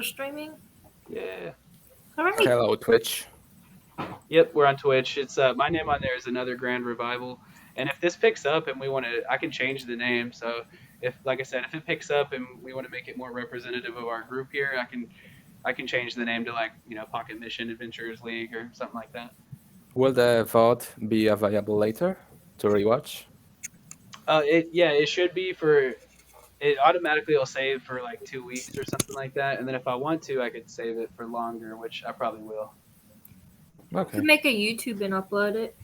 we're streaming? Yeah. All right. Hello, Twitch. Yep, we're on Twitch. It's my name on there is Another Grand Revival, and if this picks up and we want to, I can change the name. So if, like I said, if it picks up and we want to make it more representative of our group here, I can change the name to like Pocket Mission Adventurers League or something like that. Will the VOD be available later to rewatch? It should be for. It automatically will save for like 2 weeks or something like that, and then if I want to, I could save it for longer, which I probably will. You Okay. can make a YouTube and upload it.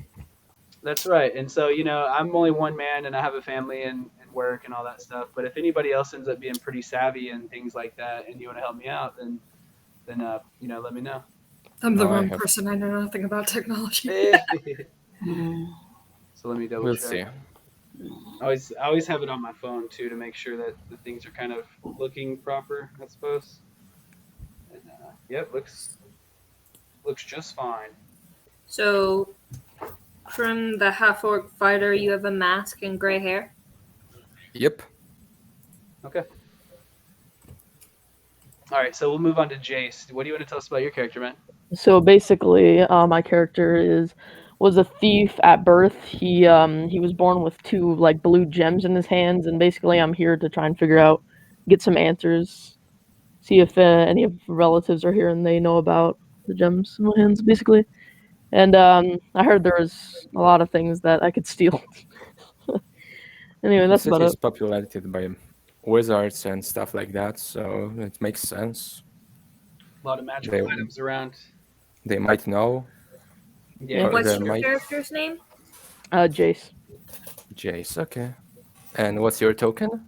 That's right. And so, I'm only one man and I have a family and work and all that stuff. But if anybody else ends up being pretty savvy and things like that and you want to help me out, then let me know. I'm the No, I wrong have- person. I know nothing about technology. So let me double We'll check. see. I always have it on my phone too to make sure that the things are kind of looking proper, I suppose. And yep, looks just fine. So, from the half-orc fighter, you have a mask and gray hair? Yep. Okay. All right, so we'll move on to Jace. What do you want to tell us about your character, man? So basically, my character was a thief at birth. He was born with 2 like blue gems in his hands, and basically, I'm here to try and get some answers, see if any of the relatives are here and they know about the gems in my hands, basically. And I heard there was a lot of things that I could steal. Anyway, that's the about city is it. populated by wizards and stuff like that, so it makes sense. A lot of magical items around. They might know. Yeah. What's there your might- character's name? Jace. Jace, okay. And what's your token?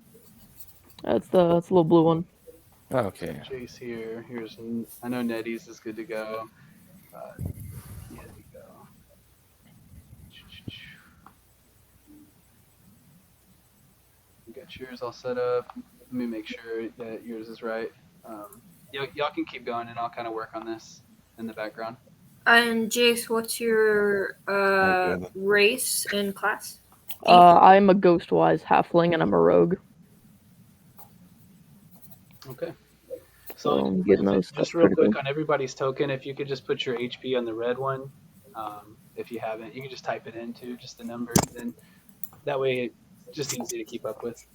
That's the little blue one. Okay. Jace here. I know Nettie's is good to go. Here we go. You got yours all set up. Let me make sure that yours is right. Y'all can keep going, and I'll kind of work on this in the background. And Jace, what's your race and class? I'm a Ghostwise halfling, and I'm a rogue. Okay. So I'm getting those just stuff real pretty quick cool. on everybody's token, if you could just put your HP on the red one. If you haven't, you can just type it into just the number. Then that way, it's just easy to keep up with.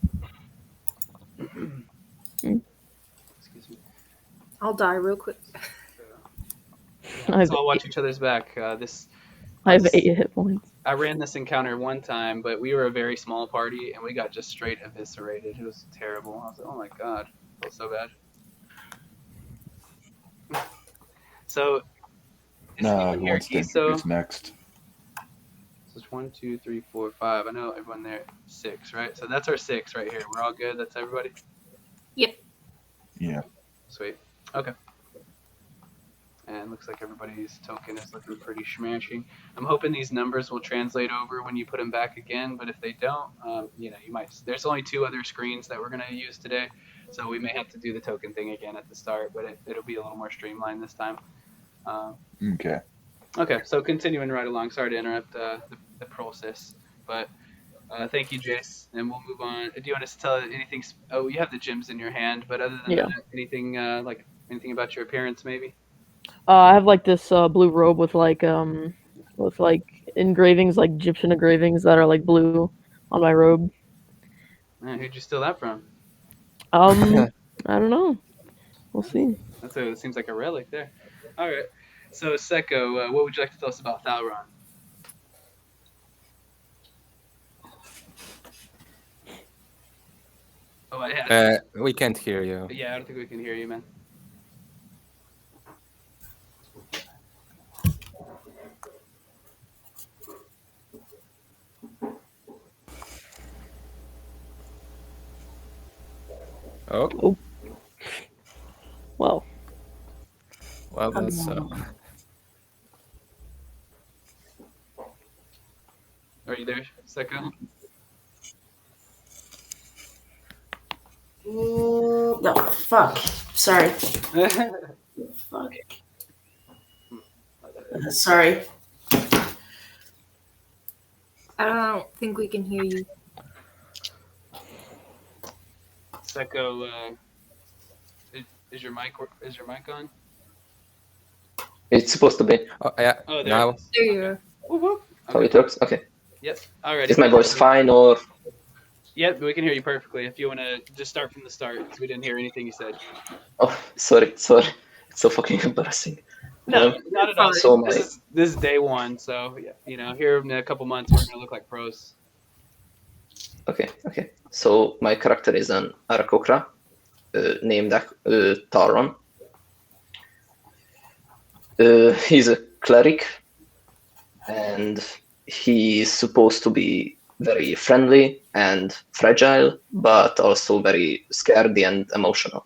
Excuse me. I'll die real quick. I So I'll watch each other's back. have 8 hit points. I ran this encounter one time, but we were a very small party, and we got just straight eviscerated. It was terrible. I was like, oh my god, it felt so bad. So, is anyone Who here wants to ESO? introduce next? So it's 1, 2, 3, 4, 5. I know everyone there. 6, right? So that's our 6 right here. We're all good. That's everybody. Yeah. Sweet. Okay. And looks like everybody's token is looking pretty smashing. I'm hoping these numbers will translate over when you put them back again, but if they don't, you might. There's only 2 other screens that we're going to use today, so we may have to do the token thing again at the start, but it'll be a little more streamlined this time. Okay. Okay, so continuing right along. Sorry to interrupt the process, but thank you, Jace, and we'll move on. Do you want us to tell anything? Oh, you have the gems in your hand, but other than that, anything anything about your appearance, maybe? I have like this blue robe with engravings, like Egyptian engravings that are like blue on my robe. Man, who'd you steal that from? I don't know. We'll see. It seems like a relic there. All right. So, Seko, what would you like to tell us about Thalron? Oh, we can't hear you. Yeah, I don't think we can hear you, man. Oh. Well, that's Are you there, Seko? No, fuck. Sorry. Fuck. Sorry. I don't think we can hear you. Seko, Is your mic on? It's supposed to be. Oh, yeah. Oh, there Now. it is. There you Okay. go. Whoop, whoop. So Okay. it works? Okay. Yep. Alrighty. Is my voice fine or? Yep, we can hear you perfectly. If you want to just start from the start, because we didn't hear anything you said. Oh, sorry. It's so fucking embarrassing. No, not at all. Fine. So This is day one, so yeah, here in a couple months we're gonna look like pros. Okay. So my character is an Arakokra named Taron. He's a cleric, and he's supposed to be very friendly and fragile, but also very scaredy and emotional.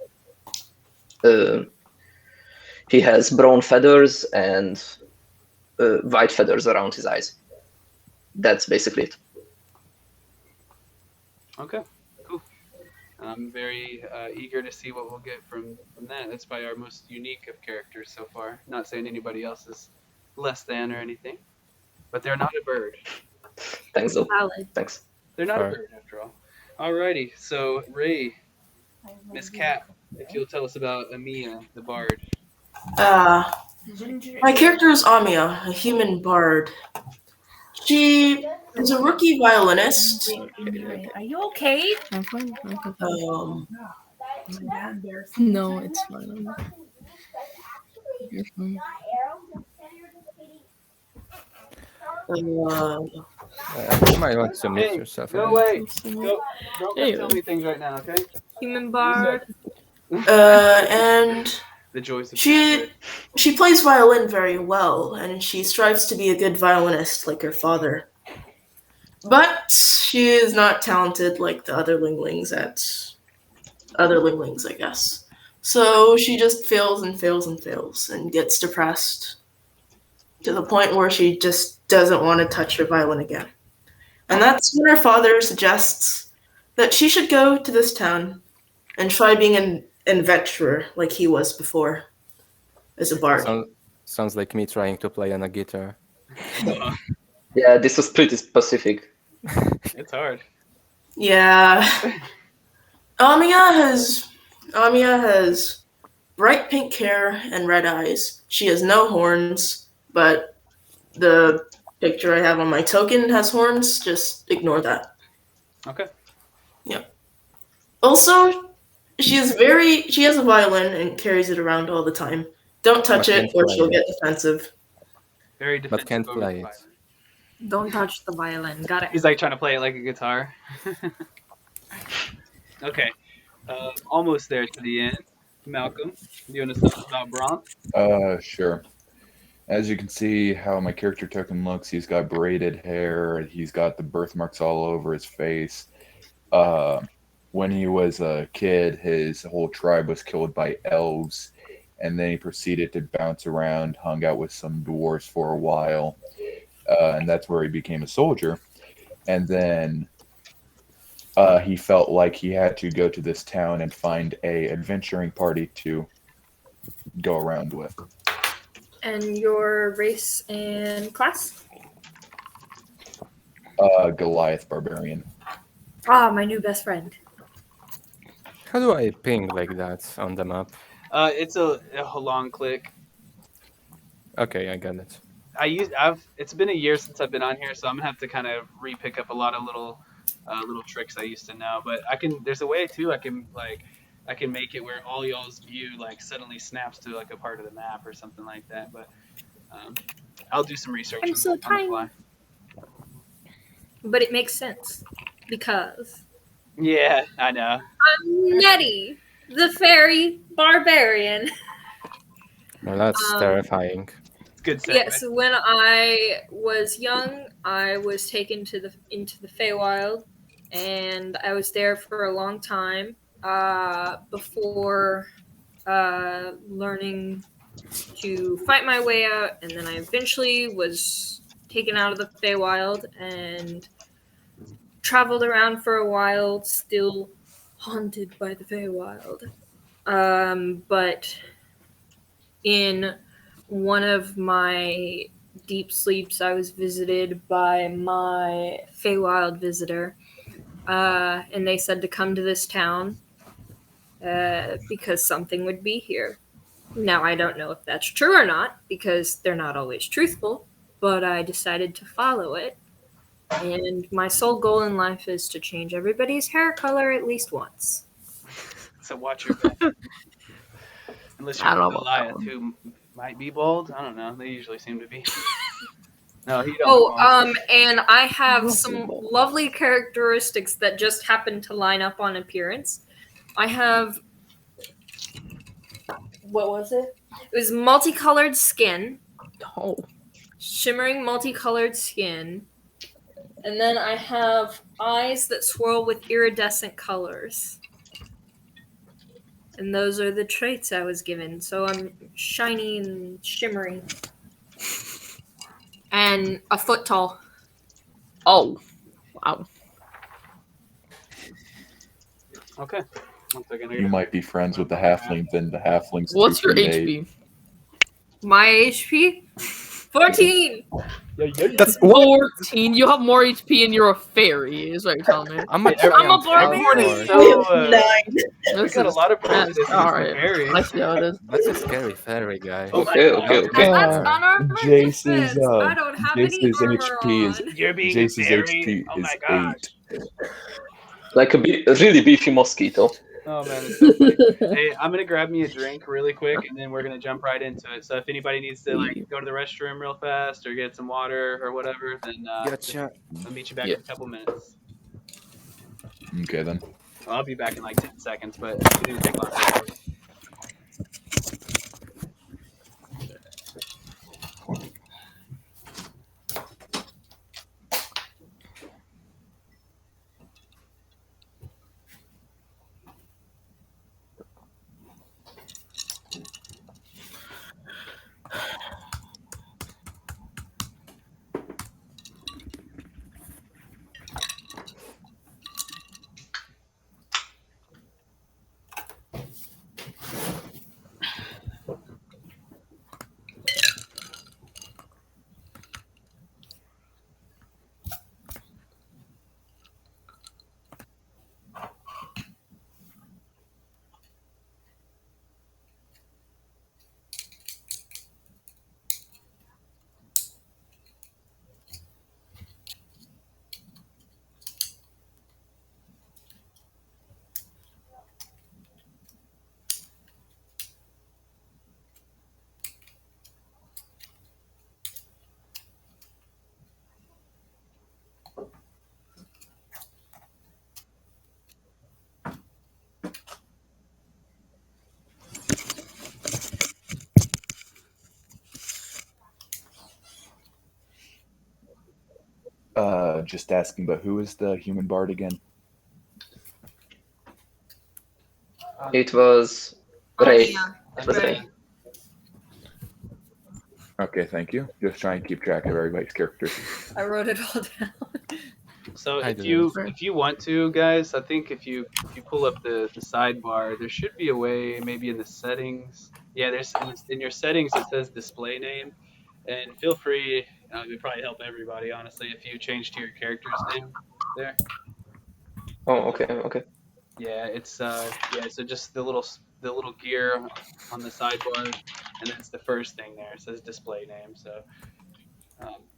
He has brown feathers and white feathers around his eyes. That's basically it. Okay, cool. I'm very eager to see what we'll get from that. That's probably our most unique of characters so far. Not saying anybody else is less than or anything, but they're not a bird. Thanks, though. Valid. Thanks. They're not a Sure. bird after all. Alrighty, so Ray, Miss Cat, if you'll tell us about Emea the Bard. My character is Emea, a human bard. She is a rookie violinist. Are you okay? I'm fine. No, it's fine. You're fine. You might want to mute Hey, yourself. go a bit. away. Go. Don't Hey. tell me things right now, okay? Human bard. And The joys of she plays violin very well, and she strives to be a good violinist like her father. But she is not talented like the other linglings, I guess. So she just fails and fails and fails and gets depressed to the point where she just doesn't want to touch her violin again. And that's when her father suggests that she should go to this town and try being an adventurer like he was before as a bard. Sounds like me trying to play on a guitar. Yeah, this was pretty specific. It's hard. Yeah. Emea has bright pink hair and red eyes. She has no horns, but the picture I have on my token has horns. Just ignore that. Okay. Yep. Also, she has a violin and carries it around all the time. Don't touch But it can't or play she'll it. get defensive. Very defensive. But can't over play the it. violin. Don't touch the violin. Got it. He's like trying to play it like a guitar. Okay. Almost there to the end. Malcolm, you want to tell us about Bronx? Sure. As you can see how my character token looks, he's got braided hair, he's got the birthmarks all over his face. When he was a kid, his whole tribe was killed by elves, and then he proceeded to bounce around, hung out with some dwarves for a while, and that's where he became a soldier. And then he felt like he had to go to this town and find a adventuring party to go around with. And your race and class? Goliath Barbarian. Ah, my new best friend. How do I ping like that on the map? It's a long click. Okay, I got it. It's been a year since I've been on here, so I'm gonna have to kind of re-pick up a lot of little tricks I used to know. But there's a way too. I can make it where all y'all's view like suddenly snaps to like a part of the map or something like that. But I'll do some research. I'm so on the tiny. fly. But it makes sense because Yeah, I know. I'm Nettie, the fairy barbarian. Well, that's terrifying. Good segue. Yes, when I was young, I was taken into the Feywild, and I was there for a long time before learning to fight my way out, and then I eventually was taken out of the Feywild and traveled around for a while, still haunted by the Feywild. But in one of my deep sleeps, I was visited by my Feywild visitor, and they said to come to this town because something would be here. Now, I don't know if that's true or not, because they're not always truthful, but I decided to follow it. And my sole goal in life is to change everybody's hair color at least once. So watch your back. Unless I you're don't know about that Goliath, one. who might be bald. I don't know. They usually seem to be. No, he don't. And I have Roughly some bald. lovely characteristics that just happen to line up on appearance. I have, what was it? It was multicolored skin, Oh, shimmering multicolored skin, and then I have eyes that swirl with iridescent colors. And those are the traits I was given. So I'm shiny and shimmery. And a foot tall. oh, wow. Okay. One second. You might be friends with the halfling, then the halfling's What's your too big. HP? My HP? 14! That's what? 14. You have more HP and you're a fairy, is what you're telling me. I'm a I'm a barbarian. barbarian. So, 9. we got a lot of prejudices for Alright. fairies. I see how it is. That's a scary fairy guy. Okay, okay, okay. That's Uh, unarmored Jace's, defense. I don't have any Jace's armor HP is on. You're being Jace's a fairy? HP Oh my is gosh. 8. Like a really beefy mosquito. Oh man, it's so funny. Hey, I'm gonna grab me a drink really quick, and then we're gonna jump right into it. So if anybody needs to like go to the restroom real fast or get some water or whatever, then Gotcha. I'll meet you back Yeah. in a couple minutes. Okay then. Well, I'll be back in like 10 seconds, but it didn't take long. Just asking, but who is the human bard again? It was Ray. yeah. It was Ray. Okay, thank you. Just trying to keep track of everybody's characters. I wrote it all down. So I if do. you want to, guys, I think if you pull up the sidebar, there should be a way, maybe in the settings. Yeah, there's in your settings it says display name, and feel free. It would probably help everybody, honestly, if you change to your character's name there. Oh, okay, okay. Yeah, it's so just the little gear on the sidebar, and that's the first thing there. It says display name, so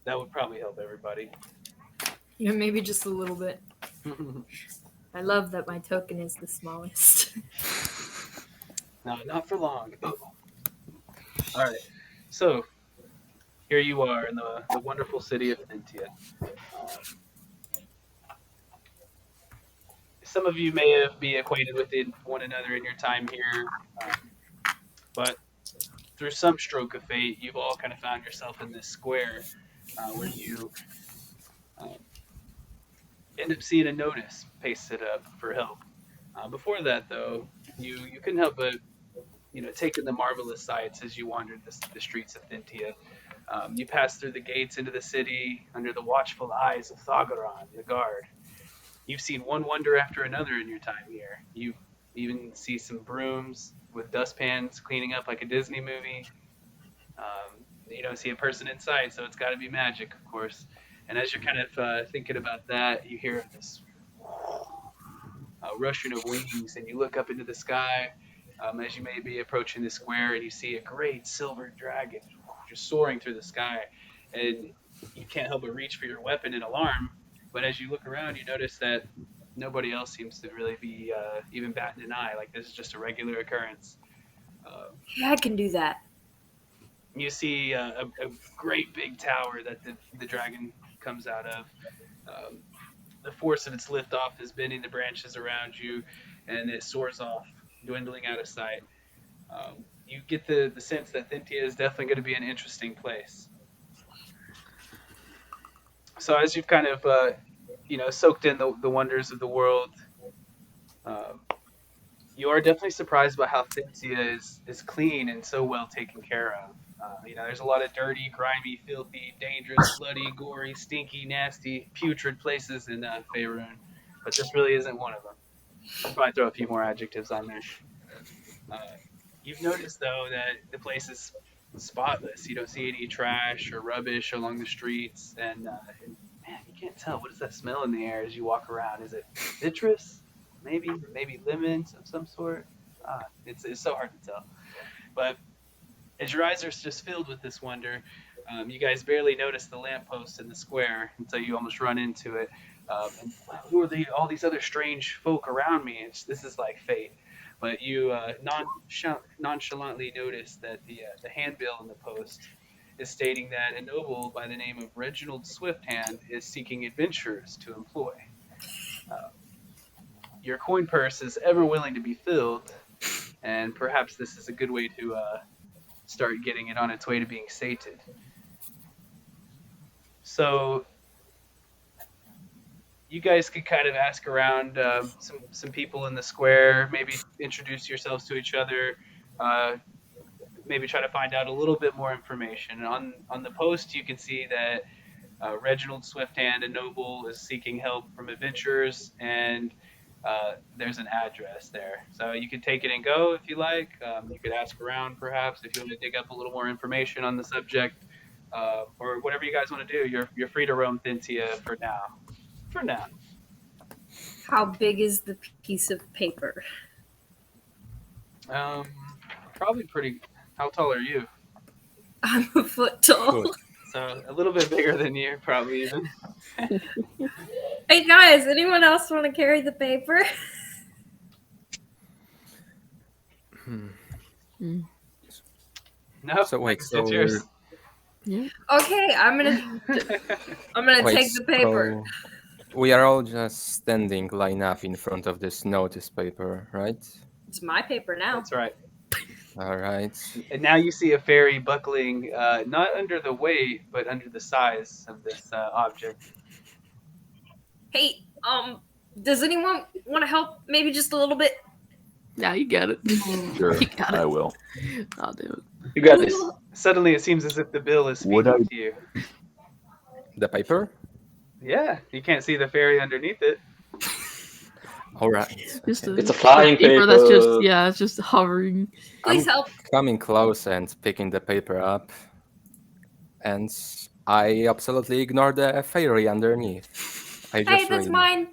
that would probably help everybody. Yeah, maybe just a little bit. I love that my token is the smallest. No, not for long. Oh. All right, so here you are in the wonderful city of Thintia. Some of you may be acquainted with one another in your time here, but through some stroke of fate, you've all kind of found yourself in this square where you end up seeing a notice pasted up for help. Before that, though, you couldn't help but take in the marvelous sights as you wandered the streets of Thintia. You passed through the gates into the city under the watchful eyes of Thagaran, the guard. You've seen one wonder after another in your time here. You even see some brooms with dustpans cleaning up like a Disney movie. You don't see a person inside, so it's got to be magic, of course. And as you're kind of thinking about that, you hear this rushing of wings, and you look up into the sky as you may be approaching the square, and you see a great silver dragon just soaring through the sky, and you can't help but reach for your weapon in alarm. But as you look around, you notice that nobody else seems to really be even batting an eye. Like this is just a regular occurrence. Yeah, I can do that. You see a great big tower that the dragon comes out of. The force of its liftoff is bending the branches around you, and it soars off, dwindling out of sight. You get the sense that Thintia is definitely going to be an interesting place. So as you've kind of soaked in the wonders of the world, you are definitely surprised by how Thintia is clean and so well taken care of. There's a lot of dirty, grimy, filthy, dangerous, bloody, gory, stinky, nasty, putrid places in Faerun, but this really isn't one of them. I'll probably throw a few more adjectives on there. You've noticed, though, that the place is spotless. You don't see any trash or rubbish along the streets, and man, you can't tell. What is that smell in the air as you walk around? Is it citrus? Maybe lemons of some sort? It's so hard to tell. But as your eyes are just filled with this wonder, you guys barely notice the lamppost in the square until you almost run into it. And who are all these other strange folk around me? This is like fate. But you nonchalantly notice that the handbill in the post is stating that a noble by the name of Reginald Swifthand is seeking adventurers to employ. Your coin purse is ever willing to be filled, and perhaps this is a good way to start getting it on its way to being sated. So you guys could kind of ask around some people in the square, maybe introduce yourselves to each other, maybe try to find out a little bit more information. On the post, you can see that Reginald Swifthand, a noble, is seeking help from adventurers, and there's an address there. So you could take it and go if you like. You could ask around, perhaps, if you want to dig up a little more information on the subject, or whatever you guys want to do. You're free to roam Thintia for now. For now. How big is the piece of paper? Probably pretty. How tall are you? I'm a foot tall. Good. So a little bit bigger than you, probably even. Hey guys, anyone else want to carry the paper? No. So wait, it's so yours. Okay, I'm gonna wait, take the paper. so we are all just standing line up in front of this notice paper, right? It's my paper now. That's right. All right. And now you see a fairy buckling, not under the weight, but under the size of this object. Hey, does anyone want to help? Maybe just a little bit. Yeah, you got it. Sure, You got it. I will. I'll do it. You got this. Suddenly, it seems as if the bill is Would speaking I- to you. The paper? Yeah, you can't see the fairy underneath it. All right. Just Okay. It's a flying paper that's paper. just it's just hovering. Please help. Coming close and picking the paper up, and I absolutely ignore the fairy underneath. I Hey, just that's read. mine.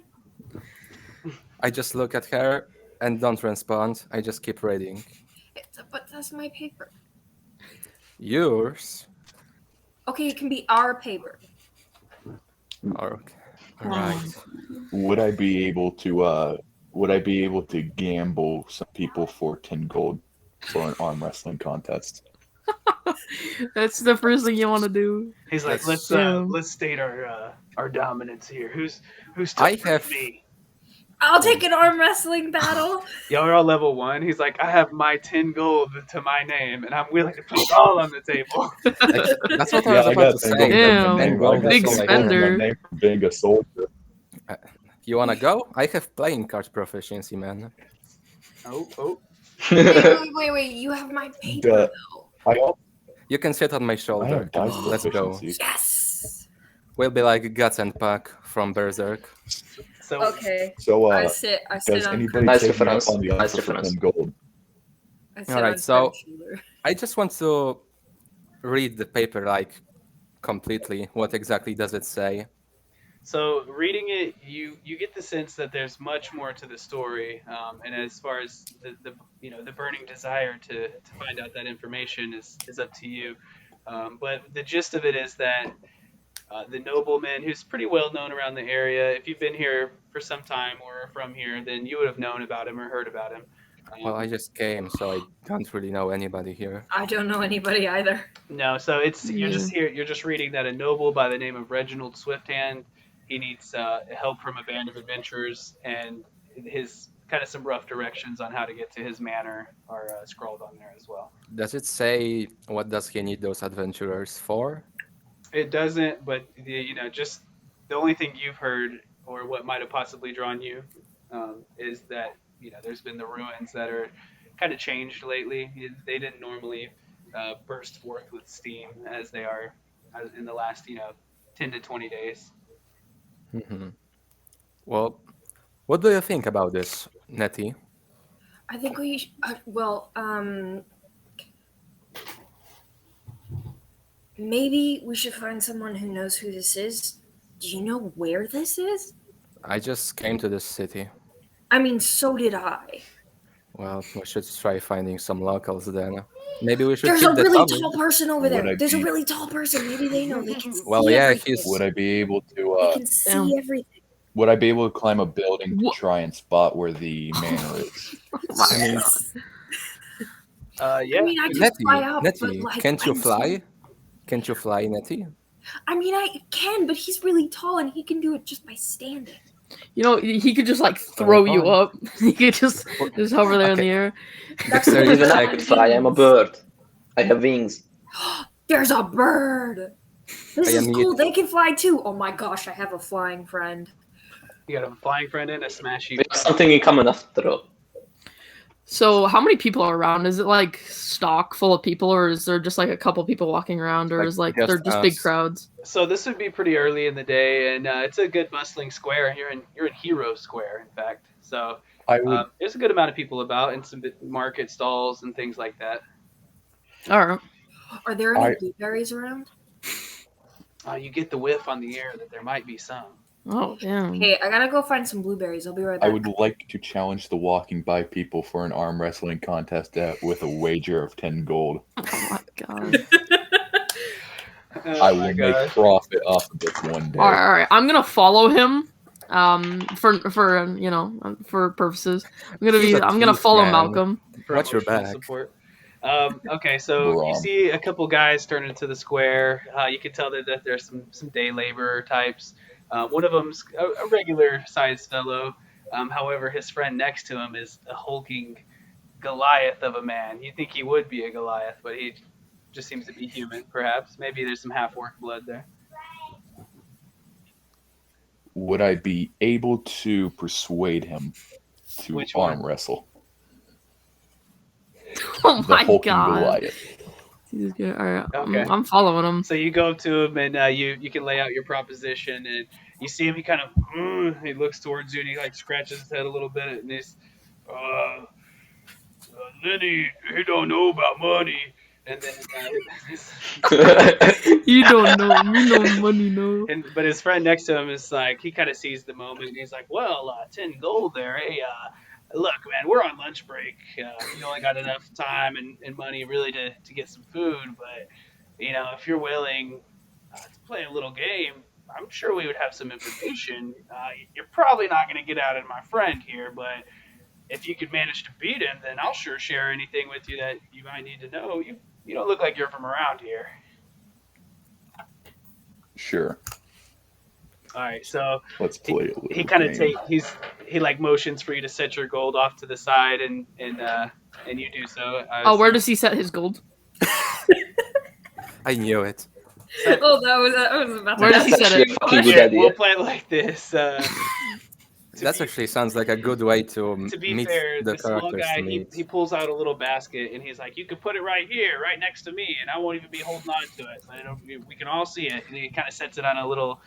I just look at her and don't respond. I just keep reading. But that's my paper. Yours? Okay, it can be our paper. All right. Would I be able to gamble some people for 10 gold for an arm wrestling contest? That's the first thing you want to do. He's like, That's- let's state our dominance here. Who's I tougher have- than me? I'll take an arm wrestling battle. Y'all are all level 1. He's like, I have my 10 gold to my name, and I'm willing to put it all on the table. That's what I was about to say. Damn, And gold big is like- spender. My name for being a soldier. You wanna go? I have playing card proficiency, man. Oh. Wait. You have my paper, Duh. though. I also You can sit on my I shoulder. have dice Let's go. proficiency. Yes. We'll be like Guts and Puck from Berserk. So Okay. So, I sit does on. anybody Nice take me up reference. on the Nice offer for reference. 10 gold? I sit Alright, on so- Fred's shoulder. I just want to read the paper like completely. What exactly does it say? So reading it, you get the sense that there's much more to the story, and as far as the burning desire to find out that information is up to you. But the gist of it is that the nobleman, who's pretty well known around the area, if you've been here for some time or are from here, then you would have known about him or heard about him. Well, I just came, so I don't really know anybody here. I don't know anybody either. No, so you're just here. You're just reading that a noble by the name of Reginald Swifthand, he needs help from a band of adventurers, and his kind of some rough directions on how to get to his manor are scrawled on there as well. Does it say what does he need those adventurers for? It doesn't, but just the only thing you've heard or what might have possibly drawn you is that there's been the ruins that are kind of changed lately. They didn't normally burst forth with steam as they are in the last 10 to 20 days. Mm-hmm. Well, what do you think about this, Nettie? I think we maybe we should find someone who knows who this is. Do you know where this is? I just came to this city. I mean, so did I. Well, we should try finding some locals then. Maybe we should There's keep a the really tunnel. tall person over Would there. I There's a be- really tall person. Maybe they know. They can see Well, yeah, everything. Would I be able They to? can see everything. Would I be able to climb a building to Wha- try and spot where the manor is? I mean, Yeah. I mean, I can Nettie, fly out, but Nettie, like, can't you I'm fly? Can't you fly, Nettie? I mean, I can, but he's really tall, and he can do it just by standing. You know, he could just like throw you fine. up. He could just hover there in Okay. the air. Dexter, you Even I check. could fly. I'm a bird. I have wings. There's a bird. This I is am cool. mute. They can fly too. Oh my gosh, I have a flying friend. You got a flying friend and a smashy. We have something in common after all. So, how many people are around? Is it like stock full of people, or is there just like a couple people walking around, or Like, is like just they're just big us. crowds? So this would be pretty early in the day, and it's a good bustling square. You're in Hero Square, in fact. So I would. there's a good amount of people about, and some market stalls and things like that. All right. Are there any I- blueberries around? You get the whiff on the air that there might be some. Oh damn. Hey, I gotta go find some blueberries. I'll be right I back. would like to challenge the walking by people for an arm wrestling contest with a wager of 10 gold. Oh my god. Oh I my will gosh. make profit off of this one day. All right. I'm gonna follow him. For purposes. He's a I'm gonna thief, follow man. Malcolm. For Watch your emotional back. support. Okay, so you Wrong. see a couple guys turn into the square. You can tell that there's some day laborer types. One of them's a regular sized fellow. However, his friend next to him is a hulking Goliath of a man. You'd think he would be a Goliath, but he just seems to be human, perhaps. Maybe there's some half-orc blood there. Would I be able to persuade him to Which one? arm wrestle Oh the my hulking god. Goliath? Jesus, yeah, all right. Okay. I'm following him. So you go up to him, and you can lay out your proposition, and you see him. He kind of he looks towards you, and he like scratches his head a little bit, and he's Lenny, he don't know about money. And then You don't know. Me no money, no. but his friend next to him is like, he kind of sees the moment, and he's like, well, 10 gold there. Hey, look, man, we're on lunch break. We only got enough time and money really to get some food, but if you're willing to play a little game, I'm sure we would have some information. You're probably not going to get out of my friend here, but if you could manage to beat him, then I'll sure share anything with you that you might need to know. You don't look like you're from around here. Sure. All right, so Let's play a little he kind of game. he like motions for you to set your gold off to the side, and you do so. Oh, where does he set his gold? I knew it. Oh, that was about to Where does he happen. set Actually, it? a fucking good Here, idea. we'll play it like this. That actually sounds like a good way to To be meet fair, the the small characters guy, to he meet. pulls out a little basket, and he's like, you can put it right here, right next to me, and I won't even be holding on to it. But we can all see it. And he kind of sets it on a little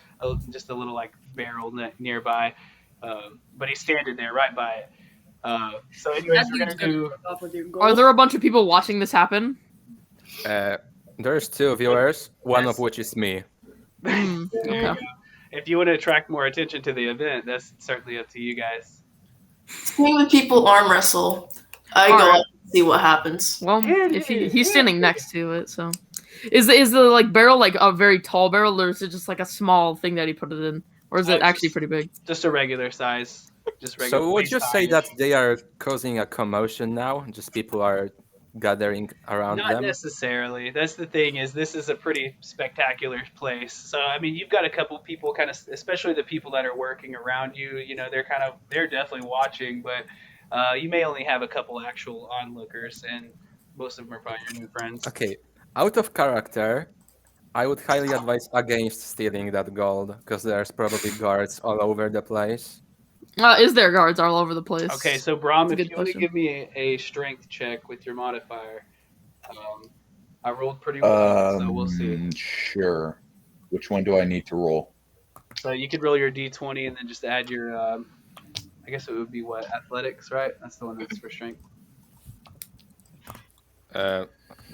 like barrel nearby. But he's standing there right by it. So anyways, That we're going dude's to do... rip off with your gold. Are there a bunch of people watching this happen? There's two viewers, one Yes. of which is me. Hmm, There you okay. go. if you want to attract more attention to the event, that's certainly up to you guys. Seeing the people arm wrestle, I go Alright. up and see what happens. Well, if he's standing next to it, so is the like barrel like a very tall barrel, or is it just like a small thing that he put it in, or is it actually pretty big? Just a regular size. Just regular. So would you waist say size. that they are causing a commotion now? Just people are gathering around Not them? necessarily. That's the thing is this is a pretty spectacular place. So I mean, you've got a couple people kind of, especially the people that are working around you. You know, they're definitely watching, but you may only have a couple actual onlookers, and most of them are probably your new friends. Okay, out of character, I would highly advise against stealing that gold, because there's probably guards all over the place. Is there guards all over the place? Okay, so Brahm, That's a if good you want to question. give me a strength check with your modifier, I rolled pretty well, so we'll see. Sure. Which one do I need to roll? So you could roll your d20 and then just add your, I guess it would be what, athletics, right? That's the one that's for strength.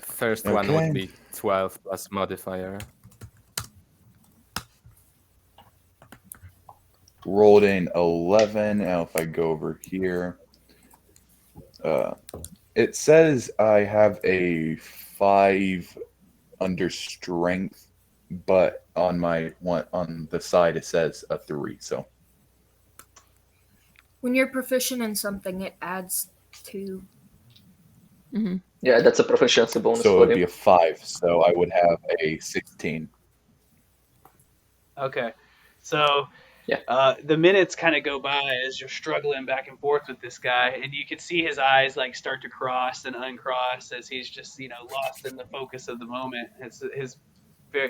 First one Okay. would be 12 plus modifier. Rolled in 11. Now if I go over here, it says I have a 5 under strength, but on my one on the side it says a 3. So When you're proficient in something, it adds 2. Yeah, that's a proficiency bonus so it for would be you. a 5. So I would have a 16. Okay, so Yeah. the minutes kind of go by as you're struggling back and forth with this guy, and you can see his eyes like start to cross and uncross as he's just lost in the focus of the moment. His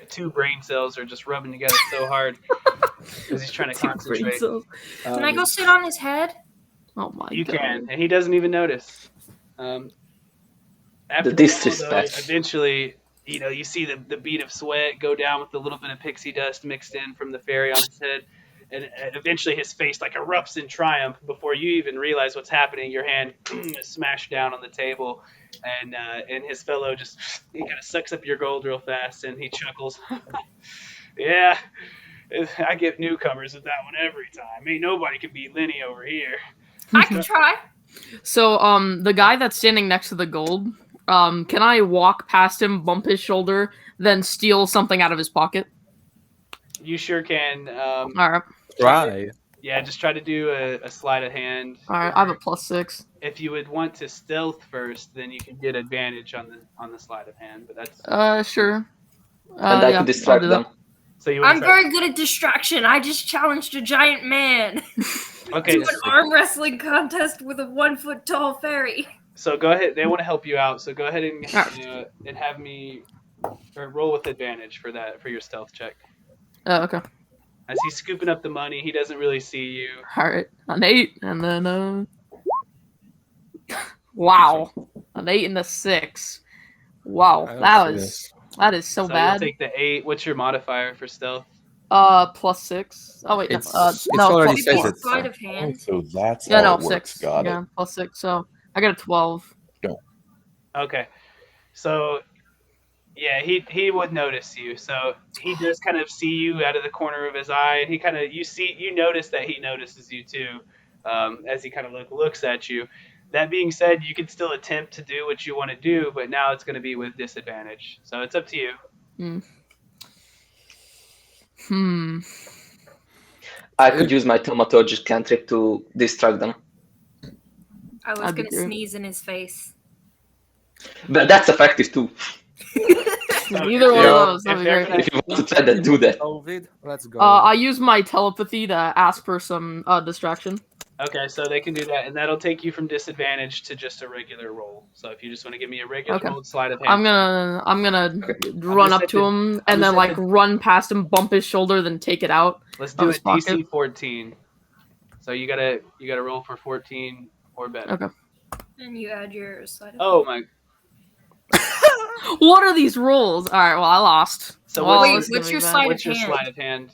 two brain cells are just rubbing together so hard because he's trying to concentrate. Can I go sit on his head? Oh my You god. can, and he doesn't even notice. After The a while, though, disrespect. eventually, you see the bead of sweat go down with the little bit of pixie dust mixed in from the fairy on his head, and eventually his face like erupts in triumph. Before you even realize what's happening, your hand is smashed down on the table, and his fellow just he kind of sucks up your gold real fast, and he chuckles. Yeah, I get newcomers with that one every time. Ain't nobody can beat Lenny over here. I can try. So, the guy that's standing next to the gold, can I walk past him, bump his shoulder, then steal something out of his pocket? You sure can. Alright. Try. Yeah, just try to do a sleight of hand. Alright, I have a +6. If you would want to stealth first, then you can get advantage on the sleight of hand. But that's Sure. And I yeah, can distract I'll do that. them. so you. I'm very good at distraction. I just challenged a giant man Okay. to an arm wrestling contest with a 1-foot-tall fairy. So go ahead. They want to help you out. So go ahead and have me or roll with advantage for your stealth check. Okay. As he's scooping up the money, he doesn't really see you. Alright, an 8, and then, wow. An 8 and a 6. Wow, that is so So bad. you'll take the 8. What's your modifier for stealth? +6. Oh wait, It's no, already +4. says it's Sleight of Oh, hand. so that's Yeah, how no, it works. 6. Got Yeah, it. +6. So I got a 12. Okay. So yeah, he would notice you. So he does kind of see you out of the corner of his eye, and you notice that he notices you too, as he kind of looks at you. That being said, you can still attempt to do what you want to do, but now it's going to be with disadvantage. So it's up to you. I could use my thaumaturgic cantrip to distract them. I was That'd be going to great. sneeze in his face. But that's effective too. Either one of those, that'd be they're great. If you want to try that, do that. COVID, let's go. I use my telepathy to ask for some distraction. Okay, so they can do that, and that'll take you from disadvantage to just a regular roll. So if you just want to give me a regular Okay. roll sleight of hand. I'm gonna run up to him and then like run past him, bump his shoulder, then take it out. Let's do his it pocket. DC 14. So you gotta roll for 14 or better. Okay. And you add your sleight of Oh my! What are these rules? All right. Well, I lost. So well, wait, this is gonna what's be your bad. sleight What's your hand? sleight of hand?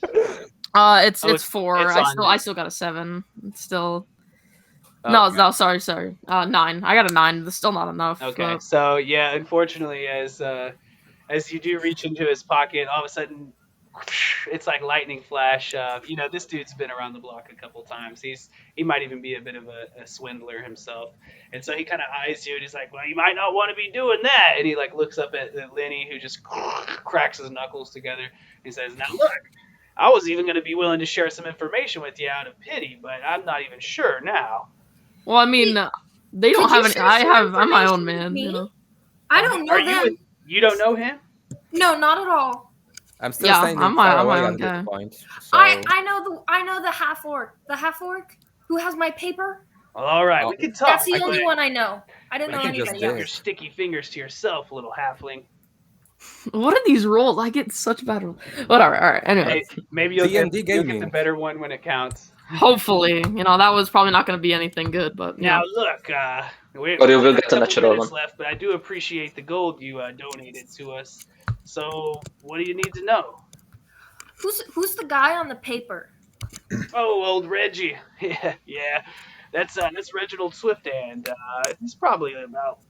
It's it's 4. on I you. still got a 7. It's still. Oh, No, sorry. 9. I got a 9. That's still not enough. Okay, so yeah, unfortunately, as you do reach into his pocket, all of a sudden it's like lightning flash. This dude's been around the block a couple times. He might even be a bit of a swindler himself. And so he kind of eyes you, and he's like, "Well, you might not want to be doing that." And he like looks up at Lenny, who just cracks his knuckles together. He says, "Now look, I was even going to be willing to share some information with you out of pity, but I'm not even sure now." Well, I mean, they don't Could you have any. share some I'm my own information with man. me? You know. I don't know them. You don't know him? No, not at all. I'm still Yeah, standing I'm far my away own at guy. this point. So I know the half orc. The half orc who has my paper. Well, all right, Oh, we can talk. That's the but only one I know. I don't you know can just anybody keep did. your else. sticky fingers to yourself, little halfling. What are these rolls? I get such bad rolls. Whatever. All right. Anyway, Hey, maybe you'll get the gaming. better one when it counts. hopefully, that was probably not going to be anything good, but Now, yeah. look, we Or you will have get a couple natural minutes one. left, but I do appreciate the gold you donated to us. So, what do you need to know? Who's the guy on the paper? Oh, old Reggie. Yeah. That's Reginald Swifthand. He's probably about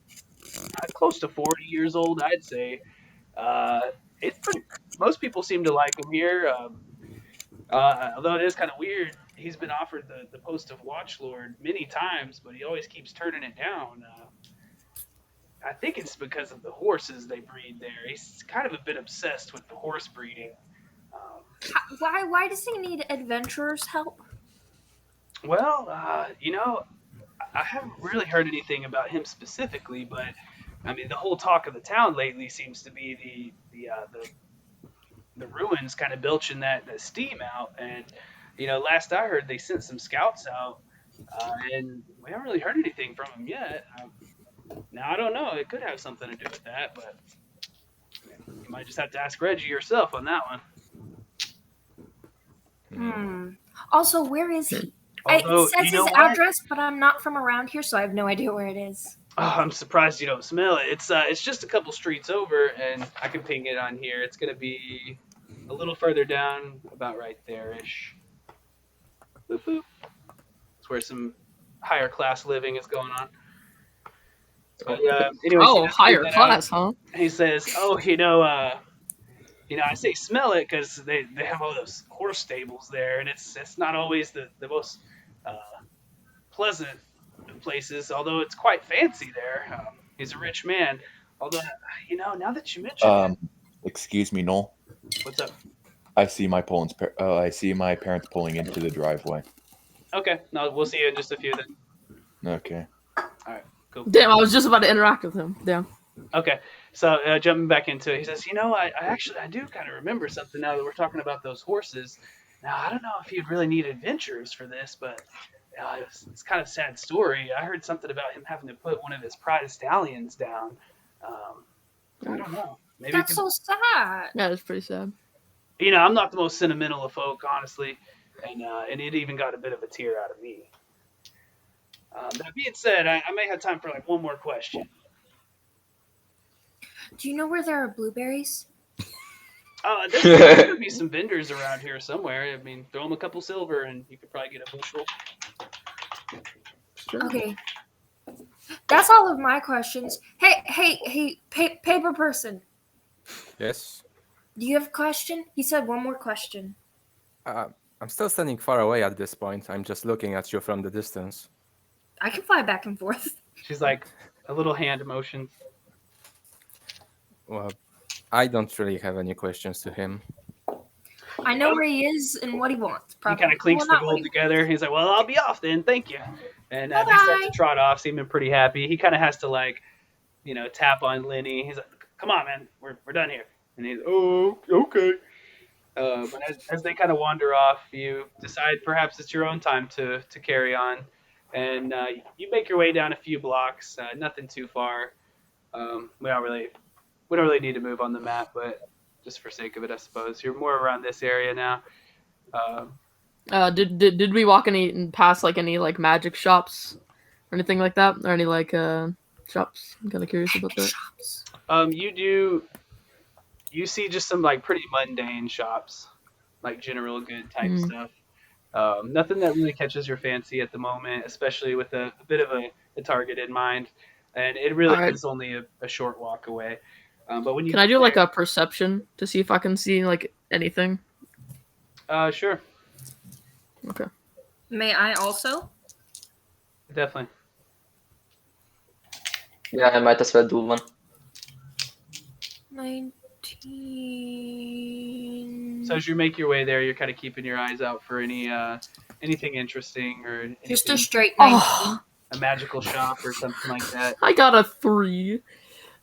close to 40 years old, I'd say. It's pretty. Most people seem to like him here. Although it is kind of weird, he's been offered the post of Watchlord many times, but he always keeps turning it down. I think it's because of the horses they breed there. He's kind of a bit obsessed with the horse breeding. Why does he need adventurers' help? Well, I haven't really heard anything about him specifically, but I mean, the whole talk of the town lately seems to be the ruins kind of belching that steam out. And last I heard, they sent some scouts out, and we haven't really heard anything from them yet. Now I don't know; it could have something to do with that, but you might just have to ask Reggie yourself on that one. Also, where is he? Although, It says his address, but I'm not from around here, so I have no idea where it is. Oh, I'm surprised you don't smell it. It's just a couple streets over, and I can ping it on here. It's gonna be a little further down, about right there-ish. Boop boop. It's where some higher class living is going on. But, anyways, Oh, higher class, huh? He says, I say smell it because they have all those horse stables there, and it's not always the most pleasant places, although it's quite fancy there. He's a rich man. Although, now that you mention it, Excuse me, Noel. what's up? I see my parents pulling into the driveway. Okay, no, we'll see you in just a few then. Okay. All right, cool. Damn, I was just about to interact with him. Damn. Okay, so jumping back into it, he says, I do kind of remember something now that we're talking about those horses. Now, I don't know if you'd really need adventurers for this, but it's kind of a sad story. I heard something about him having to put one of his prize stallions down. I don't know. Maybe That's so sad. Yeah, it's pretty sad. I'm not the most sentimental of folk, honestly, and it even got a bit of a tear out of me. That being said, I may have time for one more question. Do you know where there are blueberries? There could be some vendors around here somewhere. I mean, throw them a couple silver, and you could probably get a bushel. Sure. Okay. That's all of my questions. Hey, paper person. Yes. Do you have a question? He said one more question. I'm still standing far away at this point. I'm just looking at you from the distance. I can fly back and forth. She's like a little hand motion. Well, I don't really have any questions to him. I know where he is and what he wants. He kind of clinks the gold together. He's like, "Well, I'll be off then. Thank you." And he starts to trot off, seeming pretty happy. He kind of has to tap on Lenny. He's like, "Come on, man, we're done here." And he's, "Oh, okay." But as they kind of wander off, you decide perhaps it's your own time to carry on, and you make your way down a few blocks. Nothing too far. We don't really need to move on the map, but just for sake of it, I suppose you're more around this area now. Did we walk past any magic shops or anything like that, or any shops? I'm kind of curious about that. You see just some pretty mundane shops, general good type stuff. Nothing that really catches your fancy at the moment, especially with a bit of a target in mind, and it really is only a short walk away. But when you Can I get do like there- a perception to see if I can see like anything? Sure, Okay. May I also? definitely. Yeah, I might as well do one. 19. So as you make your way there, you're kind of keeping your eyes out for anything interesting or Just a anything, straight 19. Oh, a magical shop or something like that. I got a 3.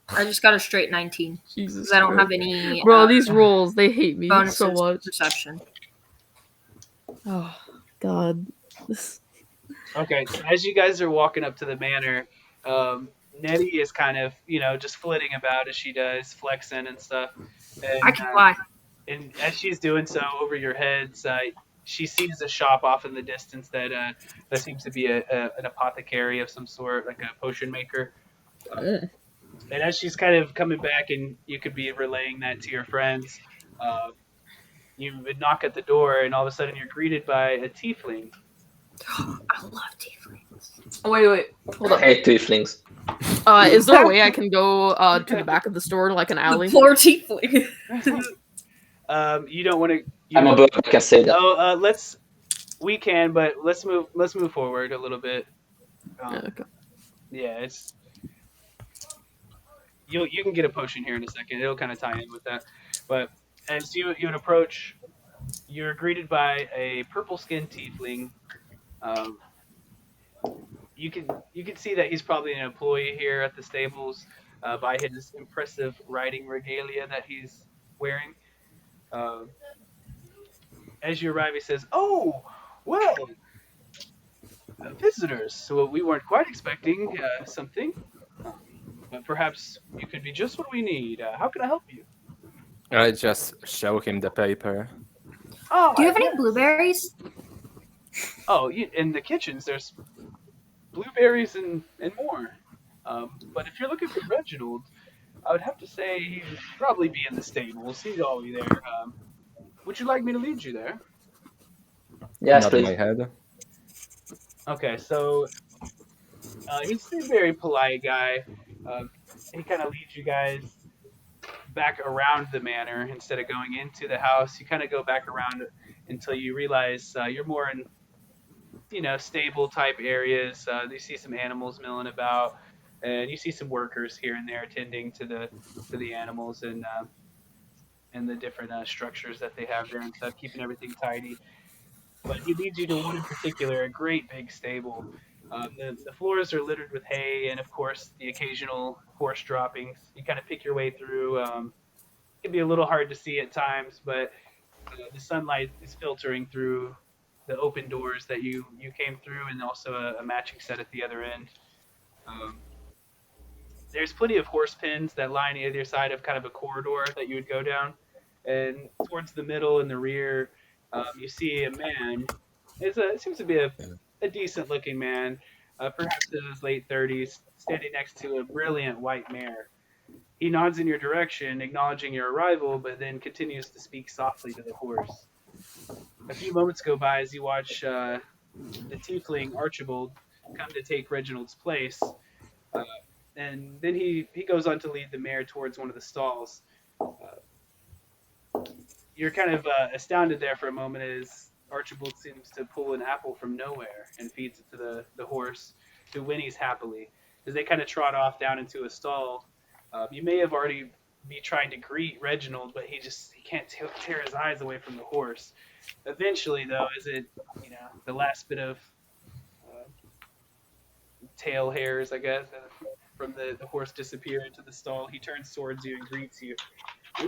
I just got a straight 19. Jesus. Because I don't have Christ. any Bro, these rolls, they hate me bonuses so for much. perception. Oh, God. This... Okay, so as you guys are walking up to the manor, Nettie is kind of, just flitting about as she does, flexing and stuff. And, I can fly. And as she's doing so over your heads, she sees a shop off in the distance that seems to be an apothecary of some sort, like a potion maker. And as she's kind of coming back, and you could be relaying that to your friends, you would knock at the door, and all of a sudden you're greeted by a tiefling. I love tieflings. Wait. Hold I up. hate tieflings. Is there a way I can go to the back of the store, like an alley? The poor tiefling. You don't want to. I'm a bird, I can say that. Oh, we can, but let's move forward a little bit. Okay. Yeah, it's you can get a potion here in a second. It'll kind of tie in with that. But as you would approach, you're greeted by a purple-skinned tiefling. You can see that he's probably an employee here at the stables by his impressive riding regalia that he's wearing. As you arrive, he says, "Oh, well, visitors. So we weren't quite expecting something, but perhaps you could be just what we need. How can I help you?" I just show him the paper. Oh, Do you have any yes. blueberries? Oh, in the kitchens, there's blueberries and more. But if you're looking for Reginald, I would have to say he'd probably be in the stables. He's always there. Would you like me to lead you there? Yes, Not in please. my head. Okay, so he's a very polite guy. He kind of leads you guys back around the manor instead of going into the house. You kind of go back around until you realize you're more in, stable type areas. You see some animals milling about, and you see some workers here and there tending to the animals and the different structures that they have there and stuff, keeping everything tidy. But he leads you to one in particular, a great big stable. The floors are littered with hay and, of course, the occasional horse droppings. You kind of pick your way through. It can be a little hard to see at times, but the sunlight is filtering through the open doors that you came through, and also a matching set at the other end. There's plenty of horse pens that line either side of kind of a corridor that you would go down. And towards the middle and the rear, you see a man. It seems to be a decent-looking man, perhaps in his late 30s, standing next to a brilliant white mare. He nods in your direction, acknowledging your arrival, but then continues to speak softly to the horse. A few moments go by as you watch the tiefling Archibald come to take Reginald's place, and then he goes on to lead the mare towards one of the stalls. You're kind of astounded there for a moment as Archibald seems to pull an apple from nowhere and feeds it to the horse, who whinnies happily. As they kind of trot off down into a stall, you may have already be trying to greet Reginald, but he can't tear his eyes away from the horse. Eventually, though, as the last bit of tail hairs, I guess, from the horse disappear into the stall, he turns towards you and greets you.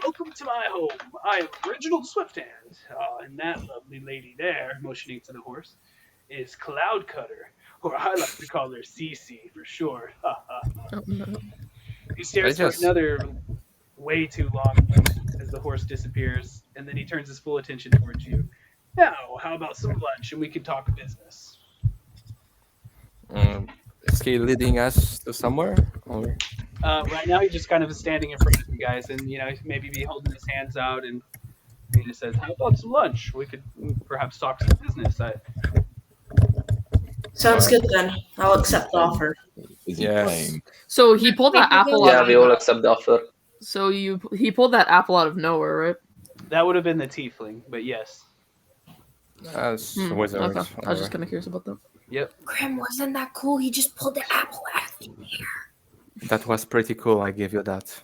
"Welcome to my home. I am Reginald Swifthand, and that lovely lady there," motioning to the horse, "is Cloud Cutter, or I like to call her Cece for short." Oh, no. He stares for another way too long as the horse disappears, and then he turns his full attention towards you. "Now, how about some lunch, and we can talk business?" Is he leading us to somewhere? Or? Right now, he's just kind of standing in front of you guys, and maybe be holding his hands out, and he just says, "How about some lunch? We could perhaps talk some business." Sounds good then. I'll accept the offer. Is he Yes. playing? So he pulled that apple Yeah, out. we all accept the offer. So he pulled that apple out of nowhere, right? That would have been the tiefling, but yes. As Okay. wizards. I was just kind of curious about that. Yep. Grim, wasn't that cool? He just pulled the apple out of the air. That was pretty cool, I give you that.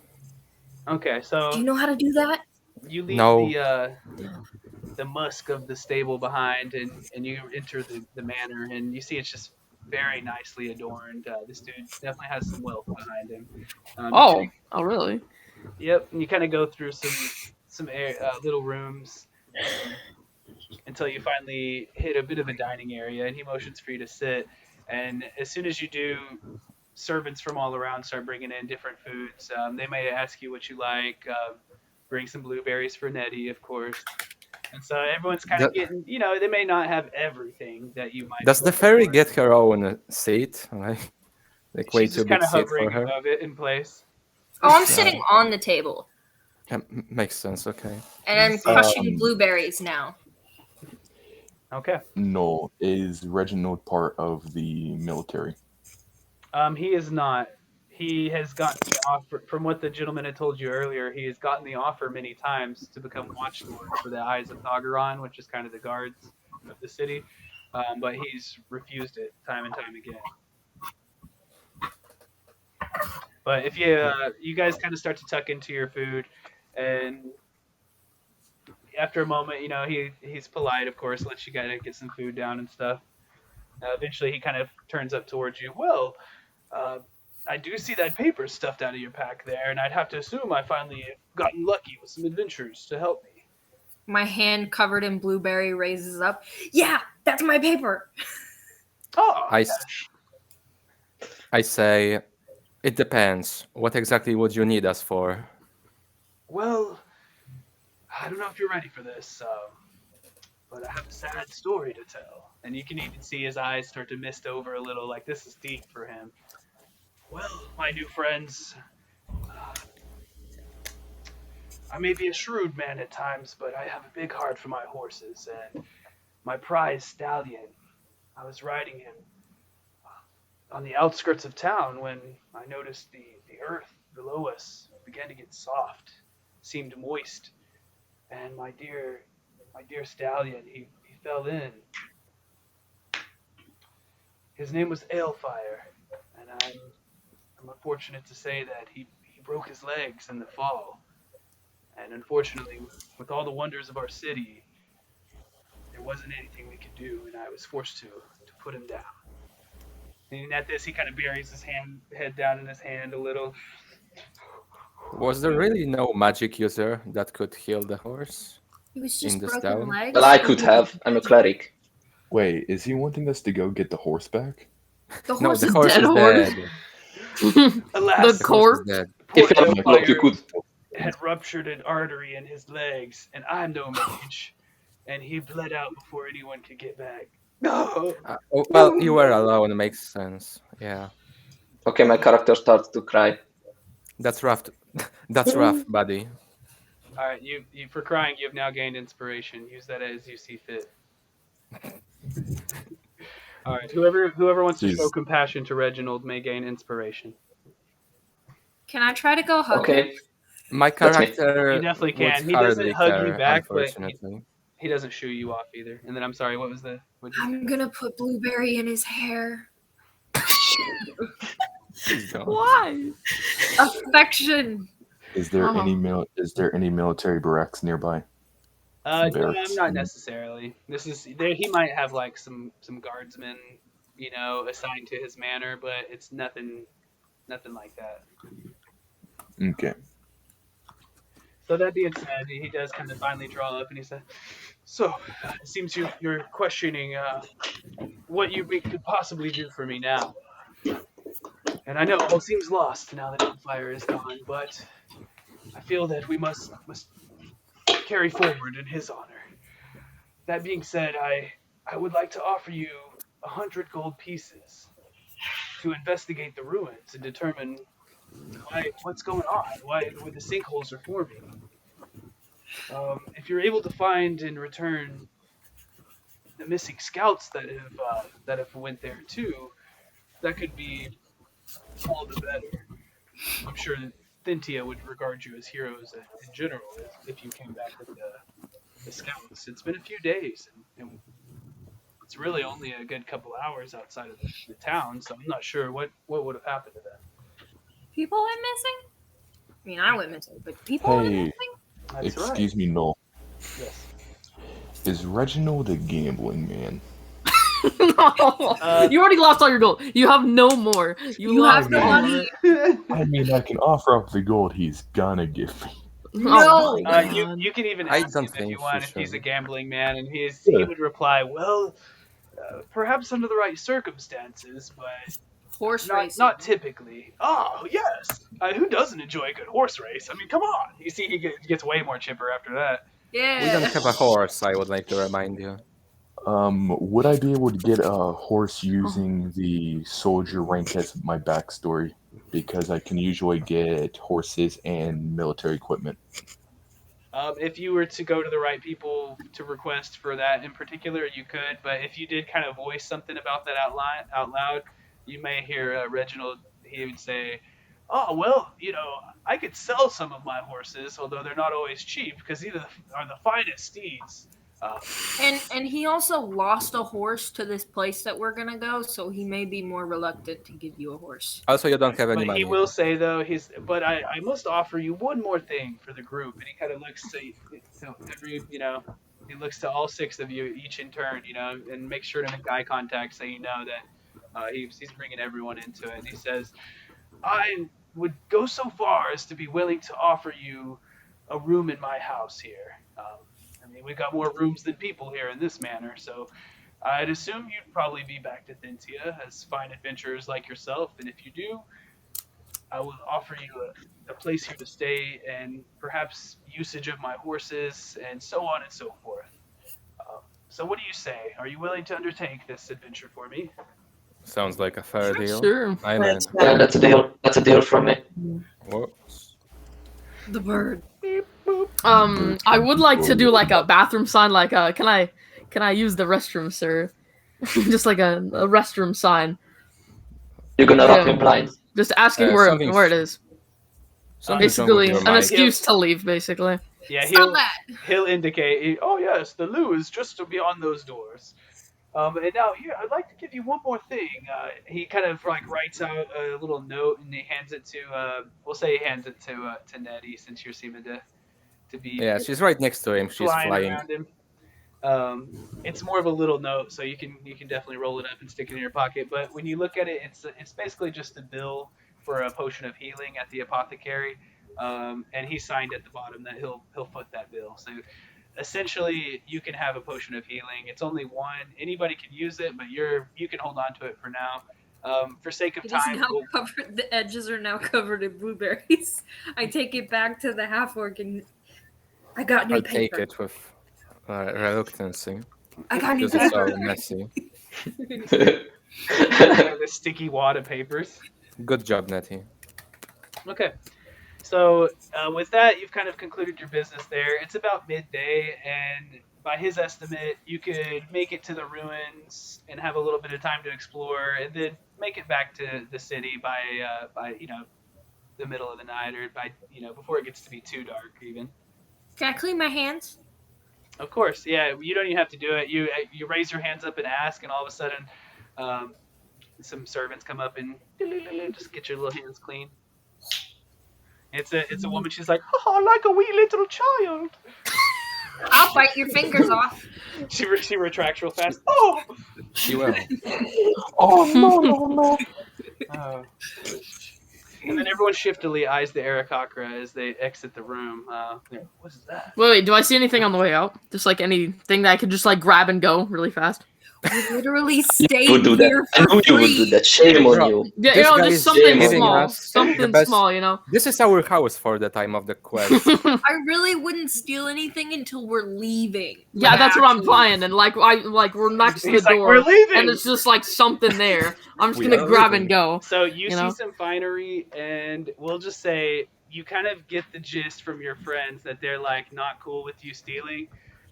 Okay, Do so you know how to do that? you leave No. the musk of the stable behind, and you enter the manor, and you see it's just very nicely adorned. This dude definitely has some wealth behind him. Oh, really? Yep. And you kind of go through some little rooms until you finally hit a bit of a dining area, and he motions for you to sit. And as soon as you do, servants from all around start bringing in different foods. They may ask you what you like. Bring some blueberries for Nettie, of course. And so everyone's kind of getting, they may not have everything that you might. Does the fairy get her own seat? Like way She's too just big kind of seat for hovering her? above it in place. Oh, I'm sitting on the table. Yeah, makes sense, okay. And I'm crushing blueberries now. Okay. No, is Reginald part of the military? He is not. He has gotten the offer, from what the gentleman had told you earlier, he has gotten the offer many times to become watchlord for the Eyes of Thagaron, which is kind of the guards of the city, but he's refused it time and time again. But if you guys kind of start to tuck into your food, and after a moment, he's polite, of course, lets you guys get some food down and stuff. Eventually, he kind of turns up towards you. Well, I do see that paper stuffed out of your pack there, and I'd have to assume I finally gotten lucky with some adventures to help me. My hand covered in blueberry raises up. Yeah, that's my paper. Oh, I say, it depends. What exactly would you need us for? Well, I don't know if you're ready for this, but I have a sad story to tell. And you can even see his eyes start to mist over a little, like this is deep for him. Well, my new friends, I may be a shrewd man at times, but I have a big heart for my horses, and my prized stallion, I was riding him on the outskirts of town when I noticed the earth below us began to get soft, seemed moist, and my dear stallion, he fell in. His name was Alefire, and I'm unfortunate to say that he broke his legs in the fall. And unfortunately, with all the wonders of our city, there wasn't anything we could do, and I was forced to put him down. And at this, he kind of buries his head down in his hand a little. Was there really no magic user that could heal the horse? It was In just this broken town? legs. Well, I could have. I'm a cleric. Wait, is he wanting us to go get the horse back? The No, horse the is horse dead. is horse. dead. Alas, The corpse. Is dead. poor If you're a cleric, you could. had ruptured an artery in his legs, and I'm no mage, and he bled out before anyone could get back. No. Well, you were alone, makes sense. Yeah. Okay, my character starts to cry. That's rough. That's rough, buddy. All right, you for crying, you have now gained inspiration. Use that as you see fit. All right, whoever wants to show compassion to Reginald may gain inspiration. Can I try to go hug him? Okay. My That's me. character You definitely would can. He doesn't hardly hug you care, back, but unfortunately. he doesn't shoo you off either. And then I'm sorry, what was the? What'd you say? I'm gonna put blueberry in his hair. Please don't. Why? Affection. Is there any military barracks nearby? No, Barracks. not necessarily. He might have like some guardsmen, assigned to his manor, but it's nothing like that. Okay. So that being said, he does kind of finally draw up and he said, "So, it seems you're questioning what you could possibly do for me now. And I know all seems lost now that Empire is gone, but I feel that we must carry forward in his honor. That being said, I would like to offer you 100 gold pieces to investigate the ruins and determine what's going on, why the sinkholes are forming. If you're able to find and return the missing scouts that have went there too, that could be all the better. I'm sure Thintia would regard you as heroes in general if you came back with the scouts. It's been a few days, and it's really only a good couple hours outside of the town, so I'm not sure what would have happened to them. People went missing? I mean, I went missing, but people went Hey, missing? That's excuse me, Noel. Yes. Is Reginald a gambling man? No. You already lost all your gold. You have no more. You lost have no all of money. it. I mean, I can offer up the gold he's gonna give me. Oh my You God. you can even I ask him don't if think you want she if he's a should. gambling man, and he Yeah. would reply, well, perhaps under the right circumstances, but Horse racing. not typically. Oh yes, who doesn't enjoy a good horse race? I mean, come on. You see, he gets way more chipper after that. Yeah. We don't have a horse, I would like to remind you. Would I be able to get a horse using the soldier rank as my backstory? Because I can usually get horses and military equipment. If you were to go to the right people to request for that in particular, you could. But if you did kind of voice something about that out loud, you may hear Reginald. He would say, "Oh well, I could sell some of my horses, although they're not always cheap because these are the finest steeds." And he also lost a horse to this place that we're gonna go, so he may be more reluctant to give you a horse. Also, you don't have any But money. he will say though, but I must offer you one more thing for the group, and he kind of looks to every, he looks to all six of you each in turn, and make sure to make eye contact so you know that he's bringing everyone into it. And he says, I would go so far as to be willing to offer you a room in my house here. I mean, we've got more rooms than people here in this manor, so I'd assume you'd probably be back to Thintia as fine adventurers like yourself, and if you do, I will offer you a place here to stay and perhaps usage of my horses and so on and so forth. So what do you say? Are you willing to undertake this adventure for me? Sounds like a fair deal. Sure. I'm in. That's Yeah, that's a deal. That's a deal from me. Whoops. The bird. I would like to do like a bathroom sign, like can I use the restroom, sir? Just like a restroom sign. You're gonna rob Yeah. him blind. Just asking something's- where it is. Something's wrong with Basically, your an mind. excuse to leave, basically. Yeah, Stop that! he'll indicate. Oh yes, the loo is just beyond those doors. And now here, I'd like to give you one more thing. He kind of like writes out a little note and he hands it to. We'll say he hands it to Nettie, since you're seeming to be. Yeah, she's right next to him. She's flying. around him. It's more of a little note, so you can definitely roll it up and stick it in your pocket. But when you look at it, it's basically just a bill for a potion of healing at the apothecary, and he signed at the bottom that he'll foot that bill. So essentially, you can have a potion of healing. It's only one. Anybody can use it, but you can hold on to it for now. For sake of It is time, now covered. The edges are now covered in blueberries. I take it back to the half orc and I got new I'll paper. take it with reluctancy. I got new Because it's paper. so messy. the sticky wad of papers. Good job, Nettie. Okay. So with that, you've kind of concluded your business there. It's about midday, and by his estimate, you could make it to the ruins and have a little bit of time to explore, and then make it back to the city by the middle of the night, or by before it gets to be too dark even. Can I clean my hands? Of course, yeah. You don't even have to do it. You raise your hands up and ask, and all of a sudden, some servants come up and just get your little hands clean. It's a woman. She's like, oh, like a wee little child. I'll bite your fingers off. She retracts real fast. Oh. She will. Oh no! And then everyone shiftily eyes the Aarakocra as they exit the room. What is that? Wait, do I see anything on the way out? Just like anything that I could just like grab and go really fast? We literally You stayed would do that. here I for knew you would do free. that. Shame on you. Yeah, This guy just is something giving small. us the Something best- small, you know. This is our house for the time of the quest. I really wouldn't steal anything until we're leaving. Yeah, Like, that's what I'm actually. implying. And like we're next to He's the like, door, we're leaving. and it's just like something there. I'm just We gonna are grab leaving. and go. So you You know? see some finery, and we'll just say you kind of get the gist from your friends that they're like not cool with you stealing.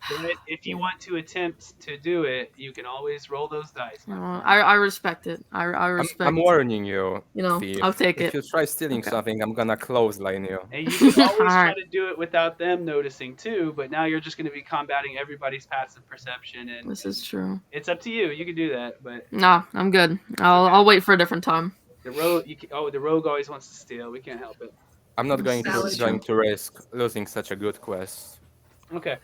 But if you want to attempt to do it, you can always roll those dice. I respect it. I respect. I'm warning you, You know, thief. I'll take If it. you try stealing Okay. something, I'm gonna clothesline you. And you can always try Alright. to do it without them noticing too, but now you're just going to be combating everybody's passive perception, and This is true. it's up to you. You can do that, but Nah, I'm good. I'll wait for a different time. the rogue, the rogue always wants to steal. We can't help it. I'm not going Valid. to risk losing such a good quest. Okay.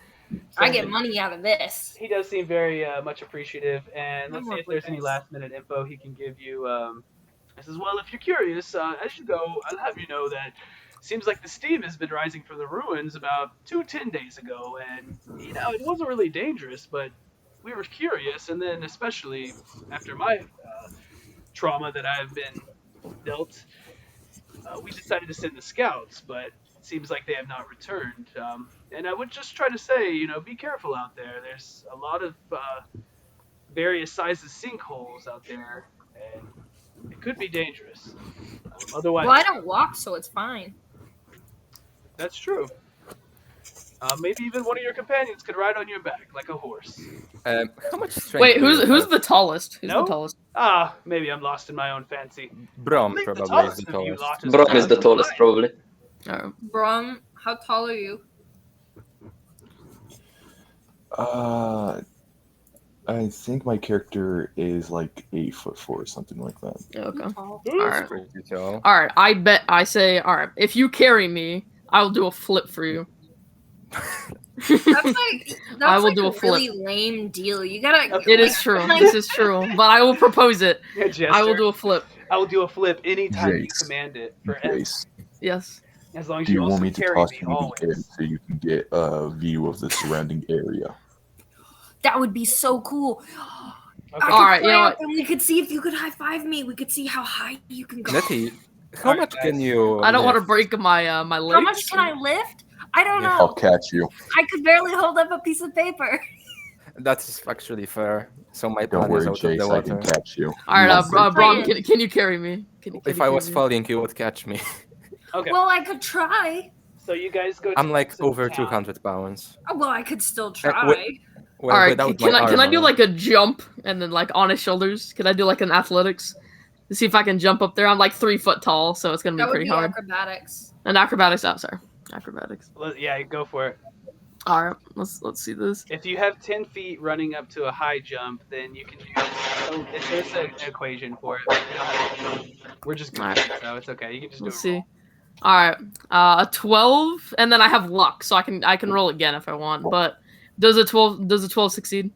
I get money out of this. He does seem very much appreciative, and let's I'm see if there's any worthless. last minute info he can give you. This is, well, if you're curious, as you go, I'll have you know that seems like the steam has been rising from the ruins about 10 days ago, and it wasn't really dangerous, but we were curious, and then especially after my trauma that I've been dealt, we decided to send the scouts, but it seems like they have not returned. And I would just try to say, be careful out there. There's a lot of various sizes sinkholes out there, and it could be dangerous. Otherwise, Well, I don't walk, so it's fine. that's true. Maybe even one of your companions could ride on your back like a horse. How much strength? Wait, do you who's have? the tallest? Who's No? the tallest? Maybe I'm lost in my own fancy. Brom I think probably is tallest the of you tallest. lot is Brom is the Reginald tallest, Swifthand. probably. Oh. Brom, how tall are you? I think my character is like 8'4" or something like that. Okay. Tall. Alright. Pretty tall. Alright, I say, alright, if you carry me, I'll do a flip for you. That's I will like do a a flip. really lame deal. You gotta. It is true. This is true. But I will propose it. Yeah, Jester. I will do a flip. I will do a flip anytime you Jace. command it. Forever. Jace, Yes. As long as do you also want me to carry toss me you in the air always. so you can get a view of the surrounding area? That would be so cool. Okay. I could Alright, you fly know up and we could see if you could high five me. We could see how high you can go. Nettie, how much can you? I don't want to lift? break my my legs. How much can I lift? I don't Yeah. I'll know. catch you. I could barely hold up a piece of paper. That's actually fair. So my Don't plan worry, is out of the Jace, I can water. catch you. Alright, You won't break Brom, Brilliant. can you carry me? Can If you I carry was me? falling, you would catch me. Okay. Well, I could try. So you guys go. I'm to like some over town. 200 pounds. Oh, well, I could still wait. try. Well, Alright, without can my I do armor. like a jump and then like on his shoulders? Can I do like an athletics? To see if I can jump up there. I'm like 3 foot tall, so it's gonna be That would pretty be hard. acrobatics. And acrobatics, oh sorry. Acrobatics. Yeah, go for it. Alright, let's see this. If you have 10 feet running up to a high jump, then you can do. Oh, there's an equation for it. But we don't have to, we're just good, Alright. so it's okay. You can just Let's do a see. roll. Alright. A 12, and then I have luck, so I can roll again if I want. But does a 12 succeed?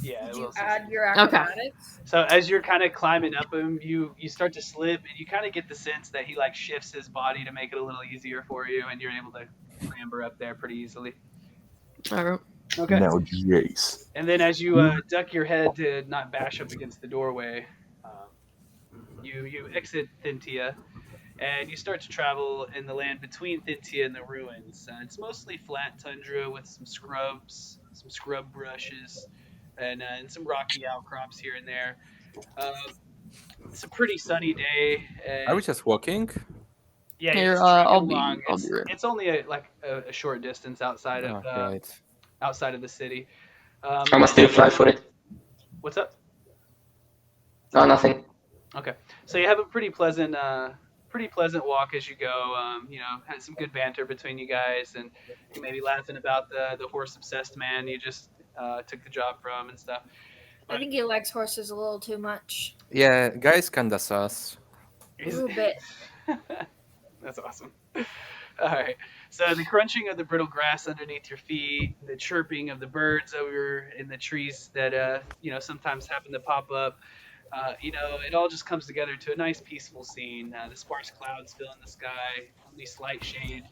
Yeah, it Did you will add your Okay. acrobatics? So as you're kind of climbing up him, you start to slip, and you kind of get the sense that he like shifts his body to make it a little easier for you, and you're able to clamber up there pretty easily. Alright. Okay. Now, Jace. And then as you duck your head to not bash up against the doorway, you exit Thintia, and you start to travel in the land between Thintia and the ruins. It's mostly flat tundra with some scrubs, some scrub brushes, and some rocky outcrops here and there. It's a pretty sunny day. And Are we just walking? yeah, Here, you're just trucking I'll be along. right. It's only a short distance outside of Right. outside of the city. I must still fly for it. What's up? No, nothing. Okay, so you have a pretty pleasant walk as you go. Had some good banter between you guys, and you may be laughing about the horse obsessed man you just took the job from and stuff. I think he likes horses a little too much. Yeah, guys kinda sus. A little bit. That's awesome. All right. So the crunching of the brittle grass underneath your feet, the chirping of the birds over in the trees that sometimes happen to pop up. It all just comes together to a nice peaceful scene. The sparse clouds fill in the sky, only slight shade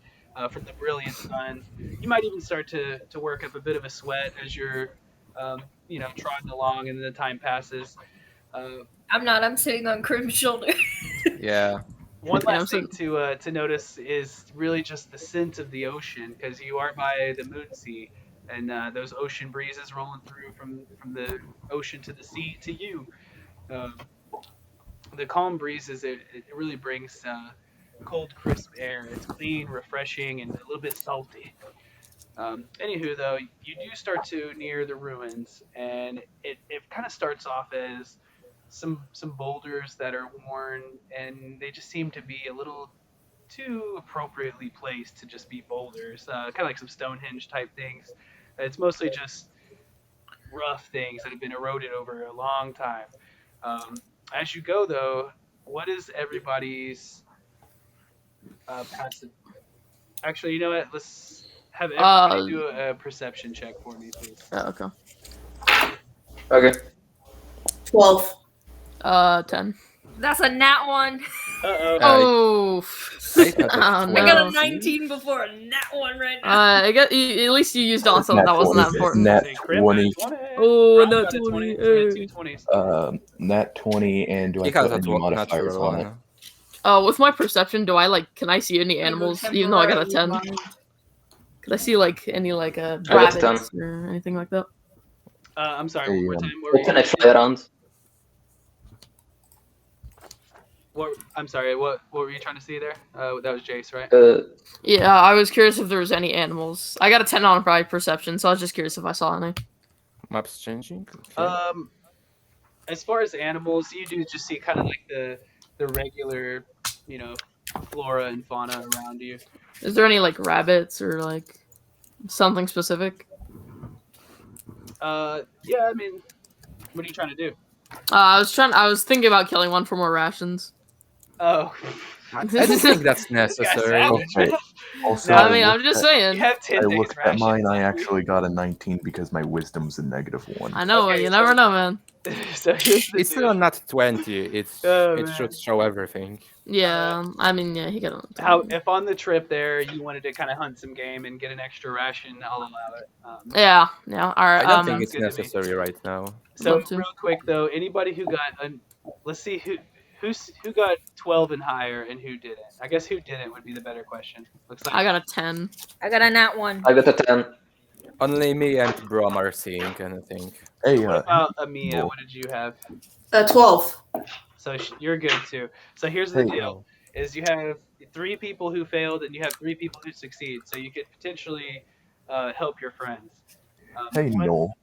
from the brilliant sun. You might even start to work up a bit of a sweat as you're, trotting along, and the time passes. I'm not. I'm sitting on Crim's shoulder. Yeah. One Yeah, last thing to notice is really just the scent of the ocean, because you are by the Moon Sea, and those ocean breezes rolling through from the ocean to the sea to you. The calm breezes, it really brings cold, crisp air. It's clean, refreshing, and a little bit salty. Anywho, though, you do start to near the ruins, and it kind of starts off as some boulders that are worn, and they just seem to be a little too appropriately placed to just be boulders, kind of like some Stonehenge type things. It's mostly just rough things that have been eroded over a long time. As you go, though, what is everybody's passive? Actually, you know what? Let's have everybody do a perception check for me, please. Okay. Okay. 12. 10. That's a nat one. Uh-oh. Oh. I got a Oh, 12. I got a no. 19 before a nat one right now. I guess at least you used also Nat that wasn't that 20. important. Nat Say crit 20. 20. Oh, Rob nat got a 20, So we had eh. 2 20s. Nat 20, and do I He has put a any modifiers natural on it? one. With my perception, can I see any animals? Even though I got a 10. Could I see any got a rabbits or anything like that? I'm sorry, Hey, one more time. What were you Can I gonna fly around? I'm sorry, what were you trying to see there? That was Jace, right? Yeah, I was curious if there was any animals. I got a 10 on probably perception, so I was just curious if I saw any. Map's changing. Okay. As far as animals, you do just see kind of like the regular, flora and fauna around you. Is there any rabbits or something specific? Yeah, I mean, what are you trying to do? I was thinking about killing one for more rations. Oh, I don't think that's necessary. Okay. Also, I mean, I'm just saying. you have 10 I days looked at rations. mine. I actually got a 19 because my wisdom's a -1. I know, Okay, you so- never know, man. So here's the It's still deal. a nat 20. It man. should show everything. Yeah, I mean, yeah, he got a How if on the trip there you wanted to kind of hunt some game and get an extra ration, I'll allow it. Yeah, all right. I don't think sounds it's good to me. necessary right now. So Love to. real quick though, anybody who got let's see who got 12 and higher and who didn't. I guess who didn't would be the better question. Looks like I got a 10. I got a nat one. I got a 10. Only me and Brom are seeing anything. Hey, what about Emea? Cool. What did you have? 12. So you're good too. So here's the Hey, deal: is you have 3 people who failed and you have 3 people who succeed. So you could potentially help your friends. hey, Noel.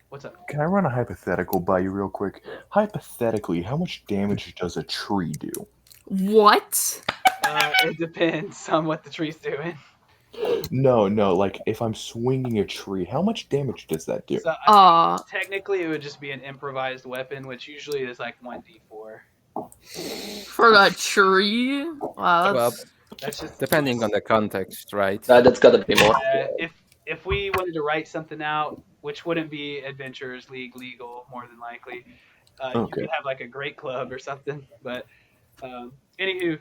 What's up? Can I run a hypothetical by you real quick? Hypothetically, how much damage does a tree do? What? It depends on what the tree's doing. No, like if I'm swinging a tree, how much damage does that do? So technically, it would just be an improvised weapon, which usually is like 1d4. For a tree? Wow, Well, That's just depending on the context, right? That's gotta be more. If we wanted to write something out, which wouldn't be Adventurers League legal, more than likely, you Okay. could have like a great club or something. But anywho,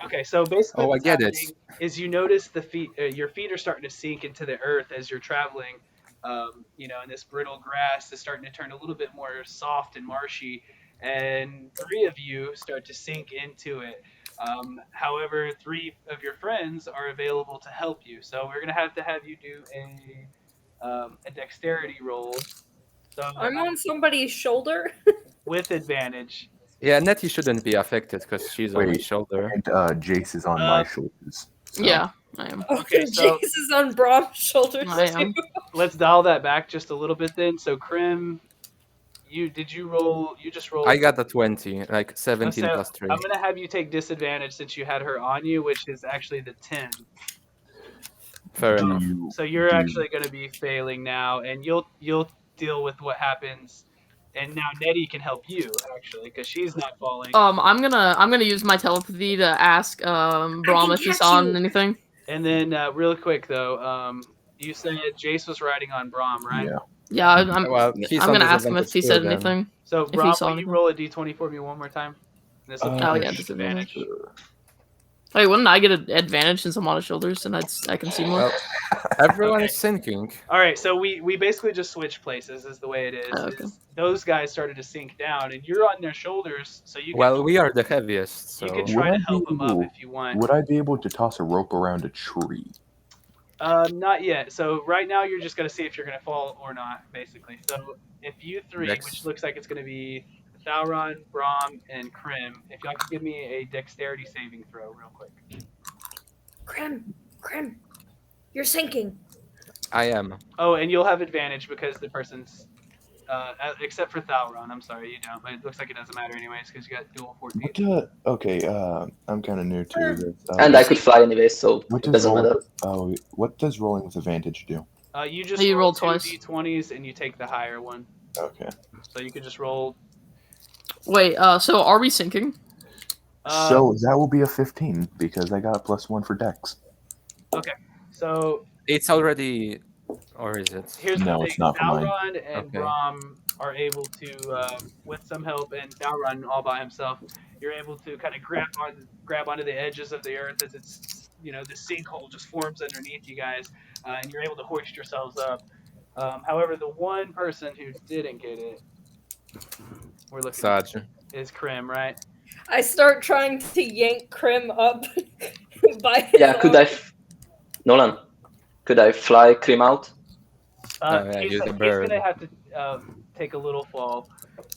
okay, so basically, Oh, I what's get it. happening is you notice your feet are starting to sink into the earth as you're traveling. And this brittle grass is starting to turn a little bit more soft and marshy, and 3 of you start to sink into it. However, 3 of your friends are available to help you, so we're gonna have you do a dexterity roll. So I'm on somebody's shoulder. with advantage. Yeah, Nettie shouldn't be affected because she's on my Wait. shoulder. And Jace is on my shoulders. So. yeah, I am. Okay, so- Jace is on Brom's shoulders. I am. Let's dial that back just a little bit then. So Krim, you roll? You just rolled. I got a 20, like 17 So, plus 3. I'm gonna have you take disadvantage since you had her on you, which is actually the 10. Fair Do enough. you- So you're do- actually gonna be failing now, and you'll deal with what happens. And now Nettie can help you actually, because she's not falling. I'm gonna use my telepathy to ask Brom can if he catch saw you. anything. And then real quick though, you said Jace was riding on Brom, right? Yeah. Yeah, I'm Well, he's on gonna ask him if disadvantage he too, said then. anything. So he Brom, saw will you anything. roll a d20 for me one more time? This will be Oh, with yeah, disadvantage. Wait, wouldn't I get an advantage since I'm on his shoulders and I can see more? Well, everyone Okay. is sinking. All right, so we basically just switched places, is the way it is. Oh, okay. Those guys started to sink down, and you're on their shoulders, so you can, Well, we are the heaviest, so... you can try Would to I help be them up able- if you want. Would I be able to toss a rope around a tree? Not yet. So right now you're just gonna see if you're gonna fall or not, basically. So if you 3, Dex. which looks like it's gonna be Thalron, Brom, and Krim, if y'all could give me a dexterity saving throw real quick. Krim, you're sinking. I am. Oh, and you'll have advantage because the person's, except for Thalron. I'm sorry, you don't. But it looks like it doesn't matter anyways because you got dual 14. What? Okay. I'm kind of new to this. And I could fly anyway, so What it does doesn't matter. what does rolling with advantage do? You just You roll roll two twice. d20s and you take the higher one. Okay. So you could just roll. Wait, so are we sinking? So that will be a 15 because I got a +1 for Dex. So It's already, or is it? here's No, the it's thing. not for mine. Thalron and Okay. Brom are able to, with some help, and Thalron all by himself, you're able to kind of grab onto the edges of the earth as it's, the sinkhole just forms underneath you guys, and you're able to hoist yourselves up. However, the one person who didn't get it, we're looking at, Saj. is Krim, right? I start trying to yank Krim up by his Yeah, could arm. Nolan, could I fly Krim out? Yeah, He's use a going bird. to have to take a little fall.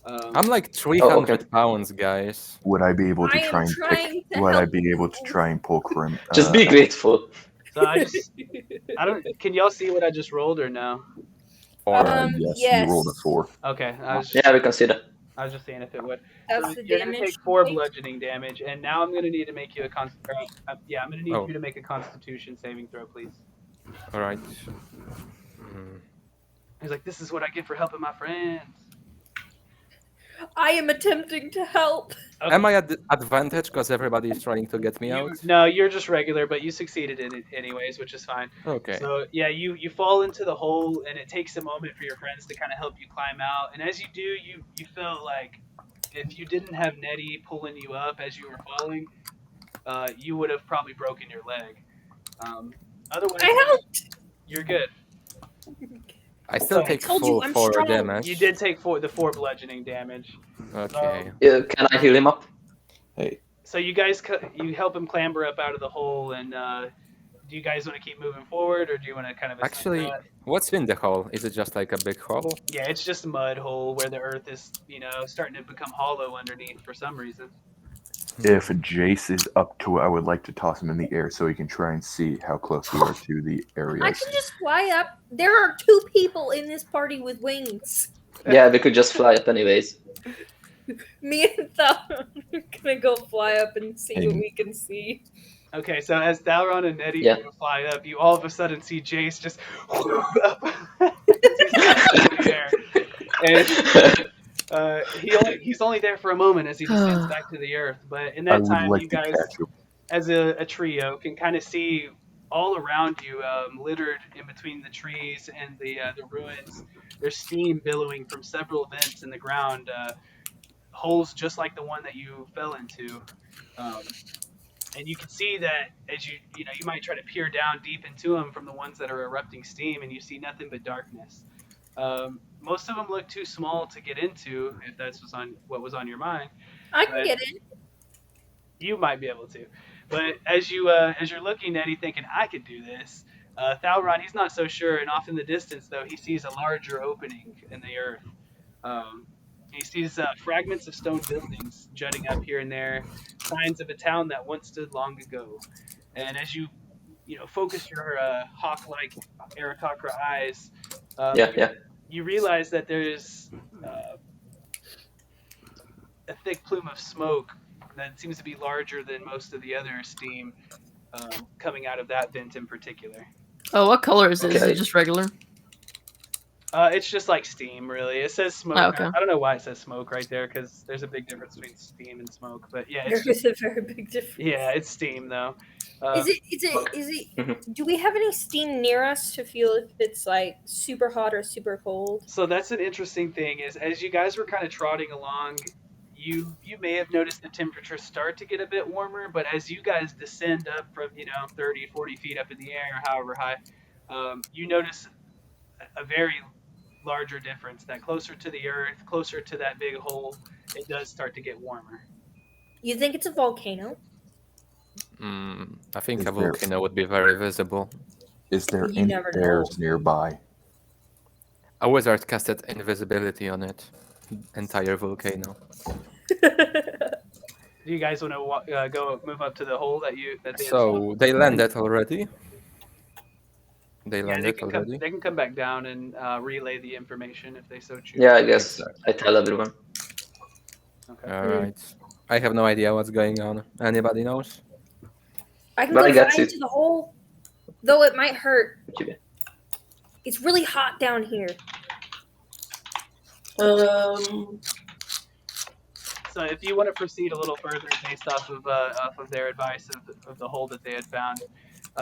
I'm like 300 okay. pounds, guys. Would I be able to I am try and trying to Would I help be able to try and pull Krim? Just be grateful. So can y'all see what I just rolled or no? Or Yes, yes. you rolled a 4. Okay, I was Yeah, we can see that. just seeing if it would. That's So the you're gonna damage. take 4 bludgeoning damage, and now I'm gonna need to make you a I'm gonna need Oh. you to make a Constitution saving throw, please. all right. He's like, this is what I get for helping my friends. I am attempting to help. Okay. Am I at advantage because everybody is trying to get me out? No, you're just regular, but you succeeded in it anyways, which is fine. Okay. So yeah, you fall into the hole, and it takes a moment for your friends to kind of help you climb out. And as you do, you feel like if you didn't have Nettie pulling you up as you were falling, you would have probably broken your leg. Otherwise, I helped. you're good. I still I take told you full I'm 4 strong. damage. You did take 4 bludgeoning damage. Okay. Can I heal him up? Hey, So you guys you help him clamber up out of the hole, and do you guys want to keep moving forward, or do you want to kind of assess Actually, that? what's in the hole? Is it just like a big hole? Yeah, it's just a mud hole where the earth is, starting to become hollow underneath for some reason. if Jace is up to it, I would like to toss him in the air so he can try and see how close we are to the I areas. can just fly up. There are 2 people in this party with wings. Yeah, we could just fly up anyways. Me and Thal are gonna go fly up and see what we can see. Okay, so as Dalron and Nettie Yeah. go fly up, you all of a sudden see Jace just up in the air. And he's only there for a moment as he descends back to the earth. But in I that would time, like you to guys, catch him. as a trio, can kind of see all around you, littered in between the trees and the ruins. There's steam billowing from several vents in the ground, holes just like the one that you fell into. And you can see that as you might try to peer down deep into them from the ones that are erupting steam, and you see nothing but darkness. Most of them look too small to get into, if that's what was on your mind. I can get in. You might be able to, but as you're looking at it, thinking I could do this, Thalron, he's not so sure, and off in the distance though, he sees a larger opening in the earth. He sees fragments of stone buildings jutting up here and there, signs of a town that once stood long ago. And as you focus your hawk-like Aarakocra eyes, you realize that there's a thick plume of smoke that seems to be larger than most of the other steam coming out of that vent in particular. Oh, what color is it? Is Okay. it just regular? It's just like steam, really. It says smoke. Oh, okay. I don't know why it says smoke right there, because there's a big difference between steam and smoke. But yeah, There it's just, is a very big difference. yeah, it's steam though. Is it? Mhm. Do we have any steam near us to feel if it's like super hot or super cold? So that's an interesting thing. Is as you guys were kind of trotting along, you may have noticed the temperature start to get a bit warmer. But as you guys descend up from 30, 40 feet up in the air, or however high, you notice a very larger difference. That closer to the earth, closer to that big hole, it does start to get warmer. You think it's a volcano? I think Is a there- volcano would be very visible. Is there You any never know. bears nearby? A wizard casted invisibility on it. Entire volcano. Do you guys want to go move up to the hole that they had saw? So they landed already. They Yeah, landed already. they can come back down and relay the information if they so choose. Yeah, I guess Exactly. I tell everyone. Okay. All right. I have no idea what's going on. Anybody knows? I can But go I got fly it. into the hole, though it might hurt. Okay. It's really hot down here. So if you want to proceed a little further based off of their advice of the hole that they had found,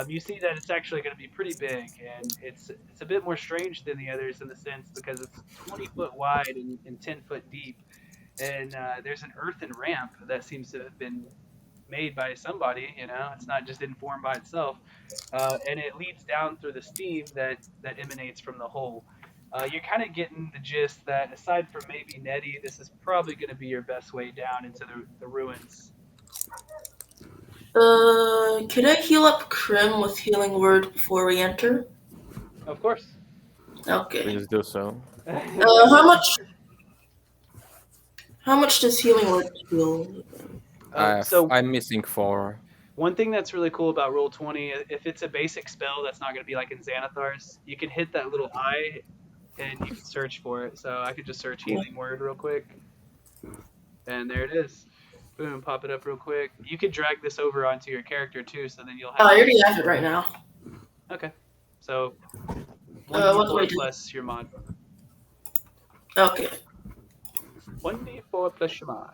you see that it's actually going to be pretty big, and it's a bit more strange than the others in the sense because it's 20 foot wide and 10 foot deep, and there's an earthen ramp that seems to have been made by somebody. You know, it's not just informed by itself, and it leads down through the steam that emanates from the hole. You're kind of getting the gist that aside from maybe Nettie, this is probably going to be your best way down into the ruins. Could I heal up Krim with Healing Word before we enter? Of course. Okay. Please do so. How much does Healing Word heal? So I'm missing 4. one thing that's really cool about Roll20, if it's a basic spell that's not going to be like in Xanathar's, you can hit that little eye and you can search for it. So I could just search Healing Word real quick. And there it is. Boom, pop it up real quick. You could drag this over onto your character too, so then you'll have... Oh, I already have it right now. Okay. So, what do I 1d4 do? plus your mod. Okay. 1d4 plus your mod.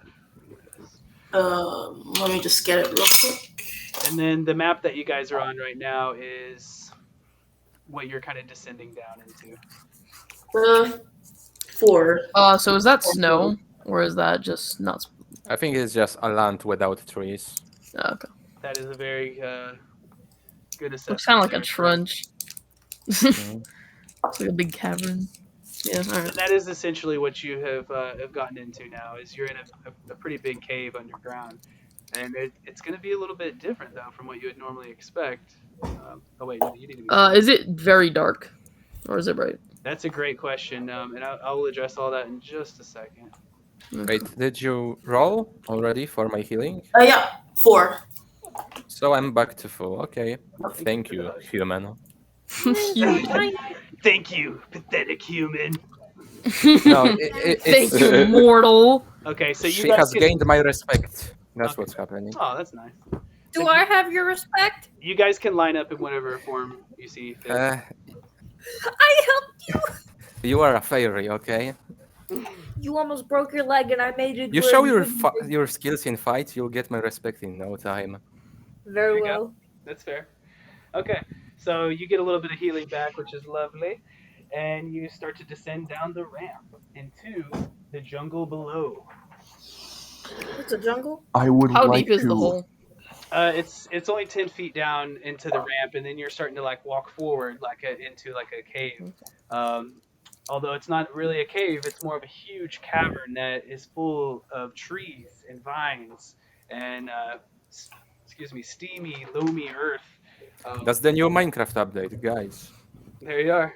Let me just get it real quick. And then the map that you guys are on right now is what you're kind of descending down into. 4. So is that snow, or is that just not? I think it's just a land without trees. Oh, okay. That is a very good assessment. Looks kind of like a there. trench. Mhm. It's like a big cavern. Yeah. All And right. that is essentially what you have gotten into now. Is you're in a pretty big cave underground, and it's going to be a little bit different though from what you would normally expect. Oh wait, no, you need to be. Is it very dark, or is it bright? That's a great question, and I'll address all that in just a second. Wait, did you roll already for my healing? Yeah, 4. So I'm back to full. Okay. Thank you, human. Thank you, pathetic human. No, Thank you, mortal. Okay, so you she guys has can... gained my respect. That's Okay. what's happening. Oh, that's nice. Do I have your respect? You guys can line up in whatever form you see fit. I helped you. You are a fairy, okay? You almost broke your leg, and I made it. You where show you your wouldn't- your skills in fight, you'll get my respect in no time. Very There you well. That's fair. Okay, so you get a little bit of healing back, which is lovely, and you start to descend down the ramp into the jungle below. It's a jungle. I would How like deep is to. the hole? It's only 10 feet down into the ramp, and then you're starting to like walk forward into a cave. Although it's not really a cave, it's more of a huge cavern that is full of trees and vines and steamy, loamy earth. That's the new Minecraft update, guys. There you are.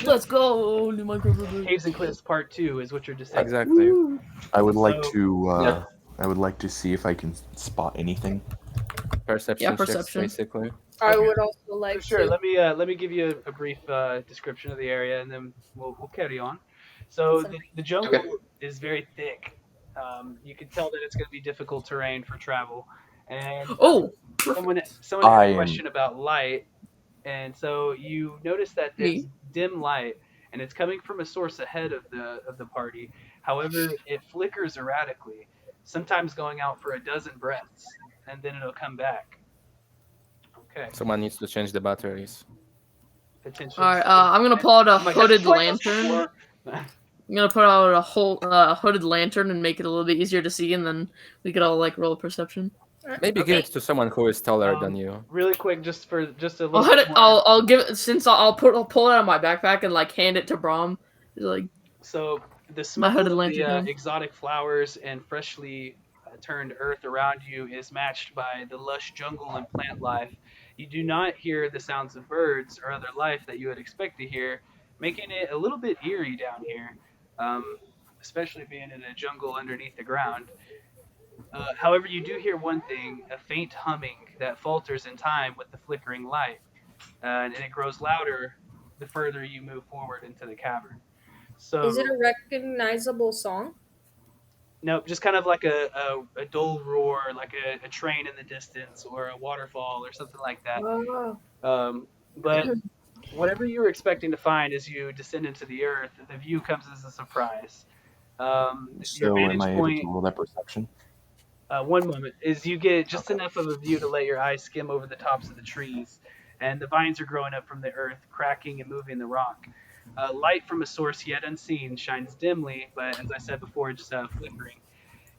Let's go, new Minecraft. Caves and Cliffs Part 2 is what you're descending. Exactly. I would like So- to. Yeah. I would like to see if I can spot anything. Perception checks, perception. basically. I would also like Sure. to. Let me give you a brief description of the area, and then we'll carry on. So the jungle is very thick. You can tell that it's going to be difficult terrain for travel. And Oh, someone had I a am- question about light, and so you notice that there's dim light, and it's coming from a source ahead of the party. However, it flickers erratically, sometimes going out for a dozen breaths, and then it'll come back. Okay. Someone needs to change the batteries. Potentially. all right. I'm gonna pull out a Oh my God, hooded strike us lantern. before- I'm gonna put out a whole hooded lantern and make it a little bit easier to see, and then we could all like roll perception. Maybe give it to someone who is taller than you. Really quick, just a little. I'll hit bit it. more. I'll give it since I'll pull it out of my backpack and like hand it to Brom. Like So the smell hooded of lantern the thing. exotic flowers and freshly turned earth around you is matched by the lush jungle and plant life. You do not hear the sounds of birds or other life that you would expect to hear, making it a little bit eerie down here, especially being in a jungle underneath the ground. However, you do hear one thing, a faint humming that falters in time with the flickering light, and it grows louder the further you move forward into the cavern. So, Is it a recognizable song? no, just kind of like a dull roar, like a train in the distance, or a waterfall, or something like that. Oh. But whatever you were expecting to find as you descend into the earth, the view comes as a surprise. Your So am vantage I able point, to roll that perception? one moment, is you get just enough of a view to let your eyes skim over the tops of the trees, and the vines are growing up from the earth, cracking and moving the rock. Light from a source yet unseen shines dimly, but as I said before, just flickering.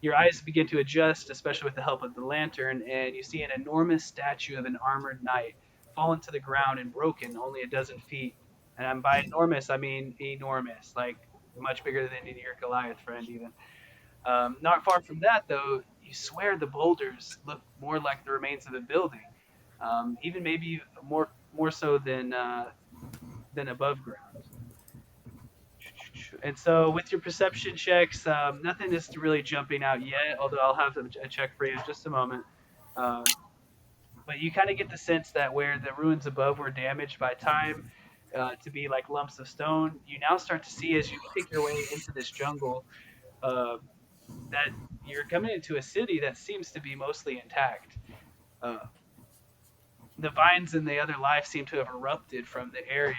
Your eyes begin to adjust, especially with the help of the lantern, and you see an enormous statue of an armored knight fallen to the ground and broken only a dozen feet. And by enormous, I mean enormous, like much bigger than your Goliath friend, even. Not far from that, though, you swear the boulders look more like the remains of a building, even maybe more so than above ground. And so, with your perception checks, nothing is really jumping out yet. Although I'll have a check for you in just a moment. But you kind of get the sense that where the ruins above were damaged by time to be like lumps of stone, you now start to see as you pick your way into this jungle uh, that you're coming into a city that seems to be mostly intact. Uh, the vines and the other life seem to have erupted from the area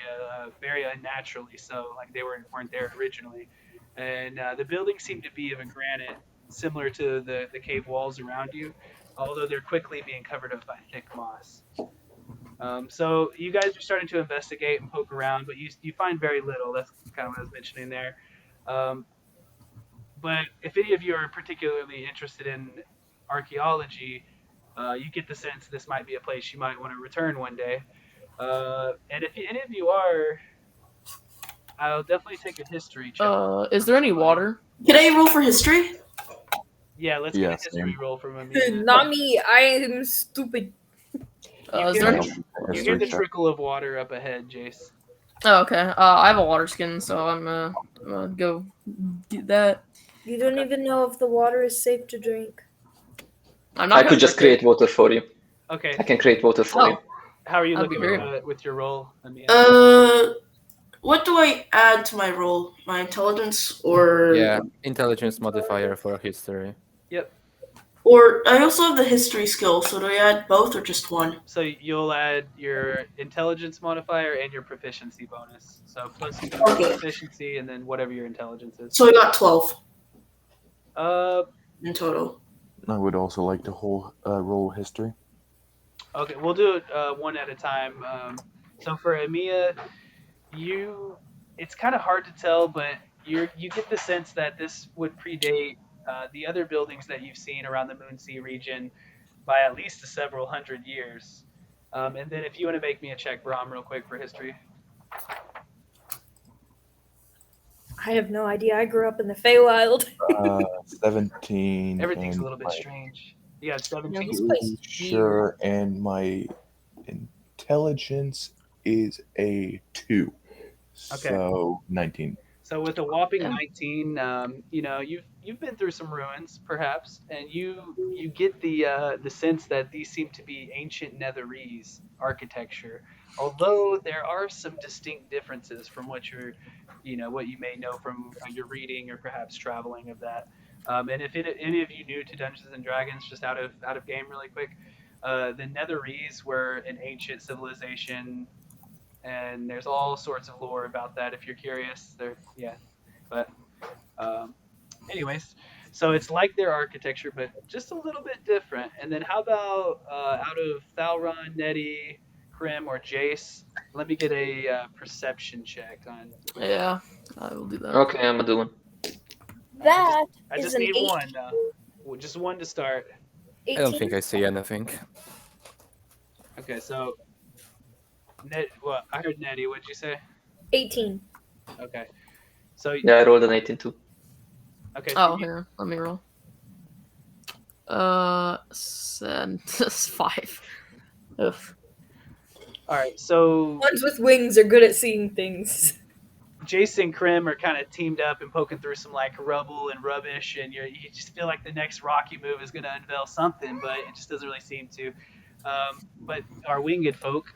very unnaturally, so like they weren't there originally. And the buildings seem to be of a granite similar to the cave walls around you, although they're quickly being covered up by thick moss. So you guys are starting to investigate and poke around, but you find very little. That's kind of what I was mentioning there. Um, but if any of you are particularly interested in archaeology, you get the sense this might be a place you might want to return one day. And if any of you are, I'll definitely take a history check. Is there any water? Can I roll for history? Yeah, let's Yeah, get a history same. roll from Emea. Not me. I am stupid. Is You there hear, any... you hear the trickle of water up ahead, Jace. Oh, okay. I have a water skin, so I'm gonna go get that. You don't even know if the water is safe to drink. I'm not I gonna could just drink create water for you. Okay, I can create water for Oh. you. how are you That'd be looking with your roll, Emea? What do I add to my roll? My intelligence or Yeah, intelligence modifier for history. Yep. Or I also have the history skill, so do I add both or just one? So you'll add your intelligence modifier and your proficiency bonus. So plus your Okay. proficiency and then whatever your intelligence is. So I got 12 Uh, in total. I would also like to roll history. okay, we'll do it one at a time. So for Emea, it's kind of hard to tell, but you get the sense that this would predate the other buildings that you've seen around the Moonsea region by at least several hundred years. And then if you want to make me a check, Brahm, real quick for history. I have no idea. I grew up in the Feywild. 17. Everything's a and little bit my strange. You have 17. This place is Sure, and my intelligence is a 2. Okay. So 19. So with a whopping Yeah. 19, you've been through some ruins, perhaps, and you get the sense that these seem to be ancient Netherese architecture. Although there are some distinct differences from what what you may know from your reading or perhaps traveling of that. And if any of you new to Dungeons and Dragons, just out of game really quick, the Netherese were an ancient civilization. And there's all sorts of lore about that if you're curious. But anyways, so it's like their architecture, but just a little bit different. And then how about out of Thalron, Nettie, Krim, or Jace? Let me get a perception check on. Yeah, I will do that. Okay, I'm doing. That I is just an need 8. one. Just one to start. I don't think I see anything. Okay, so well, I heard Nettie. What'd you say? 18. Okay, so Yeah, I rolled an 18 too. okay. So Oh, here, let me roll. 5. Ugh. all right. So Ones with wings are good at seeing things. Jason and Krim are kind of teamed up and poking through some like rubble and rubbish, and you just feel like the next Rocky move is going to unveil something, but it just doesn't really seem to. But our winged folk,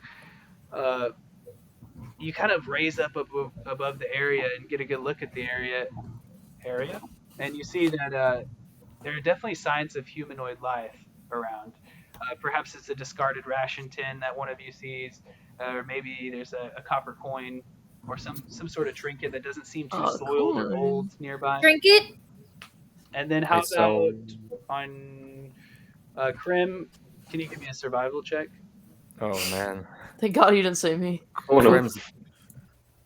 you kind of raise up above the area and get a good look at the area, and you see that there are definitely signs of humanoid life around. Perhaps it's a discarded ration tin that one of you sees, or maybe there's a copper coin or some sort of trinket that doesn't seem too soiled or old nearby. Drink it. And then how Okay, so- about on Krim? Can you give me a survival check? Oh man. Thank God you didn't say me. Oh no. Crim's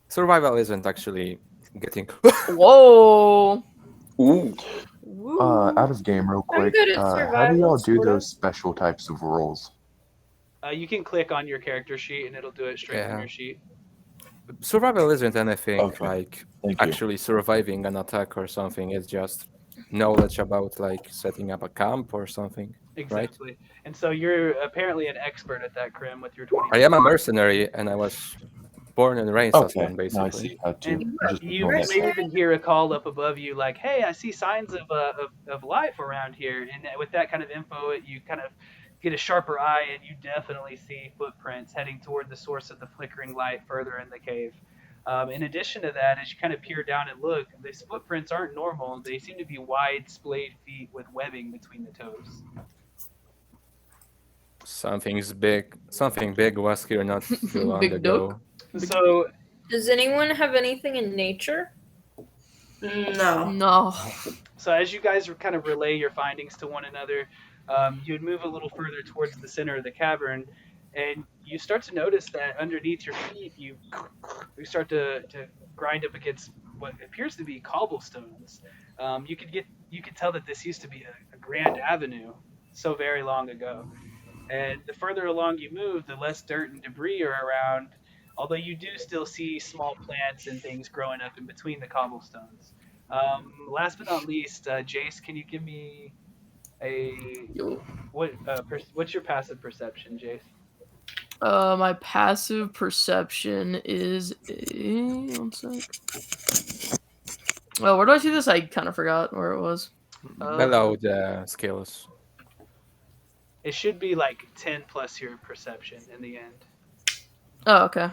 survival isn't actually getting. Whoa. Ooh. Out of game, real I'm quick. good at How do survival, y'all do sorta. those special types of rolls? You can click on your character sheet and it'll do it straight on Yeah. your sheet. Survival isn't anything Okay. like Thank you. actually surviving an attack or something. It's just knowledge about like setting up a camp or something. Exactly. And so you're apparently an expert at that, Krim, with your 20. I am a mercenary and I was born and raised as Okay, one, now I basically. see how to And just you ignore that may part. even hear a call up above you like, hey, I see signs of life around here. And with that kind of info, you kind of get a sharper eye and you definitely see footprints heading toward the source of the flickering light further in the cave. In addition to that, as you kind of peer down and look, these footprints aren't normal. They seem to be wide, splayed feet with webbing between the toes. Something big was here not too long Big ago. So Does anyone have anything in nature? No. No. So as you guys kind of relay your findings to one another, you'd move a little further towards the center of the cavern, and you start to notice that underneath your feet, you start to grind up against what appears to be cobblestones. You could tell that this used to be a grand avenue so very long ago. And the further along you move, the less dirt and debris are around, although you do still see small plants and things growing up in between the cobblestones. Last but not least, Jace, can you give me what's your passive perception, Jace? My passive perception is one sec. Oh, where do I see this? I kind of forgot where it was. Below the skills. It should be like 10 plus your perception in the end. Oh, okay.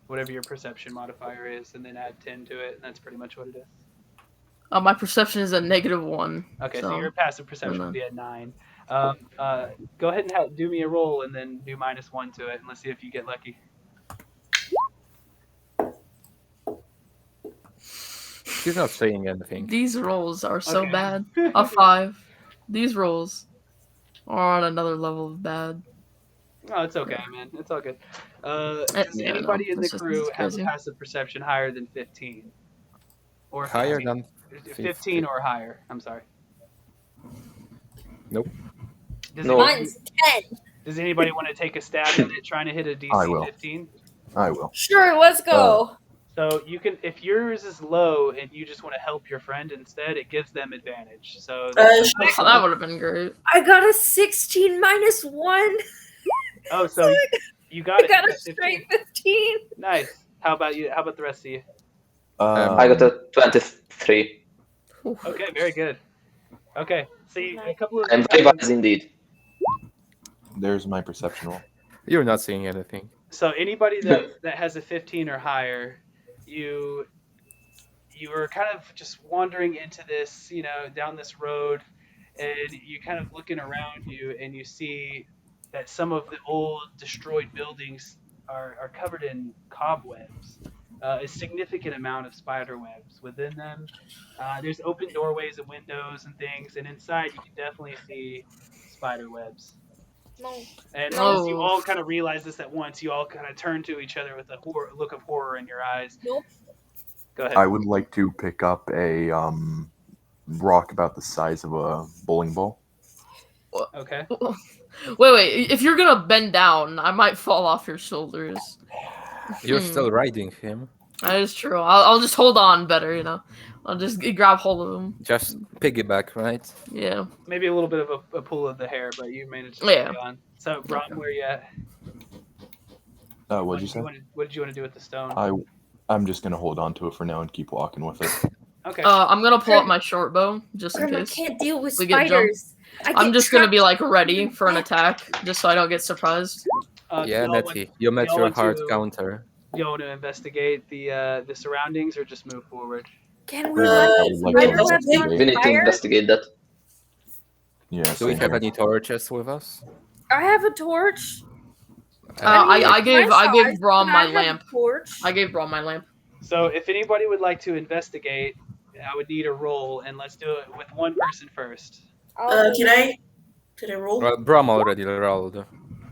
Whatever your perception modifier is, and then add 10 to it, and that's pretty much what it is. My perception is a -1. Okay, so your passive perception would be at 9. Go ahead and do me a roll, and then do -1 to it, and let's see if you get lucky. She's not saying anything. These rolls are so Okay. bad. A 5. These rolls are on another level of bad. Oh, it's okay, man. It's all good. Does Yeah, anybody no, in the it's just- crew it's have a crazy. passive perception higher than 15? Or Higher 15? than 15 or higher. I'm sorry. Nope. No. Mine's 10. Does anybody want to take a stab at it trying to hit a DC I will. 15? I will. Sure, let's go. So you can, if yours is low and you just want to help your friend instead, it gives them advantage. So Oh, that would have been great. I got a 16 -1. so you got I it. got You a got 15. straight 15. Nice. How about you? How about the rest of you? I got a 23. Okay, very good. Okay, see a couple of I'm very wise indeed. There's my perception roll. You're not seeing anything. So anybody that has a 15 or higher, you are kind of just wandering into this, down this road, and you kind of looking around you, and you see that some of the old destroyed buildings are covered in cobwebs. A significant amount of spider webs within them. There's open doorways and windows and things, and inside you can definitely see spider webs. No. And Oh. as you all kind of realize this at once, you all kind of turn to each other with a look of horror in your eyes. Nope. Go ahead. I would like to pick up a rock about the size of a bowling ball. Okay. Wait. If you're gonna bend down, I might fall off your shoulders. You're still riding him. That is true. I'll just hold on better, I'll just grab hold of him. Just piggyback, right? Yeah. Maybe a little bit of a pull of the hair, but you managed to Yeah. stay on. So, Brom, where you at? What'd you say? What did you want to do with the stone? I'm just gonna hold on to it for now and keep walking with it. Okay. I'm gonna pull up my short bow just in Grim, I case. can't deal with we get jumped. spiders. I I'm get just gonna trapped be like ready in for an the attack, just so I don't get surprised. Yeah, y'all want- Nettie, you met y'all your want hard to- counter. Do y'all want to investigate the surroundings or just move forward? Can we Uh, let I the would like to spider webs investigate. on We need to fire? investigate that. Yeah. Do we same have here. any torches with us? I have a torch. I gave my size, Braum but my I have a lamp. torch. I gave Braum my lamp. So if anybody would like to investigate, I would need a roll, and let's do it with one person first. Can I roll? Well, Brom already rolled.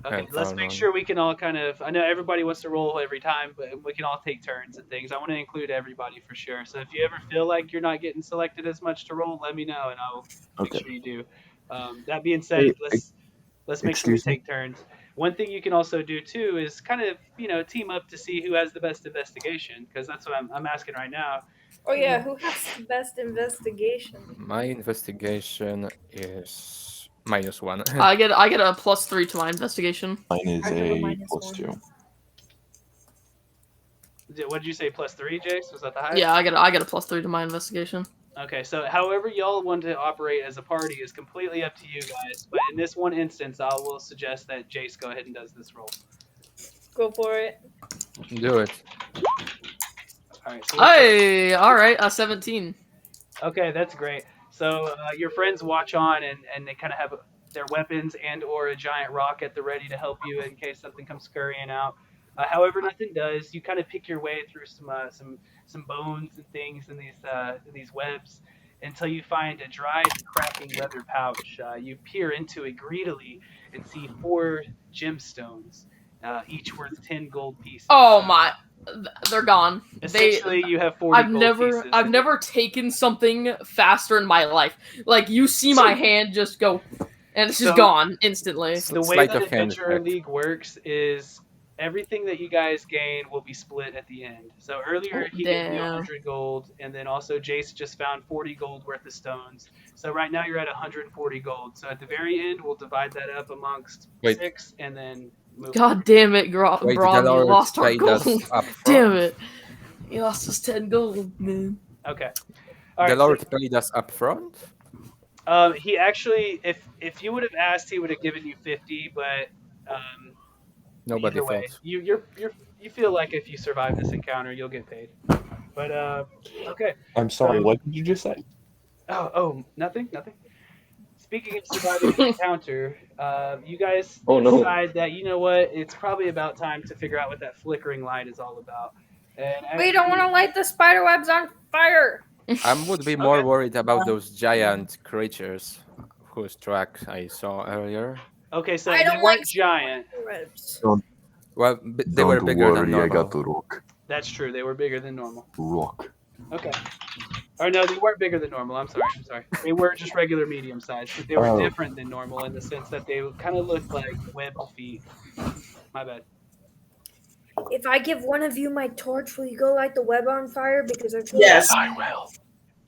Okay, And let's found make one. sure we can all kind of. I know everybody wants to roll every time, but we can all take turns and things. I want to include everybody for sure. So if you ever feel like you're not getting selected as much to roll, let me know, and I'll make Okay. sure you do. That being said, Hey, let's make sure we excuse me? take turns. One thing you can also do too is kind of team up to see who has the best investigation, because that's what I'm asking right now. Oh yeah, who has the best investigation? My investigation is -1. I get a +3 to my investigation. Mine is I have a a -1. +2. What did you say? +3, Jace? Was that the highest? Yeah, I get a +3 to my investigation. Okay, so however y'all want to operate as a party is completely up to you guys. But in this one instance, I will suggest that Jace go ahead and does this roll. Go for it. Do it. All right. So Hey, all right, a 17. okay, that's great. So your friends watch on, and they kind of have their weapons and or a giant rock at the ready to help you in case something comes scurrying out. However, nothing does. You kind of pick your way through some bones and things in these webs until you find a dried and cracking leather pouch. You peer into it greedily and see 4 gemstones, each worth 10 gold pieces. Oh my, they're gone. Essentially, you have 40 gold pieces. I've never taken something faster in my life. Like you see my hand just go, and it's just So- gone instantly. The way Sleight that of hand Adventurer check. League works is everything that you guys gain will be split at the end. So earlier he gave you Damn. 100 gold, and then also Jace just found 40 gold worth of stones. So right now you're at 140 gold. So at the very end we'll divide that up amongst Wait. 6 and then move God forward. damn it, Wait, Braum, the you Lord lost our paid us gold. up Damn front? it, you lost us 10 gold, man. Okay. All The right. Lord paid us up front? He actually, if you would have asked, he would have given you 50, but Nobody either way, thought. you feel like if you survive this encounter, you'll get paid. But okay. I'm sorry. So- What did you just say? Oh, nothing. Speaking of surviving an encounter, you guys Oh, no. decide that you know what, it's probably about time to figure out what that flickering light is all about. And We don't want to light the spider webs on fire. I would be more Okay. worried about those giant creatures whose track I saw earlier. Okay, so I they don't weren't like giant. Webs. Well, they were bigger than normal. I got the rock. That's true. They were bigger than normal. Rock. Okay. Or no, they weren't bigger than normal. I'm sorry. They were just regular medium size, but they were Oh. different than normal in the sense that they kind of looked like webbed feet. My bad. If I give one of you my torch, will you go light the web on fire? Because I feel Yes. I will.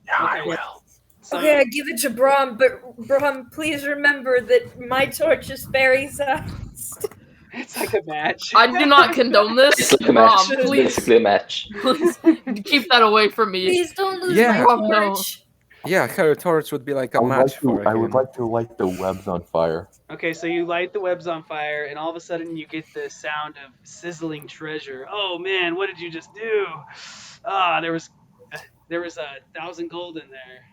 Yeah, I Okay. will. So, Okay, I give it to Braum, but Braum, please remember that my torch is fairy sized. it's like a match. I do not condone this. It's like a match. Braum, It's please, basically a match. please keep that away from me. Please don't lose Yeah. my Braum, no. torch. Yeah, her torch would be like a I would match for I him. would like to light the webs on fire. Okay, so you light the webs on fire, and all of a sudden you get the sound of sizzling treasure. Oh man, what did you just do? There was 1,000 gold in there.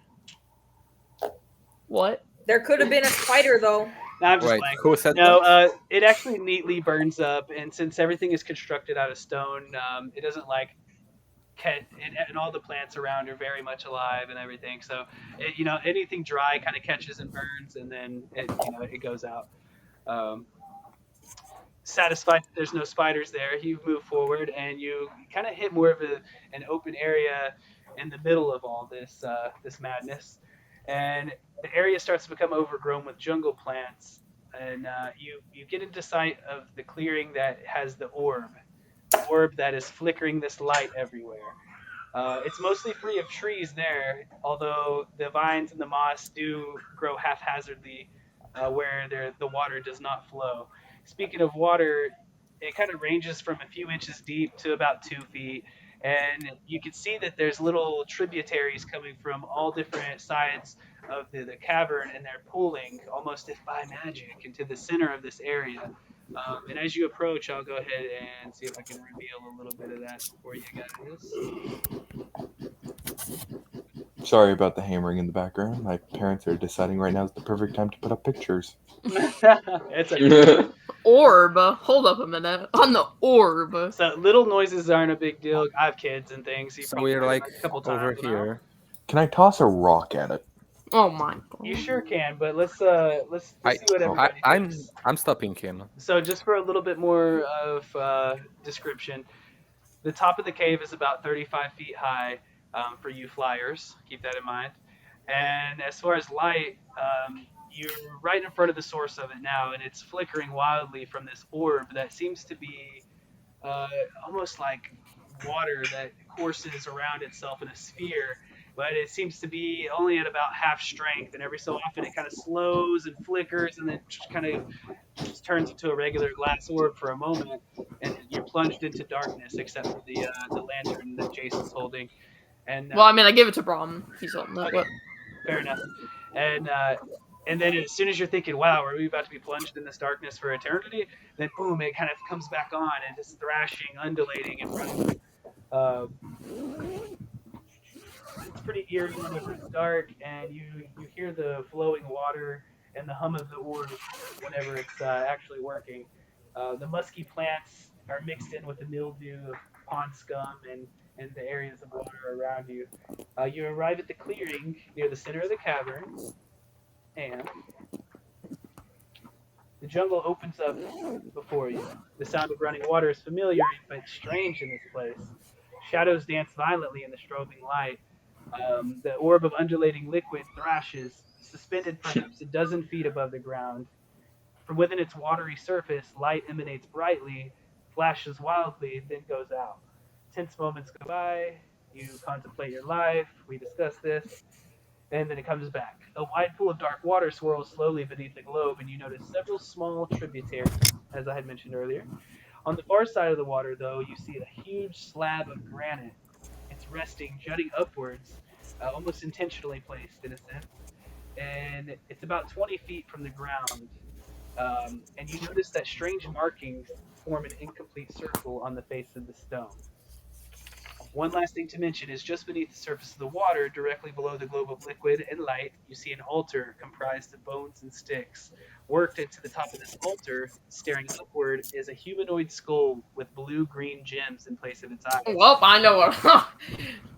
What? There could have been a spider though. No, I'm just Wait, playing. who said No, that? it actually neatly burns up, and since everything is constructed out of stone, it doesn't and all the plants around are very much alive and everything. So, anything dry kind of catches and burns, and then it goes out. Satisfied that there's no spiders there, you move forward and you kind of hit more of an open area in the middle of all this madness, and the area starts to become overgrown with jungle plants, and you get into sight of the clearing that has the orb that is flickering this light everywhere. It's mostly free of trees there, although the vines and the moss do grow haphazardly where the water does not flow. Speaking of water, it kind of ranges from a few inches deep to about 2 feet, and you can see that there's little tributaries coming from all different sides of the cavern, and they're pooling almost if by magic into the center of this area. And as you approach, I'll go ahead and see if I can reveal a little bit of that for you guys. Sorry about the hammering in the background. My parents are deciding right now is the perfect time to put up pictures. It's a Orb. Hold up a minute. On the orb. So little noises aren't a big deal. I have kids and things. You So probably we're heard like a couple over times. here. Can I toss a rock at it? Oh my god. You sure can, but let's see what everybody I'm thinks. stopping him. So just for a little bit more of description, the top of the cave is about 35 feet high for you flyers. Keep that in mind. And as far as light, you're right in front of the source of it now, and it's flickering wildly from this orb that seems to be almost like water that courses around itself in a sphere, but it seems to be only at about half strength, and every so often it kind of slows and flickers, and then just kind of turns into a regular glass orb for a moment, and you're plunged into darkness except for the lantern that Jason's holding. And Well, I mean, I give it to Brom. He's holding that. okay, fair enough. And then as soon as you're thinking, wow, are we about to be plunged in this darkness for eternity? Then boom, it kind of comes back on and it's thrashing, undulating in front of you. It's pretty eerie whenever it's dark, and you hear the flowing water and the hum of the orb whenever it's actually working. The musky plants are mixed in with the mildew of pond scum and the areas of water around you. You arrive at the clearing near the center of the cavern, and the jungle opens up before you. The sound of running water is familiar but strange in this place. Shadows dance violently in the strobing light. The orb of undulating liquid thrashes, suspended perhaps a dozen feet above the ground. From within its watery surface, light emanates brightly, flashes wildly, then goes out. Tense moments go by. You contemplate your life. We discuss this. And then it comes back. A wide pool of dark water swirls slowly beneath the globe, and you notice several small tributaries, as I had mentioned earlier. On the far side of the water, though, you see a huge slab of granite. It's resting, jutting upwards, almost intentionally placed in a sense. And it's about 20 feet from the ground. And you notice that strange markings form an incomplete circle on the face of the stone. One last thing to mention is just beneath the surface of the water, directly below the globe of liquid and light, you see an altar comprised of bones and sticks. Worked into the top of this altar, staring upward, is a humanoid skull with blue-green gems in place of its eyes. Well, I know what.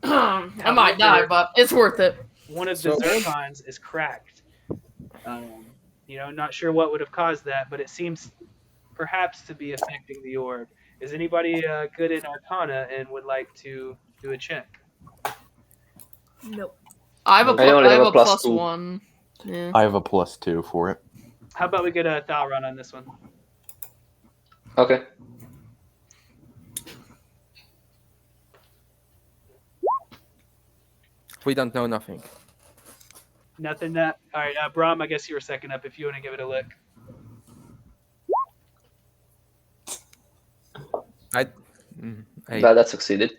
I might die, but it's worth it. One of the zircons is cracked. Not sure what would have caused that, but it seems perhaps to be affecting the orb. Is anybody good in Arcana and would like to do a check? Nope. I have a plus +2. 1. Yeah. I have a +2 for it. How about we get a Thalron on this one? Okay. We don't know nothing. Nothing that. All right, Brom, I guess you were second up if you want to give it a look. That succeeded.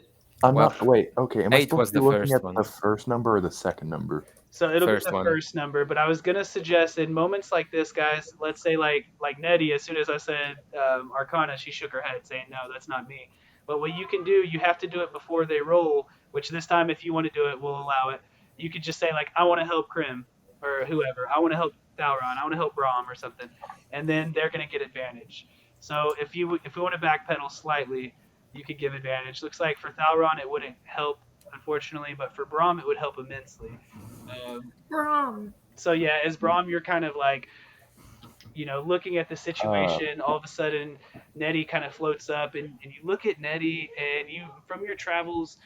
I'm Well, not. Wait. Okay. Am I 8 supposed was to be the looking first at one. the first number or the second number? So it'll First be the one. first number, but I was gonna suggest in moments like this, guys. Let's say like Nettie, as soon as I said Arcana, she shook her head, saying, "No, that's not me." But what you can do, you have to do it before they roll. Which this time, if you want to do it, we'll allow it. You could just say like, "I want to help Krim," or whoever. "I want to help Thalron. I want to help Brom," or something, and then they're gonna get advantage. So if we want to backpedal slightly, you could give advantage. Looks like for Thalron it wouldn't help, unfortunately, but for Brom it would help immensely. Brom. So yeah, as Brom, you're kind of like, looking at the situation. All of a sudden, Nettie kind of floats up, and you look at Nettie, and you, from your travels,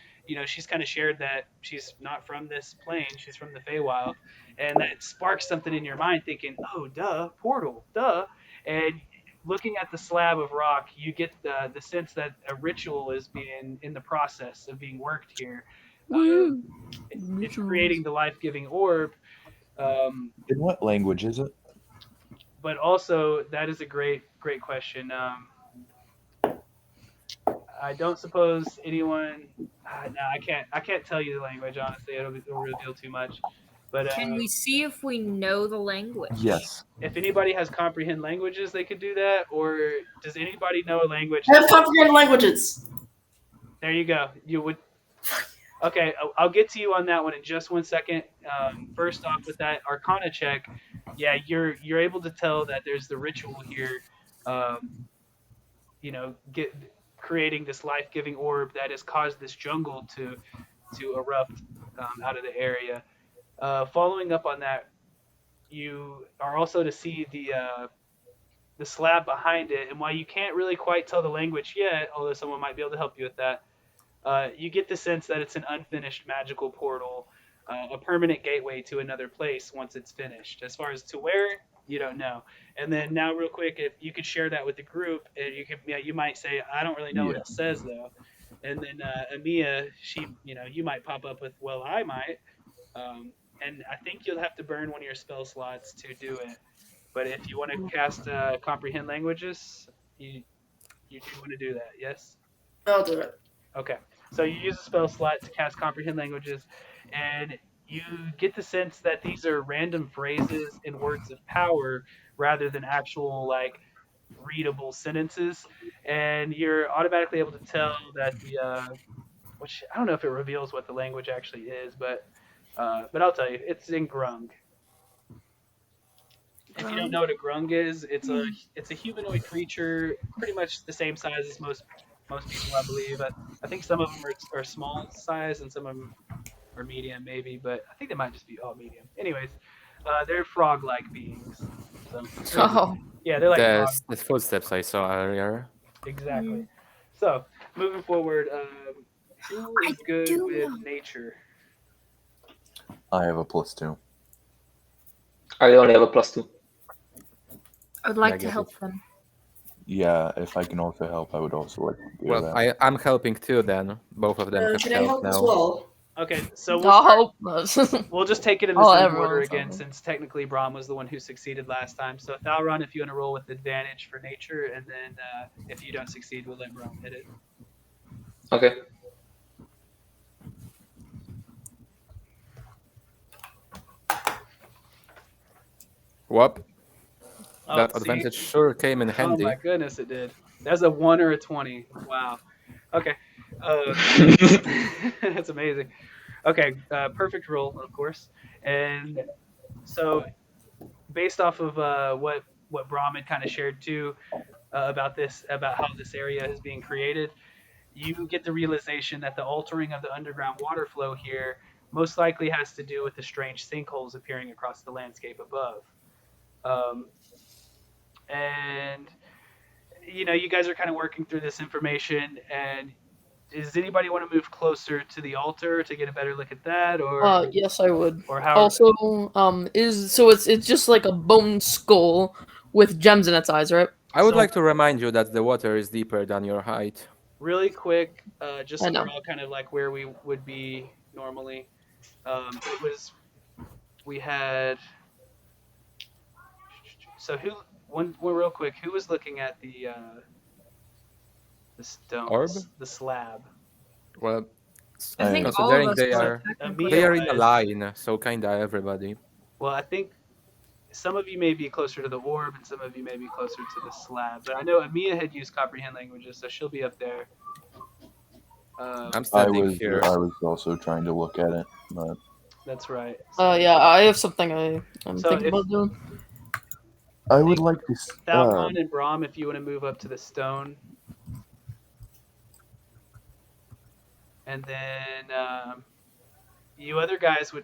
she's kind of shared that she's not from this plane. She's from the Feywild, and that sparks something in your mind, thinking, oh, duh, portal, duh. And looking at the slab of rock, you get the sense that a ritual is being in the process of being worked here. It's creating the life-giving orb. In what language is it? But also, that is a great question. I don't suppose anyone. No, I can't tell you the language. Honestly, it'll reveal too much. But Can we see if we know the language? Yes. if anybody has comprehend languages, they could do that. Or does anybody know a language? I have comprehend languages. There you go. You would. Okay, I'll get to you on that one in just 1 second. First off, with that Arcana check, yeah, you're able to tell that there's the ritual here. Creating this life-giving orb that has caused this jungle to erupt out of the area. Following up on that, you are also to see the slab behind it, and while you can't really quite tell the language yet, although someone might be able to help you with that, you get the sense that it's an unfinished magical portal, a permanent gateway to another place once it's finished. As far as to where, you don't know. And then now, real quick, if you could share that with the group, and you might say, I don't really know what it says though. And then Emea, you might pop up with, well, I might. And I think you'll have to burn one of your spell slots to do it. But if you want to cast comprehend languages, you do want to do that, yes? I'll do it. Okay. So you use a spell slot to cast comprehend languages, and you get the sense that these are random phrases and words of power rather than actual readable sentences, and you're automatically able to tell that which I don't know if it reveals what the language actually is, but I'll tell you, it's in Grung. If you don't know what a Grung is, it's a humanoid creature, pretty much the same size as most people, I believe. I think some of them are small size and some of them are medium, maybe, but I think they might just be all medium. Anyways, they're frog-like beings. So, yeah, they're like frogs. The footsteps I saw earlier. Exactly. So, moving forward, who is good with nature? I have a +2. I only have a +2. I would like to help them. Yeah, if I can also help, I would also like to do that. I'm helping too then. Both of them have Can I help now. as well? Okay, so we'll just take it in the same order again, since technically Brahm was the one who succeeded last time. So Thalron, if you want to roll with advantage for nature, and then if you don't succeed, we'll let Brahm hit it. Okay. Whoop. Oh, That advantage sure came in handy. Oh my goodness, it did. That's a 1 or a 20. Wow. Okay. That's amazing. Okay, perfect roll, of course. And so, based off of what Brahm had kind of shared too about how this area is being created, you get the realization that the altering of the underground water flow here most likely has to do with the strange sinkholes appearing across the landscape above. And you guys are kind of working through this information, and does anybody want to move closer to the altar to get a better look at that, or yes, I would. Or how? Also, it's just like a bone skull with gems in its eyes, right? I would like to remind you that the water is deeper than your height. Really quick, just so we're all kind of like where we would be normally. We had. So one real quick, who was looking at the stone, orb? the slab? Well, I think considering all of us they are in a line, so kinda everybody. Well, I think some of you may be closer to the orb, and some of you may be closer to the slab. But I know Emea had used comprehend languages, so she'll be up there. I'm standing here. I was also trying to look at it, but that's right. Yeah, I have something I'm thinking about doing. I would like to. Thalron and Brahm, if you want to move up to the stone, and then you other guys would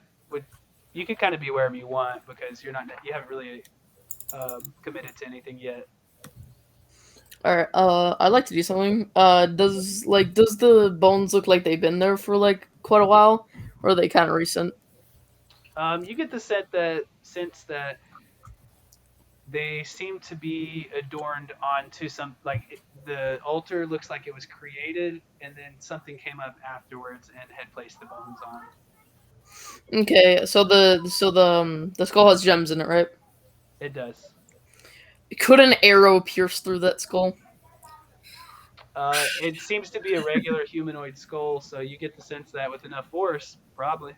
you can kind of be wherever you want because you haven't really committed to anything yet. All right. I'd like to do something. Does the bones look like they've been there for quite a while, or are they kind of recent? You get the sense that they seem to be adorned onto some the altar looks like it was created and then something came up afterwards and had placed the bones on. Okay, so the skull has gems in it, right? It does. Could an arrow pierce through that skull? It seems to be a regular humanoid skull, so you get the sense that with enough force, probably.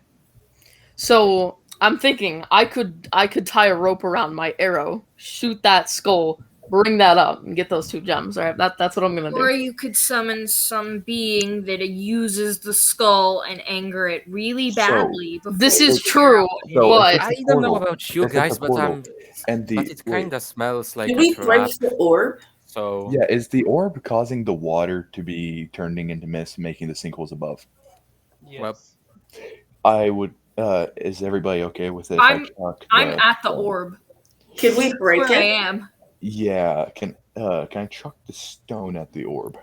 So I'm thinking I could tie a rope around my arrow, shoot that skull, bring that up, and get those 2 gems. All right, that's what I'm gonna Or do. you could summon some being that uses the skull and anger it really badly. before This you is figure true, out what it So but if I it's a don't know portal, about you if it's a guys, but portal, and but it kind of smells like Did a we trap. break the orb? So yeah, is the orb causing the water to be turning into mist, making the sinkholes above? Yes. I would. Is everybody okay with it? If I'm- chuck I'm the at the stone? orb. Could we break Where I it? am. Yeah. Can I chuck the stone at the orb?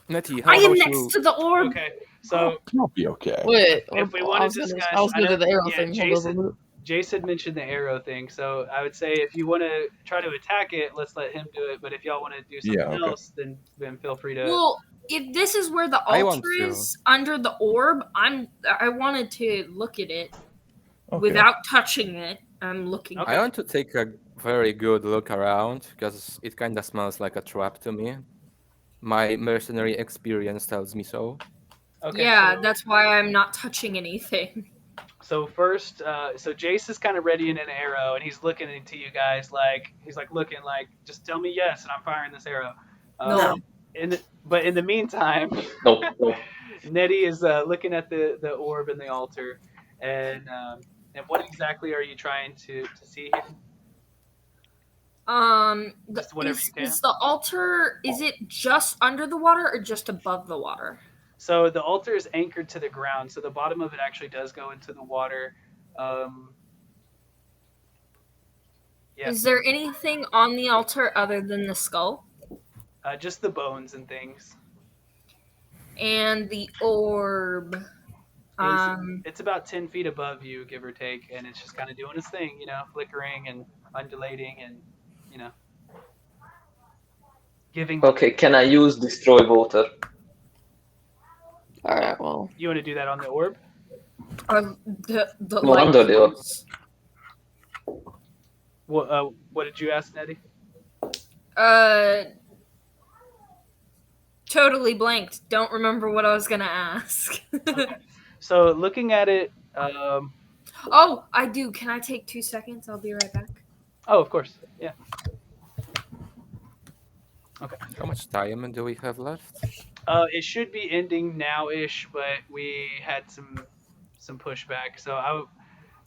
Nettie, how I am about next you? to the orb. Okay, so I'll be okay. wait. if we I want was to gonna- discuss, I was gonna do the arrow yeah, thing. Hold on. Jason mentioned the arrow thing, so I would say if you want to try to attack it, let's let him do it. But if y'all want to do something Yeah, okay. else, then feel free to. Well, if this is where the I want altar to. is under the orb, I wanted to look at it Okay. without touching it. I'm looking. Okay. I want to take a very good look around because it kind of smells like a trap to me. My mercenary experience tells me so. Okay, Yeah, so, that's why I'm not touching anything. so first, so Jace is kind of readying an arrow, and he's looking into you guys like he's like looking like, just tell me yes, and I'm firing this arrow. No. But in the meantime, No, no. Nettie is looking at the orb and the altar, and what exactly are you trying to see here? Just whatever you can. Is the altar, is it just under the water or just above the water? So the altar is anchored to the ground, so the bottom of it actually does go into the water. Yeah. Is there anything on the altar other than the skull? Just the bones and things. And the orb. It's about 10 feet above you, give or take, and it's just kind of doing its thing, flickering and undulating and, giving. Okay, can I use destroy water? All right. Well, You want to do that on the orb? The No, under the orb. What did you ask, Nettie? Totally blanked. Don't remember what I was gonna ask. Okay. So looking at it, Oh, I do. Can I take 2 seconds? I'll be right back. oh, of course, yeah. Okay. How much time do we have left? It should be ending now-ish, but we had some pushback. So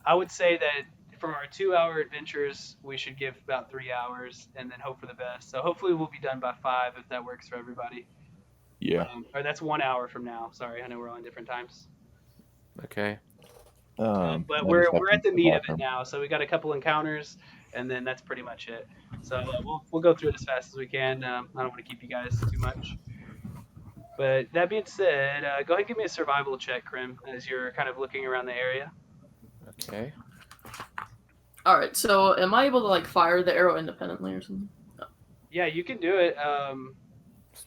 I would say that for our 2-hour adventures, we should give about 3 hours and then hope for the best. So hopefully we'll be done by 5 if that works for everybody. Yeah. Or that's 1 hour from now. Sorry, I know we're on different times. Okay. But I we're just have at to the meat of bathroom. it now. So we got a couple encounters, and then that's pretty much it. So we'll go through it as fast as we can. I don't want to keep you guys too much. But that being said, go ahead and give me a survival check, Krim, as you're kind of looking around the area. Okay. all right. So, am I able to fire the arrow independently or something? Yeah, you can do it.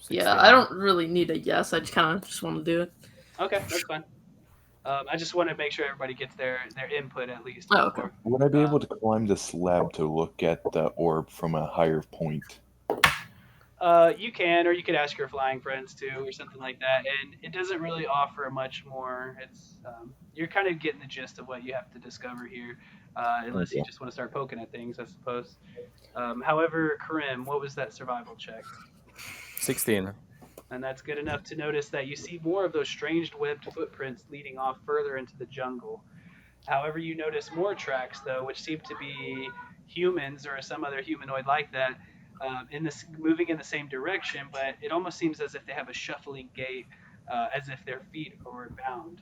Yeah, I don't really need a yes. I just want to do it. Okay, that's fine. I just want to make sure everybody gets their input at least. Oh, okay. before. Would I be able to climb the slab to look at the orb from a higher point? You can, or you could ask your flying friends too, or something like that. And it doesn't really offer much more. It's you're kind of getting the gist of what you have to discover here, unless you Okay. just want to start poking at things, I suppose. However, Karim, what was that survival check? 16. And that's good enough to notice that you see more of those strange webbed footprints leading off further into the jungle. However, you notice more tracks, though, which seem to be humans or some other humanoid like that, moving in the same direction, but it almost seems as if they have a shuffling gait, as if their feet are bound.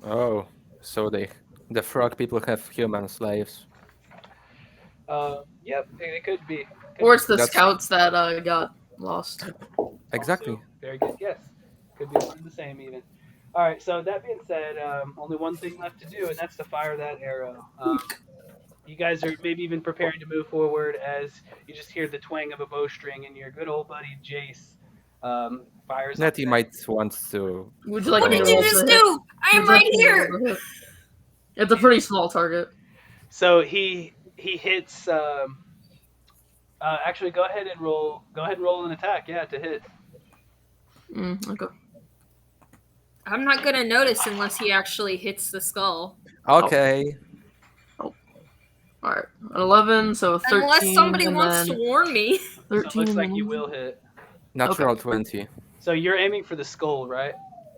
Oh, so the frog people have human slaves. Yep, it could be. Or it's the That's- scouts that got lost. Exactly. Also very good. Yes, could be one and the same even. All right. So that being said, only one thing left to do, and that's to fire that arrow. You guys are maybe even preparing to move forward as you just hear the twang of a bowstring, and your good old buddy Jace fires. Nettie might want to. Would you like What me did to you roll just to hit? do? I am Would you like right me to here. roll to hit? It's a pretty small target. So he hits Actually, go ahead and roll. Go ahead and roll an attack. Yeah, to hit. Okay. I'm not gonna notice unless he actually hits the skull. Okay. All right. 11, so 13. Unless somebody and wants then to warn me. So it 13. looks and like then- you will hit. Natural 20. So you're aiming for the skull, right?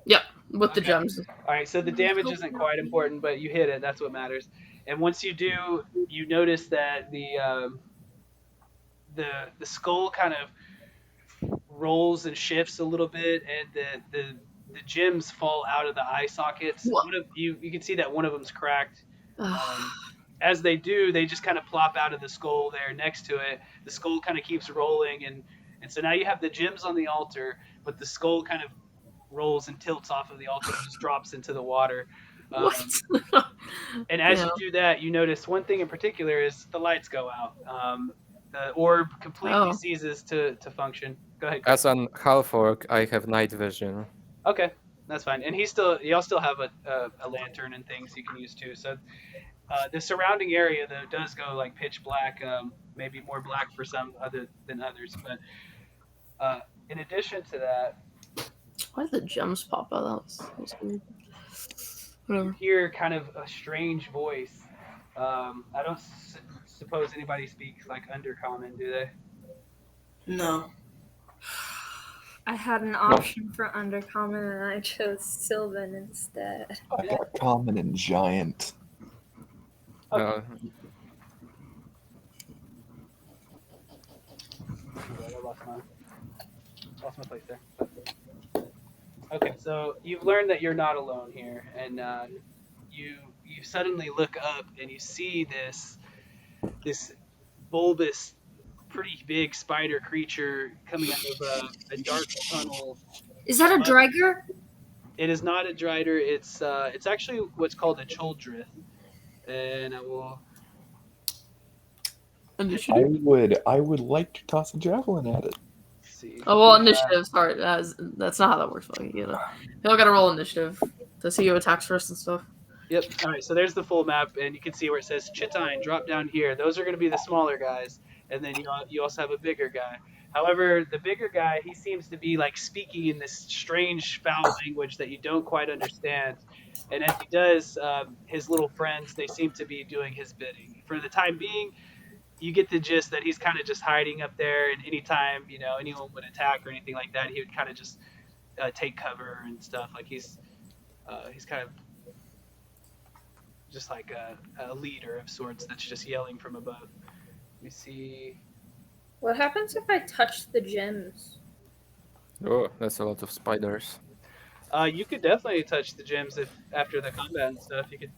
Yep, with the Okay. gems. All right. So the damage isn't quite important, but you hit it. That's what matters. And once you do, you notice that the skull kind of rolls and shifts a little bit, and the gems fall out of the eye sockets. What? You can see that one of them's cracked. As they do, they just kind of plop out of the skull there next to it. The skull kind of keeps rolling, and so now you have the gems on the altar, but the skull kind of rolls and tilts off of the altar and just drops into the water. What? And as Yeah. you do that, you notice one thing in particular is the lights go out. The orb completely Oh. ceases to function. Go ahead, Chris. As an half-orc, I have night vision. Okay, that's fine. And y'all still have a lantern and things you can use too. So the surrounding area though does go like pitch black, maybe more black for some other than others. But in addition to that, Why did the gems pop out? That's weird. you Whatever. hear kind of a strange voice. I don't suppose anybody speaks like Undercommon, do they? No. I had an option for Undercommon and I chose Sylvan instead. I got common and giant. Uh, I lost my place there. Okay, so you've learned that you're not alone here, and you suddenly look up and you see this bulbous, pretty big spider creature coming out of a dark tunnel. Is that a Dryger? It is not a Drider. It's actually what's called a Choldrith, and I will. Initiative. I would like to toss a javelin at it. See. Oh well, initiative. Sorry, that's not how that works. But you all gotta roll initiative to see who attacks first and stuff. Yep. All right. So there's the full map, and you can see where it says Chitine. Drop down here. Those are going to be the smaller guys, and then you also have a bigger guy. However, the bigger guy, he seems to be like speaking in this strange foul language that you don't quite understand. And as he does, his little friends, they seem to be doing his bidding. For the time being, you get the gist that he's kind of just hiding up there, and anytime anyone would attack or anything like that, he would kind of just take cover and stuff. Like he's kind of just like a leader of sorts that's just yelling from above. You see. What happens if I touch the gems? oh, that's a lot of spiders. You could definitely touch the gems if after the combat and stuff. You could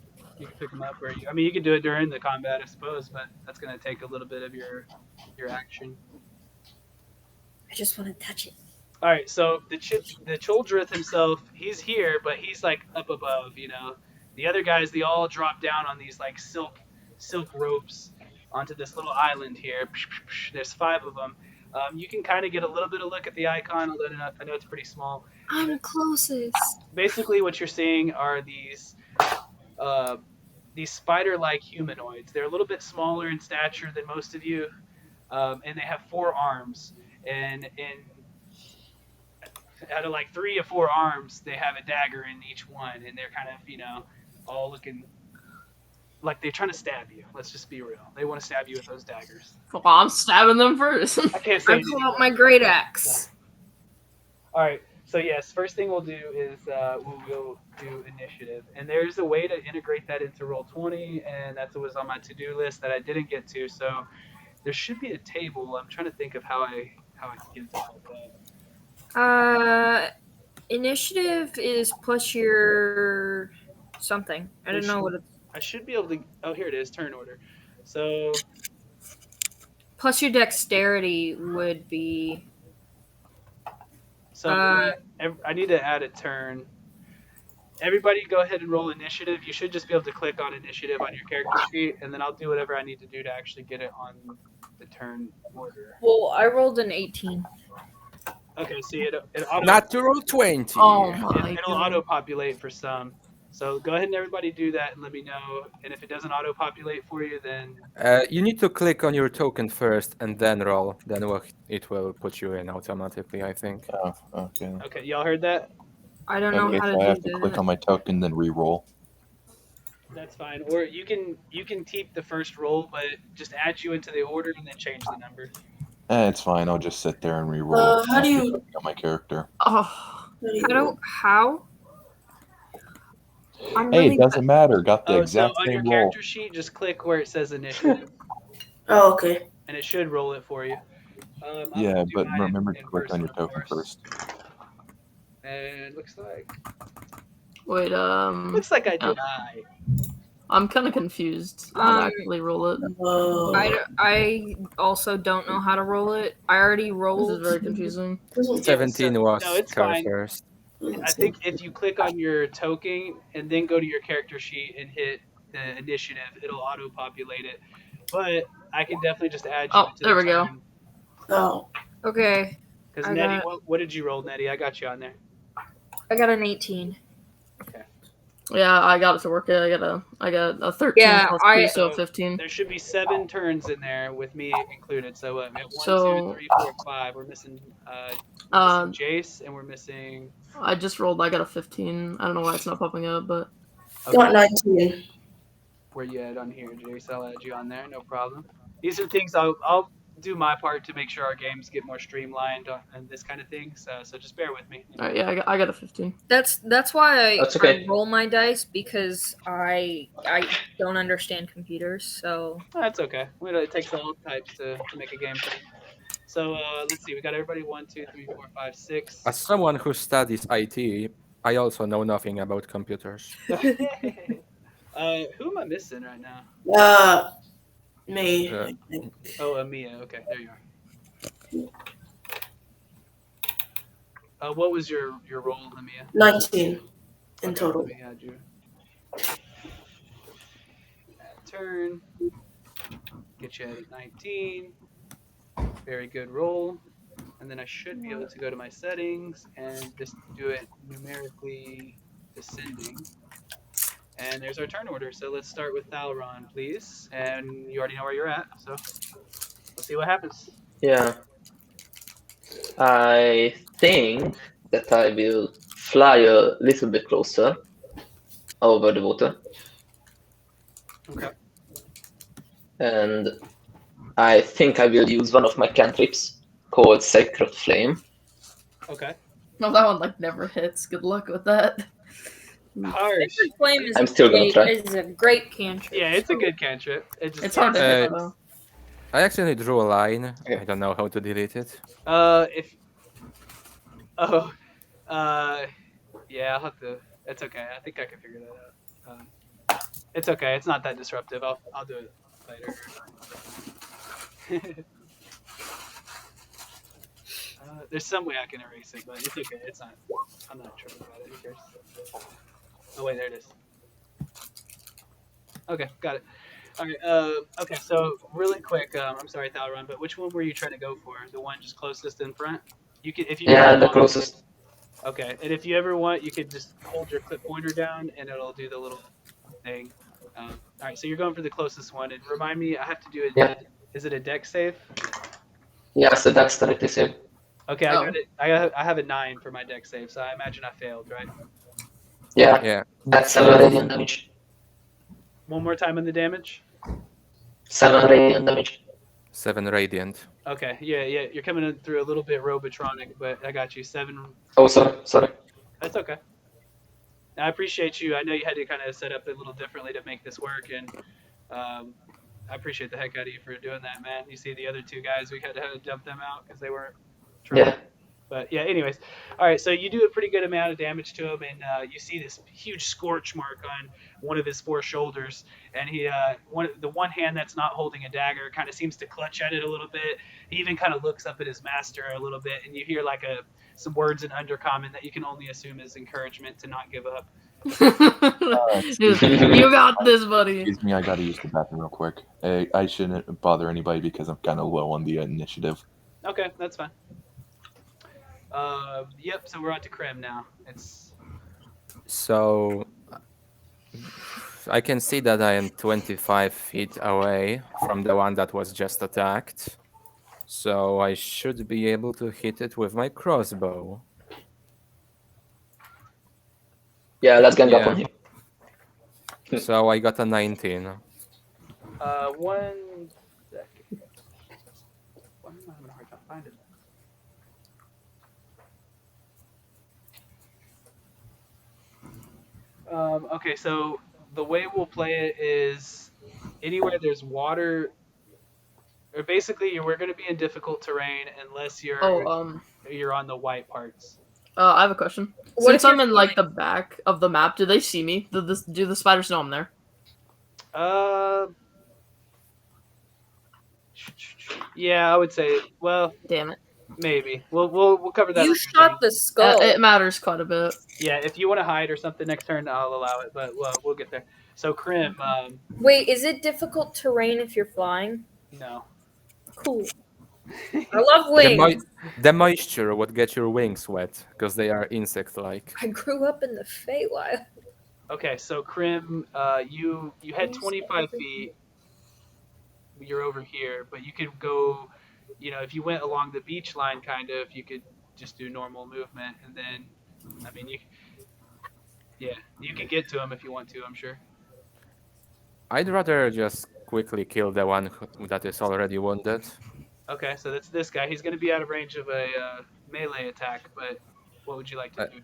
pick them up, or you could do it during the combat, I suppose. But that's going to take a little bit of your action. I just want to touch it. All right, so the Choldrith himself, he's here, but he's like up above. The other guys, they all drop down on these like silk ropes onto this little island here. There's 5 of them. You can kind of get a little bit of look at the icon, although I know it's pretty small. I'm closest. Basically, what you're seeing are these spider-like humanoids. They're a little bit smaller in stature than most of you, and they have 4 arms. And out of like 3 or 4 arms, they have a dagger in each one, and they're kind of all looking like they're trying to stab you. Let's just be real. They want to stab you with those daggers. Well, I'm stabbing them first. I can't say I anything. pull out my great axe. All right. So yes, first thing we'll do is we'll do initiative, and there's a way to integrate that into Roll20, and that's what was on my to-do list that I didn't get to. So there should be a table. I'm trying to think of how I can get to that. Initiative is plus your something. I don't know what it's. I should be able to. Oh, here it is. Turn order. So Plus your dexterity would be. So I need to add a turn. Everybody go ahead and roll initiative. You should just be able to click on initiative on your character sheet, and then I'll do whatever I need to do to actually get it on the turn order. Well, I rolled an 18. Okay, see it auto, Natural 20. Oh my it'll god. auto-populate for some. So go ahead and everybody do that and let me know. And if it doesn't auto-populate for you, then You need to click on your token first and then roll. Then it will put you in automatically, I think. Oh, okay. okay, y'all heard that? I don't know Okay, how so to I do have to that. click on my token, then re-roll. That's fine. Or you can keep the first roll, but just add you into the order and then change the number. It's fine. I'll just sit there and re-roll. How do you? On my character? Oh, How? I'm Hey, really it doesn't matter. Got the Oh, so exact on your same roll. character sheet, just click where it says initiative, Oh, okay. and it should roll it for you. I'm Yeah, gonna do but mine remember to in click on person, your of token course. first. And looks like wait. I did I. I'm kind of confused. How to actually roll it. I also don't know how to roll it. I already This rolled. is very confusing. 17 was No, it's Carl fine. first. I think if you click on your token and then go to your character sheet and hit the initiative, it'll auto-populate it. But I can definitely just add you Oh, to there the we go. turn. Oh. Okay, Because I Nettie, got- what did you roll, Nettie? I got you on there. I got an 18. Okay. Yeah, I got it to work. I got a 13 Yeah, plus I- 2, so 15. There should be 7 turns in there with me included. So we have 1, So- 2, 3, 4, 5. We're missing Jace, and we're missing. I just rolled. I got a 15. I don't know why it's not popping up, but Got 19. Where you at on here, Jace? I'll add you on there. No problem. These are things I'll do my part to make sure our games get more streamlined and this kind of thing. So just bear with me. all right, yeah, I got a 15. That's why That's okay. I roll my dice, because I don't understand computers. So That's okay. It takes all types to make a game plan. So let's see. We got everybody 1, 2, 3, 4, 5, 6. As someone who studies IT, I also know nothing about computers. Who am I missing right now? Me. Uh, I think. Oh, Emea. Okay, there you are. What was your role, Emea? 19 in Okay, total. Let me add you. Add turn. Get you at 19. Very good roll. And then I should be able to go to my settings and just do it numerically descending. And there's our turn order. So let's start with Thalron, please. And you already know where you're at, so let's see what happens. Yeah. I think that I will fly a little bit closer over the water. Okay. And I think I will use one of my cantrips called Sacred Flame. Okay. No, that one never hits. Good luck with that. Harsh. Sacred Flame is I'm still gonna try. is a great cantrip. Yeah, it's a good cantrip. It's hard to hit though. I accidentally drew a line. I don't know how to delete it. Yeah, I'll have to. It's okay. I think I can figure that out. It's okay. It's not that disruptive. I'll do it later. There's some way I can erase it, but it's okay. It's not. I'm not troubled about it. Who cares? Oh wait, there it is. Okay, got it. All right. Okay, so really quick. I'm sorry, Thalron, but which one were you trying to go for? The one just closest in front? You could, if you. Yeah, the closest. Okay, and if you ever want, you could just hold your clip pointer down, and it'll do the little thing. All right, so you're going for the closest one. And remind me, I have to do it. Yeah. Is it a deck save? Yes, the dexterity save. Okay, I got it. I have a 9 for my deck save, so I imagine I failed, right? Yeah. Yeah. That's 7 radiant damage. One more time on the damage. 7 radiant damage. 7 radiant. Okay, yeah, you're coming in through a little bit robotronic, but I got you. 7. Oh, sorry. That's okay. I appreciate you. I know you had to kind of set up a little differently to make this work, and I appreciate the heck out of you for doing that, man. You see the other 2 guys, we had to dump them out because they weren't trying. Yeah. But yeah, anyways. All right, so you do a pretty good amount of damage to him, and you see this huge scorch mark on one of his 4 shoulders, and he, the one hand that's not holding a dagger kind of seems to clutch at it a little bit. He even kind of looks up at his master a little bit, and you hear some words in Undercommon that you can only assume is encouragement to not give up. You got this, buddy. Excuse me, I gotta use the bathroom real quick. I shouldn't bother anybody because I'm kind of low on the initiative. Okay, that's fine. Yep, so we're on to Krem now. So I can see that I am 25 feet away from the one that was just attacked. So I should be able to hit it with my crossbow. Yeah, let's gang up Yeah. on him. So I got a 19. 1 second. Why am I having a hard time finding that? Okay, so the way we'll play it is anywhere there's water, or basically we're going to be in difficult terrain unless you're on the white parts. I have a question. What Since if I'm you're in like the back of the map, do they see me? Do the spiders know I'm there? Yeah, I would say. Well, Damn it. maybe we'll cover that. You later. shot the skull. It matters quite a bit. Yeah, if you want to hide or something next turn, I'll allow it. But we'll get there. So Krim, Wait, is it difficult terrain if you're flying? no. Cool. I love wings. The moisture would get your wings wet because they are insect-like. I grew up in the Feywild. Okay, so Krim, you had 25 feet. You're over here, but you could go. If you went along the beach line, kind of, you could just do normal movement, and then, I mean, you can get to him if you want to. I'm sure. I'd rather just quickly kill the one that is already wounded. Okay, so that's this guy. He's going to be out of range of a melee attack, but what would you like to do?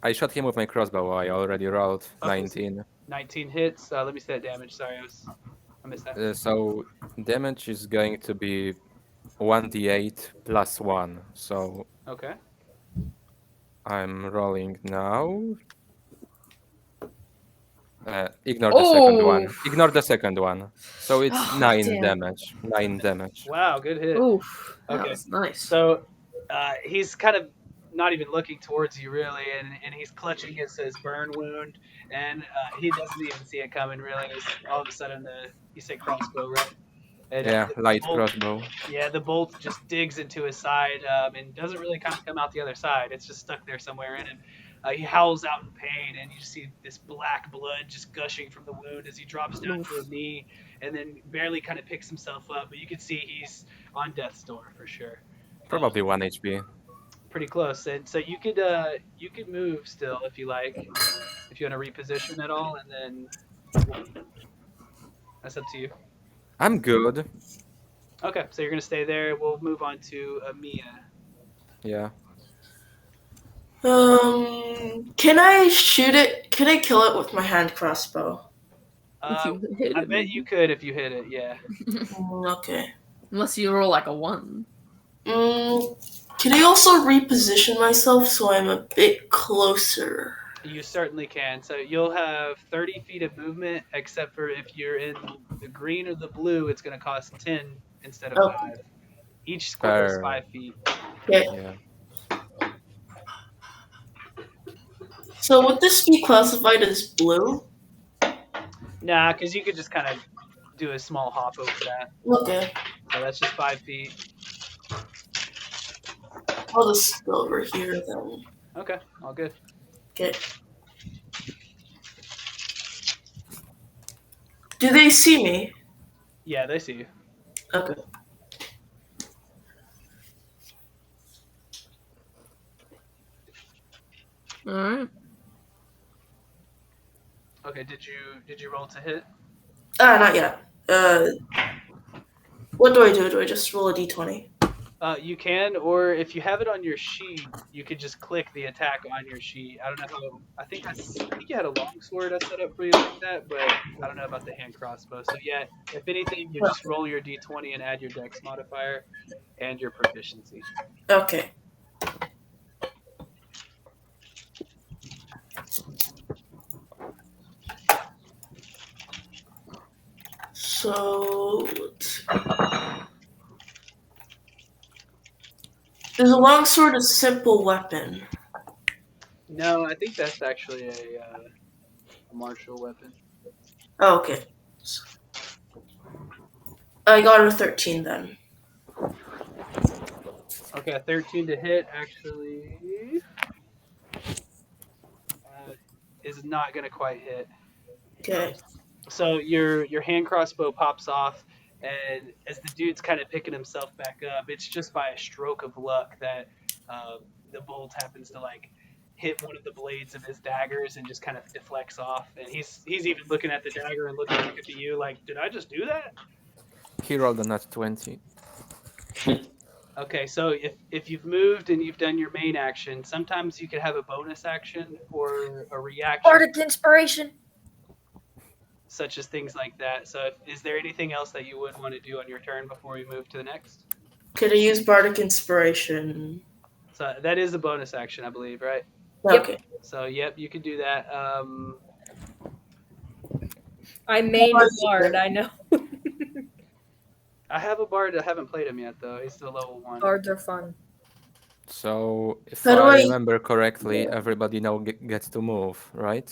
I shot him with my crossbow. I already rolled Okay, 19. 19 hits. Let me see that damage. Sorry, I missed that. So damage is going to be 1d8 plus 1. So Okay. I'm rolling now. Ignore the second one. Ignore the second one. So it's 9 damn. damage. 9 damage. Wow, good hit. Oof. Okay. That was nice. So he's kind of not even looking towards you really, and he's clutching his burn wound, and he doesn't even see it coming really. It's all of a sudden you say crossbow, right? And, Yeah, the light bolt, crossbow. Yeah, the bolt just digs into his side and doesn't really kind of come out the other side. It's just stuck there somewhere in him. He howls out in pain, and you just see this black blood just gushing from the wound as he drops down to a knee, and then barely kind of picks himself up. But you can see he's on death's door for sure. Probably 1 HP. Pretty close, and so you could move still if you like, if you want to reposition at all, and then that's up to you. I'm good. Okay, so you're gonna stay there. We'll move on to Emea. Yeah. Can I shoot it? Can I kill it with my hand crossbow? If you hit I it, bet you could if you hit it. Yeah. Okay. Unless you roll like a 1. Can I also reposition myself so I'm a bit closer? You certainly can. So you'll have 30 feet of movement, except for if you're in the green or the blue, it's going to cost 10 instead of 5. Each square is 5 feet. Okay. Yeah. So would this be classified as blue? Nah, because you could just kind of do a small hop over that. Okay. So that's just 5 feet. I'll just go over here then. Okay, all good. Okay. Do they see me? Yeah, they see you. Okay. Alright. Okay, did you roll to hit? Not yet. What do I do? Do I just roll a d20? You can, or if you have it on your sheet, you could just click the attack on your sheet. I don't know how. I think you had a longsword I set up for you like that, but I don't know about the hand crossbow. So yeah, if anything, you just roll your d20 and add your dex modifier and your proficiency. Okay. So is a longsword a simple weapon? No, I think that's actually a martial weapon. Oh, okay. I got a 13 then. Okay, a 13 to hit actually is not going to quite hit. Okay. So your hand crossbow pops off, and as the dude's kind of picking himself back up, it's just by a stroke of luck that the bolt happens to like hit one of the blades of his daggers and just kind of deflects off. And he's even looking at the dagger and looking back at you like, did I just do that? He rolled a nat 20. Okay, so if you've moved and you've done your main action, sometimes you could have a bonus action or a reaction, Bardic Inspiration. such as things like that. So is there anything else that you would want to do on your turn before we move to the next? Could I use Bardic Inspiration? So that is a bonus action, I believe, right? Yep. Okay. So yep, you can do that. I made a bard, I know. I have a bard. I haven't played him yet, though. He's still level 1. Bards are fun. So, if How do I I- remember correctly, everybody now gets to move, right?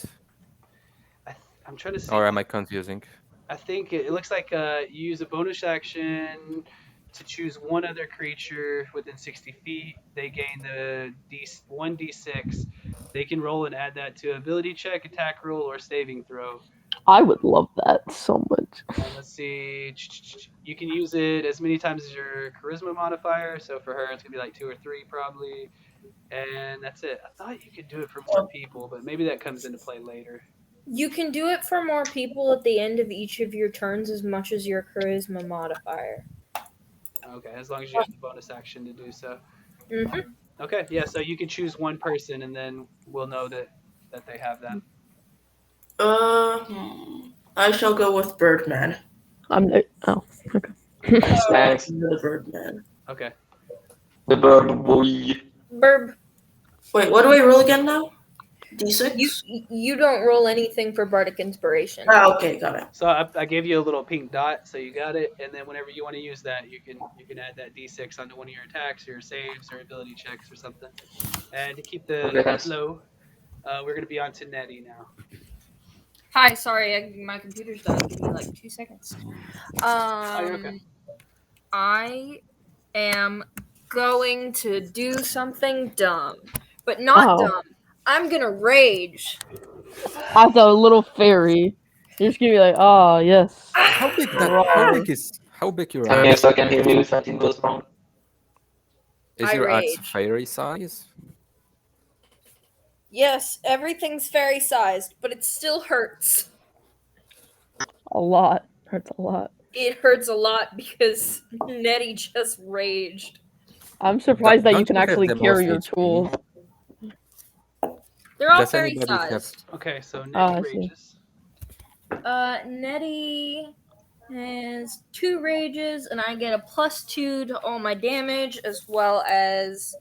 I'm trying to see. Or am I confusing? I think it looks like you use a bonus action to choose one other creature within 60 feet. They gain the 1d6. They can roll and add that to ability check, attack roll, or saving throw. I would love that so much. And let's see. You can use it as many times as your charisma modifier. So for her, it's going to be like 2 or 3 probably. And that's it. I thought you could do it for more people, but maybe that comes into play later. You can do it for more people at the end of each of your turns as much as your charisma modifier. Okay, as long as you have the bonus action to do so. Mm-hmm. Okay, yeah, so you can choose one person, and then we'll know that they have that. I shall go with Birdman. Okay. Thanks. The Birdman. Okay. The bird boy. Burb, Wait, what do I roll again now? D6? you don't roll anything for Bardic Inspiration. Ah, okay, got it. So I gave you a little pink dot, so you got it, and then whenever you want to use that, you can add that d6 onto one of your attacks, or your saves, or ability checks, or something. And to keep the Okay, thanks. flow, we're going to be on to Nettie now. Hi, sorry, my computer's done. Give me like 2 seconds. you're okay. I am going to do something dumb, but not Oh. dumb. I'm gonna rage. As a little fairy, you're just gonna be like, oh yes. How big your Come here axe? so I can hear you if anything goes wrong. Is I your axe rage. fairy size? Yes, everything's fairy sized, but it still hurts. A lot. Hurts a lot. It hurts a lot because Nettie just raged. I'm surprised that you Don't can you have actually the most carry your HP? tools. They're all Does fairy anybody have- sized. Okay, so Nettie I see. rages. Nettie has 2 rages, and I get a +2 to all my damage, as well as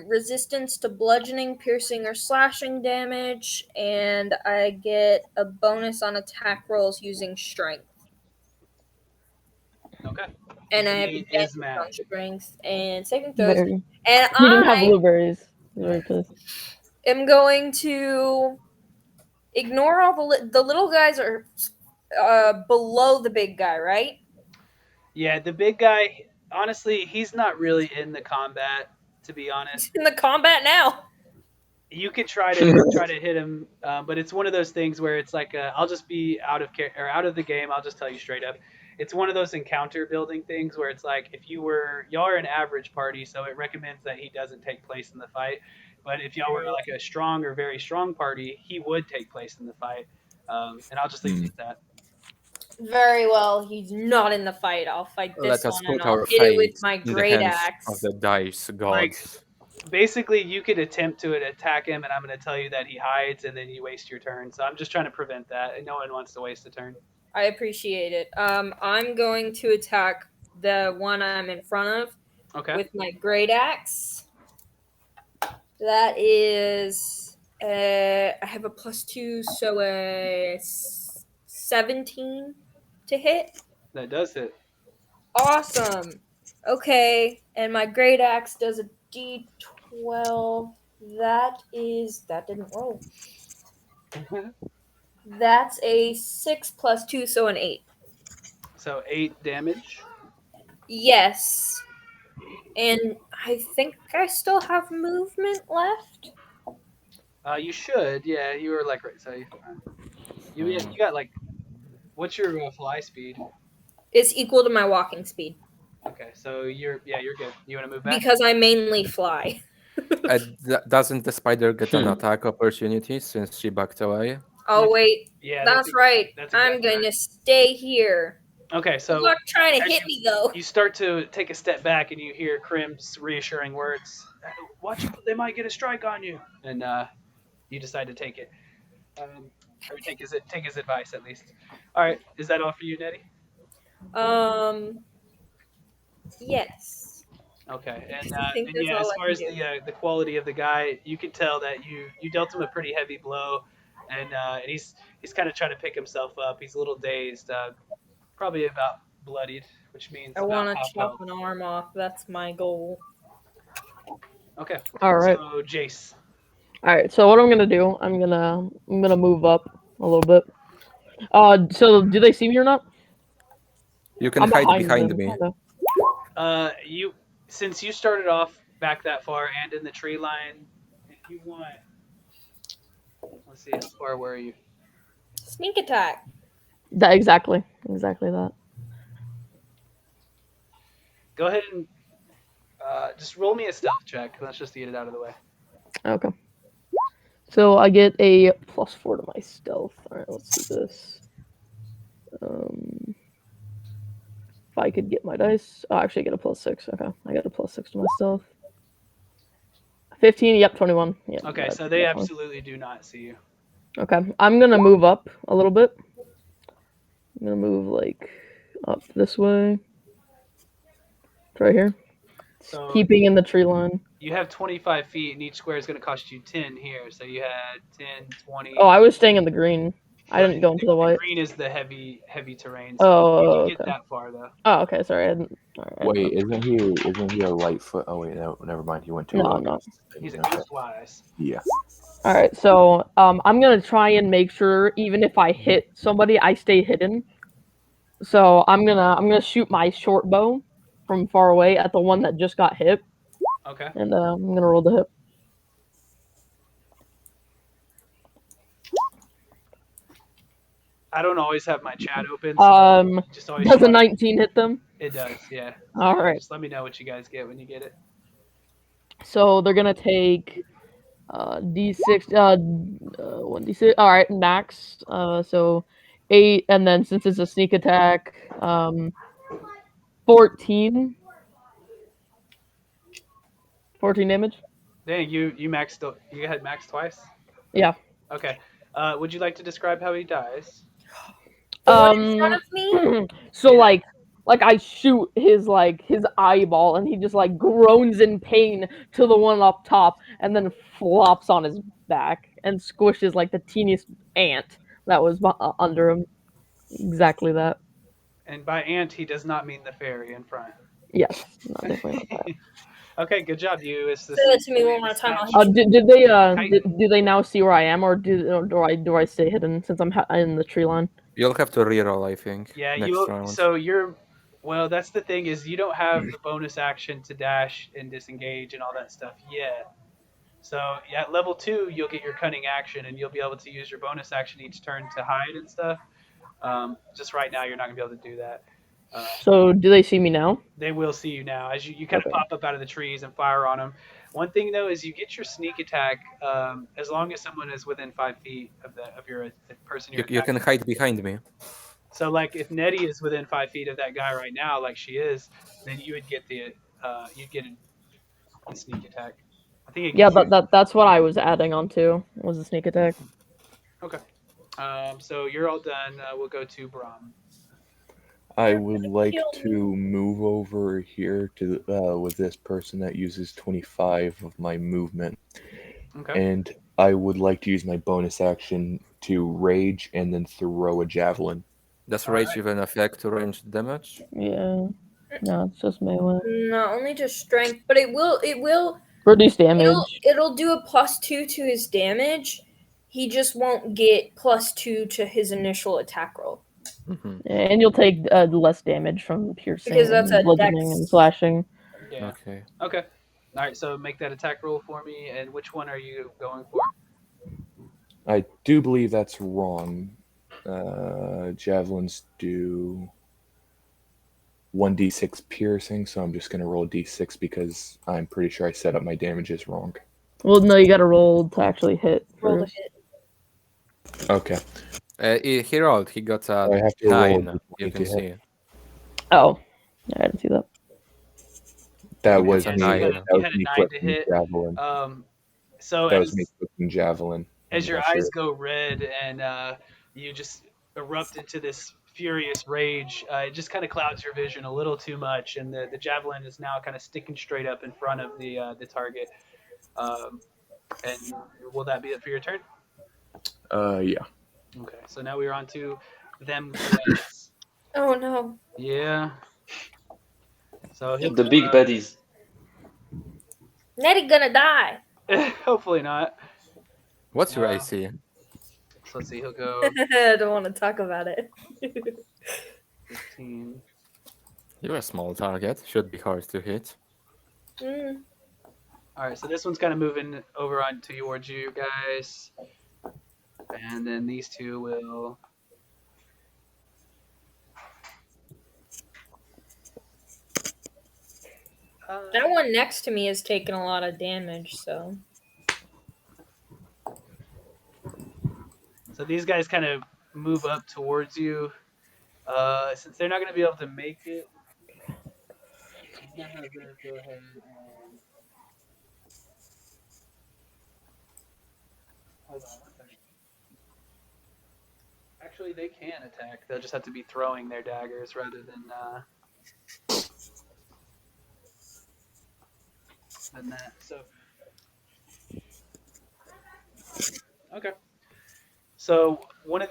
resistance to bludgeoning, piercing, or slashing damage, and I get a bonus on attack rolls using strength. Okay. And I have He is advantage mad. on strength and saving throws. Very. And You didn't have I blueberries. Very pissed. am going to ignore all the little guys are below the big guy, right? Yeah, the big guy, honestly, he's not really in the combat, to be honest. He's in the combat now. You could try to hit him, but it's one of those things where it's like I'll just be out of the game. I'll just tell you straight up. It's one of those encounter building things where it's like if y'all are an average party, so it recommends that he doesn't take place in the fight. But if y'all were like a strong or very strong party, he would take place in the fight. And I'll just leave it at that. Very well. He's not in the fight. I'll fight this Let us one, and put I'll our hit it with fate my in the great hands axe. of the dice gods. Basically, you could attempt to attack him, and I'm going to tell you that he hides, and then you waste your turn. So I'm just trying to prevent that, and no one wants to waste a turn. I appreciate it. I'm going to attack the one I'm in front of Okay. with my great axe. That is, I have a +2, so a 17 to hit. That does hit. Awesome. Okay, and my great axe does a D12. That didn't roll. That's a 6 + 2, so an 8. So 8 damage. Yes. And I think I still have movement left. You should. Yeah, you were like right. So you're fine. You got like, what's your fly speed? It's equal to my walking speed Okay, so you're good. You want to move back? because I mainly fly. Doesn't the spider get an attack opportunity since she backed away? Oh wait, Yeah, that's right. that's I'm exactly gonna right. stay here. Okay, Good so luck trying to as hit me though. you start to take a step back and you hear Krim's reassuring words. Watch, they might get a strike on you, and you decide to take it. Or take his advice at least. All right, is that all for you, Nettie? Yes. Okay, and I think that's yeah, all as I far can as do. the quality of the guy, you can tell that you dealt him a pretty heavy blow, and he's kind of trying to pick himself up. He's a little dazed, probably about bloodied, which means I about want to half chop health. an arm off. That's my goal. Okay, All right. so Jace. All right. So what I'm gonna do? I'm gonna move up a little bit. So do they see me or not? You can I'm hide behind behind them. me. You since you started off back that far and in the tree line, if you want, let's see, how far were you? Sneak attack. That exactly that. Go ahead and just roll me a stealth check. Let's just get it out of the way. Okay. So I get a +4 to my stealth. All right. Let's do this. If I could get my dice. Oh, actually, I get a +6. Okay, I got a +6 to my stealth. 15. Yep, 21. Yeah. Okay, so they absolutely do not see you. Okay, I'm gonna move up a little bit. I'm gonna move like up this way. It's right here. So Keeping in the tree line. you have 25 feet, and each square is going to cost you 10 here. So you had 10, 20. Oh, I was staying in the green. I didn't go into the white. Green is the heavy terrain. So Oh, you can get okay. that far though. Oh, okay. Sorry, I didn't. All right, Wait, isn't he a Lightfoot? Oh wait, no, never mind. He went to. No, no. He's a okay. Coastwise. Yeah. All right, so I'm gonna try and make sure even if I hit somebody, I stay hidden. So I'm gonna shoot my short bow from far away at the one that just got hit, Okay. and I'm gonna roll the hit. I don't always have my chat open. So just always Does a 19 hit them? It does, yeah. All right. Just let me know what you guys get when you get it. So they're gonna take d6, 1d6. All right, max. So 8, and then since it's a sneak attack, 14. 14 damage. Dang, you maxed. You had max twice. Yeah. Okay. Would you like to describe how he dies? The one in front of me? So Yeah. like I shoot his eyeball, and he just like groans in pain to the one up top, and then flops on his back and squishes like the teeniest ant that was under him. Exactly that. And by ant, he does not mean the fairy in front. Yes, not definitely not that. Okay, good job. You. Say that to me one more time. I'll hit Did they do they now see where I am, or do I stay hidden since I'm in the tree line? You'll have to reroll, I think. Yeah, next round. So you're. Well, that's the thing is you don't have the bonus action to dash and disengage and all that stuff yet. So yeah, at level 2, you'll get your cunning action, and you'll be able to use your bonus action each turn to hide and stuff. Just right now, you're not gonna be able to do that. So do they see me now? They will see you now as you kind of Okay. pop up out of the trees and fire on them. One thing though is you get your sneak attack as long as someone is within 5 feet of your the person you're You can attacking. hide behind me. So like if Nettie is within 5 feet of that guy right now, like she is, then you would get a sneak attack. I think it Yeah, gives you- that's what I was adding on to, was the sneak attack. Okay. So you're all done. We'll go to Brahm. I would like to move over here to with this person that uses 25 of my movement, Okay. and I would like to use my bonus action to rage and then throw a javelin. Does rage even affect range damage? Yeah. No, it's just melee. No, only just strength, but it will Reduce damage. it'll do a +2 to his damage. He just won't get +2 to his initial attack roll. Mm-hmm. And you'll take less damage from piercing, Because that's a bludgeoning, dex. and slashing. Yeah. Okay. Okay. All right. So make that attack roll for me. And which one are you going for? I do believe that's wrong. Javelins do 1d6 piercing, so I'm just going to roll d6 because I'm pretty sure I set up my damages wrong. Well, no, you gotta roll to actually hit. Roll the First. hit. Okay. He rolled. He got a I have to roll 9. You to can hit. see. Oh, I didn't see that. That Okay, was so me. nine. That You was had a me 9 to clicking hit. javelin. So That was me clicking javelin. as your I'm not sure. eyes go red and you just erupt into this furious rage, it just kind of clouds your vision a little too much, and the javelin is now kind of sticking straight up in front of the target. And will that be it for your turn? Yeah. Okay, so now we're on to them guys. Oh no. Yeah. So he'll The big baddies. Nettie gonna die. hopefully not. What's your Uh, AC? So let's see, he'll go I don't want to talk about it. 15. You're a small target. Should be hard to hit. Mm. All right, so this one's kind of moving over on towards you guys, and then these two will. That one next to me is taking a lot of damage, so. So these guys kind of move up towards you. Since they're not going to be able to make it, I'm gonna have them go ahead and. Hold on one second. Actually, they can attack. They'll just have to be throwing their daggers rather than that. So. Okay. So one of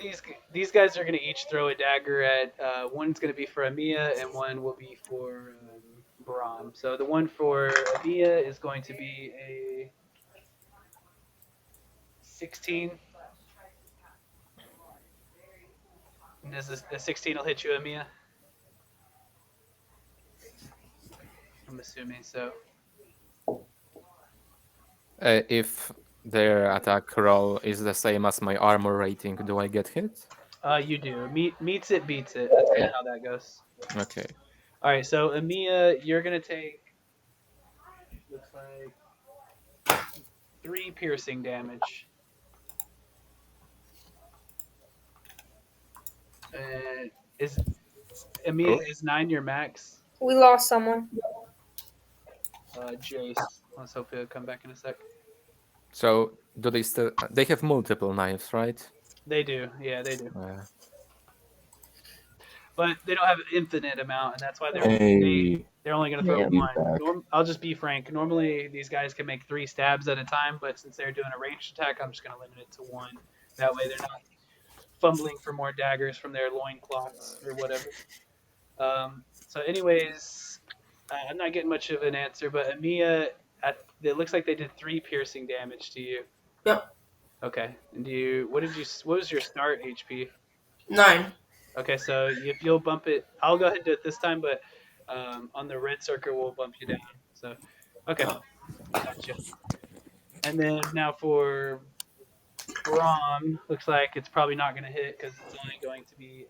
these guys are going to each throw a dagger at one's going to be for Emea and one will be for Brahm. So the one for Emea is going to be a 16. And does the 16 will hit you, Emea? I'm assuming so. If their attack roll is the same as my armor rating, do I get hit? You do. Meets it, beats it. That's kind of how that goes. Okay. All right, so Emea, you're going to take, looks like, 3 piercing damage. Is Emea, is 9 your max? We lost someone. Jace. Let's hope he'll come back in a sec. So do they still? They have multiple knives, right? They do. Yeah, they do. Yeah. But they don't have an infinite amount, and that's why they're Hey. they're only going to throw Yeah. one. I'll just be frank. Normally, these guys can make 3 stabs at a time, but since they're doing a ranged attack, I'm just going to limit it to 1. That way, they're not fumbling for more daggers from their loincloths or whatever. So, anyways, I'm not getting much of an answer, but Emea, it looks like they did 3 piercing damage to you. Yep. Okay. And what was your start HP? 9. Okay, so if you'll bump it, I'll go ahead and do it this time, but on the red circle, we'll bump you down. So, okay, gotcha. And then now for Brahm, looks like it's probably not going to hit because it's only going to be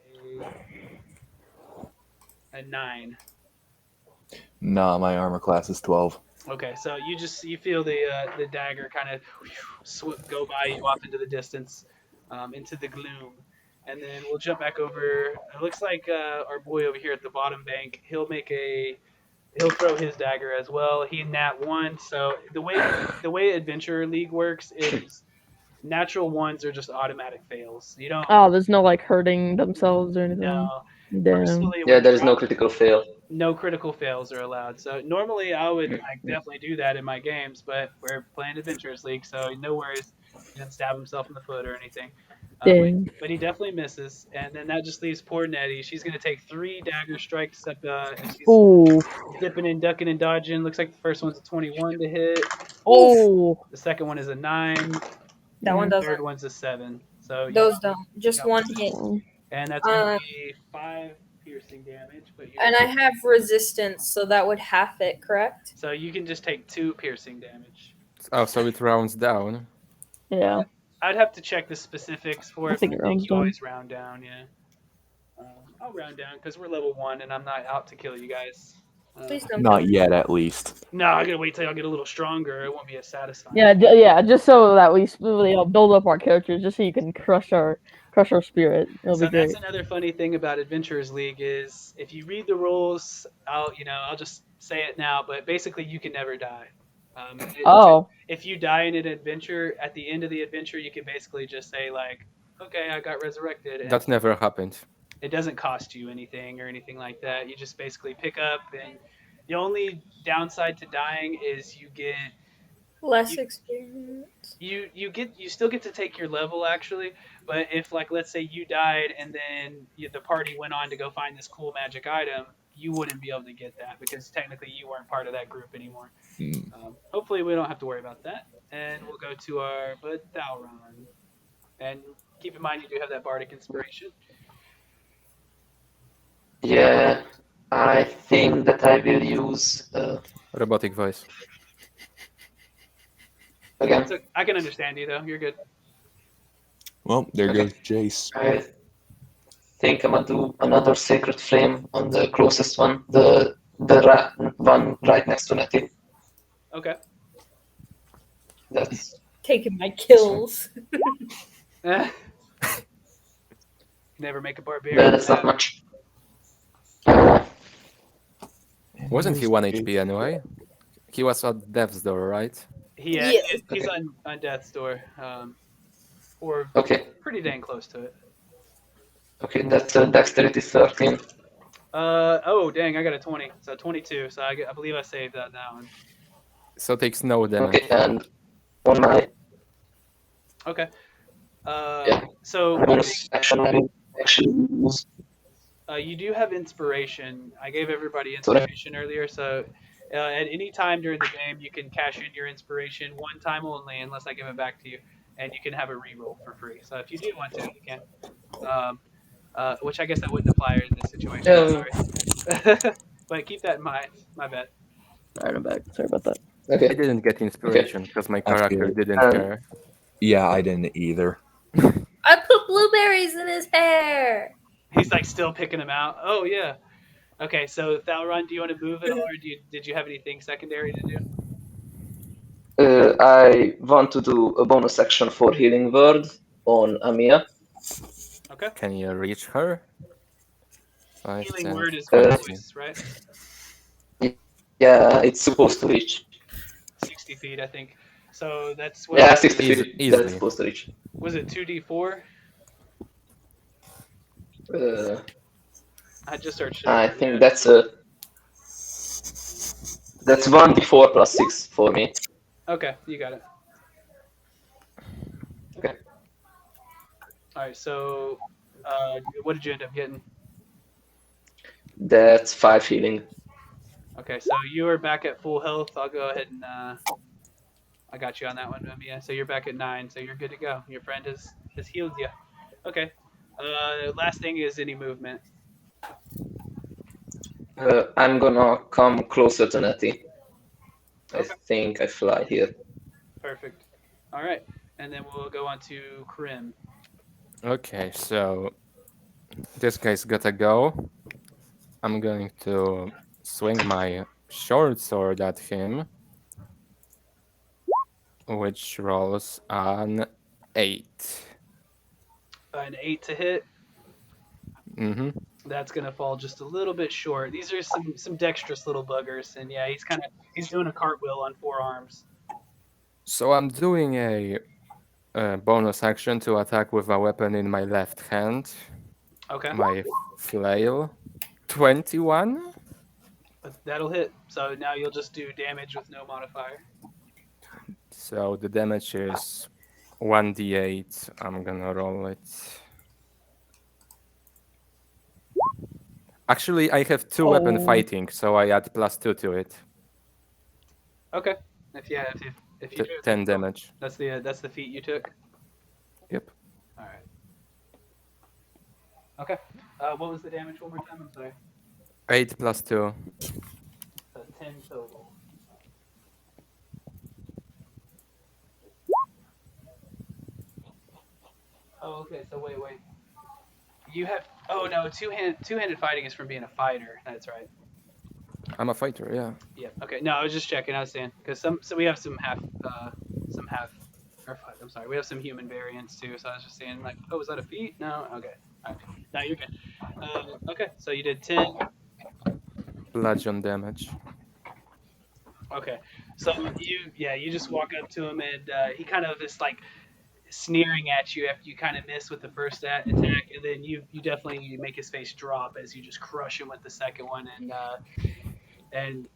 a 9. Nah, my armor class is 12. Okay, so you feel the dagger kind of go by you off into the distance, into the gloom. And then we'll jump back over. It looks like our boy over here at the bottom bank, he'll throw his dagger as well. He nat 1. So the way Adventure League works is natural 1s are just automatic fails. You don't. Oh, there's no like hurting themselves or anything. No. Damn. Personally, Yeah, there is no critical fail. no critical fails are allowed. So normally I would definitely do that in my games, but we're playing Adventures League, so no worries. He didn't stab himself in the foot or anything. Dang. But he definitely misses, and then that just leaves poor Nettie. She's going to take 3 dagger strikes up, and she's Ooh. dipping and ducking and dodging. Looks like the first one's a 21 to hit. Oh. The second one is a 9. That one The doesn't. third one's a 7. So Those don't. Just Yeah. one hit. and that's going to be 5 piercing damage. But And I have resistance, so that would half it, correct? so you can just take 2 piercing damage. Oh, so it rounds down. Yeah. I'd have to check the specifics for I it. think But it I think rounds you down. always round down, yeah. I'll round down because we're level 1 and I'm not out to kill you guys. Please don't Not kill me. yet, at least. No, I gotta wait till I get a little stronger. It won't be as satisfying. Yeah, just so that we build up our characters, just so you can crush our spirit. It'll So be great. that's another funny thing about Adventurers League is if you read the rules, I'll just say it now, but basically you can never die. Oh, If you die in an adventure, at the end of the adventure, you can basically just say like, okay, I got resurrected, and That never happened. it doesn't cost you anything or anything like that. You just basically pick up, and the only downside to dying is you get Less You- experience. you still get to take your level actually, but if like let's say you died and then the party went on to go find this cool magic item, you wouldn't be able to get that because technically you weren't part of that group anymore. Hopefully we don't have to worry about that, and we'll go to our bud Thalron. And keep in mind you do have that Bardic Inspiration. Yeah, I think that I will use Robotic voice. again. So I can understand you though. You're good. Well, there Okay. goes Jace. I think I'm gonna do another Sacred Flame on the closest one, the one right next to Nettie. Okay. That's Taking my kills. Never make a barbarian. that's not much. Wasn't he 1 HP anyway? He was at death's door, right? Yes. He's on death's door, or Okay, pretty dang close to it. okay, that's Dexterity 13. Oh dang, I got a 20, so 22. So I believe I saved that one. So takes no damage. Okay, and on my Okay. Yeah. So bonus action, I will actually use. you do have inspiration. I gave everybody Sorry. inspiration earlier, so at any time during the game you can cash in your inspiration one time only, unless I give it back to you, and you can have a reroll for free. So if you do want to, you can. Which I guess that wouldn't apply in this situation. Sorry. But keep that in mind. My bad. alright, I'm back. Sorry about that. I Okay, didn't get inspiration because my I feel character it. didn't care. Yeah, I didn't either. I put blueberries in his hair. He's like still picking them out. Oh yeah. Okay, so Thalron, do you want to move at all, or did you have anything secondary to do? I want to do a bonus action for Healing Word on Emea. Okay. Can you reach her? 5, Healing 10, word is 20. voice, right? Yeah, it's supposed to reach. 60 feet, I think. So that's what. Yeah, 60 Easy- feet. easily. That's supposed to reach. Was it 2d4? I just searched it. I think that's 1d4 plus 6 for me. Okay, you got it. Okay. All right. So, what did you end up getting? That's 5 healing. Okay, so you are back at full health. I'll go ahead and I got you on that one, Mia. So you're back at 9, so you're good to go. Your friend has healed you. Okay. Last thing is any movement. I'm gonna come closer to Nettie. I Okay. think I fly here. Perfect. All right, and then we'll go on to Krim. Okay, so this guy's gotta go. I'm going to swing my short sword at him, which rolls an 8. An 8 to hit. Mm-hmm. That's gonna fall just a little bit short. These are some dexterous little buggers, and yeah, he's doing a cartwheel on 4 arms. So I'm doing a bonus action to attack with a weapon in my left hand. Okay, My flail. 21? that'll hit. So now you'll just do damage with no modifier. So the damage is 1d8. I'm gonna roll it. Actually, I have 2 weapon Oh. fighting, so I add +2 to it. Okay. If you do, 10 damage. That's the feat you took. Yep. All right. Okay. What was the damage one more time? I'm sorry. 8 + 2. So 10 total. Okay, so wait. You have. Oh no, two-handed fighting is from being a fighter. That's right. I'm a fighter, yeah. Yeah. Okay. No, I was just checking. I was saying because so we have some half. I'm sorry. We have some human variants too. So I was just saying like, oh, was that a feat? No. Okay. All right. No, you're good. Okay. So you did 10. Bludgeon damage. Okay. So you just walk up to him and he kind of is like sneering at you after you kind of miss with the first attack, and then you definitely make his face drop as you just crush him with the second one, and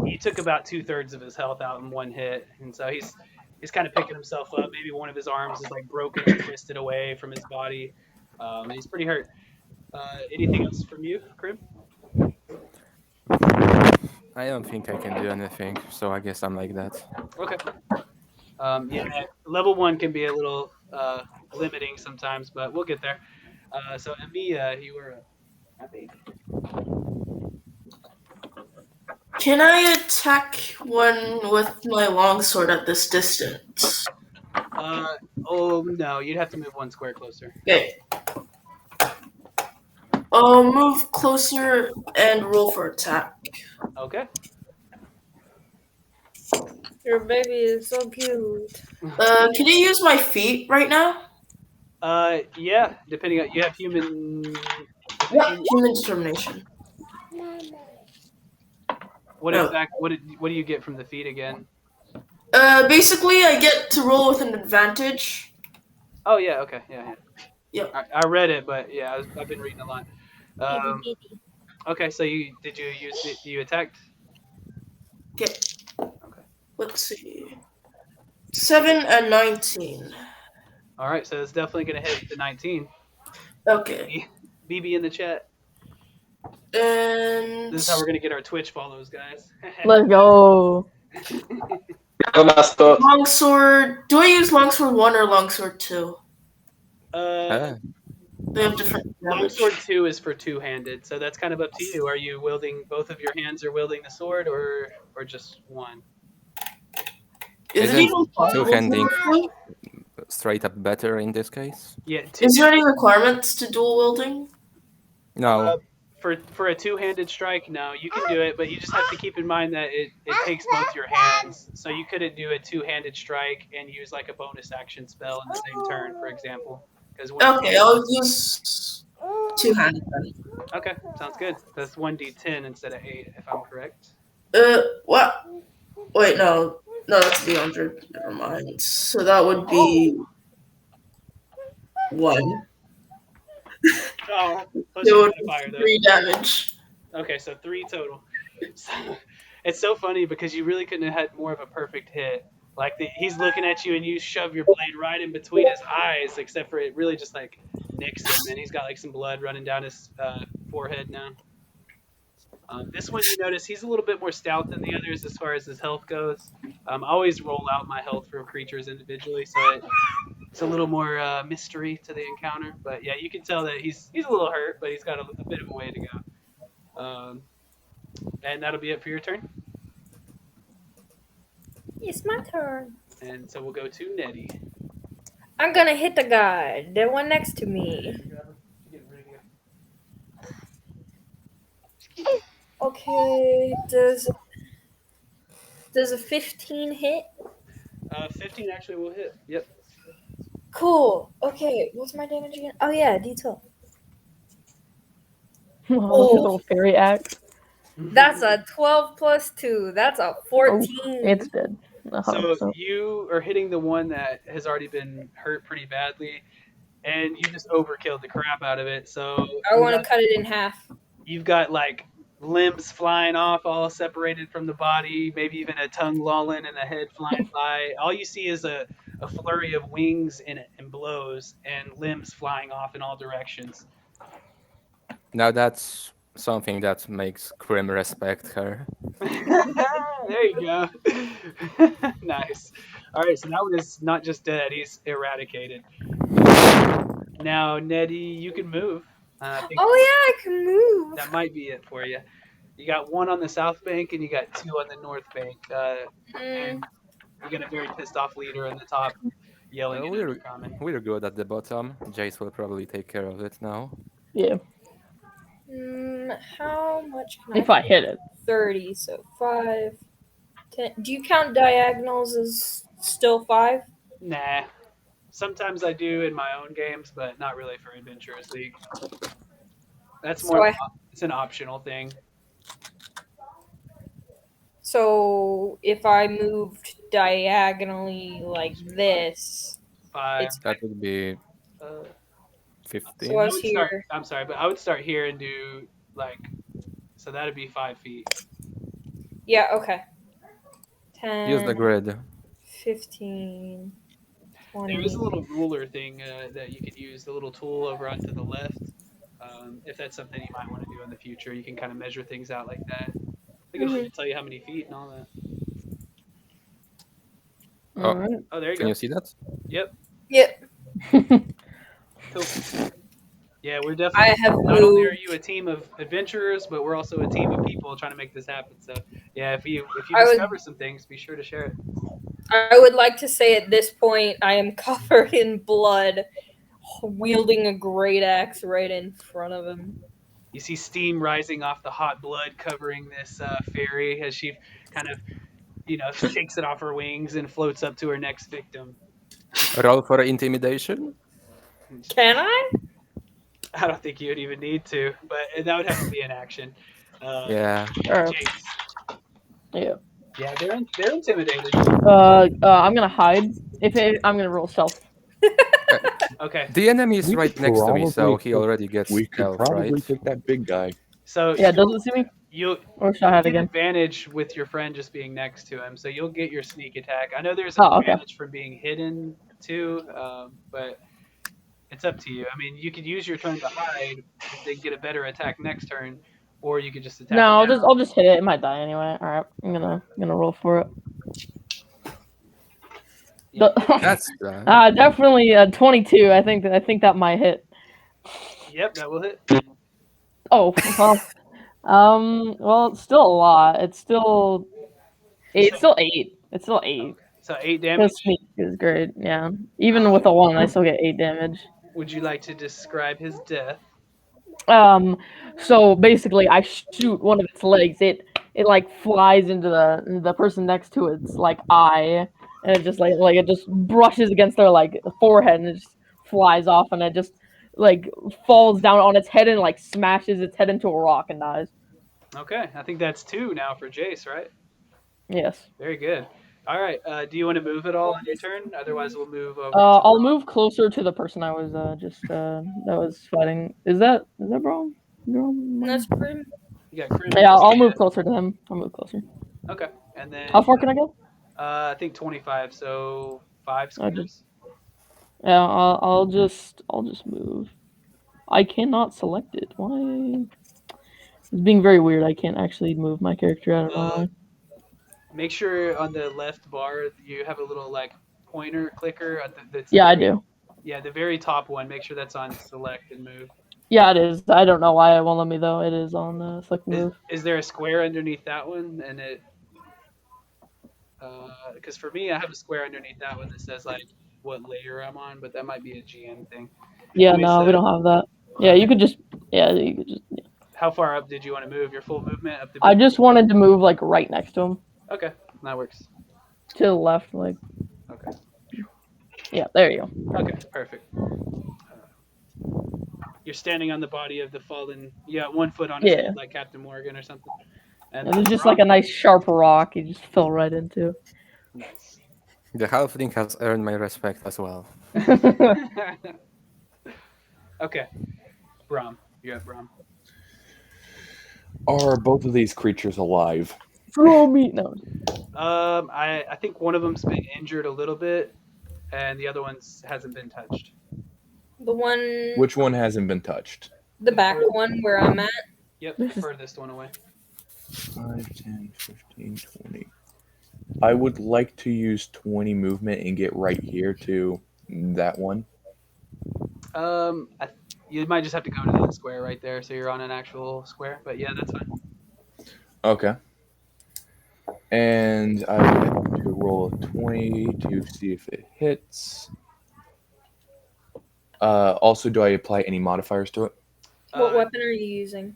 he took about 2/3 of his health out in one hit, and so he's kind of picking himself up. Maybe one of his arms is like broken and twisted away from his body. And he's pretty hurt. Anything else from you, Krim? I don't think I can do anything, so I guess I'm like that. Okay. Yeah, level 1 can be a little limiting sometimes, but we'll get there. So Emea, you were happy. Can I attack one with my longsword at this distance? Oh no, you'd have to move 1 square closer. Okay. I'll move closer and roll for attack. Okay. Your baby is so cute. Can you use my feet right now? Yeah, depending on you have human. Yeah, human determination. What No. exact? What do you get from the feat again? Basically, I get to roll with an advantage. Oh yeah, okay, yeah. Yep. I read it, but yeah, I've been reading a lot. Okay, so you attacked? Okay. Okay. Let's see. 7 and 19. All right, so it's definitely gonna hit the 19. Okay. BB in the chat. And This is how we're gonna get our Twitch follows, guys. Let's go. longsword. Do I use longsword 1 or longsword 2? They have different damage. Longsword 2 is for two-handed, so that's kind of up to you. Are you wielding both of your hands are wielding the sword, or just one? Is it even possible? Two-handing straight up better in this case? Yeah. Is there any requirements to dual wielding? No. For a two-handed strike, no, you can do it, but you just have to keep in mind that it takes both your hands. So you couldn't do a two-handed strike and use like a bonus action spell in the same turn, for example. Okay, I'll use two-handed then. Okay, sounds good. That's 1d10 instead of 8, if I'm correct. What? Wait, no, that's D100. Never mind. So that would be 1. Oh, So 3 damage. Okay, so 3 total. So, it's so funny because you really couldn't have had more of a perfect hit. Like he's looking at you and you shove your blade right in between his eyes, except for it really just like nicks him, and he's got like some blood running down his forehead now. This one, you notice he's a little bit more stout than the others as far as his health goes. I always roll out my health for creatures individually, so it's a little more mystery to the encounter. But yeah, you can tell that he's a little hurt, but he's got a bit of a way to go. And that'll be it for your turn. It's my turn. And so we'll go to Nettie. I'm gonna hit the guy, the one next to me. Okay, does a 15 hit? 15 actually will hit. Yep. Cool. Okay, what's my damage again? Oh yeah, D12. Oh, his little fairy axe. That's a 12 plus 2. That's a 14. It's dead. So you are hitting the one that has already been hurt pretty badly, and you just overkilled the crap out of it. So I want to cut it in half. You've got like limbs flying off, all separated from the body, maybe even a tongue lolling and a head flying by. All you see is a flurry of wings and blows and limbs flying off in all directions. Now that's something that makes Krim respect her. There you go. Nice. All right, so that one is not just dead, he's eradicated. Now, Nettie, you can move. I can move. That might be it for you. You got 1 on the south bank and you got 2 on the north bank. And you got a very pissed off leader in the top. yelling in we're Undercommon. good at the bottom. Jace will probably take care of it now. Yeah. How much can If I hit it. 30, so 5, 10. Do you count diagonals as still 5? Nah. Sometimes I do in my own games, but not really for Adventurers League. That's So more. I- It's an optional thing. So if I moved diagonally like this, 5. it's That would be Uh, 15. so I I was would start. here. I'm sorry, but I would start here and do like. So that'd be 5 feet. Yeah, okay. 10, Use the grid. 15, 20. There is a little ruler thing that you could use, the little tool over onto the left. If that's something you might want to do in the future, you can kind of measure things out like that. I think it'll tell you how many feet and all that. Oh, Alright. Oh, there you can go. you see that? Yep. Yep, Cool. Yeah, we're I definitely. have Not only are moved. you a team of adventurers, but we're also a team of people trying to make this happen. So yeah, if you I would- discover some things, be sure to share it. I would like to say at this point I am covered in blood, wielding a great axe right in front of him. You see steam rising off the hot blood covering this fairy as she kind of, shakes it off her wings and floats up to her next victim. Roll for intimidation. Can I? I don't think you'd even need to, but that would have to be an action. Yeah. Alright. Jace. Yeah. Yeah, they're intimidated. I'm gonna hide. I'm gonna roll stealth. Okay, The enemy is We right could next to me, so probably he take- already gets We could stealth, probably right? take that big guy. so Yeah, does it see me? you Or should I hide get again? advantage with your friend just being next to him, so you'll get your sneak attack. I know there's an Oh, okay. advantage from being hidden too, but it's up to you. I mean, you could use your turn to hide and then get a better attack next turn, or you could just attack. No, now. I'll just hit it. It might die anyway. Alright. I'm gonna roll for it. Yeah. That's Definitely 22. I think that might hit. Yep, that will hit. Oh, well, it's still a lot. It's still 8. It's still 8. It's still 8. So 8 The damage. sneak is great. Yeah. Even with a 1, I still get 8 damage. Would you like to describe his death? So basically, I shoot one of its legs. It like flies into the person next to its like eye, and it just like it just brushes against their like forehead, and it just flies off, and it just like falls down on its head and like smashes its head into a rock and dies. Okay, I think that's 2 now for Jace, right? Yes. Very good. All right. Do you want to move at all on your turn? Otherwise, we'll move over. I'll move closer to the person I was that was fighting. Is that Braun? That's pretty. You got Crim. Yeah, I'll move closer to him. I'll move closer. Okay, and then How far can I go? I think 25, so 5 I squares. Yeah, I'll just move. I cannot select it. Why? It's being very weird. I can't actually move my character. I don't know why. Make sure on the left bar you have a little like pointer clicker. That's Yeah, I do. Yeah, the very top one. Make sure that's on select and move. Yeah, it is. I don't know why it won't let me though. It is on select move. Is there a square underneath that one? And it, because for me, I have a square underneath that one that says like what layer I'm on, but that might be a GM thing. Yeah, Anyways, no, we don't have that. Yeah, you could just. Yeah, you could just. Yeah. How far up did you want to move? Your full movement up the. I just wanted to move like right next to him, Okay, that works. to the left, like. Okay. Yeah, there you go. Okay, perfect. You're standing on the body of the fallen. You got 1 foot on his Yeah. head, like Captain Morgan or something. And It was just like a nice sharp rock. He just fell right into. Nice. The halfling has earned my respect as well. Okay, Brom. You're up, Brom. Are both of these creatures alive? Throw me no. I think one of them's been injured a little bit, and the other one's hasn't been touched. The one, Which one hasn't been touched? the back one where I'm at. Yep, the furthest one away. 5, 10, 15, 20. I would like to use 20 movement and get right here to that one. You might just have to go to that square right there, so you're on an actual square. But yeah, that's fine. Okay. And I would have to roll a 20 to see if it hits. Also, do I apply any modifiers to it? What weapon are you using?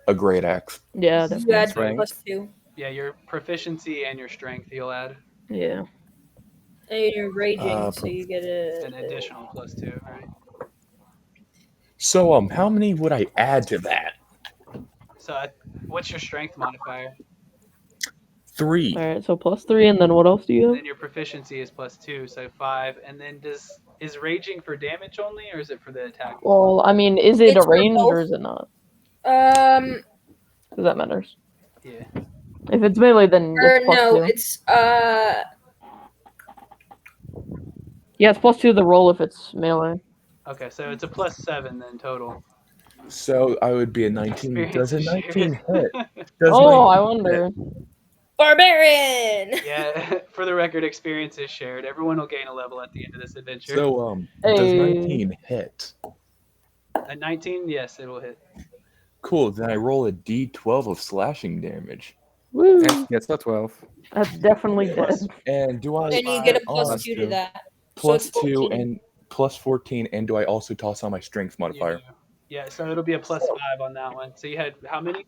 A great axe. Yeah, You definitely. add Strength. +2. Yeah, your proficiency and your strength you'll add Yeah. And you're raging, Uh, so you get an additional +2, right? So, how many would I add to that? So, what's your strength modifier? 3. All right, so +3, and then what else do you And have? then your proficiency is +2, so 5. And then is raging for damage only, or is it for the attack? Well, I mean, is it It's a for range both. or is it not? Um, Because that matters. Yeah. If it's melee, then or it's no, +2. it's Yeah, it's +2 the roll if it's melee. Okay, so it's a +7 then total. So I would be a 19. Experience Does a is 19 shared. hit? Does Oh, 19 I wonder. barbarian. Yeah, for the record, experience is shared. Everyone will gain a level at the end of this adventure. So, does Hey. 19 hit? At 19, yes, it will hit. Cool, then I roll a d12 of slashing damage. Woo! Yes, that's a 12. That's definitely dead. And do I... And you get a Plus +2 to two. that. Plus so it's 2 14. and plus 14, and do I also toss on my strength modifier? Yeah, so it'll be a +5 on that one. So you had how many?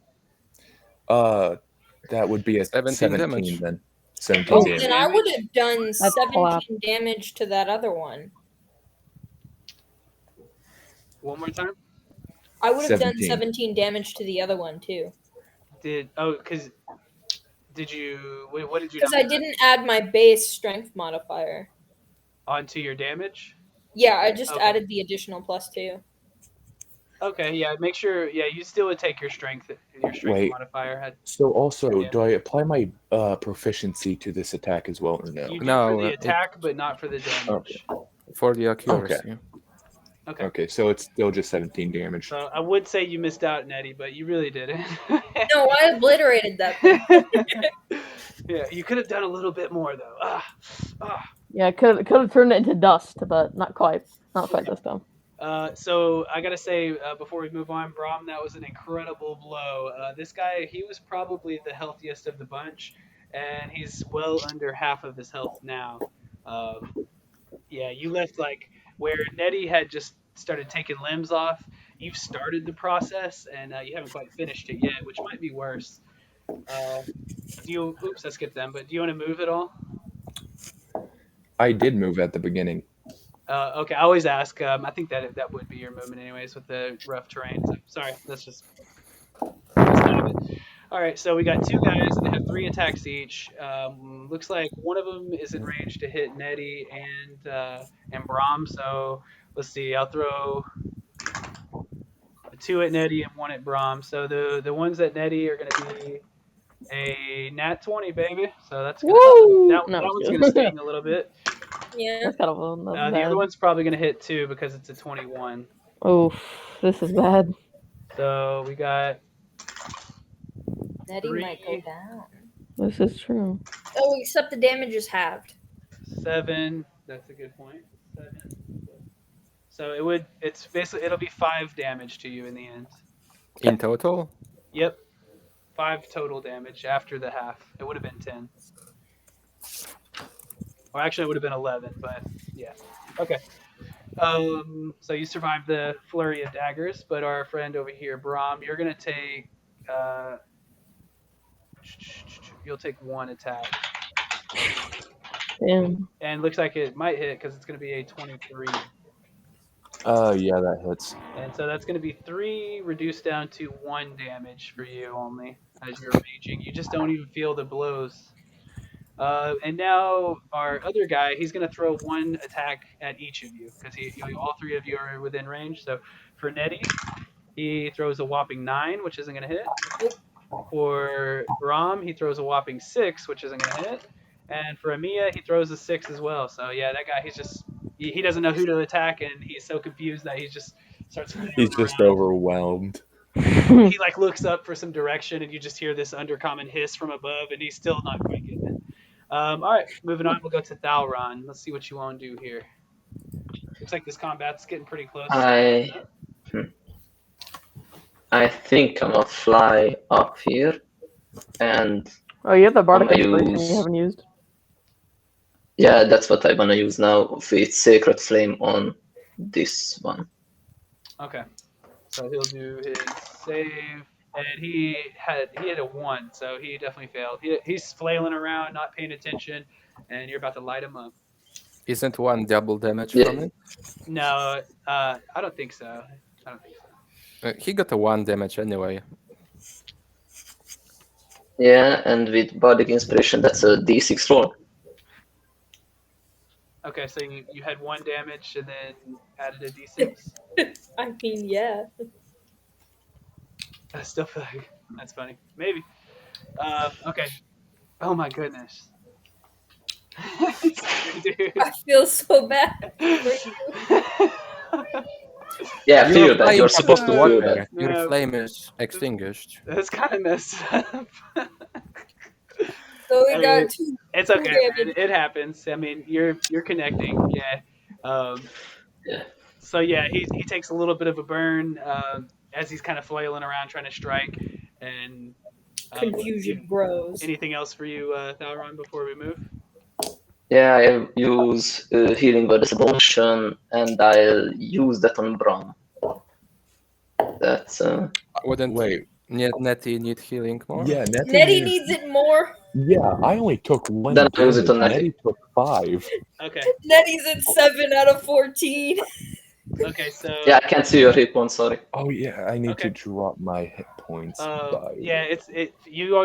That would be a 17 17 damage. then. 17 Oh, damage. Then I would have done That's 17 clap. damage to that other one. One more time? I would have done 17. 17 damage to the other one too. Because did you? What did you? Because I didn't add my base strength modifier. Onto your damage. Yeah, I just Okay. added the additional +2. Okay, yeah. Make sure. Yeah, you still would take your strength Wait. modifier. So also, Yeah. do I apply my proficiency to this attack as well, or no? You do No, for the it- attack, but not for the damage. For the accuracy. Okay. Okay, so it's still just 17 damage. So I would say you missed out, Nettie, but you really didn't. No, I obliterated that thing. Yeah, you could have done a little bit more though. Yeah, could have turned it into dust, but not quite. Not quite this time. So I gotta say, before we move on, Brahm, that was an incredible blow. This guy, he was probably the healthiest of the bunch, and he's well under half of his health now. Yeah, you left like where Nettie had just started taking limbs off. You've started the process, and you haven't quite finished it yet, which might be worse. Oops, I skipped them. But do you want to move at all? I did move at the beginning. Okay, I always ask. I think that would be your movement anyways with the rough terrain. So, sorry, that's just. All right, so we got two guys and they have 3 attacks each. Looks like one of them is in range to hit Nettie and Brahm. So let's see. I'll throw 2 at Nettie and 1 at Brahm. So the ones at Nettie are going to be a nat 20, baby. So that's gonna, Woo! that No, one's it's going good. to sting a little bit. Yeah. That's kind of The bad. other one's probably going to hit too because it's a 21. Oh, this is bad. So we got Nettie 3, might go down. This is true. Oh, except the damage is halved. 7. That's a good point. 7. So it'll be 5 damage to you in the end. In total? Yep. 5 total damage after the half. It would have been 10. Or actually, it would have been 11, but yeah. Okay. So you survived the flurry of daggers, but our friend over here, Brahm, you're going to take... you'll take 1 attack. Damn. And looks like it might hit because it's going to be a 23. Yeah, that hits. And so that's going to be 3 reduced down to 1 damage for you only as you're raging. You just don't even feel the blows. And now our other guy, he's going to throw 1 attack at each of you because all 3 of you are within range. So for Nettie, he throws a whopping 9, which isn't going to hit. For Brahm, he throws a whopping 6, which isn't going to hit. And for Emea, he throws a 6 as well. So yeah, that guy, he doesn't know who to attack, and he's so confused that he just starts. He's just overwhelmed. He like looks up for some direction, and you just hear this undercommon hiss from above, and he's still not quite getting it. All right, moving on. We'll go to Thalron. Let's see what you want to do here. Looks like this combat's getting pretty close. I think I'm gonna fly up here, and Oh, you have the Bardic I'm gonna Inspiration use- you haven't used. Yeah, that's what I wanna use now with Sacred Flame on this one. Okay. So he'll do his save, and he had a 1, so he definitely failed. He's flailing around, not paying attention, and you're about to light him up. Isn't one double damage Yeah. from it? No, I don't think so. I don't think so. He got a 1 damage anyway. Yeah, and with Bardic Inspiration, that's a D6 roll. Okay, so you had 1 damage and then added a d6. I mean, yeah. I still feel like that's funny. Maybe. Okay. Oh my goodness. Dude. I feel so bad for you. Yeah, feel bad. You're flame supposed to above feel water. bad. Your No. flame is extinguished. That's kind of messed up. So we I mean, got 2. It's okay, man. damage. It happens. I mean, you're connecting. Yeah. Yeah. So yeah, he takes a little bit of a burn as he's kind of flailing around trying to strike. And Confusion grows. anything else for you, Thalron, before we move? Yeah, I use Healing Word as a bonus action, and I'll use that on Brom. That's Wouldn't Wait. Nettie need healing more? Yeah, Nettie needs it more. Yeah, I only took 1 Then I use damage. it on Nettie. Nettie took 5. Okay. Nettie's at 7 out of 14. Okay. So. yeah, I can't see your hit points. Sorry. Oh yeah, I need Okay. to drop my hit points by. Yeah,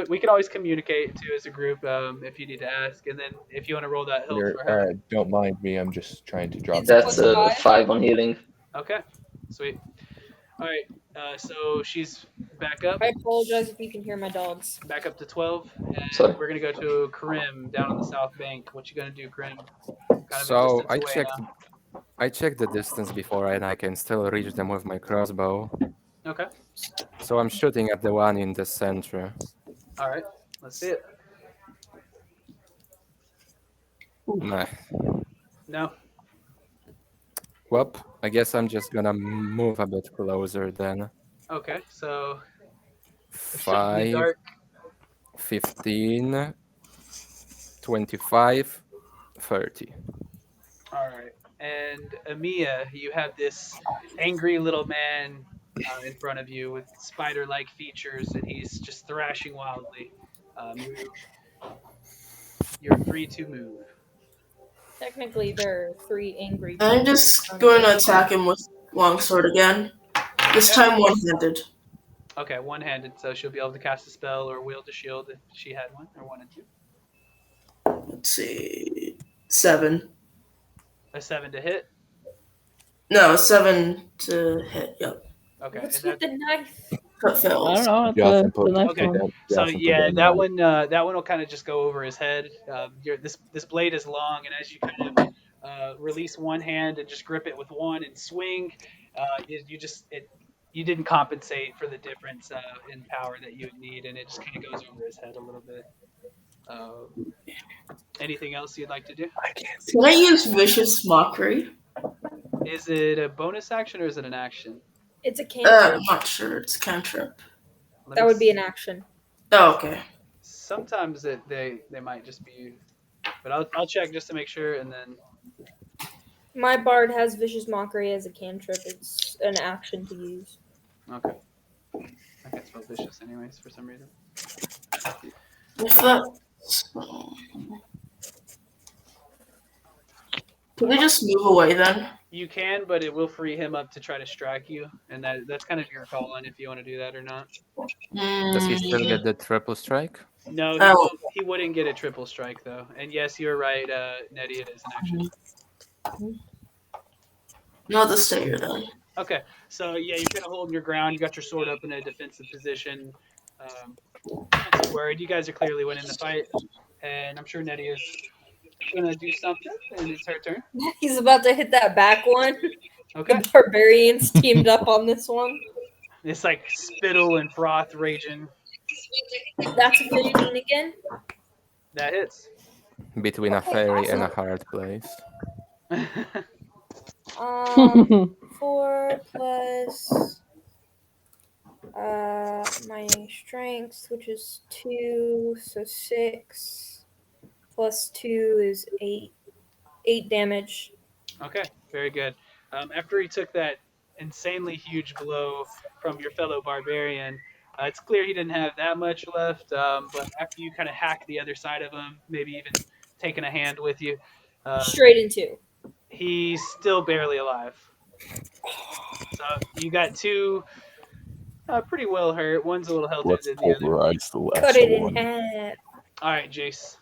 we can always communicate too as a group if you need to ask, and then if you want to roll that health Here, for her. don't mind me. I'm just trying to drop. It's my That's plus points. 5. 5 on healing. Okay, sweet. All right, so she's back up. I apologize if you can hear my dogs. Back up to 12, and Sorry. we're gonna go to Karim down on the south bank. What you gonna do, Karim? Kind of a So distance I away checked. now. I checked the distance before, and I can still reach them with my crossbow. Okay. So I'm shooting at the one in the center. All right. Let's see it. Nah. No. Well, I guess I'm just gonna move a bit closer then. Okay. So. shot in the 5, dark. 15, 25, 30. All right. And Emea, you have this angry little man in front of you with spider-like features, and he's just thrashing wildly. You're free to move. Technically, there are 3 angry. I'm just going to attack him with longsword again. This time one-handed. Okay, one-handed, so she'll be able to cast a spell or wield a shield if she had one or wanted to. Let's see. 7. A 7 to hit. No, 7 to hit. Yep. Okay. What's and with the knife? That fails. I don't know. It's Jocelyn the put- next Okay. one. So Jocelyn put yeah, down that my- one will kind of just go over his head. This blade is long, and as you kind of release one hand and just grip it with one and swing, you didn't compensate for the difference in power that you would need, and it just kind of goes over his head a little bit. Anything else you'd like to do? Can I use Vicious Mockery? Is it a bonus action or is it an action? It's a cantrip. I'm not sure. It's a cantrip. Let That me would be see. an action. Oh, okay. Sometimes they might just be, but I'll check just to make sure, and then My bard has Vicious Mockery as a cantrip. It's an action to use. okay. I can't spell vicious anyways for some reason. If that... Can we just move away then? You can, but it will free him up to try to strike you, and that's kind of your call on if you want to do that or not. Does he still get the triple strike? No, Oh. he wouldn't get a triple strike though. And yes, you're right, Nettie. It is an action. No, the stay here then. Okay, so yeah, you're kind of holding your ground. You got your sword up in a defensive position. Not too worried. You guys are clearly winning the fight, and I'm sure Nettie is gonna do something, and it's her turn. He's about to hit that back one. Okay, The barbarians teamed up on this one. it's like spittle and froth raging. That's a 15 again. That hits. Between a fairy and a hard place. 4 plus my strength, which is 2, so 6 plus 2 is 8. 8 damage. Okay, very good. After he took that insanely huge blow from your fellow barbarian, it's clear he didn't have that much left. But after you kind of hack the other side of him, maybe even taking a hand with you, Straight in 2. he's still barely alive. So you got two pretty well hurt. One's a little healthier Let's than the other. pulverize the last Cut it in one. half. All right, Jace.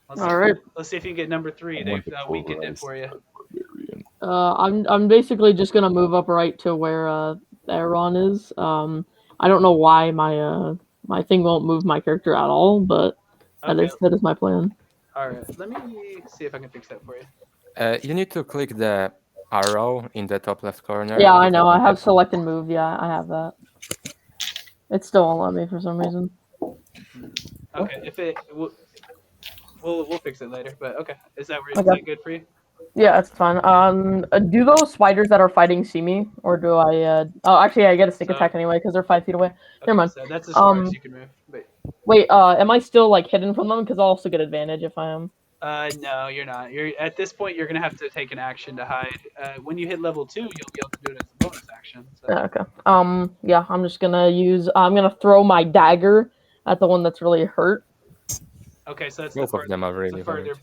All right. Let's see if you can get number 3. I They've want to weakened it pulverize for you. the barbarian. I'm basically just gonna move up right to where Aaron is. I don't know why my thing won't move my character at all, but Okay. that is my plan. All right. Let me see if I can fix that for you. You need to click the arrow in the top left corner. Yeah, I know. I have select and move. Yeah, I have that. It still won't let me for some reason. Okay. If it we'll fix it later. But okay. Is that Okay. good for you? Yeah, that's fine. Do those spiders that are fighting see me, or do I? Oh, actually, I get a sneak attack anyway because they're 5 feet away. Okay, Never mind. So that's as far as you can move. But Wait, am I still like hidden from them? Because I'll also get advantage if I am. no, you're not. You're at this point. You're gonna have to take an action to hide. When you hit level 2, you'll be able to do it as a bonus action. So. Okay. Yeah, I'm just gonna use. I'm gonna throw my dagger at the one that's really hurt. Okay, so that's Both of them are really further. hurt.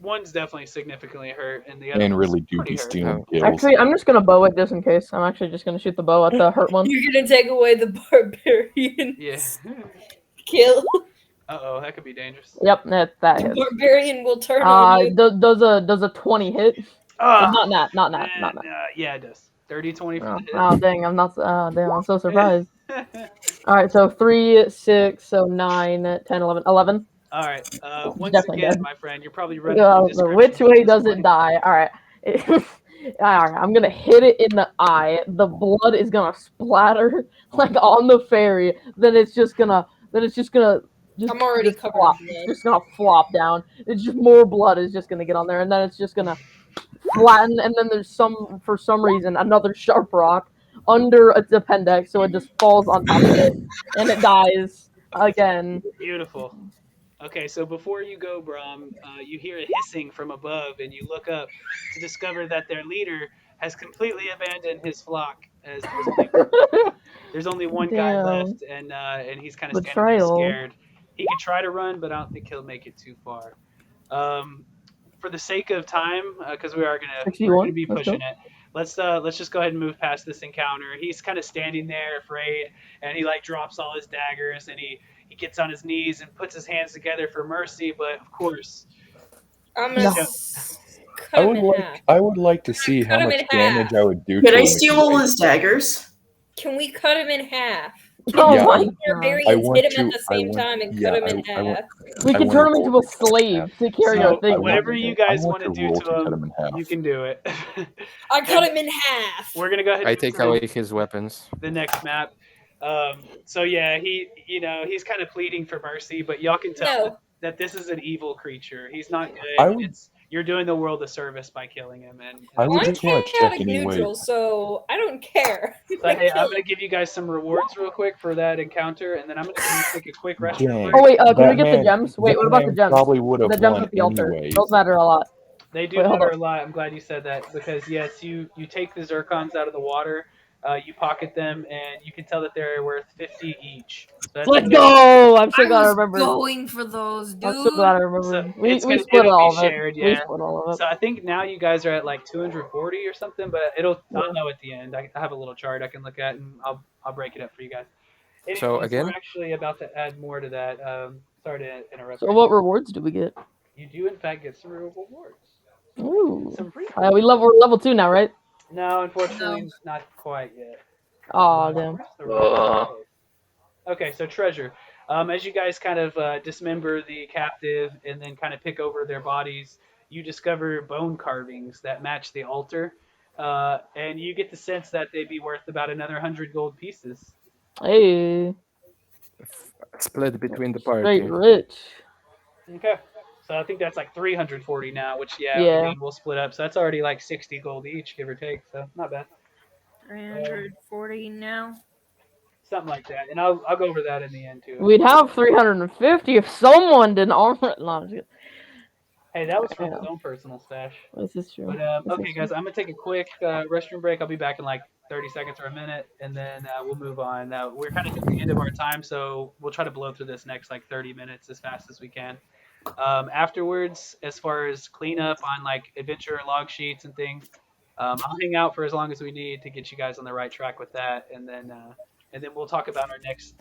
One's definitely significantly hurt, and the other And one's really do pretty be hurt. stealing Oh. kills. Actually, I'm just gonna bow it just in case. I'm actually just gonna shoot the bow at the hurt one. You're gonna take away the barbarian Yeah. kill. Uh-oh, that could be dangerous. Yep, that The hits. barbarian will turn on you. Does a 20 hit? Not that. Yeah, it does. 30-20 for Oh, the hit. oh, dang, I'm not. Damn, I'm so surprised. All right, so 3, 6, so 9, 10, 11, 11. All right. Once Definitely again, dead. my friend, you're probably running through descriptions Which way at this does point. it die? All right. All right, I'm gonna hit it in the eye. The blood is gonna splatter like on the fairy. Then it's just gonna. I'm already just covered flop. in blood. It's just gonna flop down. It's just more blood is just gonna get on there, and then it's just gonna flatten. And then there's for some reason another sharp rock under its appendix, so it just falls on top of it, and it dies again. Beautiful. Okay, so before you go, Brahm, you hear a hissing from above, and you look up to discover that their leader has completely abandoned his flock. As there's only one guy Damn. left, and he's kind of standing there Betrayal. scared. He could try to run, but I don't think he'll make it too far. For the sake of time, because we're gonna be pushing it. Let's just go ahead and move past this encounter. He's kind of standing there, afraid, and he like drops all his daggers, and he gets on his knees and puts his hands together for mercy. But of course, I'm gonna No. cut him in half. I would like to see Cut how him much in damage half. I would do Could to I him. steal all his daggers? Can we cut him in half? Oh Yeah, my The god. barbarians want hit him at to- the same time and cut him in half. We I can want turn to him into roll a slave to carry So our thing. whatever you guys want want to do roll to cut him, him in half. you can do it. I cut him in half. We're gonna go ahead. I And take move away his weapons. the next map. So yeah, he's kind of pleading for mercy, but y'all can tell that this is an evil creature. He's not good. You're doing the world a service by killing him, and I would I'm just want to check chaotic anyway. neutral, so I don't care. so hey, I'm gonna give you guys some rewards real quick for that encounter, and then I'm gonna take a quick rest. real Dang. quick. Oh wait, can That we get the man- gems? Wait, that what about the man gems? Probably would have The gems won at the altar. anyway. Those matter a lot. They do Wait, hold matter on. a lot. I'm glad you said that because yes, you take the zircons out of the water, you pocket them, and you can tell that they're worth 50 each. So that's Let's gonna- go! I'm so I glad I was remembered. going for those, dude. I'm so glad I So remembered. We it's gonna- split it'll all be of it. shared, We yeah. split all of it. So I think now you guys are at like 240 or something, but I'll know at the end. I have a little chart I can look at, and I'll break it up for you guys. Anyways, So again? we're actually about to add more to that. Sorry to interrupt. So what rewards do we get? You do in fact get some real rewards. Ooh. Some free. We're level 2 now, right? No, unfortunately, not quite yet. Oh damn. Where's the reward? Okay, so treasure. As you guys kind of dismember the captive and then kind of pick over their bodies, you discover bone carvings that match the altar, and you get the sense that they'd be worth about another 100 gold pieces. Hey. Split between the Straight party. rich. Okay, so I think that's like 340 now, which Yeah. again, we'll split up. So that's already like 60 gold each, give or take. So not bad. 340 now. Something like that, and I'll go over that in the end too. We'd have 350 if someone didn't armor it. No, I'm just kidding. Hey, that was from Yeah. his own personal stash. This is true. But okay, guys, I'm gonna take a quick restroom break. I'll be back in like 30 seconds or a minute, and then we'll move on. We're kind of at the end of our time, so we'll try to blow through this next like 30 minutes as fast as we can. Afterwards, as far as cleanup on like adventure log sheets and things, I'll hang out for as long as we need to get you guys on the right track with that, and then we'll talk about our next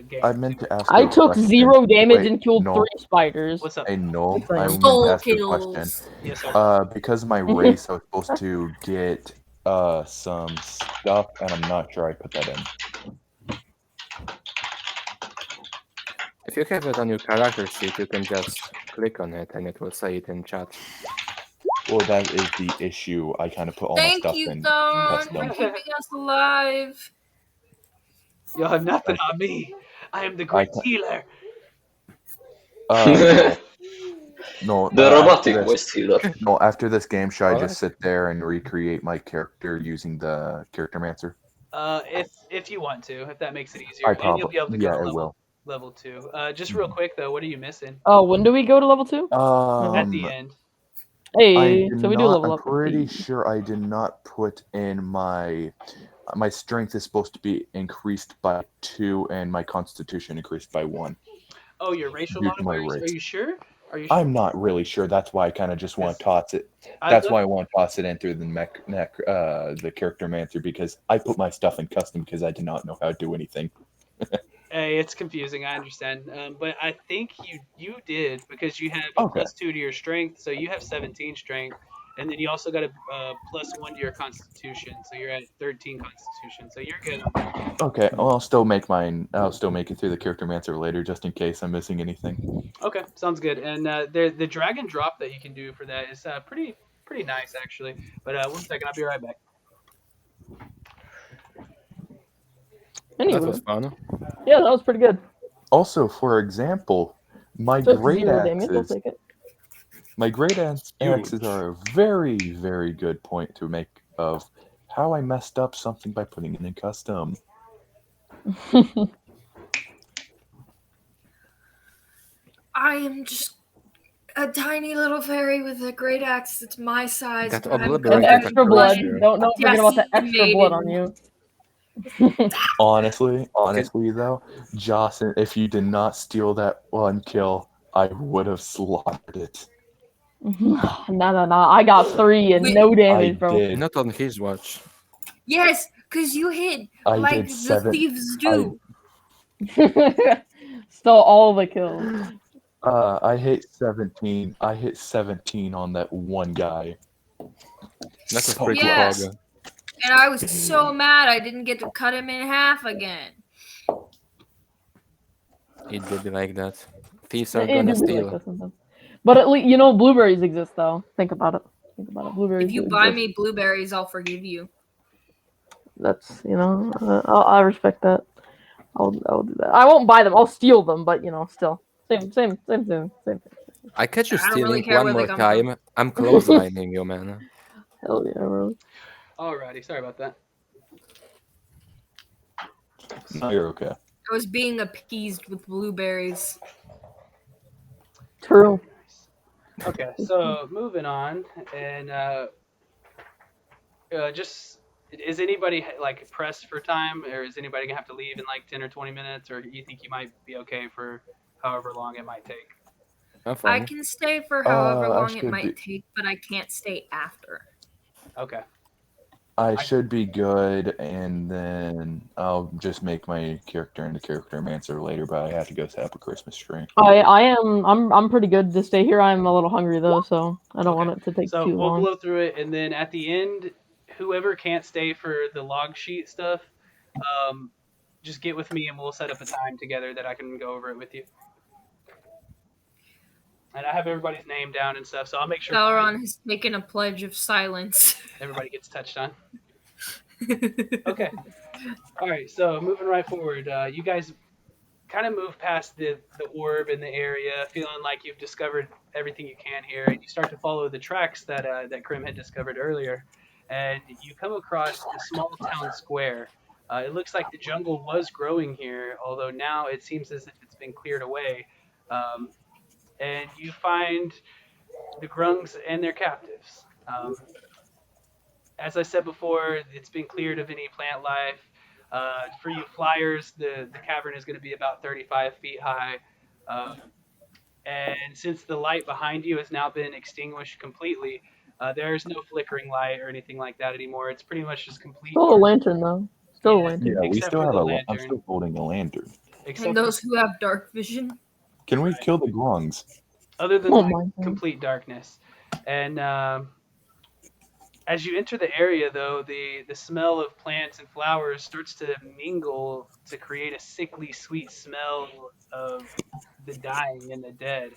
game. I meant to ask. I you a took question. 0 damage Wait, and killed no. 3 spiders. What's up? Hey, no, Just I saying. meant to Soul ask you a question. kills. Yes, sir. Because of my race, I was supposed to get some stuff, and I'm not sure I put that in. If you have it on your character sheet, you can just click on it and it will say it in chat. Well, that is the issue. I kind of put all my Thank stuff you, in Thon, custom. for keeping us alive. You'll have nothing on me. I am the great healer. No, The after robotic this- voice healer. No, after this game, should I Alright. just sit there and recreate my character using the character mancer? If you want to, if that makes it easier, I and you'll be able to go yeah, to it will. level 2. Just real quick though, what are you missing Oh, when do we go to level 2? at the end? Hey, so we do level I'm up. pretty Hey. sure I did not put in my strength is supposed to be increased by 2 and my constitution increased by 1. Oh, your racial Due to my modifiers? race. Are you sure? Are you sure? I'm not really sure. That's why I kind of just want to Yes. toss it. I That's look- why I want to toss it in through the character mancer, because I put my stuff in custom because I did not know how to do anything. Hey, it's confusing. I understand, but I think you did because you have a Okay. +2 to your strength, so you have 17 strength, and then you also got a +1 to your constitution, so you're at 13 constitution. So you're good on that. Okay, well, I'll still make it through the character mancer later, just in case I'm missing anything. Okay, sounds good. And the drag and drop that you can do for that is pretty nice actually. But 1 second, I'll be right back. That Anyway, was fun. yeah, that was pretty good. Also, for example, my Took great 0 damage, I'll axes. take it. My great axes are a very, very good point to make of how I messed up something by putting it in custom. I am just a tiny little fairy with a great axe that's my size. That but I'm obliterated And good Right, extra the blood. creature. Don't forget about the extra blood on you. Honestly though, Jocelyn, if you did not steal that 1 kill, I would have slaughtered it. No. I got 3 and Wait, no I damage, bro. did. Not on his watch. Yes, because you hit I like did the 7. thieves do. Stole all the kills. I hit 17. I hit 17 on that 1 guy. That was So pretty Yes. hog. And I was so mad I didn't get to cut him in half again. It did be like that. Thieves are It gonna do be like steal. that sometimes. But at least blueberries exist though. Think about it. Blueberries. If you do buy exist. me blueberries, I'll forgive you. That's I respect that. I'll do that. I won't buy them. I'll steal them, but still same thing. I catch you I don't stealing really care one where they more come time. I'm clotheslining you, man. Hell yeah, bro. Alrighty, sorry about that. No, you're okay. I was being appeased with blueberries. True. Okay, so moving on, and just is anybody like pressed for time, or is anybody gonna have to leave in like 10 or 20 minutes, or you think you might be okay for however long it might take? I'm I fine. can stay for however I long it should might take, but I can't stay after. Okay. I should be good, and then I'll just make my character into character mancer later, but I have to go set up a Christmas tree. I'm pretty good to stay here. I'm a little hungry though, so I don't want it to take So too we'll long. blow through it, and then at the end, whoever can't stay for the log sheet stuff, just get with me, and we'll set up a time together that I can go over it with you. And I have everybody's name down and stuff, so I'll make sure Sauron has taken a pledge of silence. everybody gets touched on. Okay. All right. So moving right forward, you guys kind of move past the orb in the area, feeling like you've discovered everything you can here, and you start to follow the tracks that Krim had discovered earlier, and you come across a small town square. It looks like the jungle was growing here, although now it seems as if it's been cleared away. And you find the Grungs and their captives. As I said before, it's been cleared of any plant life. For you flyers, the cavern is going to be about 35 feet high. And since the light behind you has now been extinguished completely, there's no flickering light or anything like that anymore. It's pretty much just complete. Still a lantern though. Still a lantern. Yeah, we Except still for have the I'm lantern. still holding a lantern. Except And those who have dark vision. Can we kill the Grungs? other than Oh like, my God. complete darkness. And as you enter the area, though, the smell of plants and flowers starts to mingle to create a sickly sweet smell of the dying and the dead.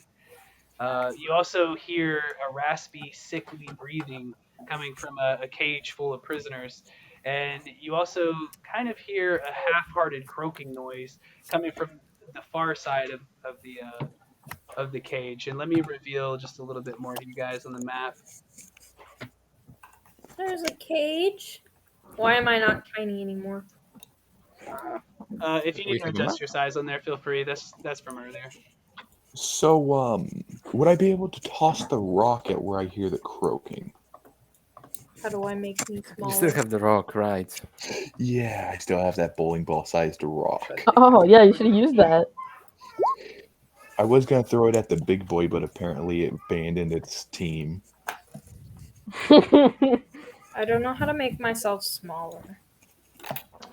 You also hear a raspy, sickly breathing coming from a cage full of prisoners. And you also kind of hear a half-hearted croaking noise coming from the far side of the cage. And let me reveal just a little bit more to you guys on the map. There's a cage. Why am I not tiny anymore? If you We need to have a adjust map? your size on there, feel free. That's from earlier. So, would I be able to toss the rock at where I hear the croaking? How do I make me You smaller? still have the rock, right? Yeah, I still have that bowling ball sized rock. Oh yeah, you should have used that. I was gonna throw it at the big boy, but apparently it abandoned its team. I don't know how to make myself smaller.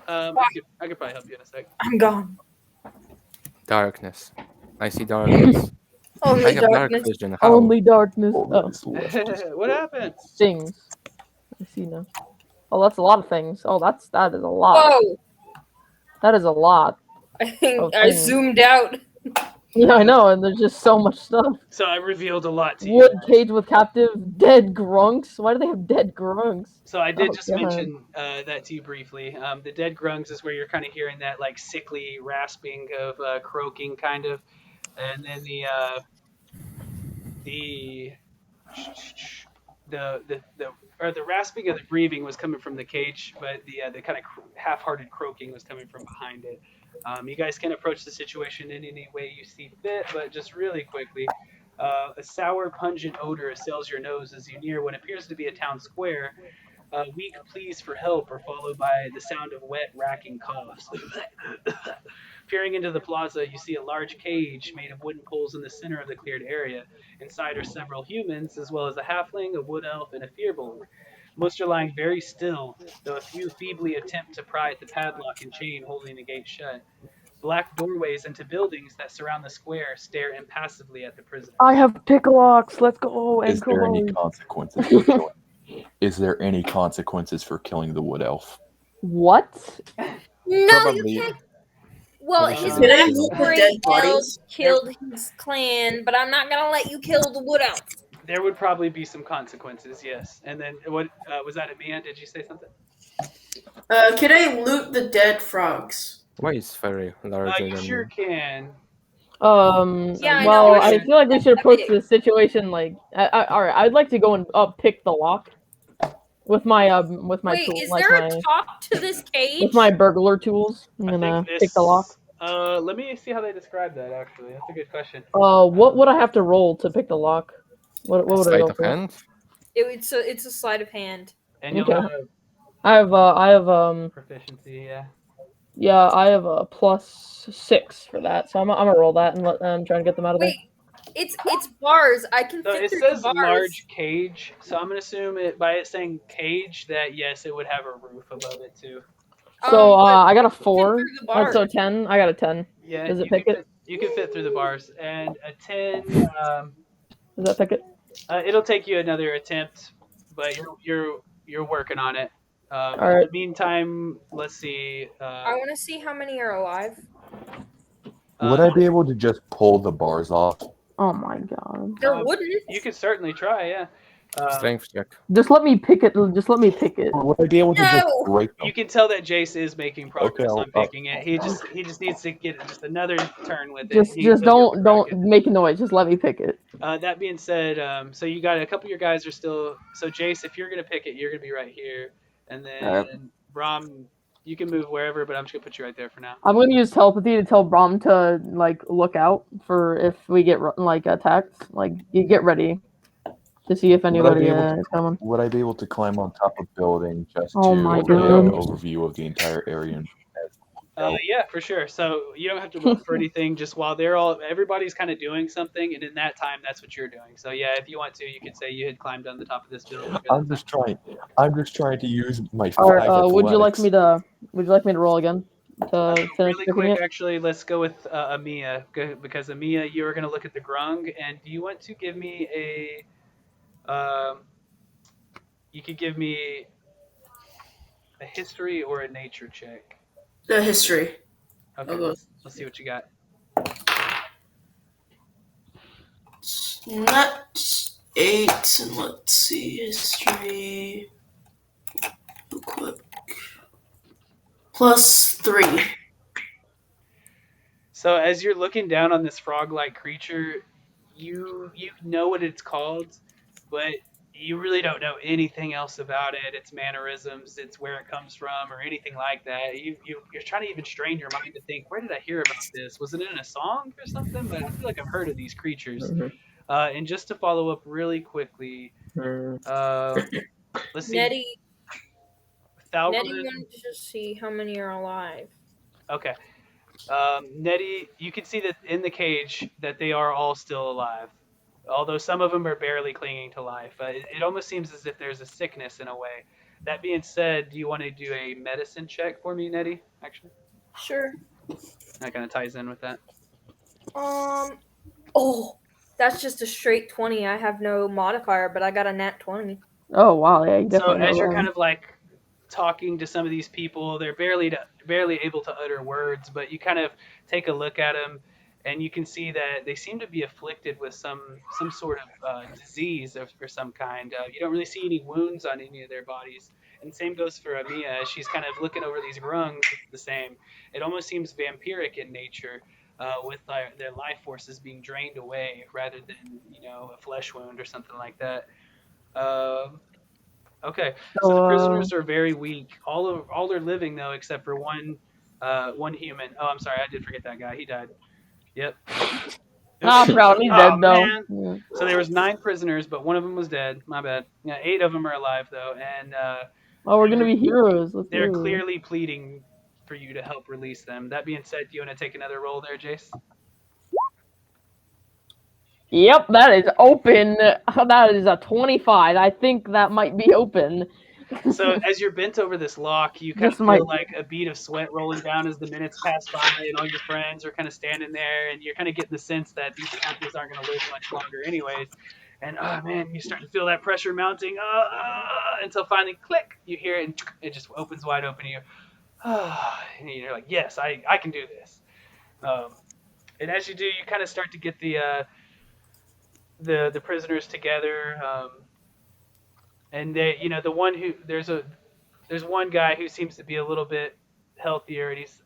I could probably help you in a sec. I'm gone. Darkness. I see darkness. I Only have dark darkness. vision. How? Only darkness. Oh, Always left. What happened? things. I see now. Oh, that's a lot of things. Oh, that is a lot. Whoa! That is a lot. I think Oh, I things. zoomed out. Yeah, I know, and there's just so much stuff. So I revealed a lot to you. Wood cage with captive, dead grunks. Why do they have dead grunks? So I did Oh, just God. mention that to you briefly. The dead grungs is where you're kind of hearing that like sickly rasping of croaking kind of, and then the rasping of the breathing was coming from the cage, but the kind of half-hearted croaking was coming from behind it. You guys can approach the situation in any way you see fit, but just really quickly, a sour, pungent odor assails your nose as you near what appears to be a town square. Weak pleas for help are followed by the sound of wet, racking coughs. Peering into the plaza, you see a large cage made of wooden poles in the center of the cleared area. Inside are several humans, as well as a halfling, a wood elf, and a firbolg. Most are lying very still, though a few feebly attempt to pry at the padlock and chain holding the gate shut. Black doorways into buildings that surround the square stare impassively at the prisoners. I have picklocks. Let's go. And Is there any crowbars. consequences for killing? Is there any consequences for killing the wood elf? What? No, Probably. you can't. Well, Probably his shouldn't Did I kill loot them. the neighboring dead elf bodies? killed his clan, but I'm not gonna let you kill the wood elf. There would probably be some consequences, yes. And then what was that, Emea? Did you say something? Could I loot the dead frogs? Why is Fairy larger You than sure me? can. Yeah, I well, know. I feel like we should approach big. the situation like. All right, I'd like to go and pick the lock with my Wait, tool, is like there my a top to this cage? with my burglar tools. I'm I gonna think pick the lock. let me see how they describe that, actually. That's a good question. What would I have to roll to pick the lock? What would I Sleight roll of for? hand? It's a sleight of hand. And you'll Okay. have I have proficiency, yeah. yeah, I have a +6 for that, so I'm gonna roll that and let them try and get them out of there. Wait, it's bars. I can So fit it through says the bars. large cage, so I'm gonna assume by it saying cage that yes, it would have a roof above it too. So but I got a fit 4. through the bars. So 10. I got a 10. Yeah, Does it you pick can it? You can fit through the bars, and a 10. Does that pick it? It'll take you another attempt, but you're working on it. In Alright. the meantime, let's see. I want to see how many are alive. Would I be able to just pull the bars off? Oh my god. There wouldn't. You could certainly try, yeah. Strength check. Just let me pick it. Just let me pick it. Or would I be able to just No! break them? You can tell that Jace is making progress Okay, on picking it. He just needs to get just another turn with it. Just He'll be able to don't crack it. make a noise. Just let me pick it. That being said, so you got a couple of your guys are still. So Jace, if you're gonna pick it, you're gonna be right here, and then Brom, you can move wherever, but I'm just gonna put you right there for now. I'm gonna use telepathy to tell Brom to like look out for if we get like attacked. Like you get ready. to see if Would I anybody be able is coming. Would I be able to climb on top of building just Oh to my get an God. overview of the entire area? And Yeah, for sure. So you don't have to roll for anything. Just while everybody's kind of doing something, and in that time, that's what you're doing. So yeah, if you want to, you could say you had climbed on the top of this building. I'm just trying to use my All right. 5 Would you like athletics. me to? Would you like me to roll again to finish Really picking quick, it? actually, let's go with Emea because Emea, you are going to look at the grung, and do you want to give me a? You could give me a history or a nature check. The history. Okay, let's see what you got. Not 8, and let's see, history. Real quick. +3. So as you're looking down on this frog-like creature, you know what it's called, but you really don't know anything else about it, its mannerisms, its where it comes from, or anything like that. You're trying to even strain your mind to think, where did I hear about this? Was it in a song or something? But I feel like I've heard of these creatures. And just to follow up really quickly, let's see. Nettie Thalgren, wanted to just see how many are alive. Okay. Nettie, you can see that in the cage that they are all still alive, although some of them are barely clinging to life. It almost seems as if there's a sickness in a way. That being said, do you want to do a medicine check for me, Nettie? Actually, Sure. that kind of ties in with that. Oh, that's just a straight 20. I have no modifier, but I got a nat 20. Oh wow, yeah, you So definitely. as you're kind of like talking to some of these people, they're barely able to utter words, but you kind of take a look at them, and you can see that they seem to be afflicted with some sort of disease of some kind. You don't really see any wounds on any of their bodies, and same goes for Emea. She's kind of looking over these grungs. It's the same. It almost seems vampiric in nature, with their life forces being drained away rather than a flesh wound or something like that. Okay, so the prisoners are very weak. All are living though, except for one human. Oh, I'm sorry, I did forget that guy. He died. Yep. Proud. He's Oh, dead though. man. Yeah. So there was 9 prisoners, but one of them was dead. My bad. Yeah, 8 of them are alive though, and Oh, we're gonna be heroes. Let's they're do it. clearly pleading for you to help release them. That being said, do you want to take another roll there, Jace? Yep, that is open. That is a 25. I think that might be open. So as you're bent over this lock, you kind of feel like a bead of sweat rolling down as the minutes pass by, and all your friends are kind of standing there, and you're kind of getting the sense that these captives aren't going to live much longer anyways. And oh man, you start to feel that pressure mounting, until finally, click, you hear it, and it just opens wide open. And you're like, yes, I can do this. And as you do, you kind of start to get the prisoners together. And they, the one who there's one guy who seems to be a little bit healthier, and he's,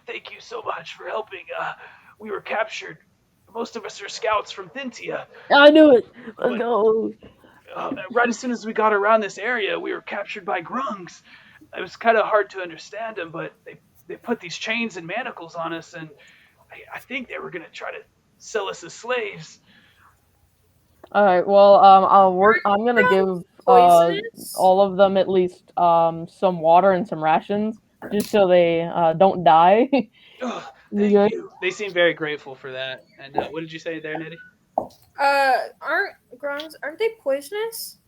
thank you so much for helping. We were captured. Most of us are scouts from Thintia. I knew it. Let's go. Right as soon as we got around this area, we were captured by grungs. It was kind of hard to understand them, but they put these chains and manacles on us, and I think they were going to try to sell us as slaves. All right. Well, I'm gonna give all of them at least some water and some rations, just so they don't die. Thank you. They seem very grateful for that. And what did you say there, Nettie? Aren't they poisonous?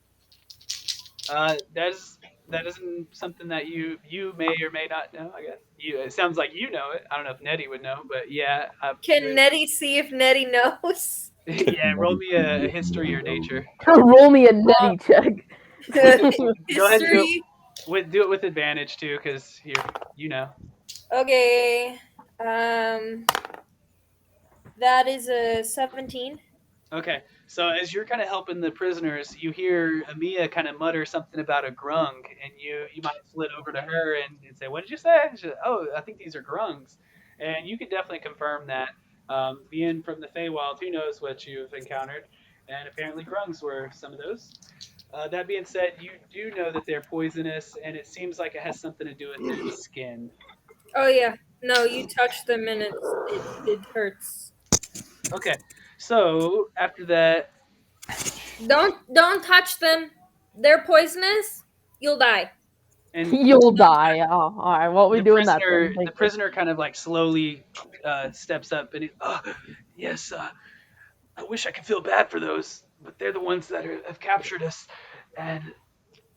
That isn't something that you may or may not know. I guess it sounds like you know it. I don't know if Nettie would know, but yeah. Can Nettie see if Nettie knows? Yeah, roll me a history or nature. Roll me a Nettie check. Go ahead and do it with advantage too, because you know. Okay. That is a 17. Okay, so as you're kind of helping the prisoners, you hear Emea kind of mutter something about a grung, and you might flit over to her and say, "What did you say?" She said, "Oh, I think these are grungs," and you can definitely confirm that. Being from the Feywild, who knows what you've encountered, and apparently grungs were some of those. That being said, you do know that they're poisonous, and it seems like it has something to do with their skin. Oh yeah, no, you touch them and it hurts. Okay, so after that, Don't touch them. They're poisonous. You'll die. And You'll die. Oh, all right. What we doing that then? the prisoner kind of like slowly steps up and yes, I wish I could feel bad for those, but they're the ones that have captured us, and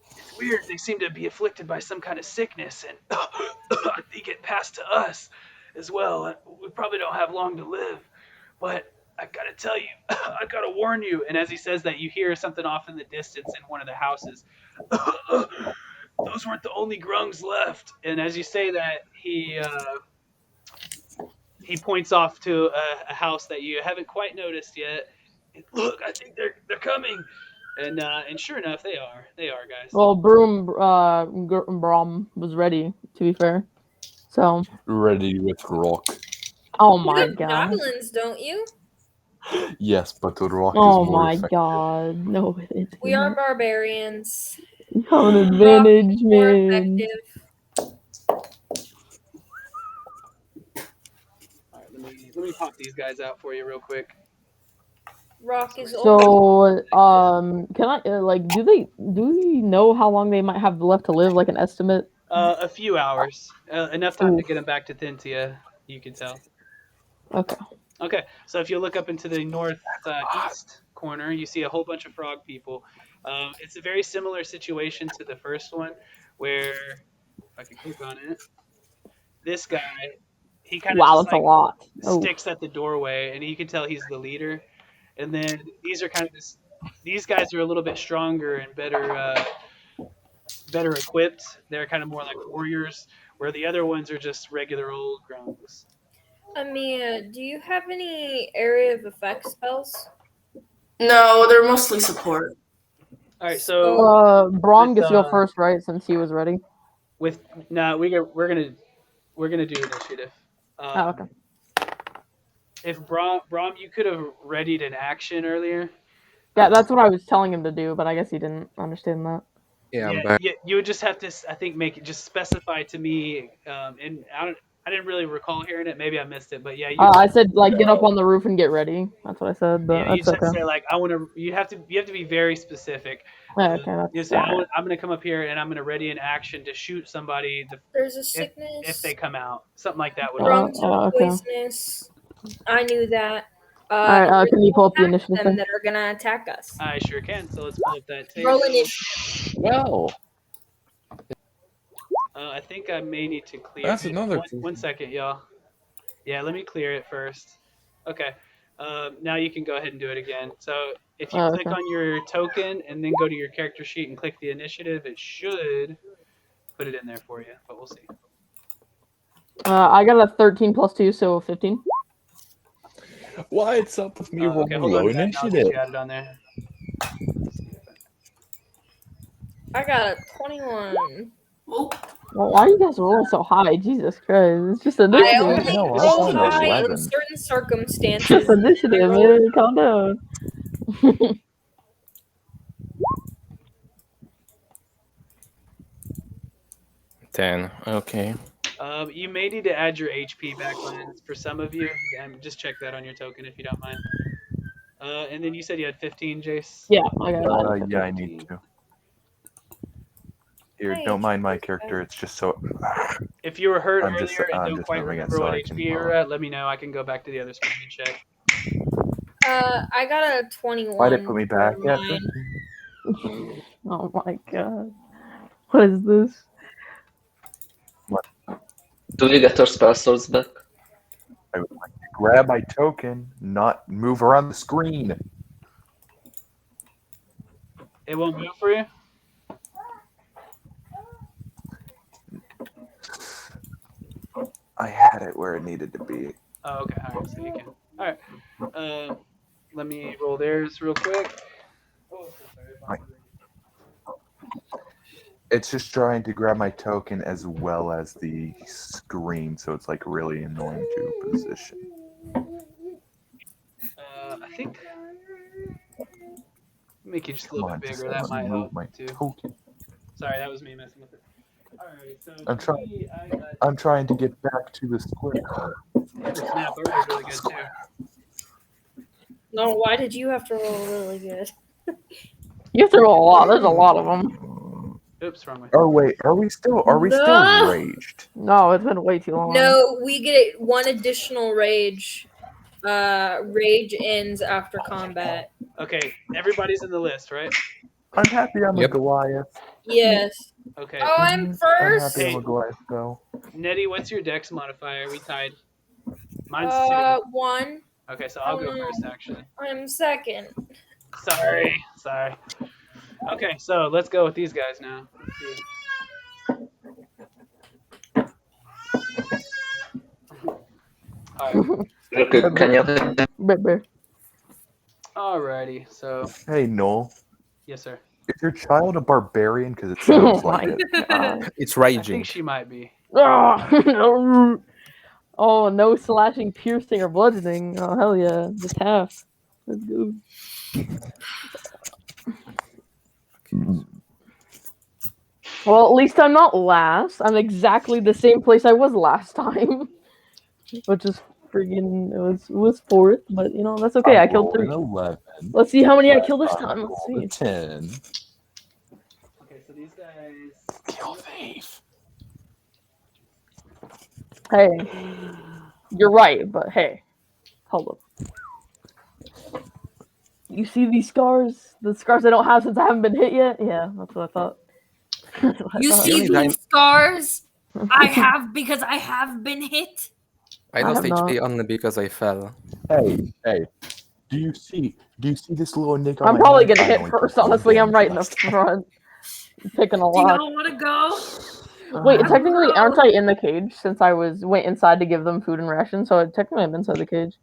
it's weird. They seem to be afflicted by some kind of sickness, and I think it passed to us as well. We probably don't have long to live, but I gotta tell you, I gotta warn you. And as he says that, you hear something off in the distance in one of the houses. Those weren't the only grungs left. And as you say that, he points off to a house that you haven't quite noticed yet. Look, I think they're coming. And sure enough, they are. They are, guys. Well, Brom was ready. To be fair, so Ready with rock. oh You my have god. javelins, don't you? Yes, but the rock Oh is more my effective. god. No, it's We are barbarians. You have an Rock is advantage, more man. effective. All right, let me pop these guys out for you real quick. Rock is So, can I do we know how long they might have left to live? Like an estimate? A few hours, enough time to get them back to Thintia. You can tell. Okay. Okay, so if you look up into the north east corner, you see a whole bunch of frog people. It's a very similar situation to the first one, where if I can click on it, this guy, he kind of Wow, just that's a lot. Oh. sticks at the doorway, and you can tell he's the leader. And then these are kind of these guys are a little bit stronger and better equipped. They're kind of more like warriors, where the other ones are just regular old grunts. Emea, do you have any area of effect spells? No, they're mostly support. All right, so Brom gets to go first, right? Since he was ready. we're gonna do initiative. Oh, okay. If Brom, you could have readied an action earlier. Yeah, that's what I was telling him to do, but I guess he didn't understand that. Yeah, You would just have to, I think, just specify to me, and I didn't really recall hearing it. Maybe I missed it, but yeah. I said get up on the roof and get ready. That's what I said, but Yeah, you that's just have to okay. say like I want to. You have to be very specific. Yeah, okay, You say I'm going to come up here and I'm going to ready an action to shoot somebody. There's a sickness. If they come out, something like that would. Grunts are okay. poisonous. I knew that. Alright, can you pull up the initiative them thing? that are gonna attack us. I sure can. So let's pull up that table. Roll initiative. Well, I think I may need to clear. That's another. One second, y'all. Yeah, let me clear it first. Okay. Now you can go ahead and do it again. So if you click on your token and then go to your character sheet and click the initiative, it should put it in there for you. But we'll see. I got a 13 plus 2, so 15. What's up with me rolling hold low on, initiative? got it on there. I got a 21. Oh. Well, why are you guys rolling so high? Jesus Christ. It's just I initiative. only No, I roll found high 11. in certain circumstances. Just initiative, man. Calm down. 10. Okay. You may need to add your HP back, Lance, for some of you. Just check that on your token if you don't mind. And then you said you had 15, Jace? Yeah, I got it. Yeah, I need to. Here, don't mind my character. It's just so. If you were hurt I'm earlier just- and I'm don't just quite moving it remember so what I can HP you're at, let me know. I can go back to the other screen and check. I got a 21. Why'd it put me back? for Yeah. mine. Oh my god. What is this? Do you get your spell slots back? I would like to grab my token, not move around the screen. It won't move for you? I had it where it needed to be. Oh, okay. All right. So you can. All right. Let me roll theirs real quick. Oh, so sorry about that. It's just trying to grab my token as well as the screen, so it's like really annoying to position. I think. Make it just a little Come on, bit just bigger. That let might me help move my too. token. Sorry, that was me messing with it. All right. So I'm trying to get back to the square. Yeah, the snap over is really good too. No, why did you have to roll really good? You threw a lot. There's a lot of them. Oops, wrong way. Oh wait, are we still No. raged? No, it's been way too long. No, we get one additional rage. Rage ends after combat. Okay, everybody's in the list, right? I'm happy I'm Yep. a Goliath. Yes. Okay. Oh, I'm I'm first. happy I'm a Goliath though. Nettie, what's your dex modifier? We tied. Mine's 2. 1. Okay, so I'll go first, actually. I'm second. Sorry. Okay, so let's go with these guys now. Alright. Look, can you? Alrighty, so Hey Noel, yes, sir. is your child a barbarian? Because it sounds Oh like my it. God. It's I raging. think she might be. Oh, oh, no slashing, piercing, or bludgeoning. Oh, hell yeah. Just half. Let's go. Well, at least I'm not last. I'm exactly the same place I was last time. Which is friggin' it was fourth, but you know, that's okay. I killed rolled 3. an 11. Let's see how many I kill this I time. Let's rolled a see. 10. Okay, so these guys. Kill thief. Hey. You're right, but hey. Hold up. You see these scars? The scars I don't have since I haven't been hit yet? Yeah, that's what I thought. That's what I You thought. see only time- these scars I have because I have been hit? I I lost have HP not. only because I fell. Hey. Do you see this little nick on I'm my probably neck? gonna I hit only first, took 1 honestly. I'm damage right in the last time. front. I'm picking a Do lot. y'all want to go? Wait, Uh, technically, aren't I in the cage since I went inside to give them food and rations? So technically, I'm inside the cage.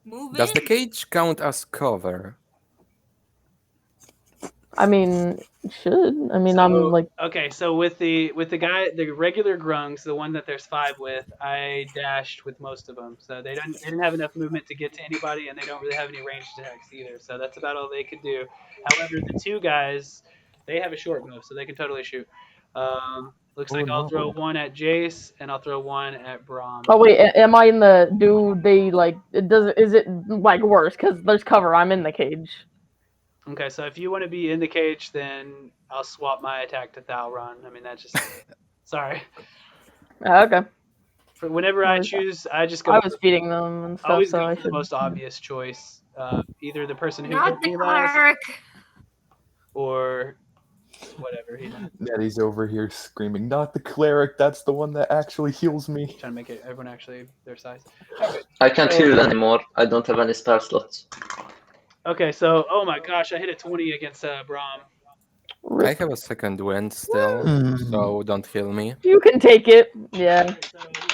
Move Does in. the cage count as cover? I mean, it should. I mean, I'm like, Okay, so with the guy, the regular grungs, the one that there's 5 with, I dashed with most of them, so they didn't have enough movement to get to anybody, and they don't really have any ranged attacks either. So that's about all they could do. However, the 2 guys, they have a short bow, so they can totally shoot. Looks like I'll throw 1 at Jace, and I'll throw 1 at Braum. oh wait, am I in the? Do they like? It does. Is it like worse? Because there's cover. I'm in the cage. Okay, so if you want to be in the cage, then I'll swap my attack to Thalron. I mean, that's just sorry. Okay. For whenever I choose, I just go. I was feeding them and stuff, Always so go I for should. the most obvious choice. Either the person who Not hit the me last, cleric. or whatever. Nettie's over here screaming, "Not the cleric! That's the one that actually heals me." Trying to make it everyone actually their size. I can't heal anymore. I don't have any spell slots. Okay, so oh my gosh, I hit a 20 against Braum. I have a second wind still, so don't heal me. You can take it. Yeah.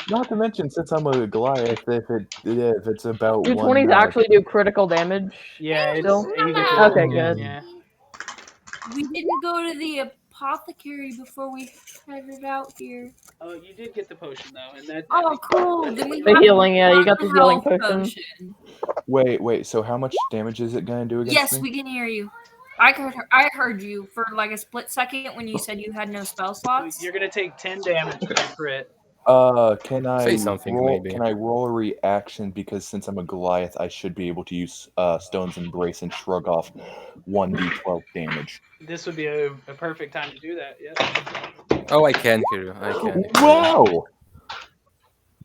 Not to mention, since I'm a Goliath, if it's about Do 1 20s actually do critical damage? Yeah, it's Still? you get to Okay, roll good. again, yeah. We didn't go to the apothecary before we headed out here. Oh, you did get the potion though, and that. Oh, cool. Then we The got healing, yeah, you got the healing health potion. Wait. So how much damage is it gonna do against Yes, me? we can hear you. I heard you for like a split second when you said you had no spell slots. You're gonna take 10 damage per crit. Can I Say something, roll? maybe. Can I roll a reaction because since I'm a Goliath, I should be able to use Stone's Embrace and shrug off 1d12 damage. This would be a perfect time to do that. Yeah. Oh, I can hear you. I can. Wow!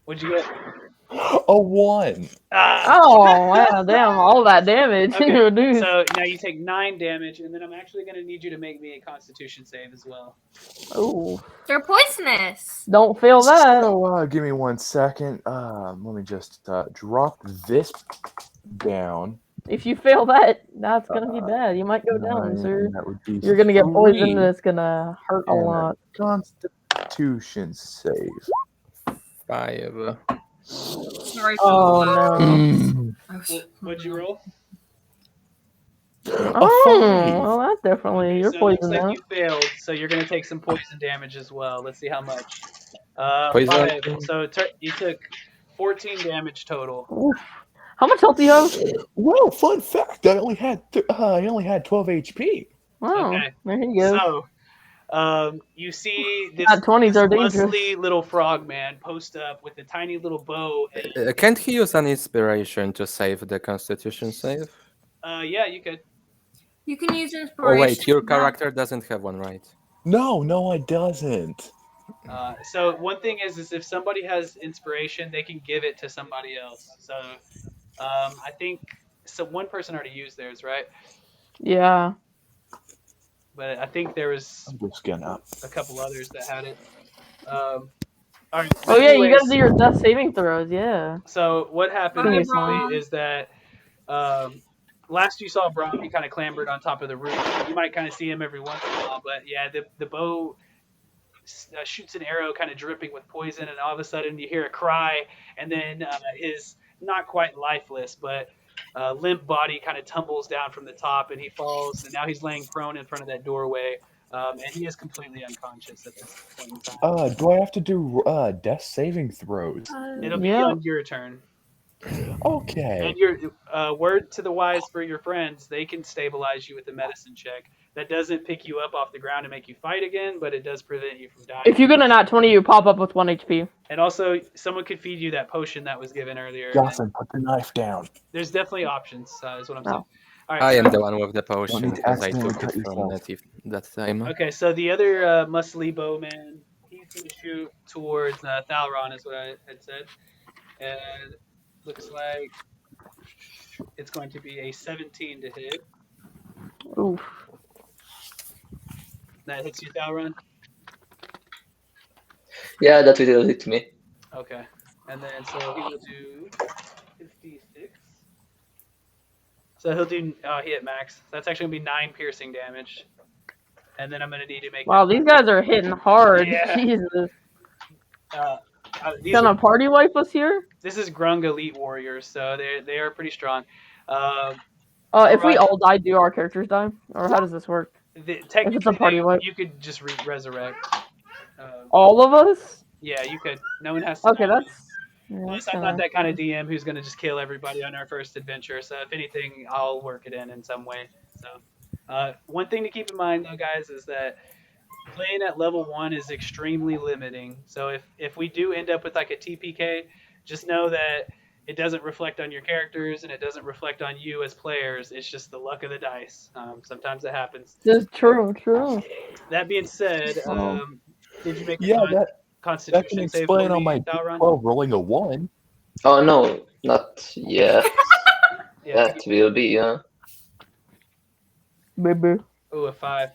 What'd you get? A 1. Ah. Oh, wow, damn, all that damage. Okay, Reduced. so now you take 9 damage, and then I'm actually going to need you to make me a Constitution save as well. Oh, They're poisonous. don't feel that. So give me 1 second. Let me just drop this down. If you fail that, that's gonna be bad. You might go down, 9, sir. That would be You're gonna get poisoned 3, and it's gonna hurt a and lot. Constitution save. 5. Sorry. Oh no. What'd you roll? Oh, well, that's definitely you're So it poisoned looks now. like you failed, so you're going to take some poison damage as well. Let's see how much. Poison. 5. So you took 14 damage total. Oof. How much health do you have? Well, fun fact, I only had 12 HP. Wow, Okay. there you go. So, you see this, Not 20s are dangerous. muscly little frog man post up with a tiny little bow. And, Can't he use an inspiration to save the Constitution save? yeah, you could. You can use Oh inspiration. wait, your No. character doesn't have one, right? No, it doesn't. So one thing is if somebody has inspiration, they can give it to somebody else. So I think one person already used theirs, right? Yeah. But I think there was I'm just gonna. a couple others that had it. All right. Oh yeah, you gotta anyways, do your death saving throws. Yeah. So what happened Bye, basically Brom. is that last you saw Brom, he kind of clambered on top of the roof. You might kind of see him every once in a while, but yeah, the bow shoots an arrow kind of dripping with poison, and all of a sudden you hear a cry, and then his not quite lifeless, but limp body kind of tumbles down from the top, and he falls, and now he's laying prone in front of that doorway, and he is completely unconscious at this point in time. Do I have to do death saving throws? It'll be Yeah. on your turn. Okay. And your word to the wise for your friends, they can stabilize you with a medicine check. That doesn't pick you up off the ground and make you fight again, but it does prevent you from dying. If you get a nat 20, you pop up with 1 HP. And also, someone could feed you that potion that was given earlier. Jocelyn, put the knife down. There's definitely options, is what I'm saying. Oh. All right, I am so- the one with the potion need to because I accidentally took it cut from yourself. that time. Okay, so the other muscly bowman, he's going to shoot towards Thalron, is what I had said. And looks like it's going to be a 17 to hit. Oof. That hits you, Thalron? Yeah, that will hit me. Okay. And then, so he will do 56. So he'll do, he hit max. That's actually going to be 9 piercing damage. And then I'm going to need to make... Wow, these guys are hitting hard. Yeah. Jesus. These Can are, a party wipe us here? this is Grung Elite Warriors, so they are pretty strong. If we Right. all die, do our characters die? Or how does this work? Technically, party wipe. you could just resurrect. All of us? Yeah, you could. No one has to. Okay, die. that's... Yeah, Plus, that's I'm not kinda- that kind of DM who's going to just kill everybody on our first adventure. So if anything, I'll work it in some way. So one thing to keep in mind, though, guys, is that playing at level 1 is extremely limiting. So if we do end up with like a TPK, just know that it doesn't reflect on your characters and it doesn't reflect on you as players. It's just the luck of the dice. Sometimes it happens. That's true. That being said, did you make a Yeah, that Constitution can save explain for on me, my Dalron? D12 rolling a 1. Oh no, not yet. Yeah. That will be. Baby. Oh, a 5.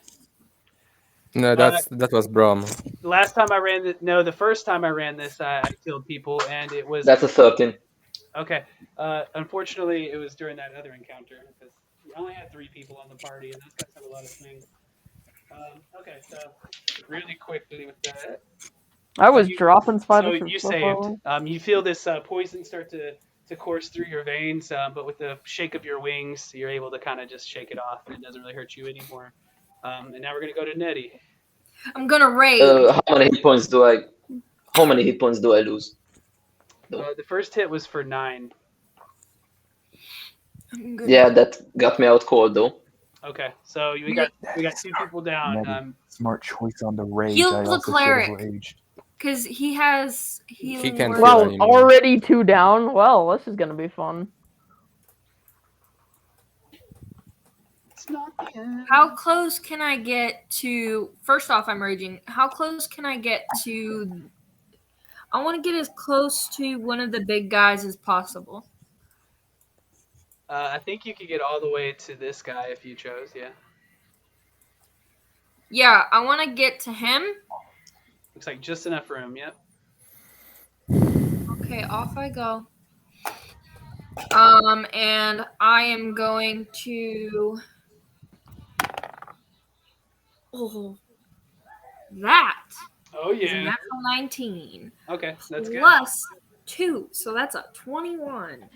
No, that was Brom. The last time I ran the first time I ran this, I killed people, and it was That's a 13. okay. Unfortunately, it was during that other encounter because we only had 3 people on the party, and those guys have a lot of swings. Okay, so really quickly with that. I was You- dropping So spiders from you so far saved. away. You feel this poison start to course through your veins, but with the shake of your wings, you're able to kind of just shake it off, and it doesn't really hurt you anymore. And now we're gonna go to Nettie. I'm gonna rage. How many hit points do I? How many hit points do I lose? The first hit was for 9. I'm gonna- Yeah, that got me out cold though. Okay, so we got 2 people down. Nettie, smart choice on the rage. Heal I the also should cleric. have raged. Because he has healing can word. feel Wow, anymore. already 2 down? Well, this is gonna be fun. It's not the end. How close can I get to? First off, I'm raging. How close can I get to? I want to get as close to one of the big guys as possible. I think you could get all the way to this guy if you chose. Yeah, Yeah, I want to get to him. looks like just enough room. Yep. Okay, off I go. And I am going to. Oh, that. Oh Is a yeah. natural 19. Okay, that's good. Plus 2, so that's a 21.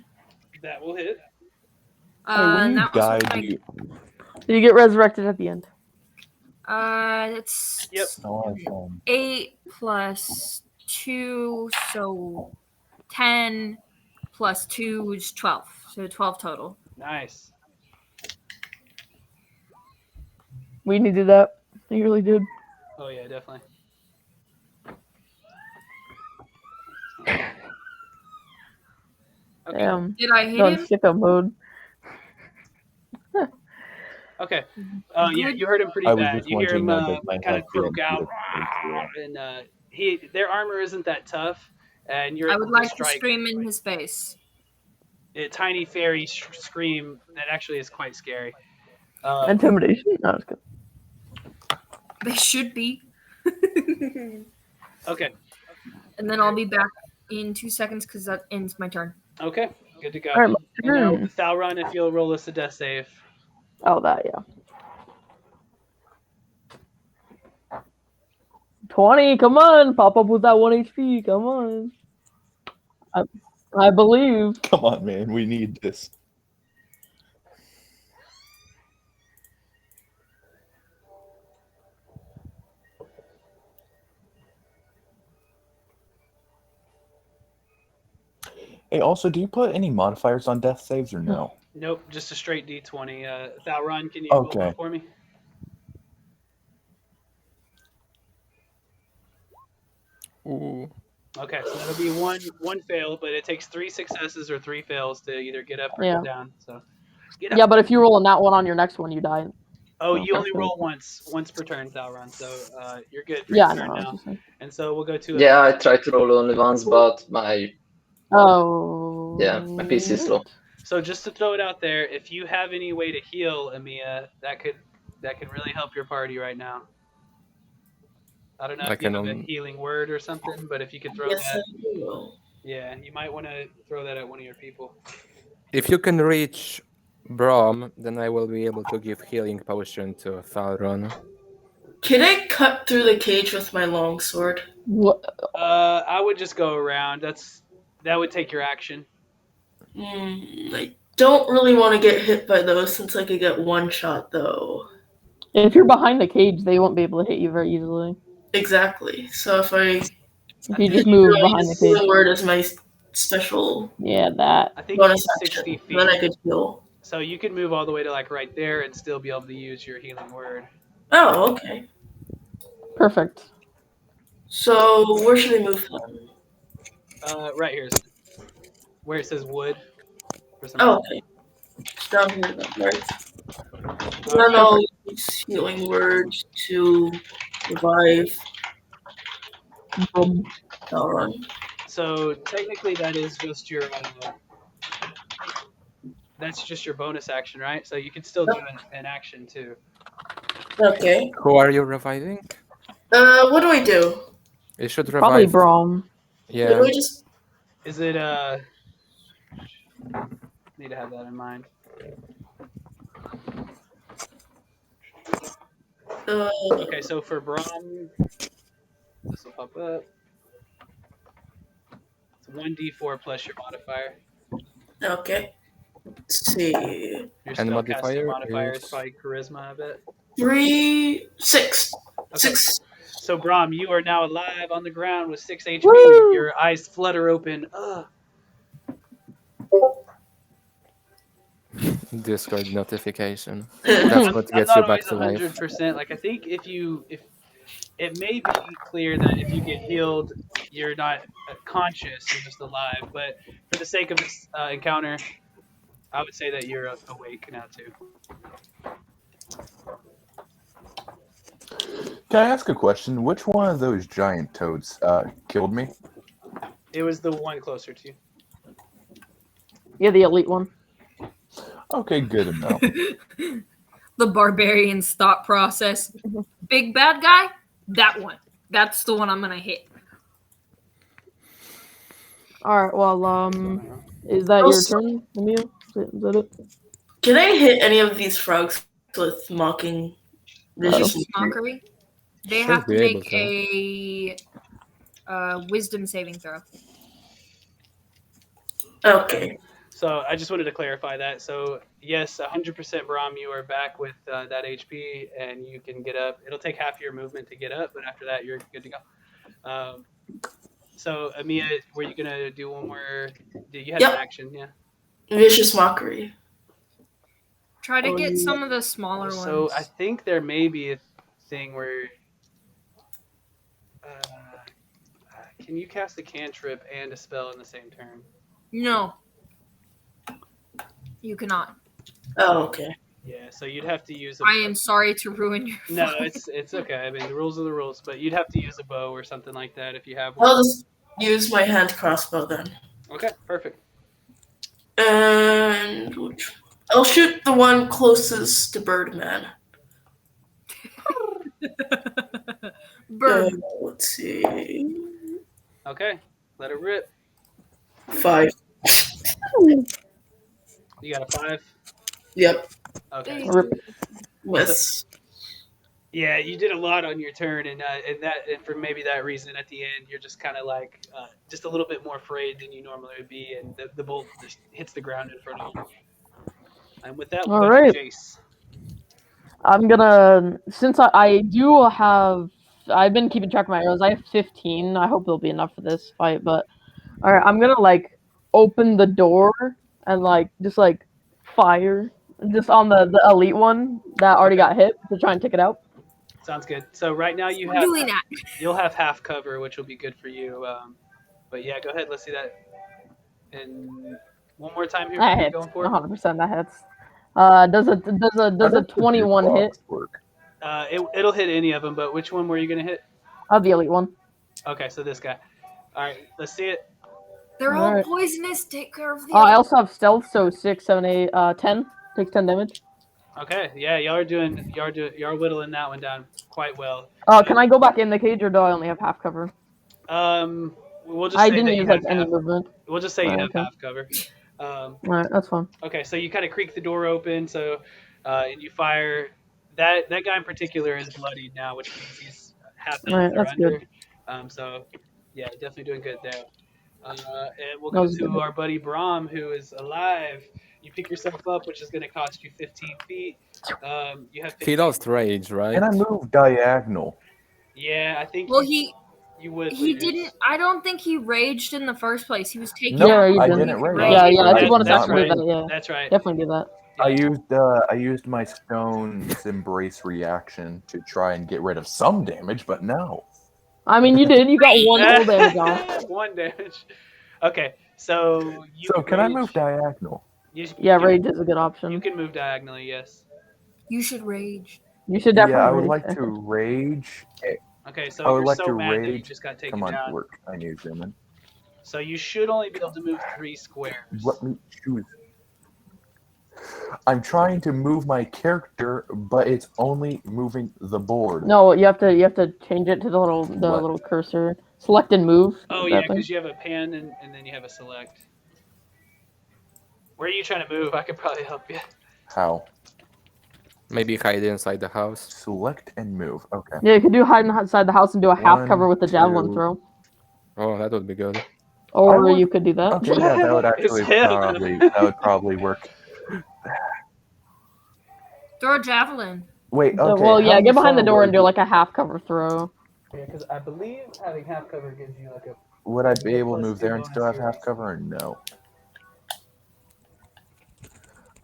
That will hit. Hey, when And you that was die, with do my- you... You get resurrected at the end. It's Yep. Oh, 8 plus 2, so 10 plus 2 is 12. So 12 total. Nice. We needed that. You really did. Oh yeah, definitely. Okay. Damn. Did I hit Going him? sicko mode. Okay. Yeah, you heard him pretty I was bad. just You hear him wondering, does my kind of health croak get out, improved? and their armor isn't that tough, and you're I able would to like to strike scream in his face. a tiny fairy scream that actually is quite scary. Intimidation? No, it's good. They should be. Okay. And then I'll be back in 2 seconds because that ends my turn. Okay. Good to go. All right, my And now, turn. Thalron, if you'll roll us a death save. Oh, that, yeah. 20, come on, pop up with that 1 HP, come on. I believe. Come on, man. We need this. Hey, also, do you put any modifiers on death saves or no? Nope, just a straight D20. Thalron, can you roll Okay. one for me? Ooh. Okay, so that'll be one fail, but it takes 3 successes or 3 fails to either get up or Yeah. get down. So get up. Yeah, but if you roll a nat one on your next one, you die. Oh, So you only that's roll once per turn, Thalron. So you're good for Yeah, your turn no, I was now. just saying. And so we'll go to Yeah, I tried to roll only once, but my Oh. my PC is slow. So just to throw it out there, if you have any way to heal Emea, that could really help your party right now. I don't know I if you can have a only- healing word or something, but if you could throw Yes, that, I will. yeah, you might want to throw that at one of your people. If you can reach Brom, then I will be able to give healing potion to Thalron. Can I cut through the cage with my longsword? What? I would just go around. That would take your action. I don't really want to get hit by those since I could get one shot though. If you're behind the cage, they won't be able to hit you very easily. Exactly. So if I If you just move really behind the use the cage. word as my special Yeah, that. I think bonus it's 60 action, feet. then I could heal. So you could move all the way to like right there and still be able to use your healing word. Oh, okay. Perfect. So where should I move from? Right here, where it says wood. For some Oh, reason. okay. Down here then, right? Then I'll use healing word to revive Elrond. So technically, that is just your that's just your bonus action, right? So you can still do an action too. Okay. Who are you reviving? What do I do? You should Probably revive. Brom. Yeah. Do I just Is it need to have that in mind. Okay, so for Brom, this will pop up. It's 1d4 plus your modifier. okay. Let's see. Your And spellcasting modifier modifier is is- probably charisma, I bet. 3, 6. Okay. 6. So Brom, you are now alive on the ground with 6 HP. Woo! Your eyes flutter open. Discord notification. I'm That's what gets not you back always to life. 100%. Like I think if it may be clear that if you get healed, you're not conscious, you're just alive. But for the sake of this encounter, I would say that you're awake now too. Can I ask a question? Which one of those giant toads killed me? It was the one closer to you. Yeah, the elite one. Okay, good to know. The barbarian's thought process. Big bad guy? That one. That's the one I'm gonna hit. Alright, well, is that your turn, Emea? Is that it? Can I hit any of these frogs with mocking? Vicious mockery. They Should have to be able make to. a wisdom saving throw. Okay. So I just wanted to clarify that. So yes, 100% Brom, you are back with that HP, and you can get up. It'll take half your movement to get up, but after that, you're good to go. So Emea, were you gonna do one more? You had an action, yeah. Vicious mockery. Try to get some of the smaller ones. So I think there may be a thing where can you cast a cantrip and a spell in the same turn? No. You cannot. Oh, okay. Yeah, so you'd have to use a I am sorry to ruin your No, fun. it's okay. I mean, the rules are the rules, but you'd have to use a bow or something like that if you have one. I'll just use my hand crossbow then. Okay, perfect. And I'll shoot the one closest to Birdman. Bird. Let's see. Okay, let it rip. 5. You got a 5? Yep. Okay. Miss. Yeah, you did a lot on your turn, and for maybe that reason, at the end, you're just kind of like just a little bit more afraid than you normally would be, and the bolt just hits the ground in front of you. And with that, we'll All go to right. Jace. I'm gonna, since I do have, I've been keeping track of my arrows. I have 15. I hope it'll be enough for this fight. But all right, I'm gonna like open the door and like just like fire just on the elite one that already got hit to try and take it out. Sounds good. So right now We're doing that. you'll have half cover, which will be good for you. But yeah, go ahead. Let's see that. And one more time here. That You're hits. going for it. 100%. That hits. Does a 21 hit? It'll hit any of them, but which one were you gonna hit? The elite one. Okay, so this guy. All right, let's see it. They're all Alright. poisonous. Take care of the I other. also have stealth, so 6, 7, 8, 10. Takes 10 damage. Okay, yeah, y'all are whittling that one down quite well. Can I go back in the cage, or do I only have half cover? We'll just I say didn't that use you like have any half. movement. We'll just say you have Okay. half cover. Alright, that's fine. Okay, so you kind of creak the door open, and you fire. That guy in particular is bloodied now, which means he's half health Alright, or that's under. good. So yeah, definitely doing good there. And we'll That go was to good. our buddy Brahm, who is alive. You pick yourself up, which is going to cost you 15 feet. You have 15. He lost rage, right? Can I move diagonal? Yeah, I think Well, you would. he lose. didn't. I don't think he raged in the first place. He was taken No, out. Yeah, he I did. didn't rage. Yeah, I That- just want to that's definitely right. do that. Yeah, That's right. definitely do that. I used my stone's embrace reaction to try and get rid of some damage, but no. I mean, you did. You got one whole damage off. 1 damage. Okay, so you. So can I rage. move diagonal? Yeah, rage is a good option. You can move diagonally, yes. You should rage. You should definitely. Yeah, I would rage. like to rage. Okay, so I would you're like so to mad that you rage. just got taken Come on, down. work. I need zoom So you should only be able to move 3 squares. Let me choose. I'm trying to move my character, but it's only moving the board. No, you have to change it to the little cursor. Select and move. Oh yeah, because you have a pen and then you have a select. Where are you trying to move? I could probably help you. How? Maybe hide inside the house. Select and move. Okay. Yeah, you could do hide inside the house and do a half 1, cover with the javelin 2. throw. Oh, that would be good. Or would- you could do that. Okay, yeah, that would actually It's him. probably work. Throw a javelin. Wait, okay. Well, yeah, how get behind the far door and would- do like a half cover throw. Yeah, because I believe having half cover gives you like a. Would I be able to Plus move 2 there and still have bonus half cover or no?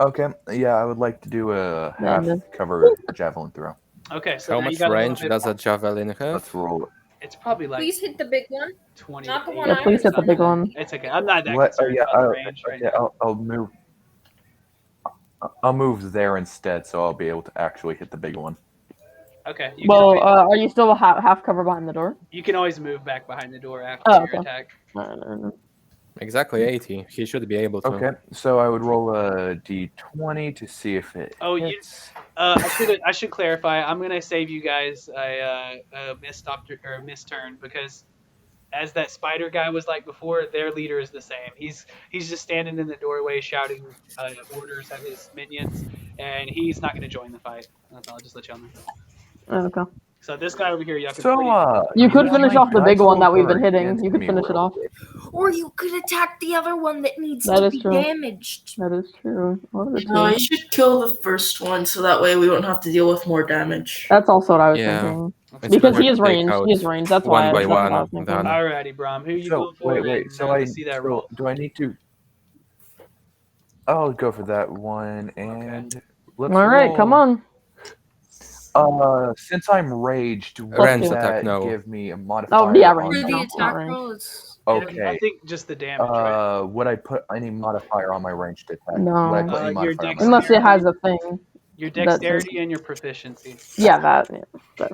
Okay, yeah, I would like to do a half then- cover javelin throw. Okay, so How now you much got a little range bit- does a javelin have? Let's roll it. It's probably like Please hit the big one. 20. Not the one Yeah, I please hit the was big on. one. It's okay. I'm not that What? Oh concerned yeah, about the range right now. I'll move. I'll move there instead, so I'll be able to actually hit the big one. Okay. You Well, can, always, are you still half cover behind the door? you can always move back behind the door after Oh, your okay. attack. Exactly 80. He should be able to. Okay, so I would roll a d20 to see if it Oh, hits. I should clarify. I'm gonna save you guys a missed turn because, as that spider guy was like before, their leader is the same. He's just standing in the doorway shouting orders at his minions, and he's not gonna join the fight. I'll just let y'all know. Okay. So this guy over here, y'all can. So, You could know, finish my off the big dice one that we've rolls been are hitting. against You could me finish it real off. quick. Or you could attack the other one that needs That to is be true. damaged. That is true. That is No, true. you should kill the first one so that way we won't have to deal with more damage. That's also what I was Yeah. thinking. It's Because better he to is take ranged. out He is ranged. That's one why. by That's what I one, was thinking. then- Alrighty, Brahm. Who you So going for? wait. And, So let's see that roll. do I need to? I'll go for that one, and let's All right, come roll. on. Since I'm raged, would Ranged that attack, no. give me a modifier? Oh, yeah, on range. For the No, attack not range. roll, it's Okay. I think just the damage, right? Would I put any modifier on my ranged attack? No. Would I put any Your modifier on my dex- Unless it has a thing. Your That's it. dexterity and your proficiency. Yeah, that. Yeah.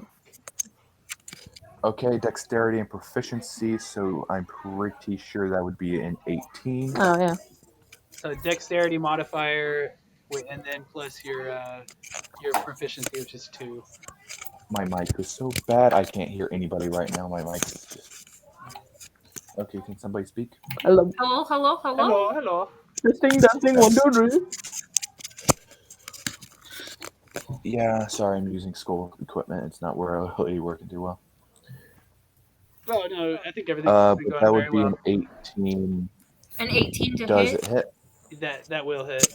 Okay, dexterity and proficiency, so I'm pretty sure that would be an 18. Oh yeah. So dexterity modifier, and then plus your proficiency, which is 2. My mic is so bad, I can't hear anybody right now. My mic is just... Okay, can somebody speak? Hello. Hello, hello, hello. Hello. Testing, 1, 2, 3. Yeah, sorry, I'm using school equipment. It's not really working too well. Oh no, I think everything's been But going that very would be well. an 18. An 18 to Does hit. it hit? That will hit.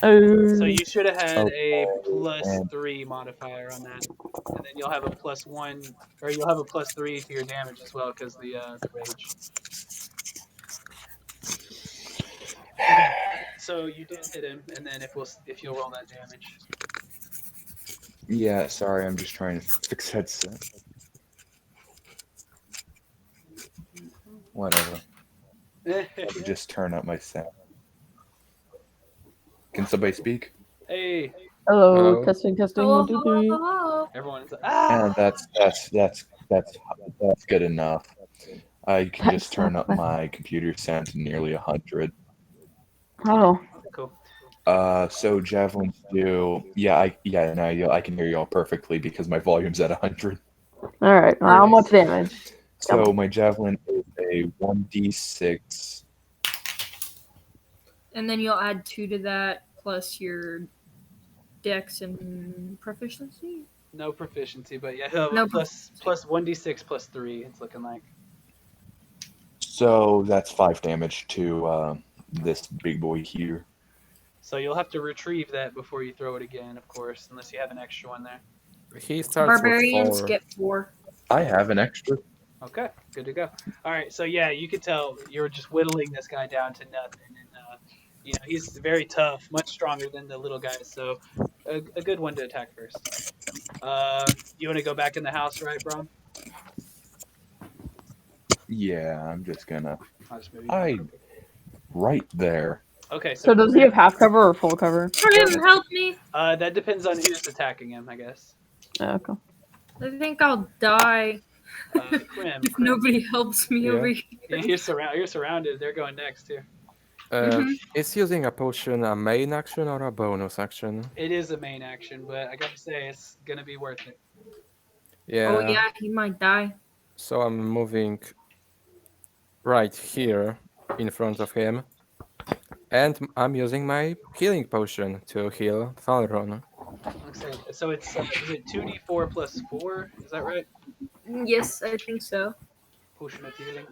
Oh. So you should have had a Okay, plus and- 3 modifier on that, and then you'll have a plus 1, or you'll have a plus 3 to your damage as well because the rage. Okay, so you did hit him, and then if you'll roll that damage. Yeah, sorry, I'm just trying to fix headset. Whatever. Just turn up my sound. Can somebody speak? Hey, Hello. Hello. Testing, Hello, 1, 2, hello, 3. hello. everyone's And that's good enough. I can That's just turn not up bad. my computer sound to nearly 100. Oh. cool. So javelins do. I can hear y'all perfectly because my volume's at 100. All right. Well, how much damage? So my javelin is a 1d6. And then you'll add 2 to that plus your dex and proficiency. No proficiency, but yeah, he'll have No a plus 1d6 plus 3. It's looking like. So that's 5 damage to this big boy here. So you'll have to retrieve that before you throw it again, of course, unless you have an extra one there. He starts Barbarians with 4. get 4. I have an extra. Okay, good to go. All right, so yeah, you could tell you're just whittling this guy down to nothing, and he's very tough, much stronger than the little guys. So a good one to attack first. You want to go back in the house, right, Brom? Yeah, I'm just gonna. I'll just move you. Right there. Okay, So does he have half cover or full cover? Krim, help me. That depends on who's attacking him, I guess. Yeah, okay. I think I'll die Krim. if nobody helps me Yeah. over here. Yeah, you're surrounded. They're going next here. Is using a potion a main action or a bonus action? It is a main action, but I gotta say it's gonna be worth it. Yeah. Oh yeah, he might die. So I'm moving right here in front of him. And I'm using my healing potion to heal Thalron. So it's is it 2d4 plus 4? Is that right? Yes, I think so. Potion of healing.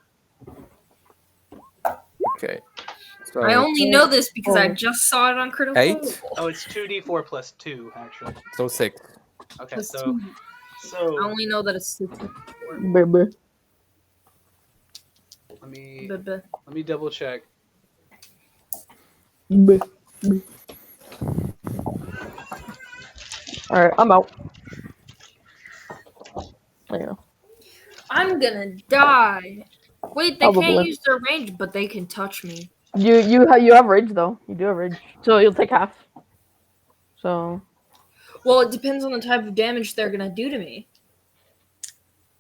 Okay. So I only know this because I just saw it on Critical. 8, Oh, it's 2d4 plus 2 actually. so 6. Okay, Plus so 2. I only know that it's 6. Baby. let me double check. All right, I'm out. There you go. I'm gonna die. Wait, they Probably. can't use their range, but they can touch me. You have rage though. You do have rage, so you'll take half. So. Well, it depends on the type of damage they're gonna do to me.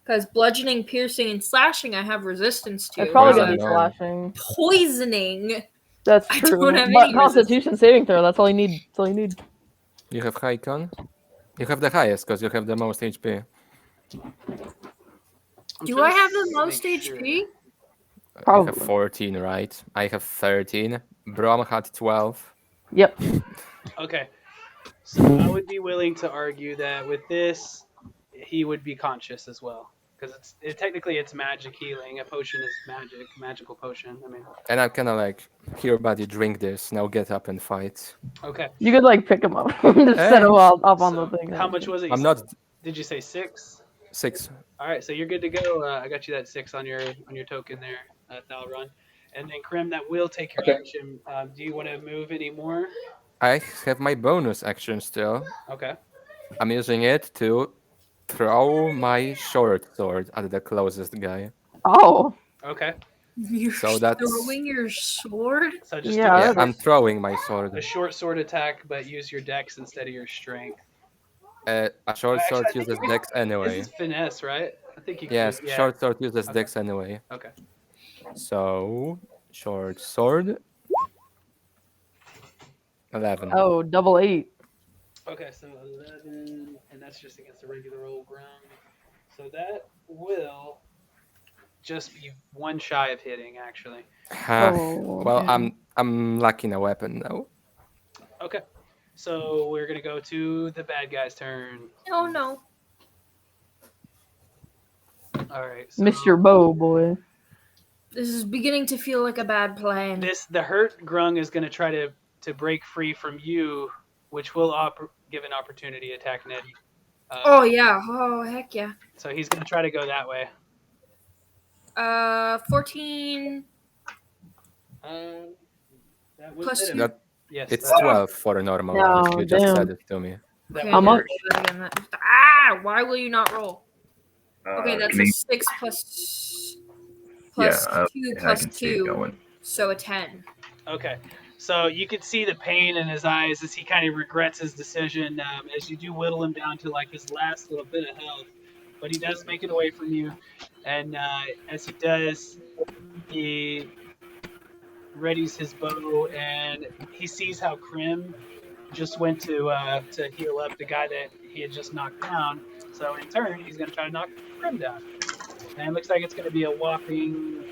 Because bludgeoning, piercing, and slashing, I have resistance to. It's probably gonna Poison. be slashing. Poisoning. That's I true. don't have But any Constitution saving throw. That's all you need. That's all you need. You have high con? You have the highest because you have the most HP. Do I have the most HP? You Probably. have 14, right? I have 13. Brom had 12. Yep. Okay. So I would be willing to argue that with this, he would be conscious as well. Because technically it's magic healing. A potion is magical potion. I mean. And I'm kind of like, here, buddy, drink this. Now get up and fight. Okay. You could like pick him up, just set him up on the thing. How much was it? I'm not Did you say 6? 6. All right, so you're good to go. I got you that 6 on your token there, Thalron. And then Krim, that will take your action. Do you want to move any more? I have my bonus action still. Okay. I'm using it to throw my short sword at the closest guy. Oh. Okay. You're So that's- throwing your sword? So just Yeah, Yeah, do I'm throwing my sword. a short sword attack, but use your dex instead of your strength. A short Actually, sword I think uses you can- dex anyway. This is finesse, right? I think you can Yes, use, yeah. short sword uses Okay. dex anyway. Okay. So, short sword. 11. Oh, double 8. Okay, so 11, and that's just against a regular old grung. So that will just be one shy of hitting, actually. Oh, Well, yeah. I'm lacking a weapon now. Okay. So we're gonna go to the bad guy's turn. Oh no. All right. So Mr. Bow boy. This is beginning to feel like a bad plan. the hurt grung is gonna try to break free from you, which will give an opportunity attack Nettie. Oh yeah. Oh heck yeah. So he's gonna try to go that way. 14 That would plus hit him. 2. That, Yes. it's that- 12 for a normal No, round. You just damn. said it to me. that Okay, would How work. much? Why will you not roll? Okay, that's a 6 plus Yeah, 2 I plus can see it 2, going. so a 10. Okay. So you can see the pain in his eyes as he kind of regrets his decision as you do whittle him down to like his last little bit of health. But he does make it away from you. And as he does, he readies his bow and he sees how Krim just went to heal up the guy that he had just knocked down. So in turn, he's going to try to knock Krim down. And it looks like it's going to be a whopping...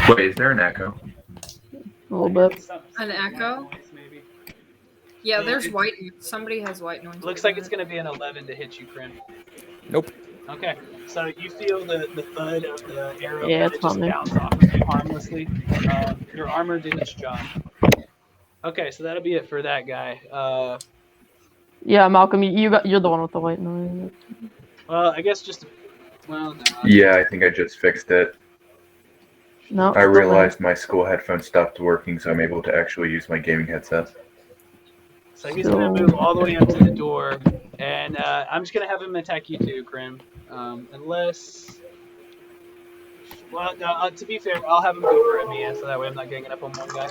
Wait, is there an echo? A little bit. An echo? Noise, maybe. Yeah, So there's it- white. Somebody has white noise. Looks like it's going to be an 11 to hit you, Krim. Nope. Okay, so you feel the thud of the arrow Yeah, kind it's of just not me. bounce off of you harmlessly. Your armor did its job. Okay, so that'll be it for that guy. Yeah, Malcolm, you're the one with the white noise. Well, I guess just... Well, no. Yeah, I think I just fixed it. No, I still there. realized my school headphones stopped working, so I'm able to actually use my gaming headset. So he's going to move all the way up to the door, and I'm just going to have him attack you too, Krim. Unless... Well, no, to be fair, I'll have him go for Emea, so that way I'm not ganging up on one guy.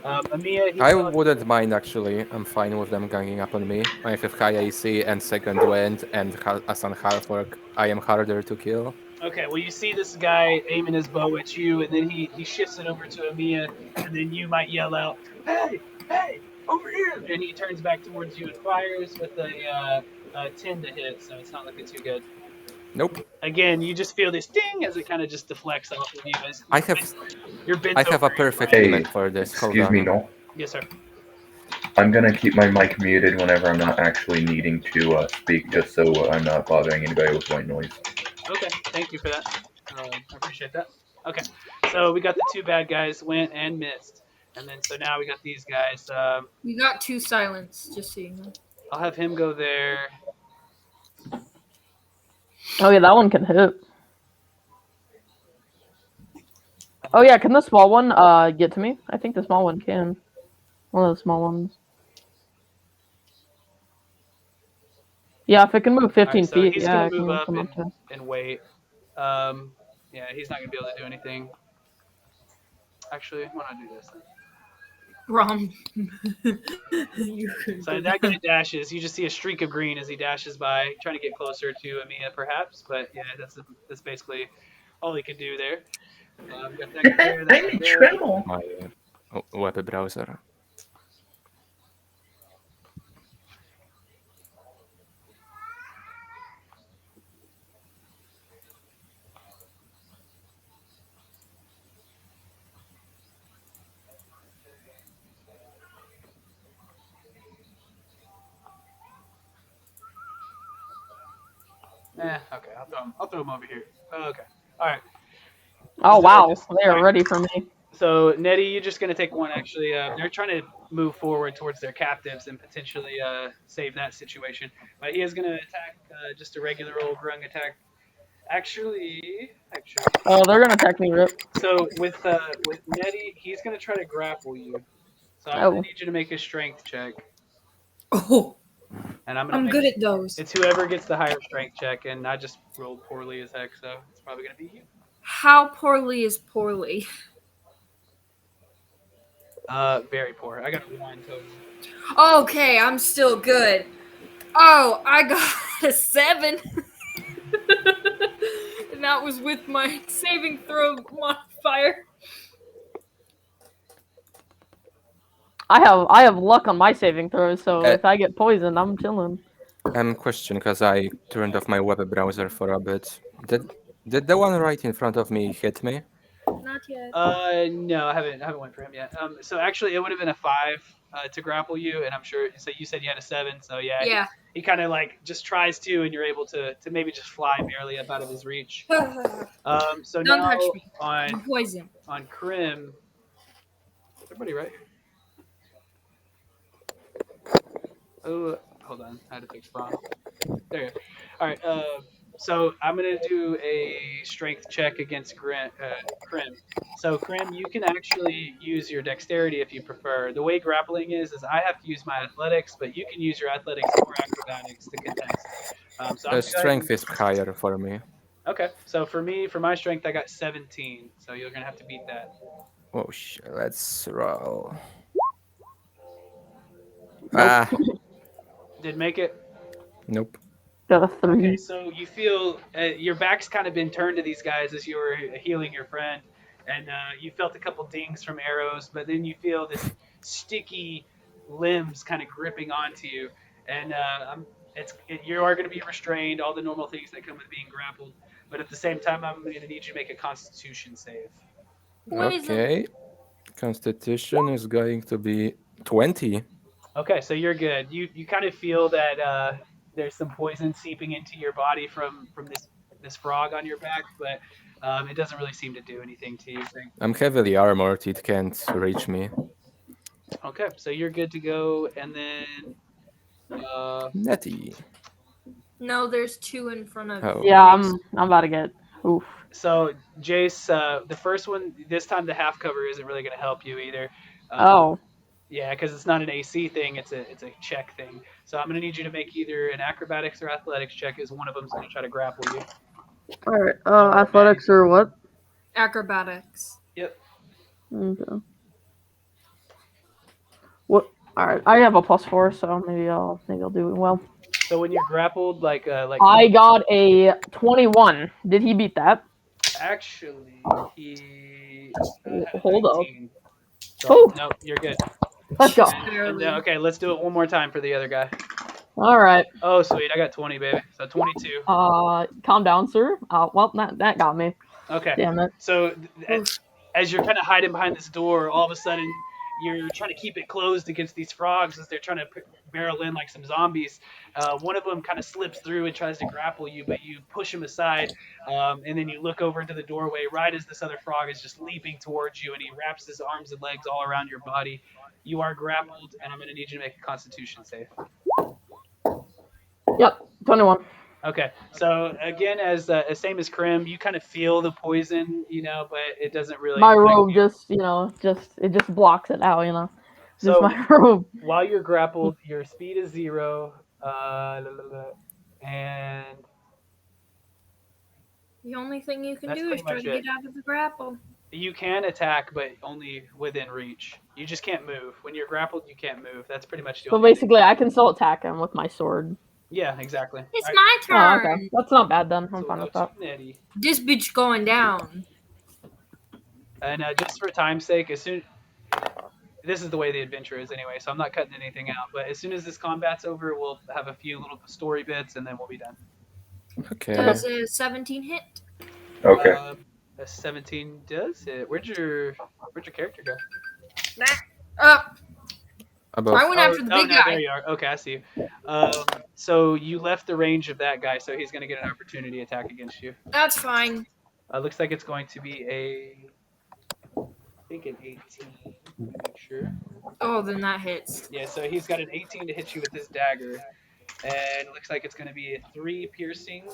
Emea, I wouldn't mind actually. I'm fine with them ganging up on me. I have high AC and second wind, and as on half-orc, I am harder to kill. Okay, well, you see this guy aiming his bow at you, and then he shifts it over to Emea, and then you might yell out, "Hey, hey, over here!" And he turns back towards you and fires with a 10 to hit, so it's not looking too good. Nope. Again, you just feel this ding as it kind of just deflects off of you. As I have you're bent I have a over. perfect Hey, aimant for this. Hold Excuse me, on. no. Yes, sir. I'm gonna keep my mic muted whenever I'm not actually needing to speak, just so I'm not bothering anybody with white noise. Okay, thank you for that. I appreciate that. Okay, so we got the two bad guys went and missed, and then so now we got these guys. We got 2 silence, just so you know. I'll have him go there. Oh yeah, that one can hit. Oh yeah, can the small one get to me? I think the small one can. One of the small ones. Yeah, if it can move 15 Alright, so feet, he's yeah, gonna it move can up come up to. and wait. Yeah, he's not gonna be able to do anything. Actually, why not do this then? Wrong. So that guy dashes. You just see a streak of green as he dashes by, trying to get closer to Emea, perhaps. But yeah, that's basically all he could do there. Got that guy there, that guy there. My web browser. Okay, I'll throw him over here. Okay, all right. Oh So wow, just- they are ready for me. So Nettie, you're just gonna take one. Actually, they're trying to move forward towards their captives and potentially save that situation. But he is gonna attack just a regular old grung attack. Actually. Oh, they're gonna attack me, Rip. So with Nettie, he's gonna try to grapple you. So I'm Oh. gonna need you to make a strength check. Oh. And I'm gonna I'm make good at those. it's whoever gets the higher strength check, and I just rolled poorly as heck, so it's probably gonna be you. How poorly is poorly? Very poor. I got a 1 total. Okay, I'm still good. Oh, I got a 7. And that was with my saving throw modifier. I have luck on my saving throws, so Uh, if I get poisoned, I'm chilling. Question, because I turned off my web browser for a bit. Did the one right in front of me hit me? Not yet. No, I haven't went for him yet. So actually, it would have been a 5 to grapple you, and I'm sure. So you said you had a 7, so yeah. Yeah. He kind of like just tries to, and you're able to maybe just fly barely up out of his reach. So Don't now touch me. on I'm poison. Krim, everybody right here. Oh, hold on, I had to fix wrong. There you go. All right. So I'm gonna do a strength check against Krim. So Krim, you can actually use your dexterity if you prefer. The way grappling is I have to use my athletics, but you can use your athletics or acrobatics to contest. So I'm Strength is higher for me. Okay. So for my strength, I got 17. So you're gonna have to beat that. Oh, let's roll. Nope. Did make it? Nope. Got a 3. Okay, so you feel your back's kind of been turned to these guys as you were healing your friend, and you felt a couple dings from arrows, but then you feel this sticky limbs kind of gripping onto you, and you are going to be restrained, all the normal things that come with being grappled, but at the same time, I'm going to need you to make a Constitution save. What is it? Okay. Constitution is going to be 20. Okay, so you're good. You kind of feel that there's some poison seeping into your body from this frog on your back, but it doesn't really seem to do anything to you. I'm heavily armored, it can't reach me. Okay, so you're good to go, and then Netty. No, there's 2 in front of. Oh. Yeah, I'm about to get. Oof. so Jace, the first one this time the half cover isn't really going to help you either. Oh. Yeah, because it's not an AC thing; it's a check thing. So I'm going to need you to make either an acrobatics or athletics check, as one of them's going to try to grapple you. All right. Athletics or what? Acrobatics. Yep. Okay. What? All right. I have a +4, so maybe I'll do it well. So when you're grappled, like I got a 21. Did he beat that? actually he Hold up. 19. So, Oh. no, you're good. Let's go. Barely. Okay, let's do it one more time for the other guy. All right. Oh, sweet, I got 20, baby. So 22. Calm down, sir. Well, that got me. Okay. Damn it. So as you're kind of hiding behind this door, all of a sudden you're trying to keep it closed against these frogs as they're trying to barrel in like some zombies. One of them kind of slips through and tries to grapple you, but you push him aside, and then you look over into the doorway right as this other frog is just leaping towards you, and he wraps his arms and legs all around your body. You are grappled, and I'm going to need you to make a Constitution save. Yep. 21. Okay, so again, as same as Krim, you kind of feel the poison, but it doesn't really. My robe just blocks it out, Just So my robe. while you're grappled, your speed is 0, and The only thing you can That's do is pretty try much to it. get out of the grapple. you can attack, but only within reach. You just can't move. When you're grappled, you can't move. That's pretty much the So only thing. basically, I can still attack him with my sword. Yeah, exactly. It's All my Oh, turn. okay. That's not bad then. I'm so fine we'll with go that. to Nettie. This bitch going down. And just for time's sake, this is the way the adventure is anyway, so I'm not cutting anything out. But as soon as this combat's over, we'll have a few little story bits, and then we'll be done. Okay. Does a 17 hit? Okay. A 17 does it. Where'd your character go? Up. Above. I went after the big no, guy. there you are. Okay, I see you. So you left the range of that guy, so he's going to get an opportunity attack against you. That's fine. Looks like it's going to be I think an 18. Make sure. Oh, then that hits. Yeah, so he's got an 18 to hit you with his dagger, and it looks like it's going to be a 3 piercing,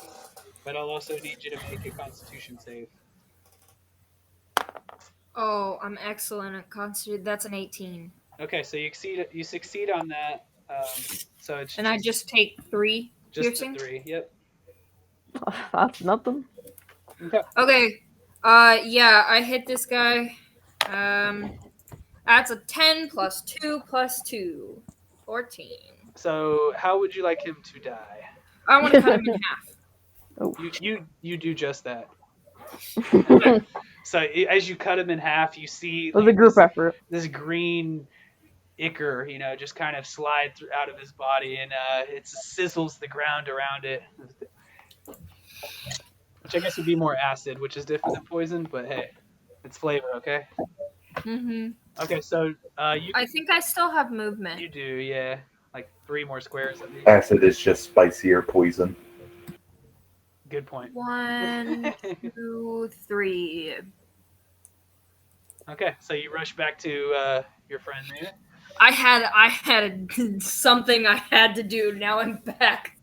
but I'll also need you to make a Constitution save. Oh, I'm excellent at Constitution. That's an 18. Okay, so you succeed on that. So it's And I just take 3 just piercing. the 3. Yep. That's nothing. Okay. Okay. Yeah, I hit this guy. That's a 10 plus 2 plus 2. 14. So how would you like him to die? I want to cut him in half. Oh. You do just that. It So as you cut him in half, you see was a group effort. this green ichor, just kind of slide out of his body, and it sizzles the ground around it, which I guess would be more acid, which is different than poison. But hey, it's flavor, okay? Mm-hmm. Okay, so I think I still have movement. you do, yeah, like 3 more squares at least. Acid is just spicier poison. Good point. 1, 2, 3. Okay, so you rush back to your friend there. I had something I had to do. Now I'm back.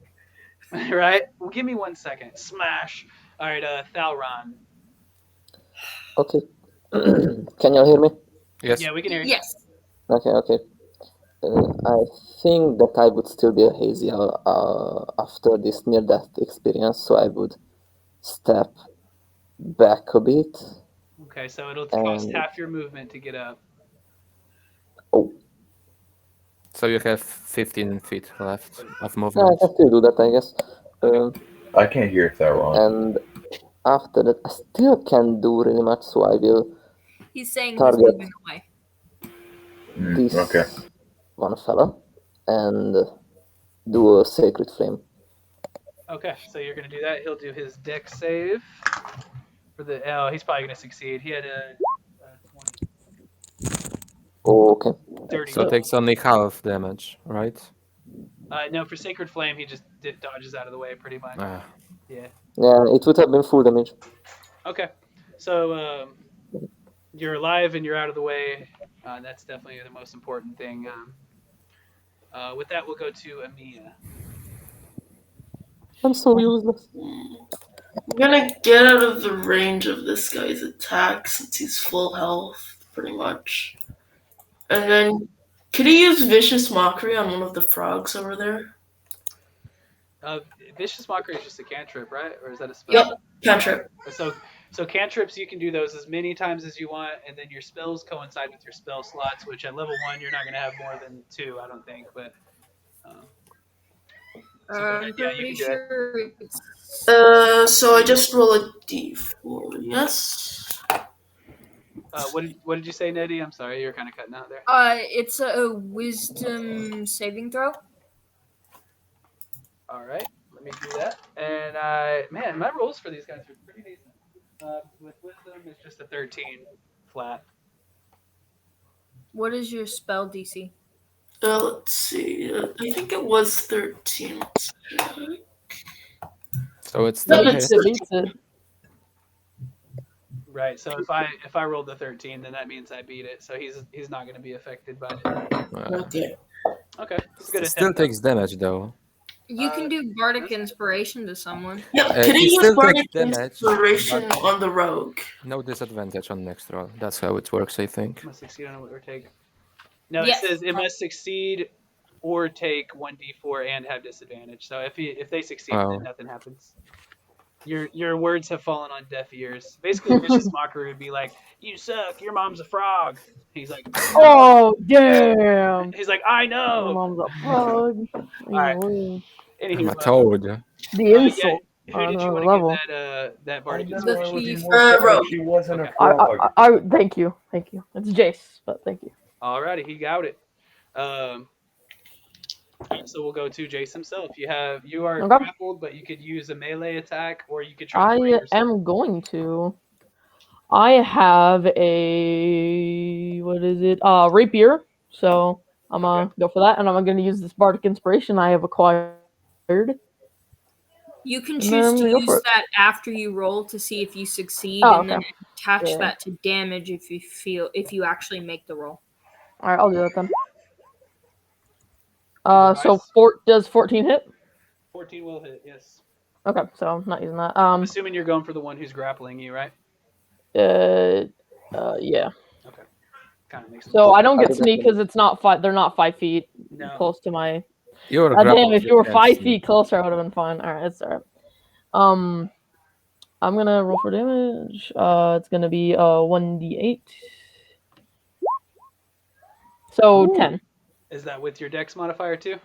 Right? Well, give me 1 second. Smash. All right, Thalron. Okay. Can you hear me? Yes. Yeah, we can hear you. Yes. Okay. I think that I would still be a hazy after this near-death experience, so I would step back a bit. Okay, so it'll cost And- half your movement to get up. Oh, So you have 15 feet left of no, I movement. can still do that, I guess. I can't hear if that wrong. And after that, I still can't do really much, so I will He's saying he's Target. moving away. this Okay. one fella and do a sacred flame. Okay, so you're gonna do that. He'll do his deck save for the. Oh, he's probably gonna succeed. He had a 20, Okay. 30. So it takes only half damage, right? No, for sacred flame, he just dodges out of the way pretty much. Ah. Yeah. Yeah, it would have been full damage. Okay, so you're alive and you're out of the way. That's definitely the most important thing. With that, we'll go to Emea. I'm so useless. I'm gonna get out of the range of this guy's attack since he's full health, pretty much. And then, could he use Vicious Mockery on one of the frogs over there? Vicious Mockery is just a cantrip, right? Or is that a spell? Yep, cantrip. So cantrips, you can do those as many times as you want, and then your spells coincide with your spell slots, which at level 1 you're not going to have more than 2, I don't think. But I'm yeah, you pretty can do it. sure it's... So I just roll a d4, yes? What did you say, Nettie? I'm sorry, you were kind of cutting out there. It's a wisdom saving throw. All right, let me do that. And man, my rolls for these guys are pretty decent. With wisdom, it's just a 13 flat. What is your spell DC? Let's see. I think it was 13. Let's check. So it's still No, hit. it's- It beats it. Right. So if I rolled the 13, then that means I beat it. So he's not going to be affected by it. Okay. Okay, it's a good It still attempt, though. takes damage though. You can do Bardic Inspiration to someone. Yeah, He can he use still Bardic takes damage, Inspiration but- on the rogue? No disadvantage on next roll. That's how it works, I think. Must succeed on it or take. No, Yes. it says it must succeed or take 1d4 and have disadvantage. So if they succeed, Oh. then nothing happens. Your words have fallen on deaf ears. Basically, Vicious Mockery would be like, "You suck. Your mom's a frog." He's like, Oh damn! he's like, "I My know." mom's a frog. Alright. Anyway. Anywho, I'm a toad. The yeah, insult. who on did you another want level. to give that Bardic The Inspiration? chief. Rogue. She wasn't Okay. a frog. I thank you. It's Jace, but thank you. Alrighty, he got it. So we'll go to Jace himself. You are Okay. grappled, but you could use a melee attack, or you could try to free I yourself. am going to. I have a what is it? Rapier. So I'm gonna go for that, and I'm gonna use this Bardic Inspiration I have acquired. You can And choose then to we go for use it. that after you roll to see if you succeed, Oh, and then okay. attach Yeah. that to damage if you actually make the roll. All right, I'll do that then. With the So dice? does 14 hit? 14 will hit, yes. Okay, so I'm not using that. I'm assuming you're going for the one who's grappling you, right? Yeah. Okay. kind of makes So I don't I get would sneak because recommend- it's not 5. They're not 5 feet No. close to my. You're God damn! grappled, If you were can't 5 sneak. feet closer, I would have been fine. All right, it's all right. I'm gonna roll for damage. It's gonna be 1d8. So Ooh. 10. Is that with your dex modifier too?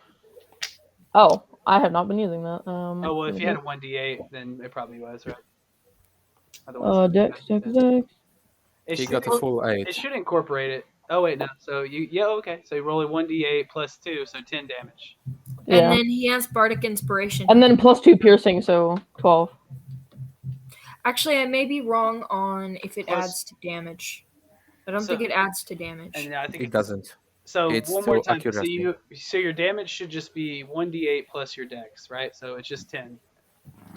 Oh, I have not been using that. Oh well, if you had a 1d8, then it probably was, right? Otherwise, Dex. it He should, got a full it 8. should incorporate it. Oh wait, no. So okay. So you roll a 1d8 plus 2, so 10 damage. And Yeah. then he has Bardic Inspiration. And then plus 2 piercing, so 12. Actually, I may be wrong on if it Plus- adds to damage. I don't So- think it adds to damage. And I think It doesn't. So It's one more to time. accuracy. So your damage should just be 1d8 plus your dex, right? So it's just 10.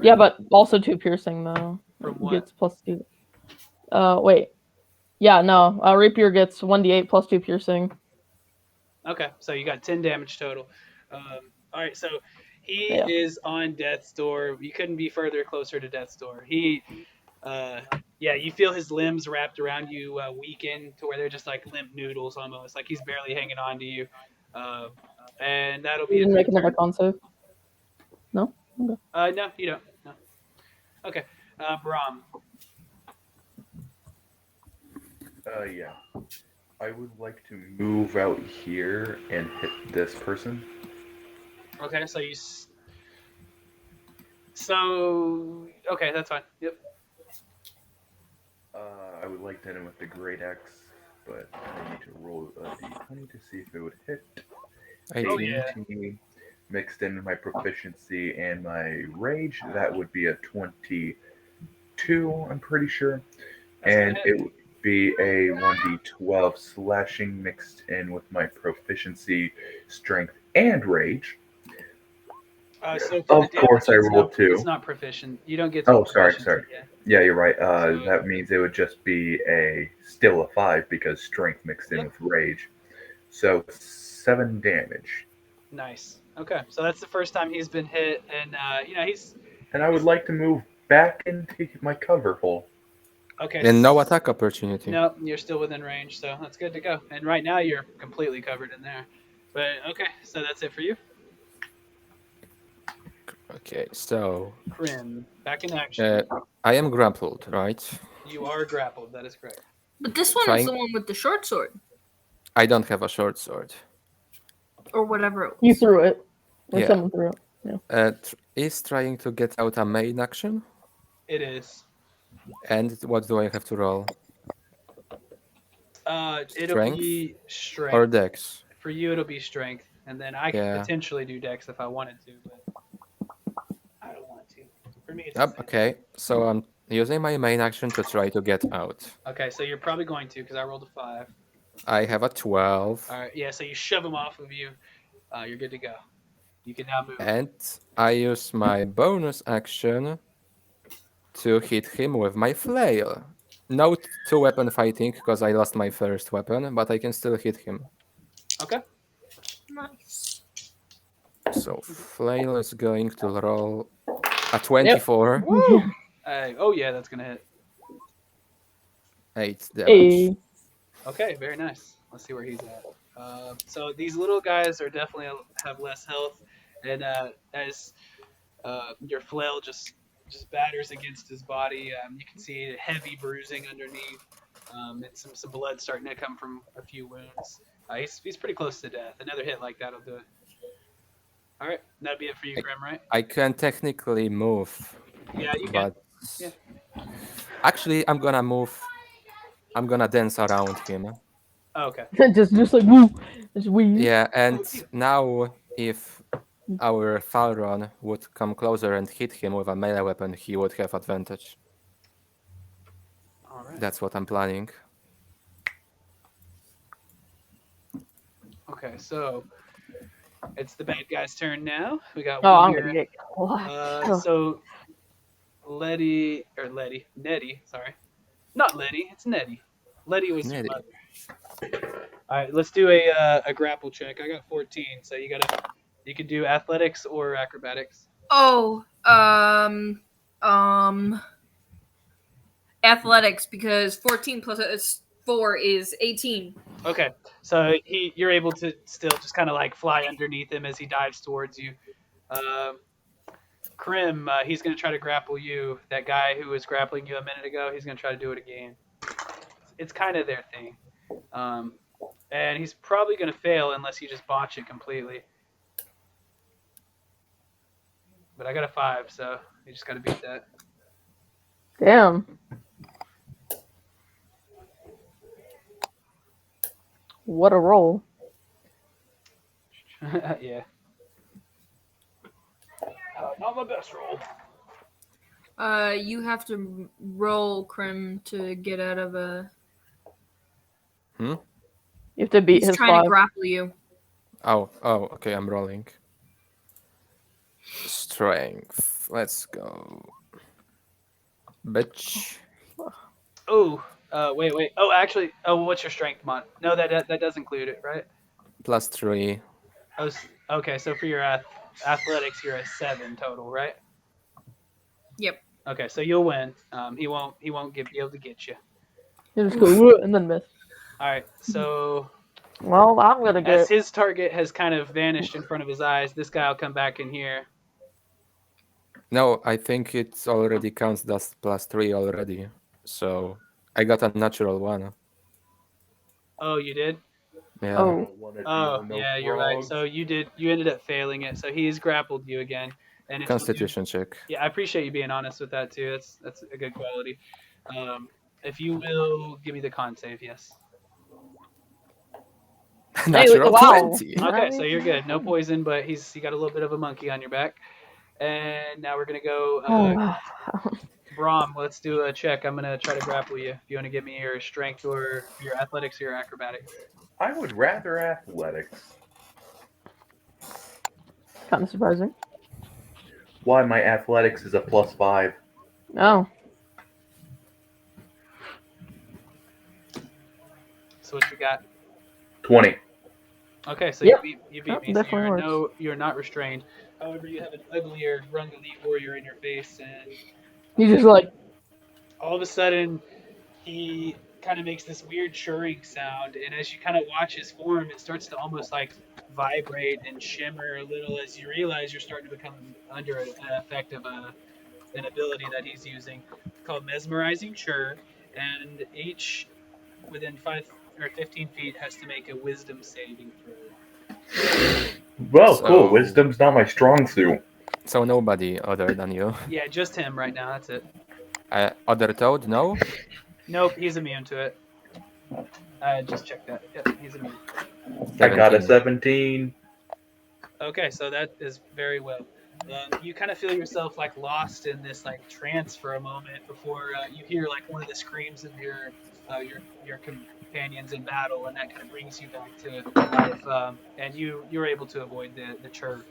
Yeah, but also 2 piercing though. From It what? Gets plus 2. Wait. Yeah, no. Rapier gets 1d8 plus 2 piercing. Okay, so you got 10 damage total. All right, so he Yeah. is on death's door. You couldn't be further closer to death's door. You feel his limbs wrapped around you weaken to where they're just like limp noodles almost, like he's barely hanging on to you. And that'll be You it. didn't make another con save? No? Okay. No, you don't. No. Okay, Brahm. Yeah. I would like to move out here and hit this person. Okay, okay, that's fine. Yep. I would like to hit him with the Great Axe, but I need to roll a d20 to see if it would hit. 18. Oh, yeah. 18 mixed in my proficiency and my rage, that would be a 22, I'm pretty sure. That's And good. it would be a 1d12 slashing mixed in with my proficiency, strength, and rage. So for Of the course, I damage, rolled 2. It's not proficient. You don't get to Oh, sorry. proficiency yet. Yeah, you're right. So- That means it would just be still a 5 because strength mixed in Yep. with rage. So 7 damage. Nice. Okay, so that's the first time he's been hit, and he's And I would like to move back into my cover hole. okay. And no attack opportunity. No, you're still within range, so that's good to go. And right now you're completely covered in there. But okay, so that's it for you. Okay, so Krim, back in action. I am grappled, right? You are grappled. That is correct. But this one is Trying- the one with the short sword. I don't have a short sword. Or whatever it was. You threw it. Or Yeah. someone threw it. Is trying to get out a main action? It is. And what do I have to roll? It'll Strength be strength. Or dex? For you, it'll be strength, and then I could Yeah. potentially do dex if I wanted to, but I don't want to. For me, it's the same. Okay, so I'm using my main action to try to get out. Okay, so you're probably going to because I rolled a 5. I have a 12. All right, yeah. So you shove him off of you. You're good to go. You can now move. And I use my bonus action to hit him with my flail. No two-weapon fighting because I lost my first weapon, but I can still hit him. Okay. Nice. So flail is going to roll a 24, Oh yeah, that's gonna hit. 8 damage. Hey. Okay, very nice. Let's see where he's at. So these little guys are definitely have less health, and as your flail just batters against his body, you can see heavy bruising underneath, and some blood starting to come from a few wounds. He's pretty close to death. Another hit like that'll do it. All right, that'd be it for you, Grim, right? I can technically move, Yeah, you can. but Yeah. actually I'm gonna move. I'm gonna dance around him. Oh, okay. just like woo. Just wee. Yeah, and now if our Falron would come closer and hit him with a melee weapon, he would have advantage. All right. That's what I'm planning. Okay, so it's the bad guy's turn now. We got Oh, one I'm here. gonna get clapped. So Nettie, sorry. Not Letty, it's Nettie. Letty was your Nettie. mother. Alright, let's do a grapple check. I got 14, so you can do athletics or acrobatics. Oh, athletics, because 14 plus 4 is 18. Okay, so you're able to still just kind of like fly underneath him as he dives towards you. Krim, he's going to try to grapple you. That guy who was grappling you a minute ago, he's going to try to do it again. It's kind of their thing. And he's probably going to fail unless you just botch it completely. But I got a 5, so you just got to beat that. Damn. What a roll. Yeah. Not my best roll. You have to roll Krim to get out of a. You have to beat He's his trying 5. to grapple you. Oh, okay, I'm rolling. Strength. Let's go. Bitch. Oh, wait. Oh, actually, what's your strength, Mon? No, that does include it, right? +3. Oh, okay. So for your athletics, you're a 7 total, right? Yep. Okay, so you'll win. He won't be able to get you. You just go "Whoa," and then miss. All right. So Well, I'm gonna as get. his target has kind of vanished in front of his eyes, this guy will come back in here. No, I think it already counts as +3 already. So I got a natural 1. Oh, you did? Yeah. Oh, Oh, yeah, you're right. So you ended up failing it. So he's grappled you again, and it's Constitution check. Yeah, I appreciate you being honest with that too. That's a good quality. If you will give me the con save, yes. Natural wow. 20. Okay, so you're good. No poison, but you got a little bit of a monkey on your back. And now we're gonna go. Brahm, let's do a check. I'm gonna try to grapple you. If you want to give me your strength or your athletics or your acrobatics. I would rather athletics. Kind of surprising. Why my athletics is a +5. Oh. So what you got? 20. Okay, so Yep. you beat That me. So definitely works. you're not restrained. However, you have an uglier Rungali warrior in your face, and He's just like, all of a sudden he kind of makes this weird churring sound, and as you kind of watch his form, it starts to almost like vibrate and shimmer a little as you realize you're starting to become under an effect of an ability that he's using called Mesmerizing Chur, and each within 5 or 15 feet has to make a Wisdom saving throw. Well, So- cool. Wisdom's not my strong suit. So nobody other than you. Yeah, just him right now. That's it. Other toad, no? Nope, he's immune to it. I just checked that. Yep, he's immune. I got a 17. 17. Okay, so that is very well. You kind of feel yourself like lost in this like trance for a moment before you hear like one of the screams of your companions in battle, and that kind of brings you back to life. And you're able to avoid the chur.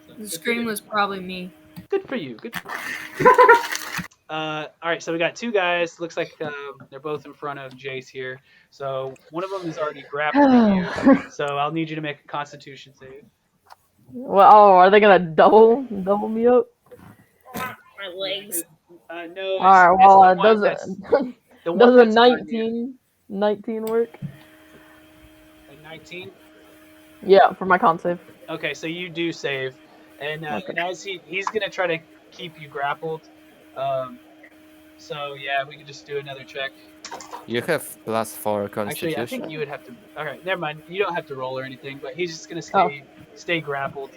So, The scream was probably me. good for you. Good. For you. All right, so we got 2 guys. Looks like they're both in front of Jace here. So one of them is already grappling you. So I'll need you to make a Constitution save. well, oh, are they gonna double me up? My legs. No. All right. Well, it's the one does that's- the one does a that's on you. 19 work? A 19. Yeah, for my con save. Okay, so you do save, and as he's gonna try to keep you grappled. So yeah, we can just do another check. You have +4 constitution. Actually, I think you would have to. All right, never mind. You don't have to roll or anything, but he's just gonna stay grappled.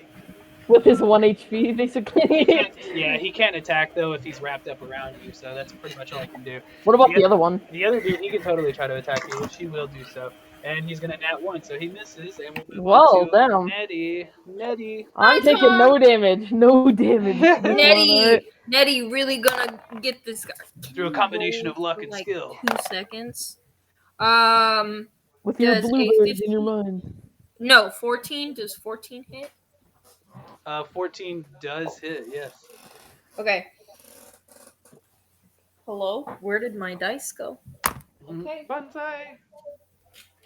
With his 1 HP, basically. He can't attack though if he's wrapped up around you. So that's pretty much all I can do. What about the other one? The other dude, he can totally try to attack you, which he will do so. And he's gonna nat 1, so he misses. And we'll move Well, on to damn. Nettie. I'm taking no damage. No damage. Nettie really gonna get this guy. Through a combination of luck and like skill. 2 seconds. With your Does a blueberries 15 in your mind. No, 14. Does 14 hit? 14 does hit, yes. Okay. Hello? Where did my dice go? Okay. Bonsai.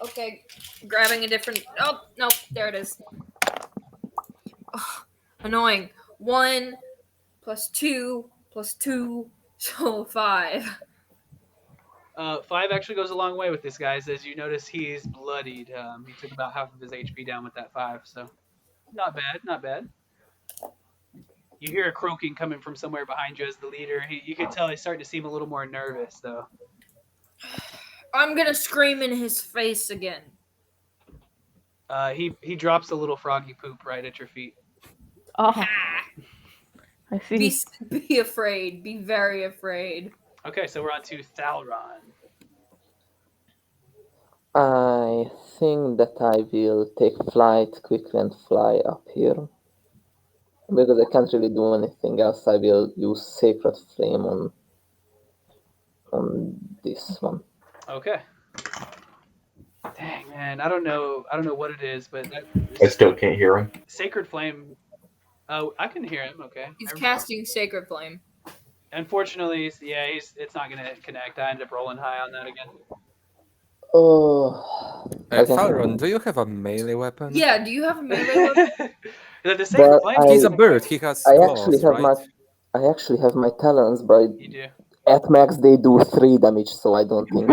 Okay. Grabbing a different. Oh, no. There it is. Oh, annoying. 1 + 2 + 2, so 5. 5 actually goes a long way with this, guys. As you notice, he's bloodied. He took about half of his HP down with that 5, so not bad, not bad. You hear a croaking coming from somewhere behind you as the leader. You can tell he's starting to seem a little more nervous, though. I'm gonna scream in his face again. He drops a little froggy poop right at your feet. Oh, Ah, I see. be afraid. Be very afraid. Okay, so we're on to Thalron. I think that I will take flight quickly and fly up here. Because I can't really do anything else, I will use Sacred Flame on this one. Okay. Dang, man, I don't know what it is, but I still can't hear him. Sacred Flame. Oh, I can hear him. Okay. He's casting Sacred Flame. Unfortunately, it's not gonna connect. I ended up rolling high on that again. Oh. Thalron, do you have a melee weapon? Yeah, do you have a melee weapon? The Sacred But Flame. He's a bird. He has I claws, actually have right? I actually have my talons, but You do. at max they do 3 damage, so I don't think.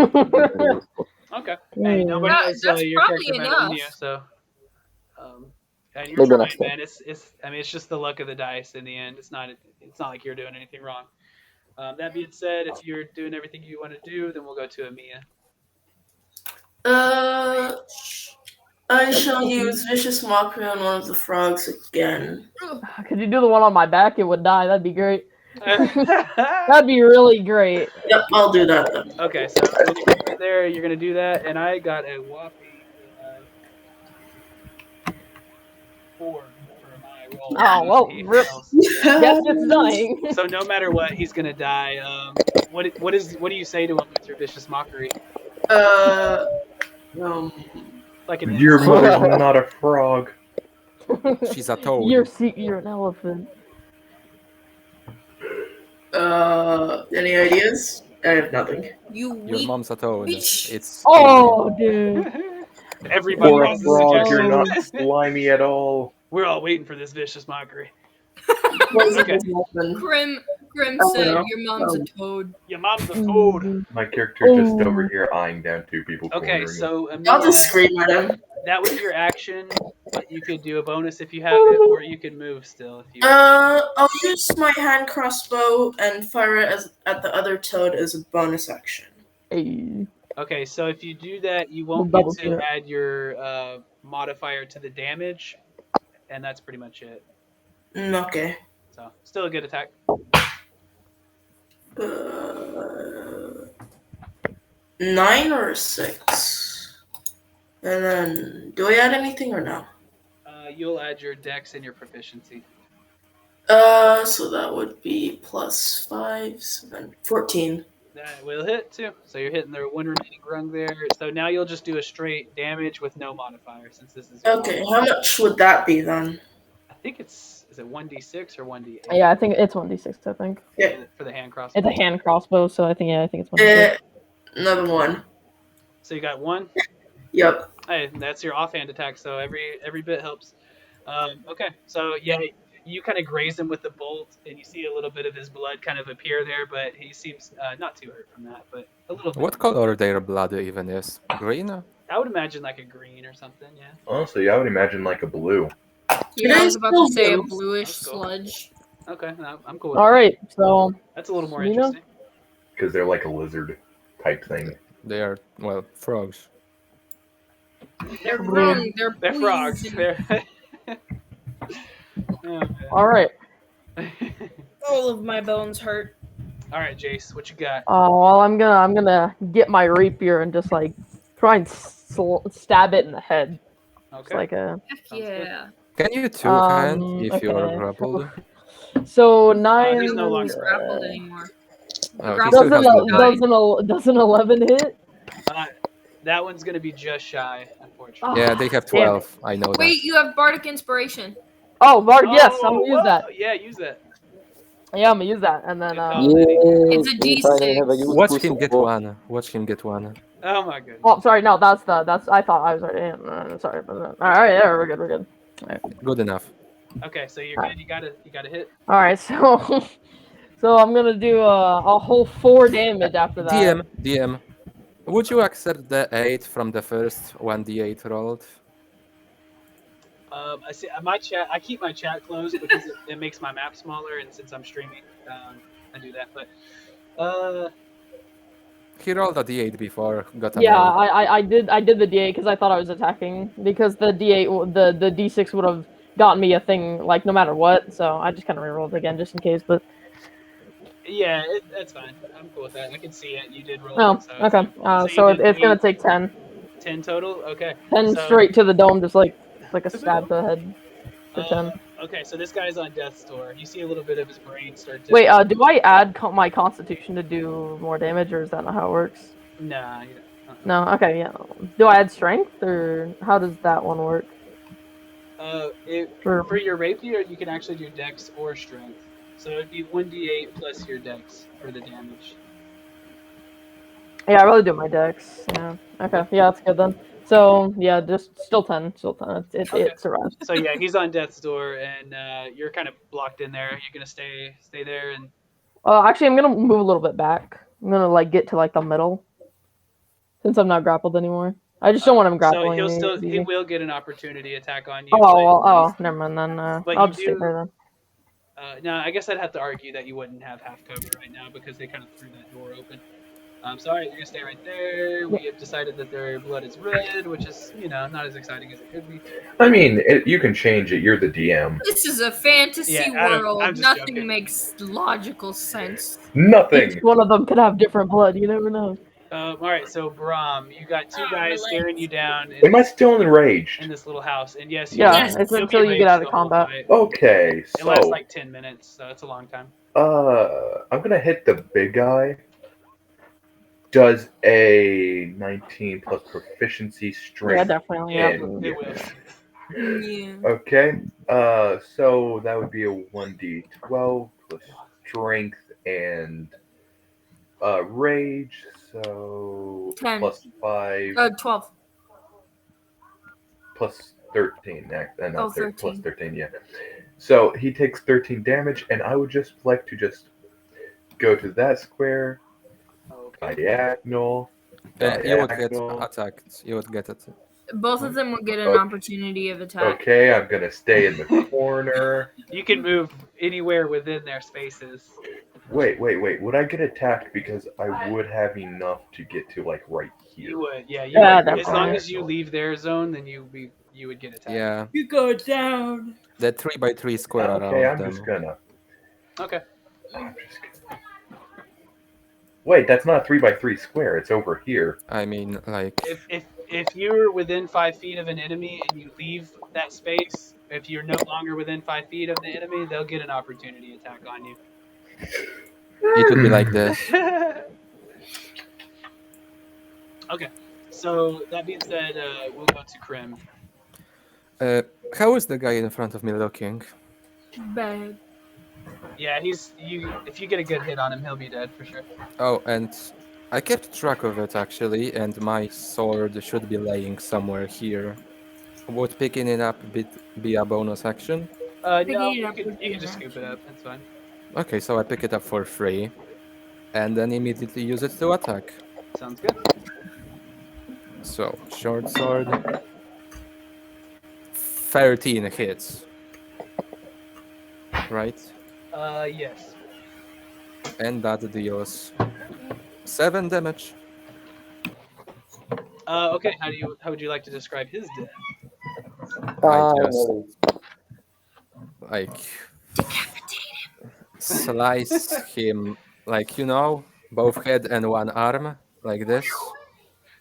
Okay. Hey, nobody knows That's your probably character better than you, enough. so. And you're Maybe trying, next time. man. It's just the luck of the dice in the end. It's not like you're doing anything wrong. That being said, if you're doing everything you want to do, then we'll go to Emea. I shall use Vicious Mockery on one of the frogs again. Could you do the one on my back? It would die. That'd be great. That'd be really great. Yep, I'll do that then. Okay, so when you get there, you're gonna do that, and I got a whopping 4 for my roll. Oh, well, He rip. fails. Guess it's dying. So no matter what, he's gonna die. What do you say to him with your vicious mockery? Like an Your mother's not a frog. She's a toad. You're an elephant. Any ideas? I have nothing. You Your weak mom's a toad. bitch. It's Oh, dude. Everybody For a has a frog, suggestion. you're not slimy at all. We're all waiting for this vicious mockery. Okay. Grim said your mom's a toad. Your mom's a toad. My character just over here eyeing down 2 people. Okay, cornering so I'll just Emea, scream at him. that was your action, but you could do a bonus if you have it, or you can move still if you. I'll use my hand crossbow and fire it at the other toad as a bonus action. Hey. Okay, so if you do that, you won't Double get to kill. add your modifier to the damage, and that's pretty much it. Okay. So, still a good attack. 9 or 6? And then, do I add anything or no? You'll add your dex and your proficiency. So that would be plus 5, 7, 14. That will hit too. So you're hitting their one remaining rung there. So now you'll just do a straight damage with no modifier since this is. Okay, how much would that be then? I think is it 1d6 or 1d8? Yeah, I think it's 1d6, I think. Yeah. For the hand crossbow. It's a hand crossbow, so I think it's 1d6. Another 1. So you got 1. Yep. Hey, that's your offhand attack. So every bit helps. Okay, so yeah, you kind of graze him with the bolt, and you see a little bit of his blood kind of appear there, but he seems not too hurt from that, but a little bit. What color their blood even is? Green? I would imagine like a green or something, yeah. Honestly, I would imagine like a blue. Yeah, I was about to say a Blue. bluish That's cool. sludge. Okay, no, I'm cool with All that. right, so That's a little more You know? interesting. Because they're like a lizard type thing. They are, well, frogs. They're wrong. They're They're frogs. poison. They're... Oh, all right. man. All of my bones hurt. All right, Jace, what you got? Well, I'm gonna get my rapier and just like try and stab it in the head. It's Okay. like a Heck Sounds good. yeah. Can you two-hand if okay. you're grappled? so 9. he's no longer He's grappled anymore. Oh, he Grappled still has doesn't- the die. Doesn't 11 hit? That one's gonna be just shy, unfortunately. Yeah, they have Damn it. 12. I know Wait, you have Bardic Inspiration. Oh, Bard, yes, I'm gonna use whoa, that. Yeah, use that. Yeah, I'm gonna use that, and then It's a If I D6. have a that. useful Watch him get support- one. Watch him get one. Oh my goodness. oh, sorry, no, that's I thought I was already. Sorry, but all right, yeah, we're good. Good enough. Okay, so you're good. You gotta hit. All right, so I'm gonna do a whole 4 damage after that. DM. Would you accept the 8 from the first 1d8 rolled? I see my chat. I keep my chat closed because it makes my map smaller, and since I'm streaming, I do that. But He rolled a d8 before, got an Yeah, 8. I did the D8 because I thought I was attacking because the D8 the D6 would have gotten me a thing like no matter what. So I just kind of rerolled again just in case. But yeah, that's fine. I'm cool with that. I can see it. You did roll oh, it, so it's okay. fine. So you So did it's gonna take 10 total. Okay. 10 So straight to the dome, just like a stab to the head for 10. okay, so this guy's on death's door. You see a little bit of his brain start. Wait, do I add my Constitution to do more damage, or is that not how it works? Nah. No. Okay. Yeah. Do I add Strength, or how does that one work? For your rapier, you can actually do Dex or Strength. So it'd be 1d8 plus your Dex for the damage. Yeah, I really do my Dex. Yeah. Okay. Yeah, that's good then. So yeah, just still 10. Still 10. It survives. So yeah, he's on death's door, and you're kind of blocked in there. You're gonna stay there, and Actually, I'm gonna move a little bit back. I'm gonna like get to like the middle, since I'm not grappled anymore. I just don't want him grappling so me. he will get an opportunity attack on you. Never mind then. But I'll you just stay do- there then. No, I guess I'd have to argue that you wouldn't have half cover right now because they kind of threw that door open. Sorry, you're gonna stay right there. We have decided that their blood is red, which is, not as exciting as it could be. I mean, you can change it. You're the DM. This is a fantasy Yeah, world. I'm just Nothing joking. makes logical sense. Nothing. Each one of them could have different blood. You never know. All right, so Brahm, you got two guys staring you down Am I still enraged? in this little house, and yes, Yeah, Yes. it's you'll until be you get enraged out of the whole combat. fight. Okay, It lasts so like 10 minutes, so it's a long time. I'm gonna hit the big guy. Does a 19 plus proficiency strength? Yeah, definitely. Yeah. It will. Yeah. Okay. So that would be a 1d12 plus strength and rage. So 10. plus 5 12. plus 13. Not Oh, 13. Plus 13. 13. Yeah. So he takes 13 damage, and I would just like to just go to that square. Okay. Diagonal. You would get Diagonal. attacked. You would get it. Both of them will get an Okay. opportunity of attack. Okay, I'm gonna stay in the corner. You can move anywhere within their spaces. Wait. Would I get attacked because I would have enough to get to like right here? You would, yeah. Yeah, As long definitely. as you leave their zone, then you would get attacked. Yeah, You go down. the 3x3 square Okay, around I'm them. just gonna. Okay. I'm just gonna. Wait, that's not a 3x3 square. It's over here. I mean, like, If you're within 5 feet of an enemy and you leave that space, if you're no longer within 5 feet of the enemy, they'll get an opportunity attack on you. it would be like this. Okay. So that being said, we'll go to Krim. How is the guy in front of me looking? Bad. Yeah, if you get a good hit on him, he'll be dead for sure. Oh, and I kept track of it actually, and my sword should be laying somewhere here. Would picking it up be a bonus action? No, Picking it you up would be can an just scoop it action. up. That's fine. Okay, so I pick it up for free, and then immediately use it to attack. Sounds good. So, short sword. 13 hits. Right? Yes. And that deals 7 damage. Okay. How would you like to describe his death? I just like slice him, like, both head and one arm, like this.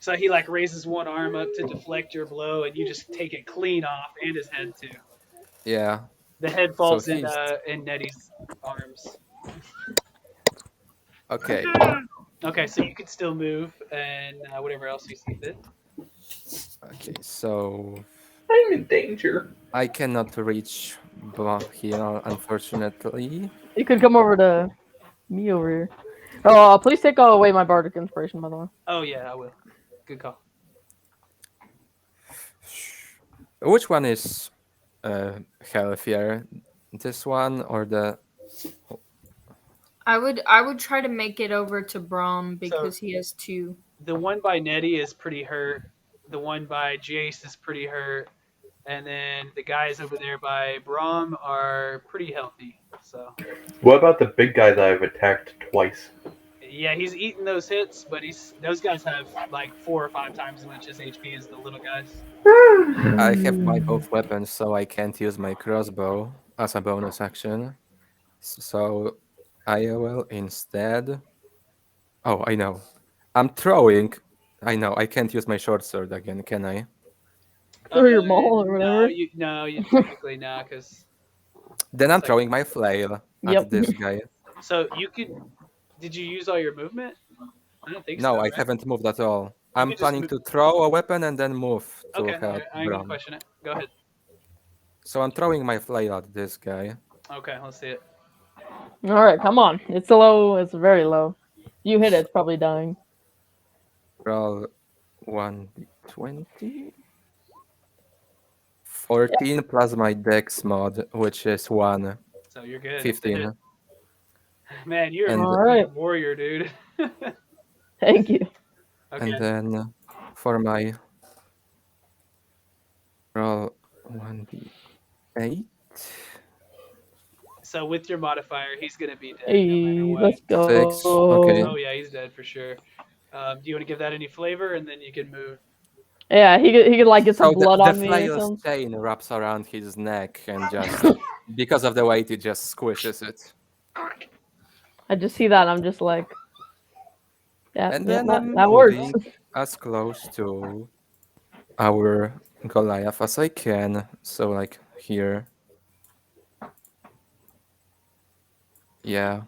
So he raises one arm up to deflect your blow, and you just take it clean off, and his head too. Yeah. The head falls So in Nettie's arms. Okay. Okay, so you can still move and whatever else you see fit. Okay, so I'm in danger. I cannot reach Bob here, unfortunately. You could come over to me over here. Oh, please take away my Bardic Inspiration, by the way. Oh yeah, I will. Good call. Which one is healthier? This one or the... I would try to make it over to Brahm because he has 2. the one by Nettie is pretty hurt. The one by Jace is pretty hurt. And then the guys over there by Braum are pretty healthy. So What about the big guy that I've attacked twice? yeah, he's eating those hits, but those guys have like 4 or 5 times as much as HP as the little guys. I have my both weapons, so I can't use my crossbow as a bonus action. So I will instead. Oh, I know. I'm throwing. I know. I can't use my short sword again, can I? Or your maul or whatever. No, you technically not, because. Then I'm throwing my flail Yep. at this guy. So you could. Did you use all your movement? I don't think so. No, I right? haven't moved at all. You I'm could just planning move- to throw a weapon and then move to Okay, help I ain't gonna Bram. question it. Go ahead. So I'm throwing my flail at this guy. Okay, let's see it. All right, come on. It's low. It's very low. You hit it, it's probably dying. Roll 1d20. 14 plus my dex mod, which is 1. So you're good. 15. Man, you're And- a Alright. warrior, dude. Thank you. Okay. And then for my roll 1d8. So with your modifier, he's gonna be dead no Hey, matter what. let's go. 6, okay. Oh yeah, he's dead for sure. Do you want to give that any flavor, and then you can move? Yeah, he could like get some So blood the on me or flail's something. chain wraps around his neck and just, because of the weight, it just squishes it. I just see that and I'm just like, yeah, And yeah, then that, I'm that works. moving as close to our Goliath as I can. So like here. Yeah.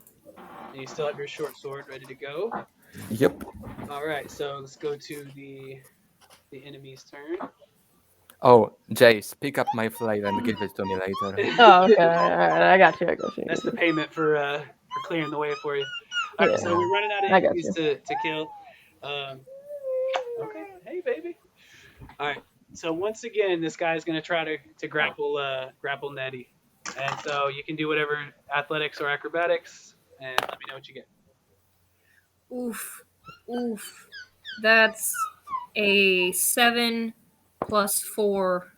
And you still have your short sword ready to go. Yep. All right, so let's go to the enemy's turn. Oh, Jace, pick up my flail and give it to me later. Oh, okay, alright, I got you. That's the payment for clearing the way for you. All right, so Yeah. we're running out of I got enemies to kill. Okay, hey baby. All right, so once again, this guy's gonna try to grapple Nettie, and so you can do whatever athletics or acrobatics, and let me know what you get. Oof. Oof. That's a 7 plus 4.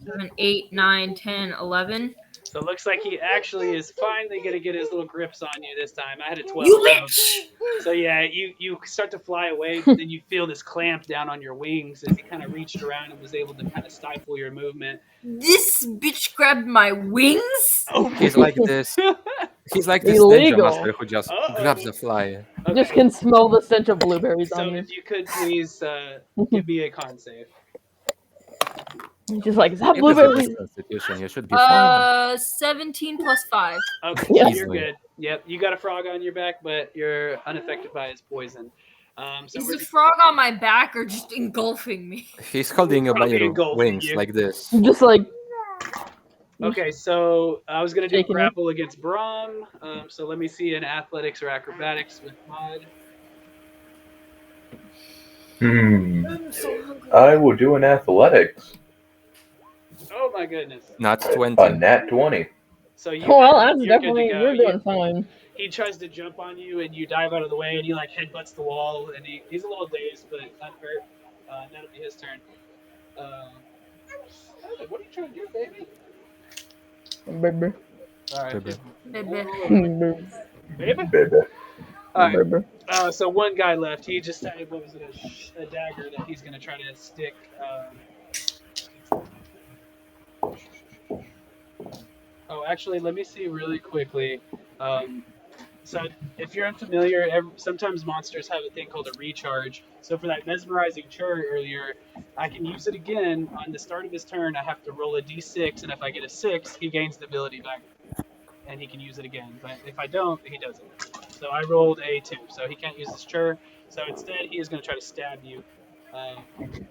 7, 8, 9, 10, 11. So it looks like he actually is finally gonna get his little grips on you this time. I had a 12. You bitch! So yeah, you start to fly away, but then you feel this clamp down on your wings as he kind of reached around and was able to kind of stifle your movement. This bitch grabbed my wings? Oh, He's like this. He's like this Illegal. ninja master who just Uh-oh. grabs the fly. Okay. Just can smell the stench of blueberries So on you. if you could please give me a con save. Just like, is that It is a blueberries? constitution. You should be fine. 17 plus 5. Okay, Yeah. so you're Easily. good. Yep, you got a frog on your back, but you're unaffected by his poison. So Is we're the frog on my back or just engulfing me? He's holding you by Probably your engulfing wings you. like this. Just like, Okay, so I was gonna do Taking it. grapple against Braum. So let me see an athletics or acrobatics with Mod. I'm so hungry. I will do an athletics. Oh my goodness. Not A 20. nat 20. So you, well, that's you're good to definitely, go. you're doing fine. He tries to jump on you, and you dive out of the way, and he like headbutts the wall, and he's a little dazed, but unhurt. That'll be his turn. What are you trying to do, baby? Baby. All right, Baby. Baby. baby. Baby. All right. Baby. So one guy left. He just had what was it, a dagger that he's gonna try to stick. Oh, actually, let me see really quickly. So if you're unfamiliar, sometimes monsters have a thing called a recharge. So for that mesmerizing chart earlier, I can use it again on the start of his turn. I have to roll a d6, and if I get a 6, he gains the ability back, and he can use it again. But if I don't, he doesn't. So I rolled a 2, so he can't use his chur. So instead, he is going to try to stab you.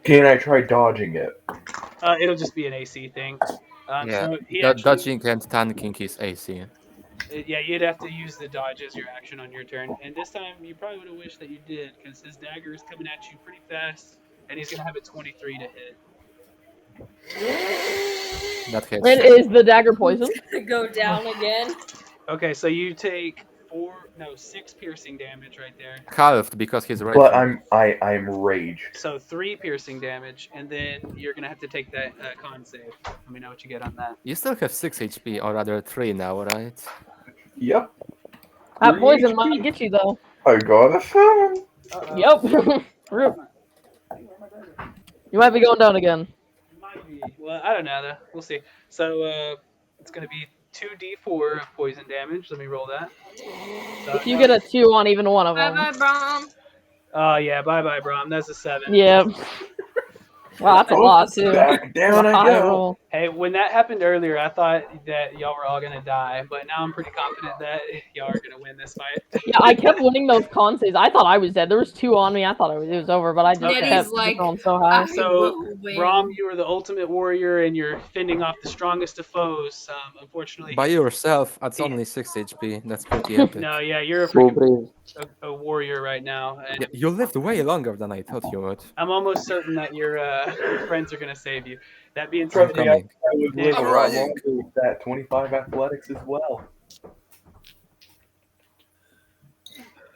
Can I try dodging it? It'll just be an AC thing. Yeah, So he dodging and tanking is AC. Yeah, you'd have to use the dodge as your action on your turn. And this time, you probably would have wished that you did, because his dagger is coming at you pretty fast, and he's going to have a 23 to hit. That hits. And is the dagger poison? Go down again. Okay, so you take 6 piercing damage right there. Halved because he's right. But I'm raged. So 3 piercing damage, and then you're gonna have to take that con save. Let me know what you get on that. You still have 6 HP, or rather 3 now, right? Yep. That 3 poison HP. might get you though. I got a 7. Yep. Rip. You might be going down again. Might be. Well, I don't know though. We'll see. So it's gonna be 2d4 of poison damage. Let me roll that. So If you get a 2 on even one of Bye them. bye, Brom. Oh yeah, bye Brom. That's a 7. Yeah. Wow, that's a lot too. Back down I High go. roll. Hey, when that happened earlier, I thought that y'all were all gonna die, but now I'm pretty confident that y'all are gonna win this fight. Yeah, I kept winning those con saves. I thought I was dead. There was 2 on me. I thought it was over, but I just Okay. kept Nettie's like, going so high. I So, will win. Brom, you are the ultimate warrior, and you're fending off the strongest of foes. Unfortunately, By yourself, that's only 6 HP. That's pretty epic. no, yeah, you're a So freaking brave. a warrior right now, and Yeah, you lived way longer than I thought you would. I'm almost certain that your friends are gonna save you. That being I'm said, Yeah. coming. I would Yeah. live a lot Alright. longer with that 25 athletics as well.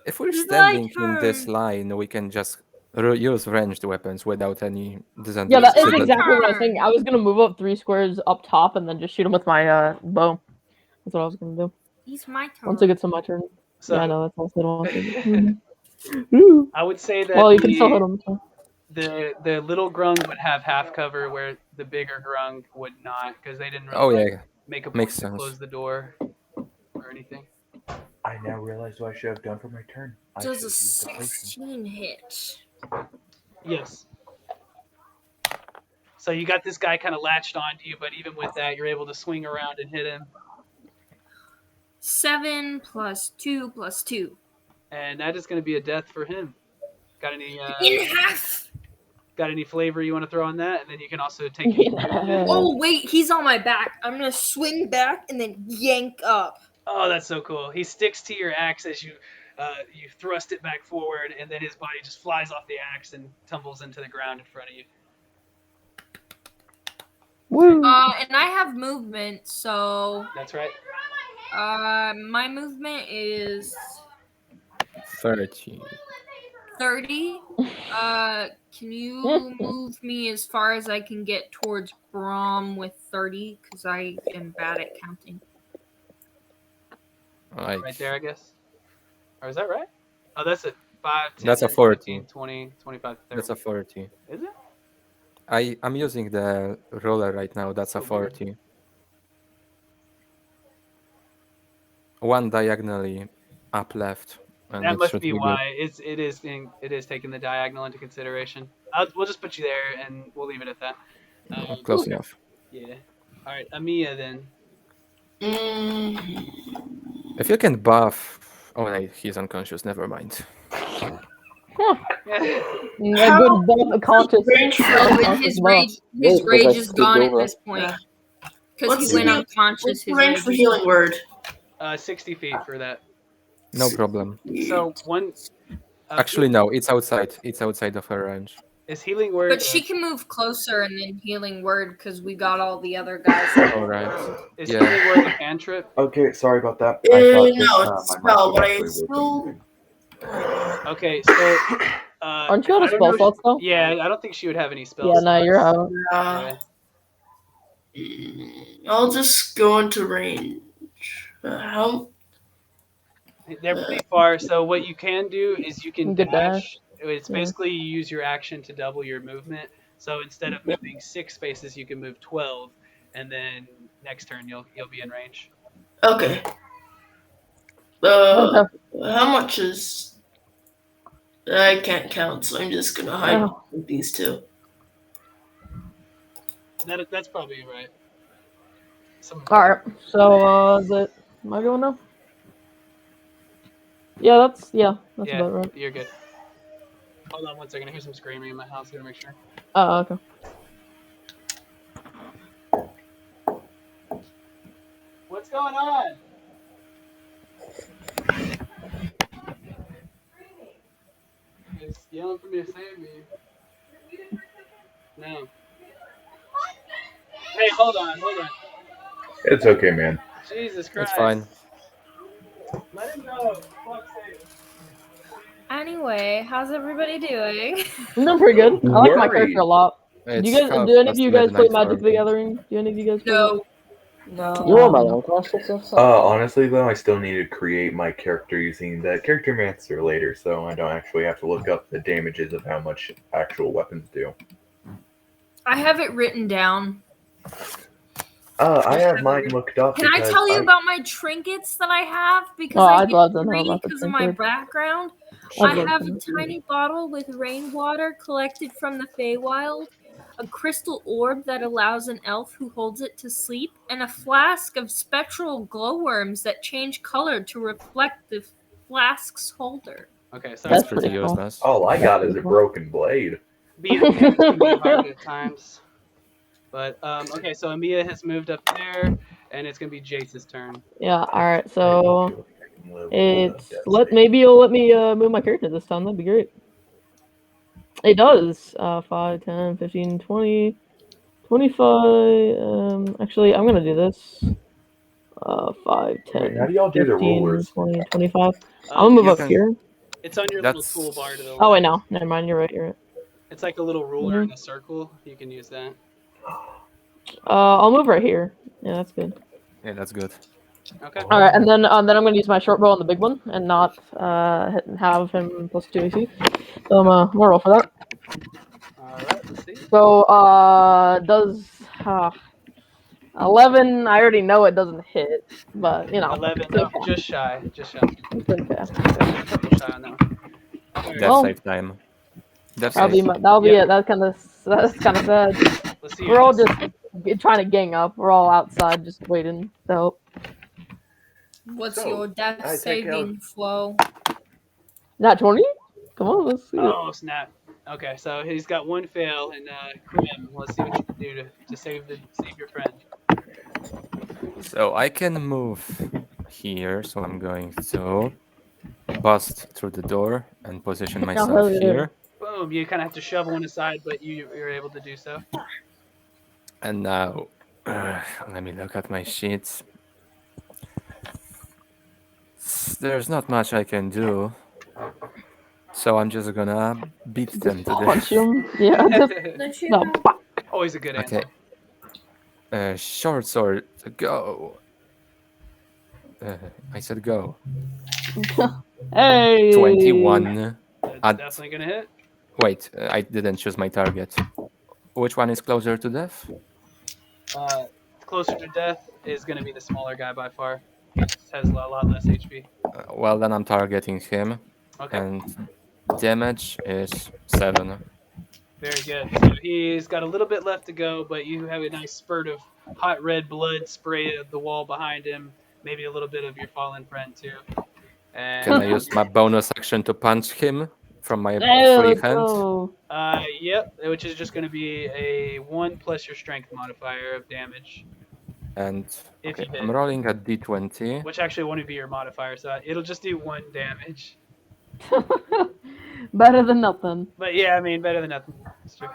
If we're My standing in this turn. line, we can just use ranged weapons without any Yeah, disadvantage. that is My exactly what I was turn. thinking. I was gonna move up 3 squares up top and then just shoot him with my bow. That's what I was gonna do. It's my turn. Once it gets to my turn. so Yeah, I know that's also what I was thinking. I would say that Well, you can still hit him. So. the little grung would have half cover, where the bigger grung would not, because they didn't really Oh yeah, make a point makes to sense. close the door or anything. I now realize what I should have done for my turn. I should Does have a used the potion. 16 hit? Yes. So you got this guy kind of latched onto you, but even with that, you're able to swing around and hit him. 7 plus 2 plus 2. And that is going to be a death for him. Got any In half! got any flavor you want to throw on that? And then you can also take it. Yeah. Oh, wait, he's on my back. I'm going to swing back and then yank up. Oh, that's so cool. He sticks to your axe as you thrust it back forward, and then his body just flies off the axe and tumbles into the ground in front of you. Woo. And I have movement, so That's right. my movement is 30. 30. Can you move me as far as I can get towards Brom with 30? Because I am bad at counting. Like, Right there, I guess. Or is that right? Oh, that's it. 5, 10, That's a 14, 40. 20, 25, 30. That's a 40. Is it? I'm using the roller right now. That's a Okay. 40. One diagonally up left. And That it must should be good. why it is taking the diagonal into consideration. We'll just put you there, and we'll leave it at that. Close enough. Yeah. All right, Emea then. If you can buff. Oh, wait, he's unconscious. Never mind. A good buff, conscious. Range for Oh, like, and his buff. rage Yeah, because I is skipped gone over. at this point. Yeah. Because What's he went the- unconscious. what's the His range rage for is healing gone. word? 60 feet for that. No problem. So one. Actually, no. It's outside. It's outside of her range. Is healing word? But she can move closer and then healing word because we got all the other guys. All right. Is Yeah. healing word a cantrip? Okay, sorry about that. No, that, it's a my mic spell, was but I actually still. working. Okay, so. Aren't you out I of don't spell know- slots though? Yeah, I don't think she would have any spells. Yeah, no, you're out. I'll just go into range. How? They're pretty far, so what you can do is you can Good dash. It's Yeah. basically you use your action to double your movement. So instead of moving 6 spaces, you can move 12, and then next turn you'll be in range. Okay. How much is? I can't count, so I'm just gonna hide Oh. with these two. That's probably right. Alright, so is it am I going now? Yeah, that's about right. You're good. Hold on one second. I hear some screaming in my house. Gotta make sure. Oh, okay. What's going on? It's yelling for me to save me. No. Hey, hold on. It's okay, man. Jesus Christ. It's fine. Let him go. Fuck's sake. Anyway, how's everybody doing? I'm doing pretty good. I like my Worried. character a lot. It's Do any of past you guys play midnight Magic for the me. Gathering? Do any of you guys play that? No. You are my unconscious or something? Honestly, though, I still need to create my character using the character master later, so I don't actually have to look up the damages of how much actual weapons do. I have it written down. I have mine looked up. Can I because tell you about my trinkets that I have? Because Oh, I I'd get love to know greedy about the because of my trinkets. background. I'd I love have to a know. tiny bottle with rainwater collected from the Feywild, a crystal orb that allows an elf who holds it to sleep, and a flask of spectral glowworms that change color to reflect the flask's holder. Okay, so That's Pretty pretty cool. useless. all I That's got is pretty a cool. broken blade. being a mage can be hard at times. But okay, so Emea has moved up there, and it's gonna be Jace's turn. Yeah. All right. I So don't feel like I can live without it's death save. maybe you'll let me move my character this time. That'd be great. It does. 5, 10, 15, 20, 25. Actually, I'm gonna do this. 5, 10, Wait, how do y'all do the 15, rulers? 20, 25. I'm gonna move you up can- here. It's on your That's- little toolbar to the left. Oh wait, no, never mind. You're right. You're right. It's like a little ruler in a circle. You can use that. I'll move right here. Yeah, that's good. Yeah, that's good. Okay. All right, and then I'm gonna use my short bow on the big one and not have him plus 2 AC. So I'm gonna roll for that. All right. Let's see. So does 11? I already know it doesn't hit, but you know. 11. it's No, okay. just shy. Just shy. It's okay. A couple shy on that one. All right, Death Well, save time. Death That'll save. be Yep. it. That's kind of sad. let's see. We're all just trying to gang up. We're all outside just waiting to help. What's So, your death I take saving flow? Not 20? Come on, let's see it. Oh snap. Okay, so he's got one fail, and Krim, let's see what you can do to save your friend. So I can move here, so I'm going to bust through the door and position myself hell yeah. here. Boom. You kind of have to shove one aside, but you're able to do so. And now, let me look at my sheets. There's not much I can do. So I'm just gonna beat them to Punch death. him. Yeah, just no. pop. Always a good answer. Okay. Short sword, go. I said go. Hey. 21. That's At- definitely gonna hit. Wait, I didn't choose my target. Which one is closer to death? Closer to death is gonna be the smaller guy by far. Has a lot less HP. Well, then I'm targeting him. Okay. And damage is 7. Very good. So he's got a little bit left to go, but you have a nice spurt of hot red blood spray at the wall behind him. Maybe a little bit of your fallen friend too. And Can I use my bonus action to punch him from my Hey, free let's hand? go. Yep, which is just going to be a 1 plus your strength modifier of damage, And If okay, you I'm hit. rolling a d20. which actually won't be your modifier, so it'll just do 1 damage. Better than nothing. But yeah, I mean, better than nothing. It's true.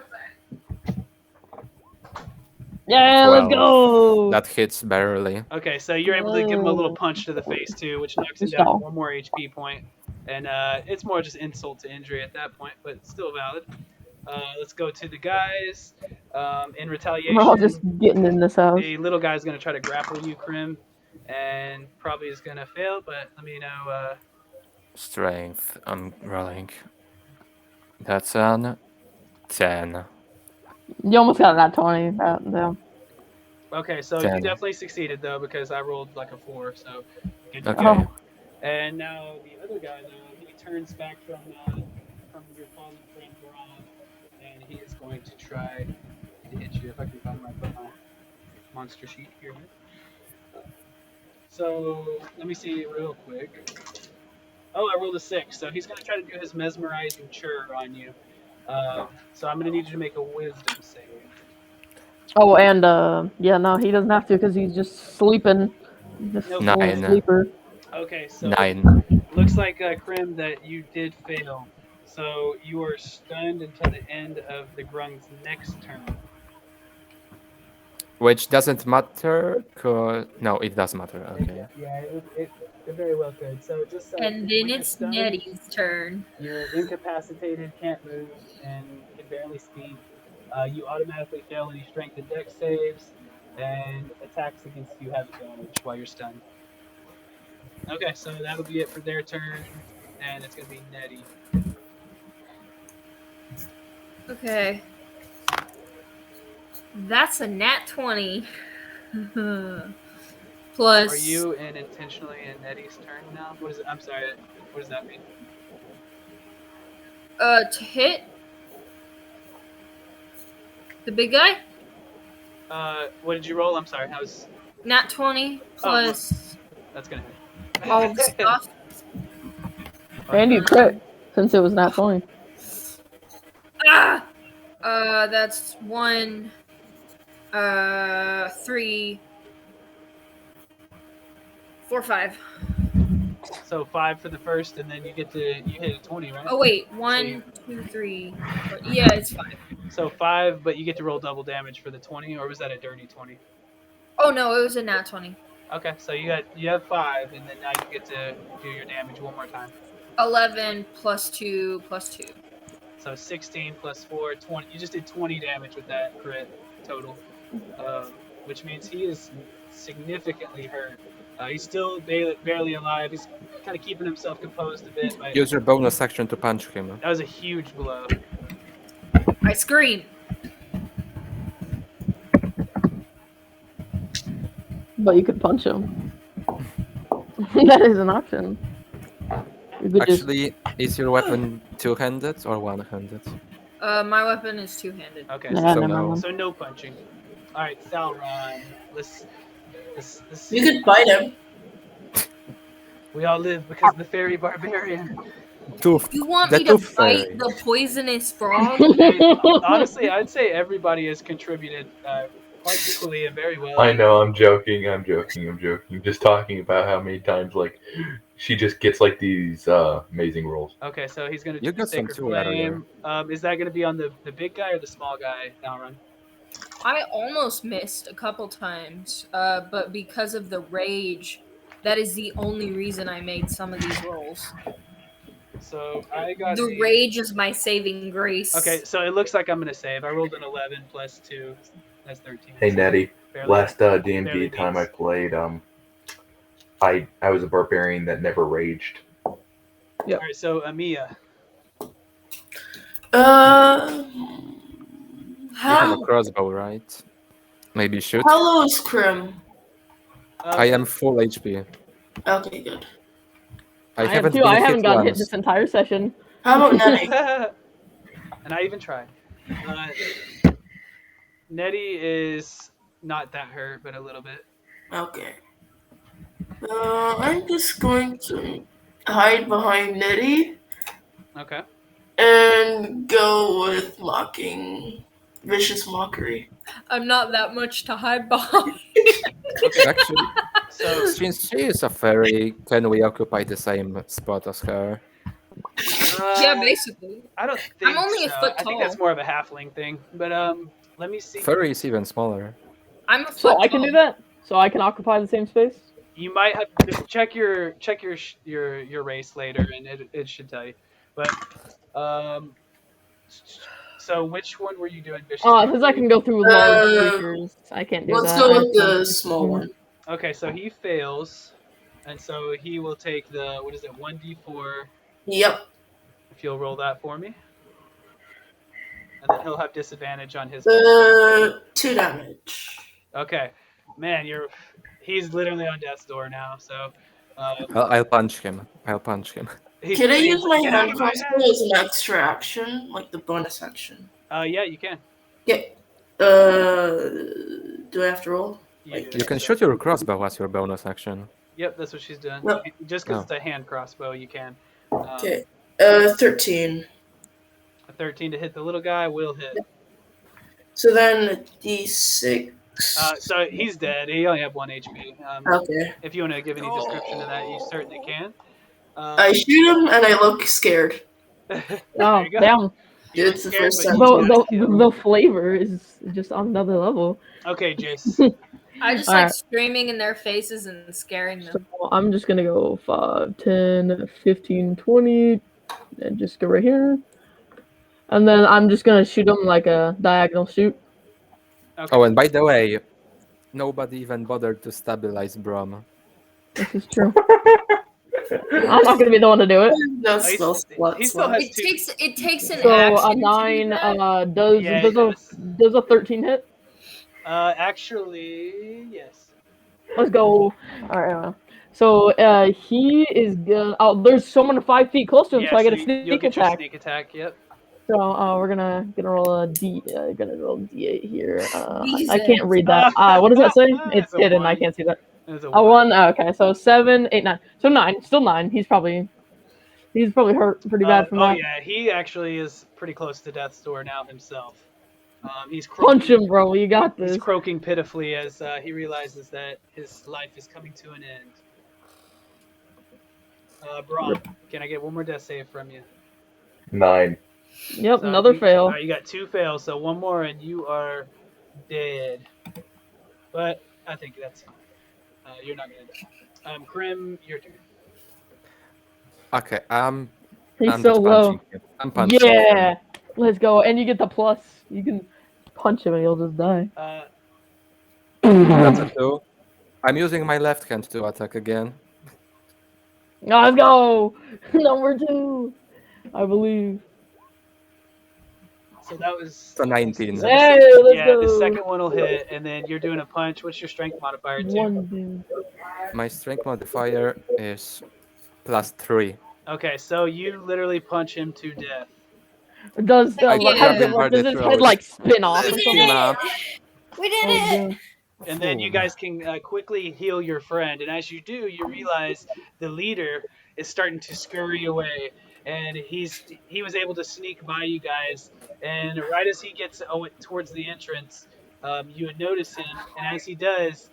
Yeah, let's go. That hits barely. Okay, so you're able to give him a little punch to the face too, which knocks him down Stop. 1 more HP point. And it's more just insult to injury at that point, but it's still valid. Let's go to the guys. In retaliation, We're all just getting in this house. the little guy's going to try to grapple you, Krim, and probably is going to fail, but let me know. Strength, I'm rolling. That's an 10. You almost got that 20. Yeah. Okay, so you 10. definitely succeeded, though, because I rolled like a 4, so good to Okay. go. Oh. And now the other guy, though, he turns back from your fallen friend, Rob, and he is going to try to hit you. If I can find my monster sheet here. So let me see real quick. Oh, I rolled a 6, so he's going to try to do his mesmerizing chur on you. So I'm going to need you to make a wisdom save. Oh, and yeah, no, he doesn't have to because he's just sleeping. Just Nope. a little 9. sleeper. Okay, so 9. looks like, Krim, that you did fail. So you are stunned until the end of the Grung's next turn. Which doesn't matter. No, it does matter. Okay. Yeah, it very well could. So just And when then you're it's stunned, Nettie's turn. you're incapacitated, can't move, and can barely speak. You automatically fail any strength and dex saves, and attacks against you have advantage while you're stunned. Okay, so that'll be it for their turn, and it's gonna be Nettie. Okay. That's a nat 20. Plus. Are you in intentionally in Nettie's turn now? What is it? I'm sorry. What does that mean? To hit the big guy? What did you roll? I'm sorry. How's Nat 20 plus that's gonna hit. all the stuff. And you crit, since it was not 20. Ah! That's 1, 3, 4, 5. So 5 for the first, and then you hit a 20, right? Oh wait, 1, 2, 3. 4. Yeah, it's 5. So 5, but you get to roll double damage for the 20, or was that a dirty 20? Oh no, it was a nat 20. Okay, so you have 5, and then now you get to do your damage one more time. 11 plus 2 plus 2. So 16 plus 4, 20. You just did 20 damage with that crit total, which means he is significantly hurt. He's still barely alive. He's kind of keeping himself composed a bit. But Use your bonus action to punch him. that was a huge blow. I scream. But you could punch him. That is an option. You could just- Actually, is your weapon two-handed or one-handed? My weapon is two-handed. Okay, Nah, so never no. mind. so no punching. All right, Thalron. Let's You could bite him. We all live because of the fairy barbarian. Tooth. You want The me to tooth fight fairy. the poisonous frog? Honestly, I'd say everybody has contributed quite equally and very well. I know, I'm joking. Just talking about how many times, like, she just gets, like, these amazing rolls. Okay, so he's gonna You do got some Sacred too earlier. Flame. Is that gonna be on the big guy or the small guy, Thalron? I almost missed a couple times, but because of the rage, that is the only reason I made some of these rolls. So I got The rage is my saving grace. Okay, so it looks like I'm gonna save. I rolled an 11 plus 2. That's 13. Hey, Nettie. Barely- Last D&D barely time I beats. played, I was a barbarian that never raged. All right, so Emea. You have How a crossbow, right? Maybe shoot. low is Krim? I am full HP. Okay, good. I I haven't am too. been I hit haven't gotten hit once. this entire session. How about Nettie? And I even tried. Nettie is not that hurt, but a little bit. Okay. I'm just going to hide behind Nettie Okay. and go with vicious mockery. I'm not that much to hide behind. Actually, So since she is a fairy, can we occupy the same spot as her? Yeah, basically. I don't think I'm only a so. foot I think that's tall. more of a halfling thing. But let me see. Furry is even smaller. I'm a foot So I can tall. do that? So I can occupy the same space? You might have to check your race later, and it should tell you. But so which one were you doing? Vicious Because I can go through large Uh, creatures. I can't do Let's that. go I with the small one. Okay, so he fails, and so he will take the 1d4. Yep. If you'll roll that for me, and then he'll have disadvantage on his. 2 damage. Okay, man, he's literally on death's door now. So I'll punch him. he's Can I saying, use my "Get out hand of my crossbow as an extra action, like the bonus action? Yeah, you can. Yeah. Do I have to roll? You can shoot your crossbow as your bonus action. Yep, that's what she's doing. Yep. Just because it's a hand crossbow, you can. Okay. 13. A 13 to hit the little guy will hit. So then a D6. So he's dead. He only had 1 HP. Okay. If you want to give any description of that, you certainly can. I shoot him and I look scared. There Oh, you go. down. You look It's the scared, first but time. you got The healed. the flavor is just on another level. Okay, Jace. I just Alright. like screaming in their faces and scaring So them. I'm just gonna go 5, 10, 15, 20, and just go right here. And then I'm just gonna shoot them like a diagonal shoot. Okay. Oh, and by the way, nobody even bothered to stabilize Brom. This is true. I'm not gonna be the one to do it. No He spell he still has two. It takes an So a action to do 9 that. does Yeah, it does a 13 hit? Actually, yes. Let's go. Alright. So he is gonna. Oh, there's someone 5 feet close to him, Yeah, so I get a you'll sneak get your attack. sneak attack. Yep. So we're gonna roll a d. Gonna roll a d8 here. I Jesus. can't read that. What does that say? It's It's a hidden. I 1. can't see that. There's a A 1. 1. Oh, okay, so 7, 8, 9. So 9. Still 9. He's probably hurt pretty bad from that. Yeah, he actually is pretty close to death's door now himself. He's Punch croaking, him, bro. You got he's this. croaking pitifully as he realizes that his life is coming to an end. Braun, can I get one more death save from you? 9. Yep, So another you, fail. you got 2 fails, so one more and you are dead. But I think that's fine. You're not gonna die. Krim, your turn. Okay, I'm He's I'm so just low. punching him. I'm punching him. Yeah, let's go. And you get the plus. You can punch him and he'll just die. That's a 2. I'm using my left hand to attack again. Let's go. Number 2, I believe. So that was It's a 19. So Hey, let's go. the second one will hit, and then you're doing a punch. What's your strength modifier too? 1, dude. My strength modifier is +3. Okay, so you literally punch him to death. Does I how grab does it him work? by the Does his head throat. like spin off or We Pick did him something? up. We did Oh, it! dude. And then you guys can quickly heal your friend. And as you do, you realize the leader is starting to scurry away, and he was able to sneak by you guys. And right as he gets towards the entrance, you would notice him. And as he does,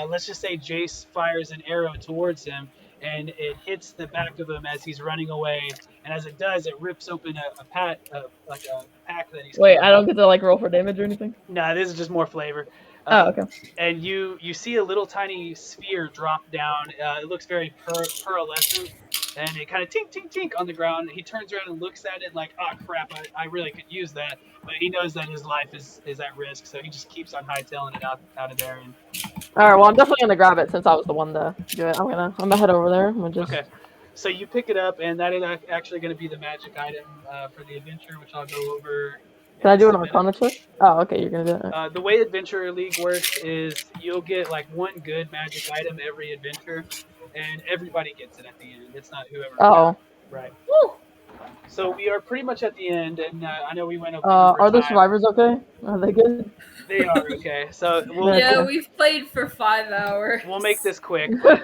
let's just say Jace fires an arrow towards him, and it hits the back of him as he's running away. And as it does, it rips open a pack that he's. Wait, I don't get to like roll for damage or anything. Nah, this is just more flavor. Oh, okay. And you see a little tiny sphere drop down. It looks very pearlescent, and it kind of tink tink tink on the ground. He turns around and looks at it like, "Oh crap, I really could use that." But he knows that his life is at risk, so he just keeps on hightailing it out of there. And All right. Well, I'm definitely gonna grab it since I was the one to do it. I'm gonna head over there. I'm gonna just. okay, so you pick it up, and that is actually going to be the magic item for the adventure, which I'll go over. Can I do in an just a minute. Arcana check? Oh, okay. You're gonna do it. The way Adventure League works is you'll get like one good magic item every adventure, and everybody gets it at the end. It's not whoever. Oh. Right. So we are pretty much at the end, and I know we went over. Are the time. survivors okay? Are they good? They are okay. So we'll Yeah, we've played for 5 hours. we'll make this quick. Yeah,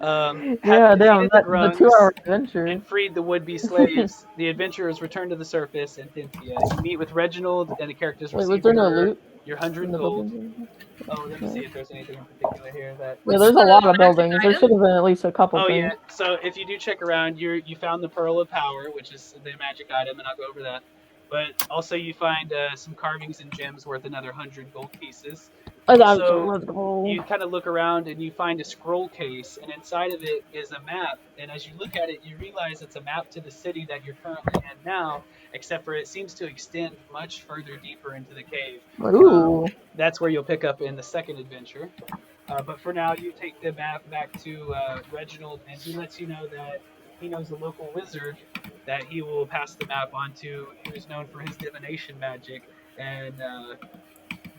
Having damn. defeated The grunts 2-hour adventure. and freed the would-be slaves, the adventurers return to the surface in Thinthia. You meet with Reginald, and the characters Wait, was receive there no loot your 100 in the gold. building? Oh, let me see if there's anything in particular here that. Yeah, there's a the lot of magic buildings. There item? should have been at least a couple Oh things. yeah. So if you do check around, you found the Pearl of Power, which is the magic item, and I'll go over that. But also you find some carvings and gems worth another 100 gold pieces. So Let's go. you kind of look around and you find a scroll case, and inside of it is a map. And as you look at it, you realize it's a map to the city that you're currently in now, except for it seems to extend much further deeper into the cave. Ooh. That's where you'll pick up in the second adventure. But for now, you take the map back to Reginald, and he lets you know that he knows a local wizard that he will pass the map on to, who is known for his divination magic. And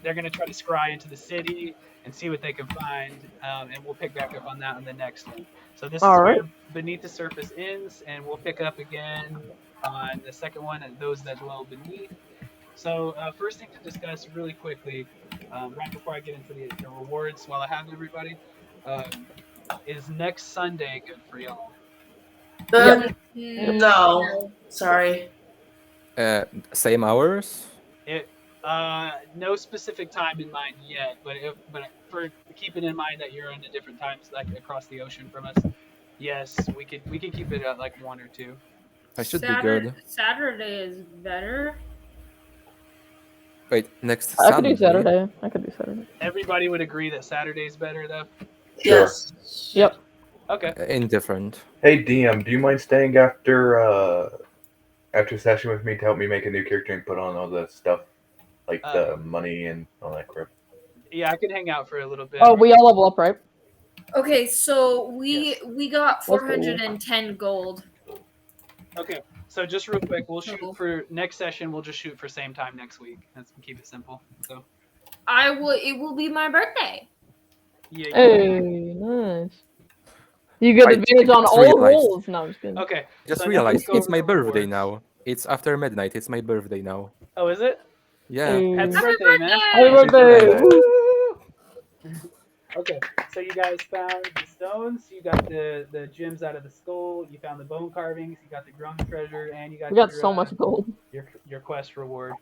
they're going to try to scry into the city and see what they can find, and we'll pick back up on that on the next one. So this is where Beneath the Surface ends, and we'll pick up again on the second one and those that dwell beneath. So first thing to discuss really quickly, right before I get into the rewards while I have everybody, is next Sunday good for y'all? No. Sorry. Same hours? No specific time in mind yet, but for keeping in mind that you're on the different times, like across the ocean from us, yes, we could keep it at like 1 or 2. I should be good. Saturday is better. Wait, next I could do Sunday. Saturday. Everybody would agree that Saturday's better, though. Sure. Yes. Yep. Okay. Indifferent. Hey DM, do you mind staying after session with me to help me make a new character and put on all the stuff like the money and all that crap? Yeah, I can hang out for a little bit. Oh, we all level up, right? Okay, so we got cool. 410 gold. Okay. So just real quick, we'll shoot for next session. We'll just shoot for same time next week. Let's keep it simple. So. It will be my birthday. Yeah. Hey, nice. You get advantage on all rolls. No, I'm just kidding. Okay. Just so realized it's my rewards. birthday now. It's after midnight. It's my birthday now. Oh, is it? Yeah. Hey. Happy birthday, man. Happy birthday! Okay, so you guys found the stones, you got the gems out of the skull, you found the bone carvings, you got the grung treasure, and you got We got so much gold. Your quest reward.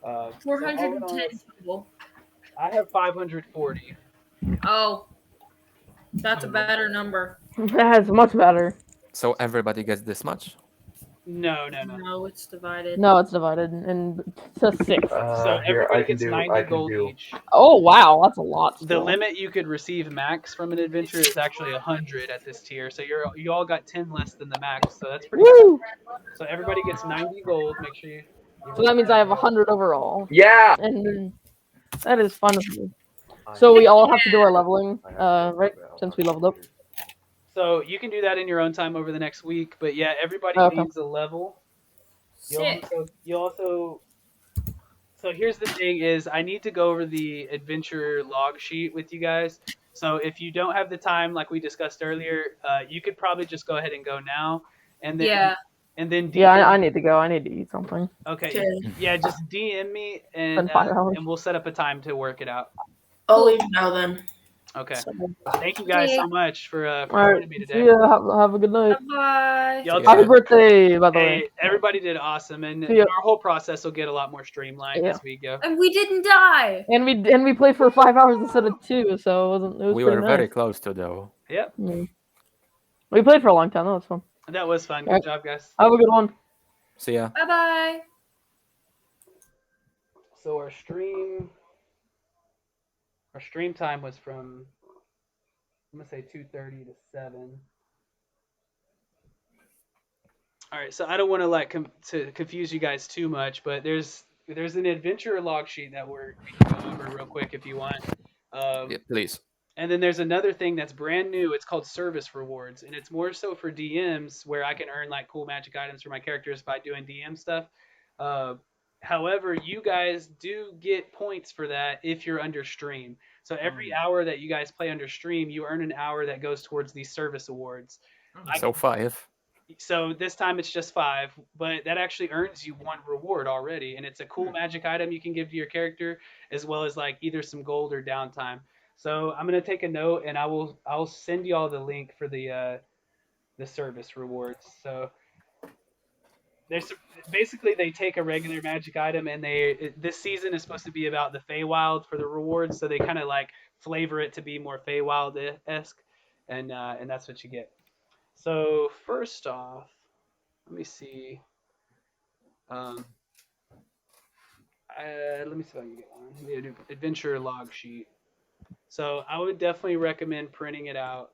410 total. I have 540. Oh, that's a better number. That's much better. So everybody gets this much? No. No, it's divided. No, it's divided into 6. So Here, everybody I can gets do. 90 I can gold do. each. Oh wow, that's a lot. The still. limit you could receive max from an adventure is actually 100 at this tier. So you all got 10 less than the max. So that's pretty Woo! good. So everybody gets 90 gold. Make sure you. So that means I have 100 overall. Yeah. And then that is fun. So we all have to do our leveling, right? Since we leveled up. So you can do that in your own time over the next week. But yeah, everybody Okay. needs a level. Sick. You also. So here's the thing: is I need to go over the adventure log sheet with you guys. So if you don't have the time, like we discussed earlier, you could probably just go ahead and go now, and then I need to go. I need to eat something. Okay. Yeah, just DM me and 5 hours. we'll set up a time to work it out. I'll leave now then. Okay. Thank you guys so much for Alright, joining me see today. ya. Have a good night. Bye. Y'all Happy too. birthday, by the way. Hey, everybody did awesome, and See ya. our whole process will get a lot more streamlined as we go. And we didn't die. And we played for 5 hours instead of 2, so it was We pretty were nice. very close to though. Yep. We played for a long time. That was fun. That was fun. Good Alright. job, guys. Have a good one. See ya. Bye bye. So our stream time was from, I'm gonna say 2:30 to 7. All right, so I don't want to confuse you guys too much, but there's an adventure log sheet that we can go over real quick if you want. Yeah, please. And then there's another thing that's brand new. It's called service rewards, and it's more so for DMs where I can earn like cool magic items for my characters by doing DM stuff. However, you guys do get points for that if you're under stream. So every hour that you guys play under stream, you earn an hour that goes towards these service awards. So 5. So this time it's just 5, but that actually earns you 1 reward already, and it's a cool magic item you can give to your character, as well as like either some gold or downtime. So I'm gonna take a note, and I'll send you all the link for the service rewards. So there's basically they take a regular magic item, and this season is supposed to be about the Feywild for the rewards, so they kind of like flavor it to be more Feywild-esque, and that's what you get. So first off, let me see. Let me see if I can get one. The adventure log sheet. So I would definitely recommend printing it out.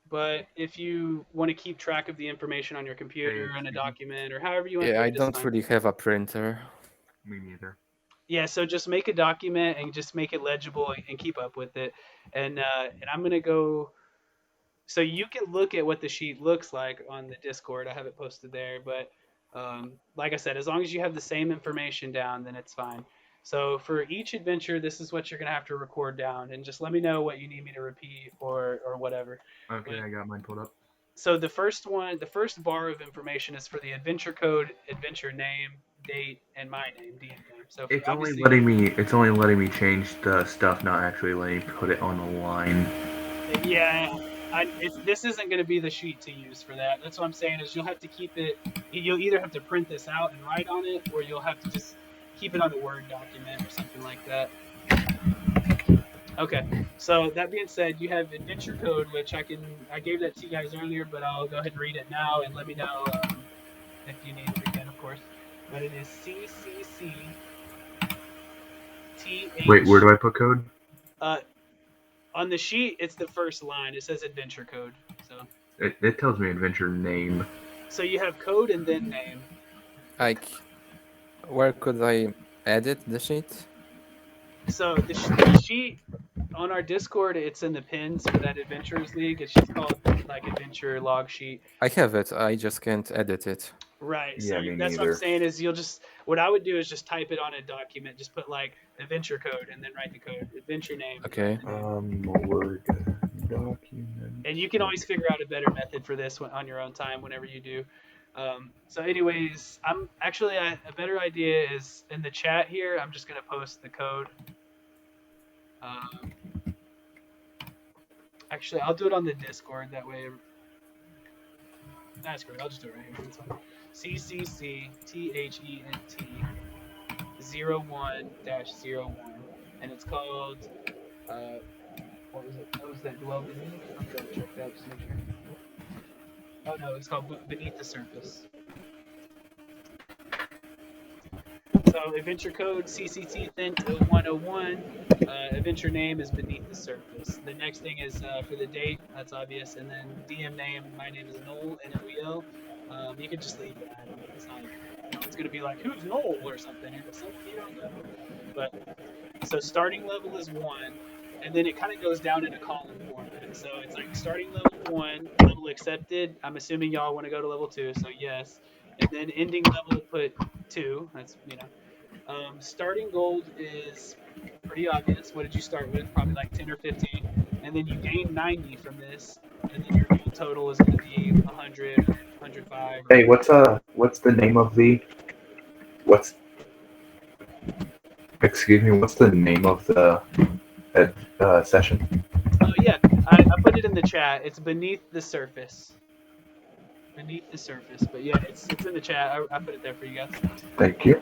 But if you want to keep track of the information on your computer in a document or however you want to do it, I it's don't fine. really have a printer. Me neither. Yeah, so just make a document and just make it legible and keep up with it. And I'm going to go... So you can look at what the sheet looks like on the Discord. I have it posted there. But like I said, as long as you have the same information down, then it's fine. So for each adventure, this is what you're going to have to record down. And just let me know what you need me to repeat or whatever. Okay, I got mine pulled up. So the first bar of information is for the adventure code, adventure name, date, and my name, DM name. So It's only letting me change the stuff, not actually letting me put it on the line. Yeah, this isn't going to be the sheet to use for that. That's what I'm saying is you'll have to keep it. You'll either have to print this out and write on it, or you'll have to just keep it on a Word document or something like that. Okay. So that being said, you have adventure code, which I gave that to you guys earlier, but I'll go ahead and read it now and let me know if you need it again, of course. But it is CCC TH. Wait, where do I put code? On the sheet, it's the first line. It says adventure code. So It tells me adventure name. so you have code and then name. Like, where could I edit the sheet? So the sheet on our Discord, it's in the pins for that Adventurers League. It's just called like Adventure Log Sheet. I have it. I just can't edit it. Right. Yeah, So me that's what I'm neither. saying is what I would do is just type it on a document. Just put like adventure code and then write the code, adventure name. Okay. Word document. And you can always figure out a better method for this on your own time whenever you do. So anyways, I'm actually a better idea is in the chat here. I'm just gonna post the code. Actually, I'll do it on the Discord. That way, that's great. I'll just do it right here. It's fine. CCCTHENT 01-01, and it's called what was it? What was that? Dwell Beneath? I'm gonna check that just to make sure. Oh no, it's called Beneath the Surface. So adventure code CCTHENT0101. Adventure name is Beneath the Surface. The next thing is for the date. That's obvious. And then DM name. My name is Noel, N-O-E-L. You can just leave that. It's not. It's gonna be like who's Noel or something. You don't know. But so starting level is 1, and then it kind of goes down in a column format. So it's like starting level 1, level accepted. I'm assuming y'all want to go to level 2, so yes. And then ending level put 2. That's starting gold is pretty obvious. What did you start with? Probably like 10 or 15. And then you gain 90 from this. And then your gold total is going to be 100 or 105. Hey, what's the name of the Excuse me, what's the name of the session? Yeah, I put it in the chat. It's Beneath the Surface. Beneath the Surface. But yeah, it's in the chat. I put it there for you guys. Thank you.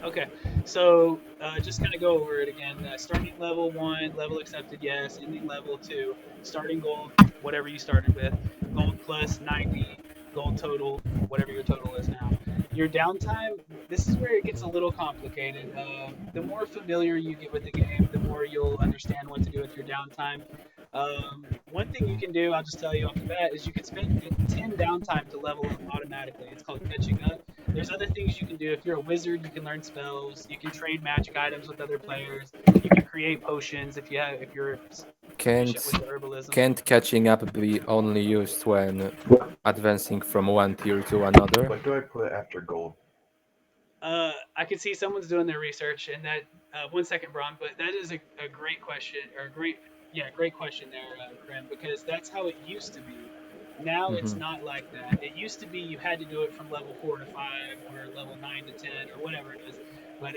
Okay, so just kind of go over it again. Starting level 1, level accepted, yes. Ending level 2, starting gold, whatever you started with. Gold plus 90, gold total, whatever your total is now. Your downtime, this is where it gets a little complicated. The more familiar you get with the game, the more you'll understand what to do with your downtime. One thing you can do, I'll just tell you off the bat, is you can spend 10 downtime to level up automatically. It's called catching up. There's other things you can do. If you're a wizard, you can learn spells. You can trade magic items with other players. You can create potions if you're proficient with herbalism. Can't catching up be only used when advancing from one tier to another? What do I put after gold? I can see someone's doing their research, and that 1 second, Braun, but that is a great question, or great question there, Krim, because that's how it used to be. Now it's not like that. It used to be you had to do it from level 4 to 5 or level 9 to 10 or whatever it is. But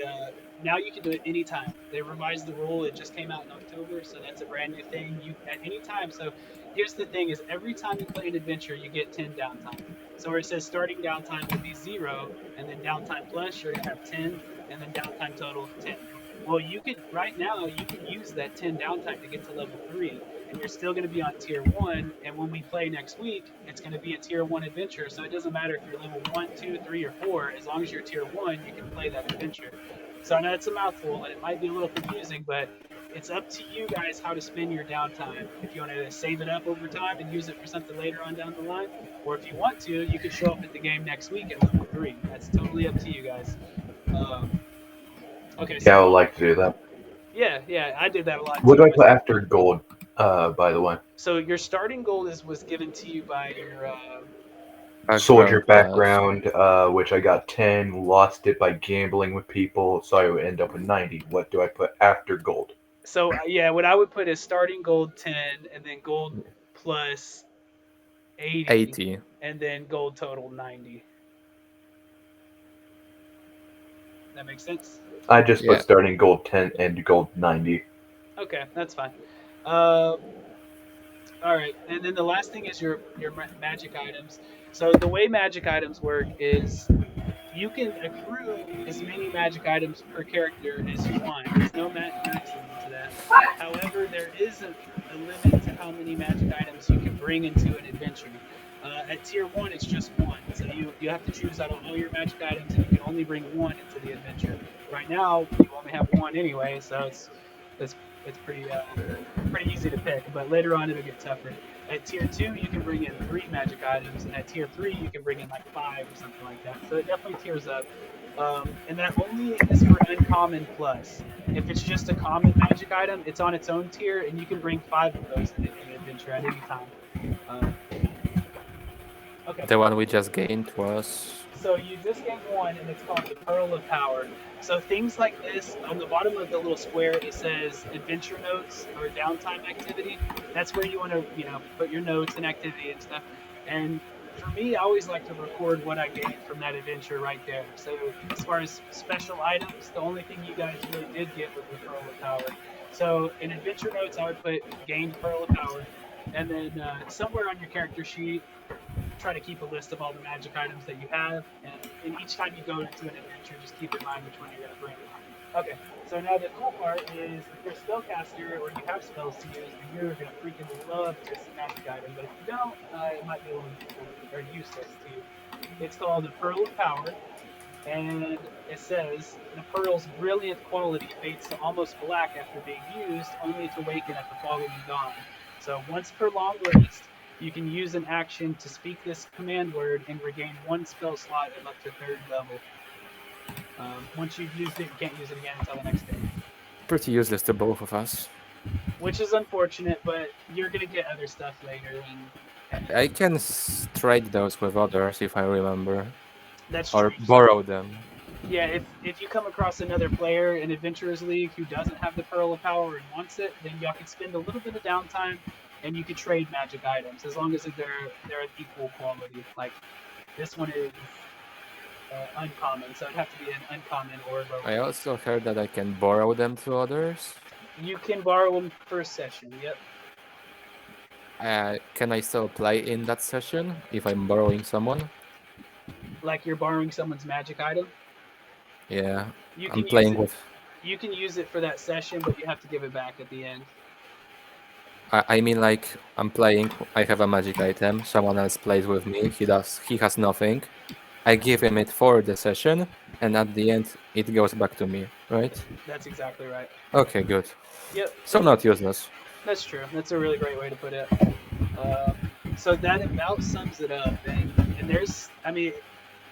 now you can do it anytime. They revised the rule. It just came out in October, so that's a brand new thing. You at any time. So here's the thing: is every time you play an adventure, you get 10 downtime. So where it says starting downtime will be 0, and then downtime plus you're gonna have 10, and then downtime total 10. Well, right now you can use that 10 downtime to get to level 3. And you're still going to be on tier 1, and when we play next week, it's going to be a tier 1 adventure, so it doesn't matter if you're level 1, 2, 3, or 4, as long as you're tier 1, you can play that adventure. So I know it's a mouthful, and it might be a little confusing, but it's up to you guys how to spend your downtime. If you want to save it up over time and use it for something later on down the line, or if you want to, you can show up at the game next week at level 3. That's totally up to you guys. Okay. So, yeah, I would like to do that. Yeah, I did that a lot. What do I put after gold? By the way. So your starting gold was given to you by your soldier background, which I got 10, lost it by gambling with people, so I would end up with 90. What do I put after gold? So yeah, what I would put is starting gold 10, and then gold plus 80. And then gold total 90. That makes sense? I just put starting gold 10 and gold 90. Okay, that's fine. All right, and then the last thing is your magic items. So the way magic items work is you can accrue as many magic items per character as you want. There's no maximum to that. However, there is a limit to how many magic items you can bring into an adventure. At tier 1, it's just one. So you have to choose out of all your magic items, and you can only bring one into the adventure. Right now, you only have one anyway, so it's pretty pretty easy to pick. But later on, it'll get tougher. At tier 2, you can bring in 3 magic items, and at tier 3, you can bring in like 5 or something like that. So it definitely tiers up. And that only is for uncommon plus. If it's just a common magic item, it's on its own tier, and you can bring 5 of those in an adventure at any time. Okay. The one we just gained was. So you just gained one, and it's called the Pearl of Power. So things like this, on the bottom of the little square, it says adventure notes or downtime activity. That's where you want to, put your notes and activity and stuff. And for me, I always like to record what I gained from that adventure right there. So as far as special items, the only thing you guys really did get was the Pearl of Power. So in adventure notes, I would put gained Pearl of Power. And then somewhere on your character sheet, try to keep a list of all the magic items that you have, and each time you go into an adventure, just keep in mind which one you're going to bring. Okay, so now the cool part is if you're a spellcaster or you have spells to use, then you're going to freaking love this magic item, but if you don't, it might be a little or useless to you. It's called the Pearl of Power, and it says the pearl's brilliant quality fades to almost black after being used, only to waken at the following dawn. So once per long rest, you can use an action to speak this command word and regain 1 spell slot at up to 3rd level. Once you've used it, you can't use it again until the next day. Pretty useless to both of us. Which is unfortunate, but you're going to get other stuff later. And I can trade those with others if I remember. That's or true. borrow them. Yeah, if you come across another player in Adventurers League who doesn't have the Pearl of Power and wants it, then y'all can spend a little bit of downtime and you can trade magic items as long as they're of equal quality. Like this one is uncommon, so it'd have to be an uncommon or low. I also heard that I can borrow them to others. You can borrow them for a session. Yep. Can I still play in that session if I'm borrowing someone? Like you're borrowing someone's magic item? Yeah, You I'm can playing use with. You can use it for that session, but you have to give it back at the end. I mean, like I'm playing. I have a magic item. Someone else plays with me. He has nothing. I give him it for the session, and at the end, it goes back to me. Right? That's exactly right. Okay, good. Yep. So not useless. That's true. That's a really great way to put it. So that about sums it up. And there's, I mean,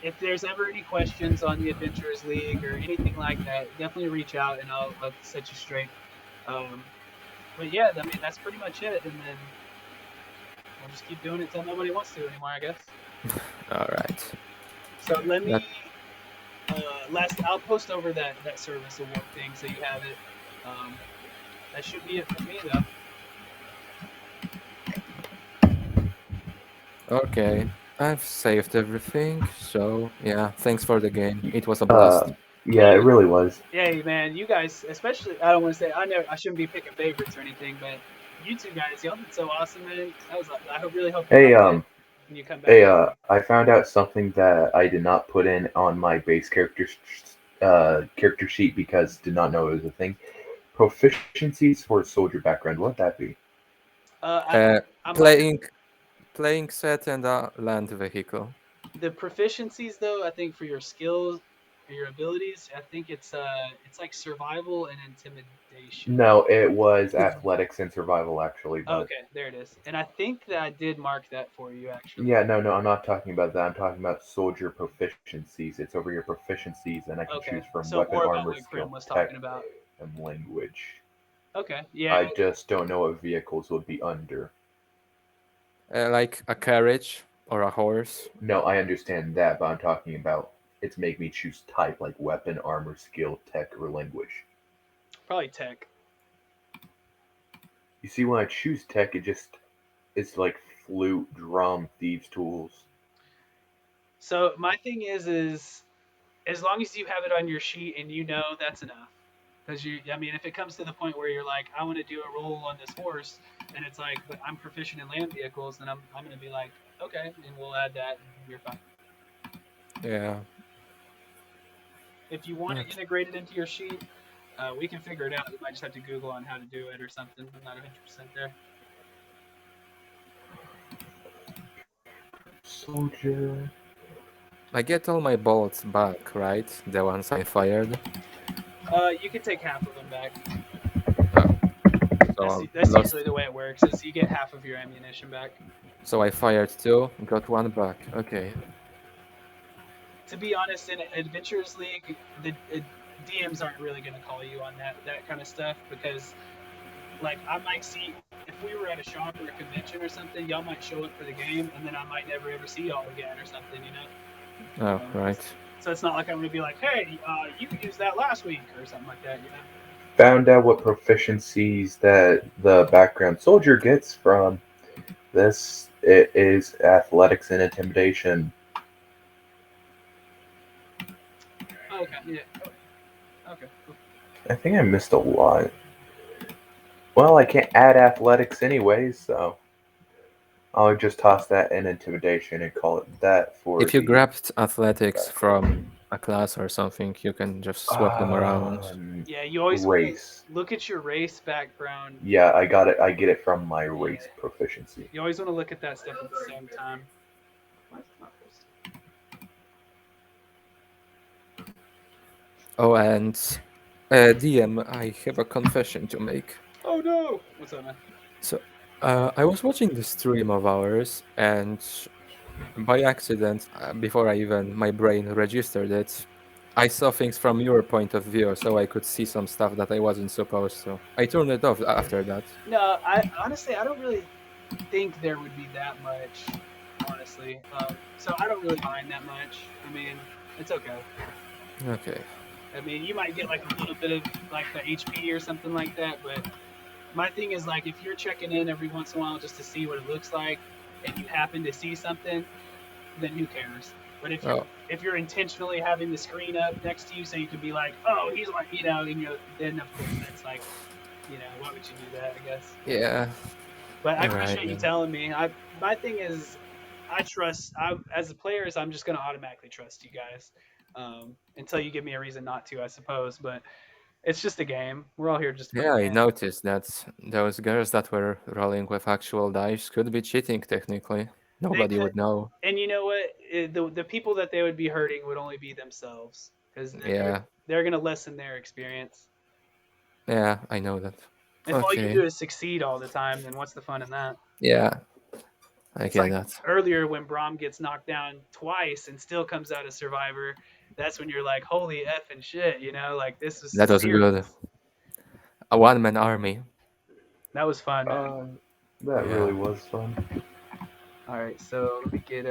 if there's ever any questions on the Adventurers League or anything like that, definitely reach out and I'll set you straight. But yeah, I mean, that's pretty much it. And then we'll just keep doing it till nobody wants to anymore, I guess. All right. So let me, I'll post over that service award thing so you have it. That should be it for me, though. Okay, I've saved everything, so yeah, thanks for the game. It was a blast. Yeah, it really was. Yeah, man, you guys, especially, I don't want to say, I shouldn't be picking favorites or anything, but you two guys, y'all did so awesome, man. I really hope when you come back. I found out something that I did not put in on my base character sheet because did not know it was a thing. Proficiencies for soldier background, what'd that be? Playing set and a land vehicle. The proficiencies, though, I think for your skills, for your abilities, I think it's like survival and intimidation. No, it was athletics and survival, actually. But... Okay, there it is. And I think that I did mark that for you, actually. Yeah, no, I'm not talking about that. I'm talking about soldier proficiencies. It's over your proficiencies, and I can choose from weapon, armor, skill, tech, and language. Okay, yeah. I just don't know what vehicles would be under. Like a carriage or a horse. No, I understand that, but I'm talking about it's make me choose type, like weapon, armor, skill, tech, or language. Probably tech. You see, when I choose tech, it's like flute, drum, thieves' tools. So my thing is as long as you have it on your sheet and you know, that's enough. Because if it comes to the point where you're like, I want to do a roll on this horse, and it's like, but I'm proficient in land vehicles, then I'm going to be like, okay, and we'll add that, and you're fine. Yeah. If you want to integrate it into your sheet, We can figure it out. You might just have to Google on how to do it or something. I'm not 100% there. Soldier. I get all my bullets back, right? The ones I fired. You can take half of them back. So That's lost. usually the way it works. Is you get half of your ammunition back. So I fired 2, got 1 back. Okay. To be honest, in Adventurers League, the DMs aren't really going to call you on that kind of stuff because, like, I might see if we were at a shop or a convention or something, y'all might show up for the game, and then I might never ever see y'all again or something, you know. Oh, right. So it's not like I'm going to be like, hey, you used that last week or something like that, you know. Found out what proficiencies that the background soldier gets from this. It is athletics and intimidation. Okay, yeah. Okay, cool. I think I missed a lot. Well, I can't add athletics anyways, so I'll just toss that in intimidation and call it that for. If you grabbed athletics from a class or something, you can just swap them around. Yeah, you always race. Look at your race background. Yeah, I got it. I get it from my race proficiency. You always want to look at that stuff at the same time. Why is it not posted? Oh, and DM, I have a confession to make. Oh no! What's up, man? So, I was watching the stream of ours, and by accident, before my brain registered it, I saw things from your point of view, so I could see some stuff that I wasn't supposed to. I turned it off after that. No, I honestly, I don't really think there would be that much, honestly. So I don't really mind that much. I mean, it's okay. Okay. I mean, you might get like a little bit of like the HP or something like that, but my thing is like if you're checking in every once in a while just to see what it looks like, and you happen to see something, then who cares? But if you're intentionally having the screen up next to you so you can be like, oh, he's like, you know, and then of course that's like, you know, why would you do that? I guess. Yeah. But I appreciate you telling me. My thing is, as the players, I'm just gonna automatically trust you guys until you give me a reason not to, I suppose. But it's just a game. We're all here just. Yeah, I noticed that those girls that were rolling with actual dice could be cheating technically. Nobody would know. And you know what? The people that they would be hurting would only be themselves because they're gonna lessen their experience. Yeah, I know that. If all you do is succeed all the time, then what's the fun in that? Yeah, I get that. Earlier, when Braum gets knocked down twice and still comes out as survivor, that's when you're like, holy effing shit, you know? Like, this is That was good. A one-man army. That was fun, man. That really was fun. Alright, so let me get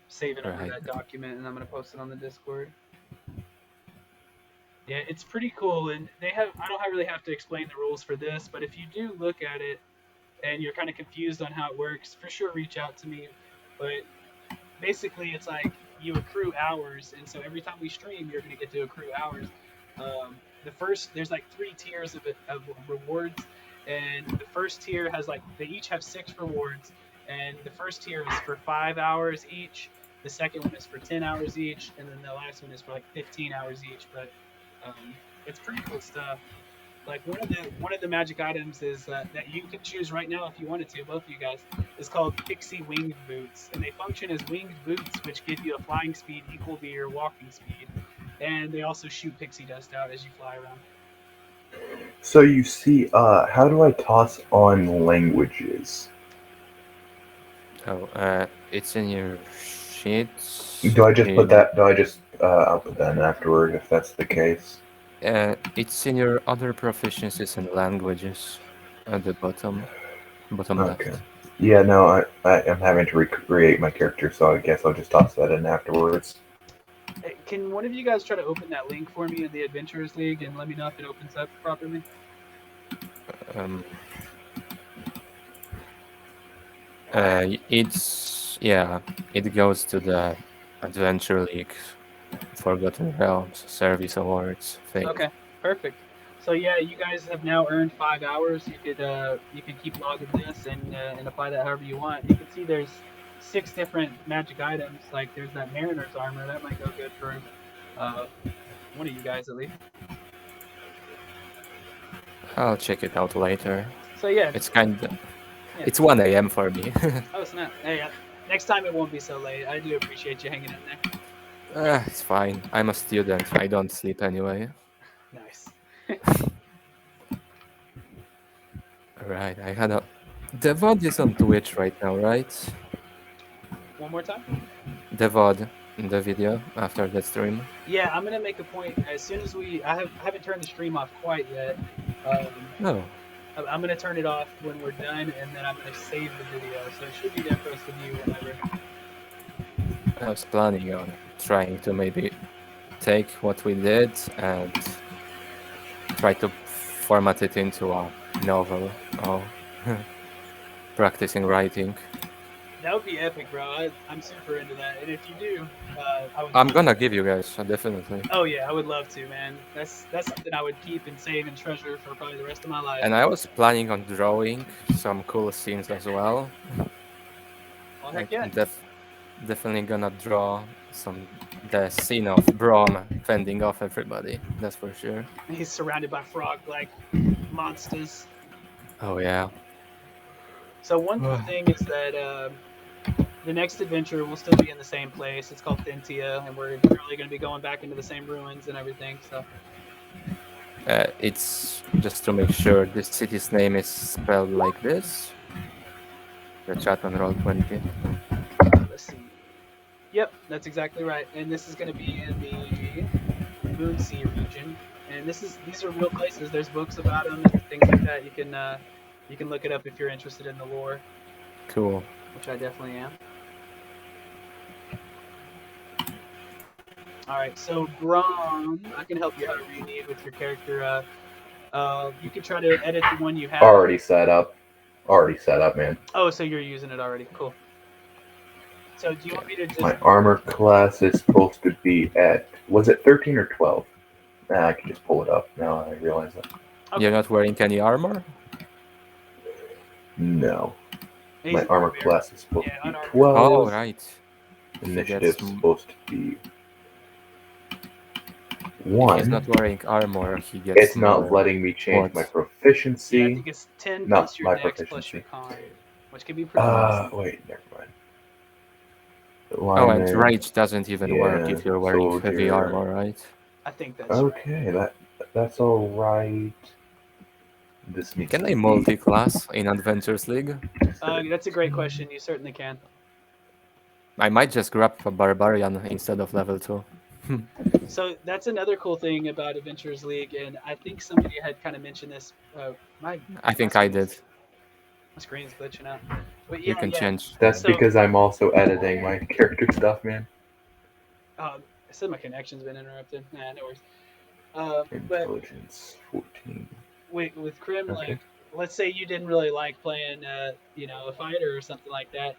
save it under that document, and I'm going to post it on the Discord. Yeah, it's pretty cool, and I don't really have to explain the rules for this, but if you do look at it and you're kind of confused on how it works, for sure reach out to me. But basically, it's like you accrue hours, and so every time we stream, you're going to get to accrue hours. There's like 3 tiers of rewards, and the first tier has they each have 6 rewards, and the first tier is for 5 hours each, the second one is for 10 hours each, and then the last one is for 15 hours each. But it's pretty cool stuff. Like one of the magic items is that you can choose right now if you wanted to, both of you guys, is called Pixie Winged Boots, and they function as winged boots, which give you a flying speed equal to your walking speed, and they also shoot pixie dust out as you fly around. So you see, how do I toss on languages? Oh, it's in your sheets. Do I just put that? Do I just? I'll put that in afterward if that's the case. It's in your other proficiencies and languages at the bottom left. Yeah, no, I am having to recreate my character, so I guess I'll just toss that in afterwards. Hey, can one of you guys try to open that link for me in the Adventurers League and let me know if it opens up properly? It goes to the Adventure League Forgotten Realms Service Awards thing. Okay, perfect. So yeah, you guys have now earned 5 hours. You could keep logging this and apply that however you want. You can see there's 6 different magic items. Like there's that Mariner's armor that might go good for One of you guys at least. I'll check it out later. So yeah, It's kind of... Yeah. It's 1 a.m. for me. Oh snap! Hey, next time it won't be so late. I do appreciate you hanging in there. It's fine. I'm a student. I don't sleep anyway. Nice. Right, I had a... The VOD is on Twitch right now, right? One more time. The VOD in the video after the stream. Yeah, I'm gonna make a point as soon as I haven't turned the stream off quite yet. No. I'm gonna turn it off when we're done, and then I'm gonna save the video, so it should be there for us to view whenever. I was planning on trying to maybe take what we did and try to format it into a novel or practicing writing. That would be epic, bro. I'm super into that, and if you do, I'm gonna give you guys, definitely. Oh yeah, I would love to, man. That's something I would keep and save and treasure for probably the rest of my life. And I was planning on drawing some cool scenes as well. Well, heck yeah. Definitely gonna draw the scene of Brom fending off everybody. That's for sure. He's surrounded by frog-like monsters. Oh yeah. So one cool thing is that the next adventure will still be in the same place. It's called Thintia, and we're really going to be going back into the same ruins and everything. So it's just to make sure this city's name is spelled like this. The chat on Roll20. Let's see. Yep, that's exactly right. And this is going to be in the Moonsea region. And these are real places. There's books about them and things like that. You can look it up if you're interested in the lore. Cool. Which I definitely am. Alright, so Brom, I can help you however you need with your character. You can try to edit the one you have. Already set up, man. Oh, so you're using it already. Cool. So do you want me to just... My armor class is supposed to be at... Was it 13 or 12? Nah, I can just pull it up. Now I realize that. Okay. You're not wearing any armor? No. He's My armor barbarian. class is supposed to be unarmored. 12. Oh, right. Initiative's That's- supposed to be 1. He's not wearing armor. He gets. It's not more letting me change points. my Yeah, I proficiency. think it's 10 Not plus your my dex plus your proficiency. con, which can be pretty awesome. Wait, never mind. Oh, and Alignment. rage doesn't even work yeah, if you're wearing heavy soldier. armor, right? I think that's right. Okay, that's all right. This needs Can to I be- multi-class in Adventures League? That's a great question. You certainly can. I might just grab a barbarian instead of level 2. So that's another cool thing about Adventures League, and I think somebody had kind of mentioned this. I think I did. My screen's glitching out. But yeah, You can yeah. change. That's So- because I'm also editing my character stuff, man. I said my connection's been interrupted. Nah, no worries. But Intelligence 14. with Krim, Okay. like, let's say you didn't really like playing, a fighter or something like that.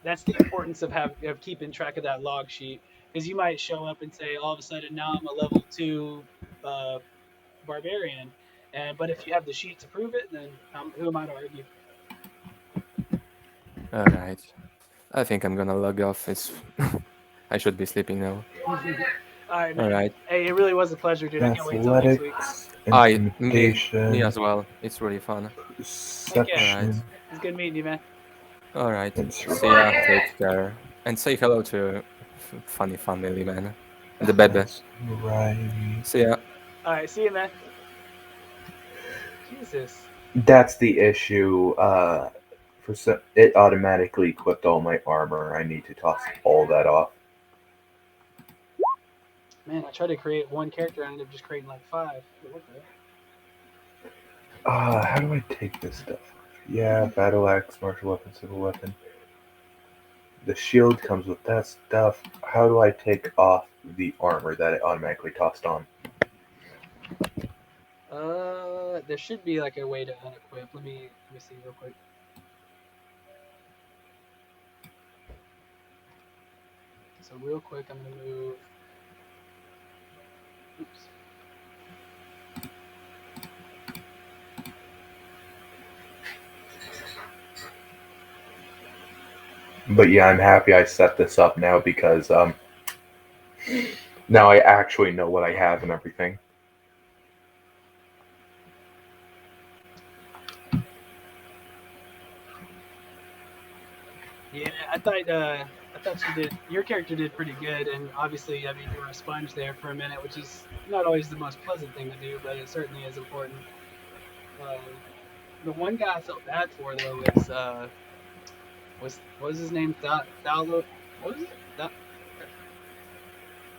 That's the importance of keeping track of that log sheet, because you might show up and say, all of a sudden, now I'm a level 2 barbarian, but if you have the sheet to prove it, then who am I to argue? Alright. I think I'm gonna log off. I should be sleeping now. All right, man. Alright. Hey, it really was a pleasure, dude. I can't wait till next week. Athletics, Me intimidation, as well. It's really fun. perception. It's good meeting you, man. Alright. and See ya. Take care. And say hello to funny family, man. The baby. Variety. See ya. All right, see you, man. Jesus. That's the issue. It automatically equipped all my armor. I need to toss all that off. Man, I tried to create one character, I ended up just creating like 5. What the heck? How do I take this stuff? Yeah, battle axe, martial weapon, civil weapon. The shield comes with that stuff. How do I take off the armor that it automatically tossed on? There should be like a way to unequip. Let me see real quick. So real quick, I'm gonna move. Oops. But yeah, I'm happy I set this up now because Now I actually know what I have and everything. Yeah, I thought your character did pretty good, and obviously, I mean, you were a sponge there for a minute, which is not always the most pleasant thing to do, but it certainly is important. Uh, the one guy I felt bad for though was what was his name? Thalo, what was it?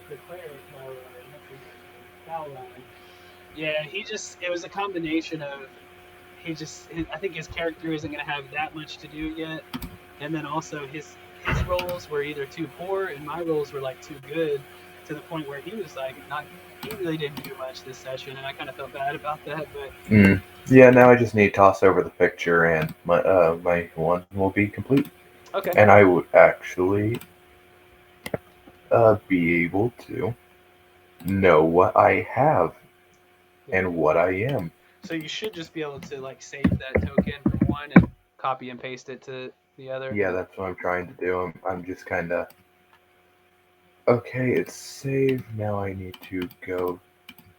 The cleric Thalron. Yeah, it was a combination of I think his character isn't going to have that much to do yet, and then also his roles were either too poor and my roles were like too good to the point where he was like not he really didn't do much this session, and I kind of felt bad about that. But Yeah, now I just need to toss over the picture, and my one will be complete. okay, And I would actually be able to know what I have and what I am. so you should just be able to like save that token from one and copy and paste it to the other. Yeah, that's what I'm trying to do. I'm just kind of... Okay, it's saved. Now I need to go.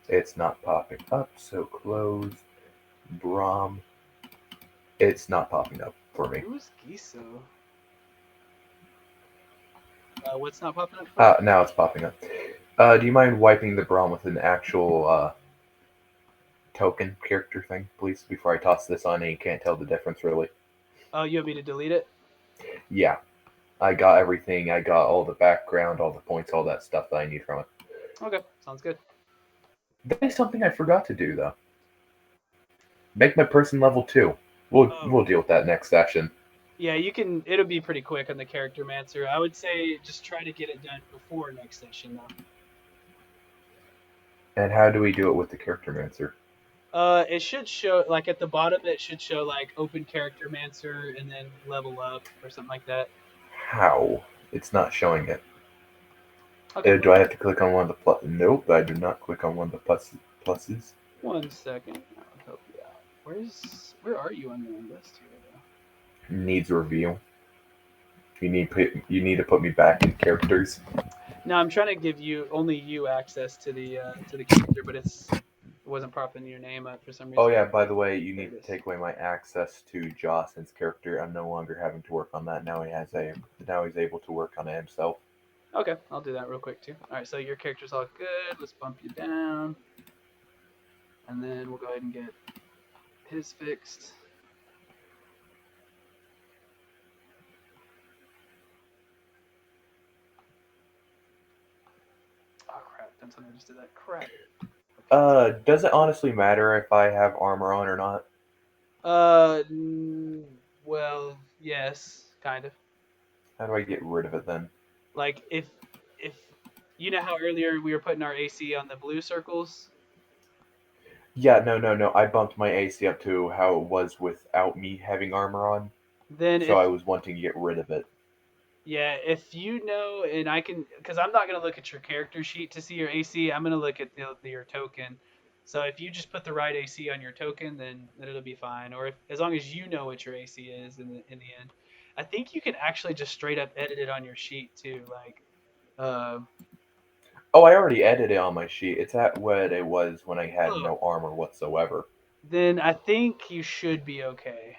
It's not popping up, so close. Brom. It's not popping up for me. Who's Giso? What's not popping up for? Now it's popping up. Do you mind wiping the Brom with an actual token character thing, please, before I toss this on and you can't tell the difference, really? Oh, you want me to delete it? Yeah. I got everything. I got all the background, all the points, all that stuff that I need from it. Okay, sounds good. That is something I forgot to do, though. Make my person level 2. We'll deal with that next session. Yeah, you can. It'll be pretty quick on the character mancer. I would say just try to get it done before next session, though. And how do we do it with the character mancer? It should show like at the bottom. It should show like open character mancer and then level up or something like that. How? It's not showing it. Okay. Do I have to click on one of the plus? Nope, I do not click on one of the pluses. 1 second. I'll help you out. Where are you on the list here, though? Needs review. You need to put me back in characters. No, I'm trying to give only you access to the character, but it wasn't propping your name up for some reason. Oh yeah, by the way, you need to take away my access to Jocelyn's character. I'm no longer having to work on that. Now he's able to work on it himself. Okay, I'll do that real quick too. All right, so your character's all good. Let's bump you down, and then we'll go ahead and get his fixed. Oh crap! Don't tell me I just did that. Crap. Does it honestly matter if I have armor on or not? Well, yes, kind of. How do I get rid of it then? Like if you know how earlier we were putting our AC on the blue circles? Yeah, no. I bumped my AC up to how it was without me having armor on. Then I was wanting to get rid of it. Yeah, if you know, and I can, because I'm not going to look at your character sheet to see your AC. I'm going to look at your token. So if you just put the right AC on your token, then it'll be fine. Or as long as you know what your AC is in the end. I think you can actually just straight up edit it on your sheet too. Like, Oh, I already edited it on my sheet. It's at what it was when I had no armor whatsoever. Then I think you should be okay.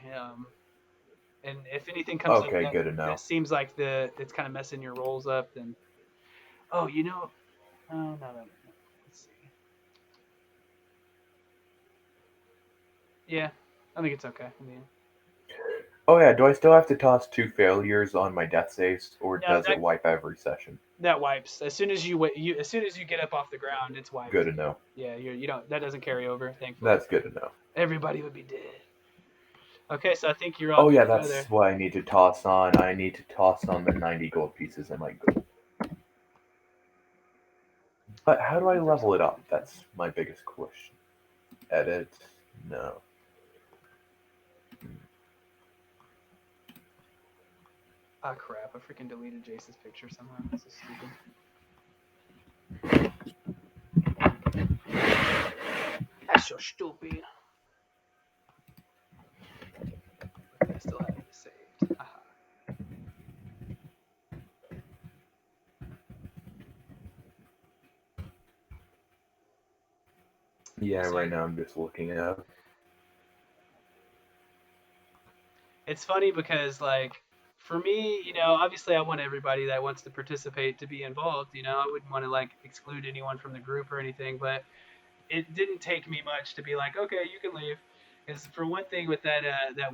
And if anything comes up good to know. that seems like it's kind of messing your rolls up, then no, let's see. Yeah, I think it's okay. Oh yeah, do I still have to toss 2 failures on my death saves, or does it wipe every session? That wipes as soon as you get up off the ground. It's wiped. Good to know. Yeah, you don't. That doesn't carry over. Thankfully. That's good to know. Everybody would be dead. Okay, so I think you're all. Oh yeah, that's what I need to toss on. I need to toss on the 90 gold pieces in my gold. But how do I level it up? That's my biggest question. Edit? No. Ah, crap. I freaking deleted Jace's picture somehow. This is stupid. That's so stupid. I still have it saved. Aha. Yeah, So- right now I'm just looking it up. It's funny because, like, for me, you know, obviously I want everybody that wants to participate to be involved. You know, I wouldn't want to like exclude anyone from the group or anything, but it didn't take me much to be like, okay, you can leave. Because for one thing, with that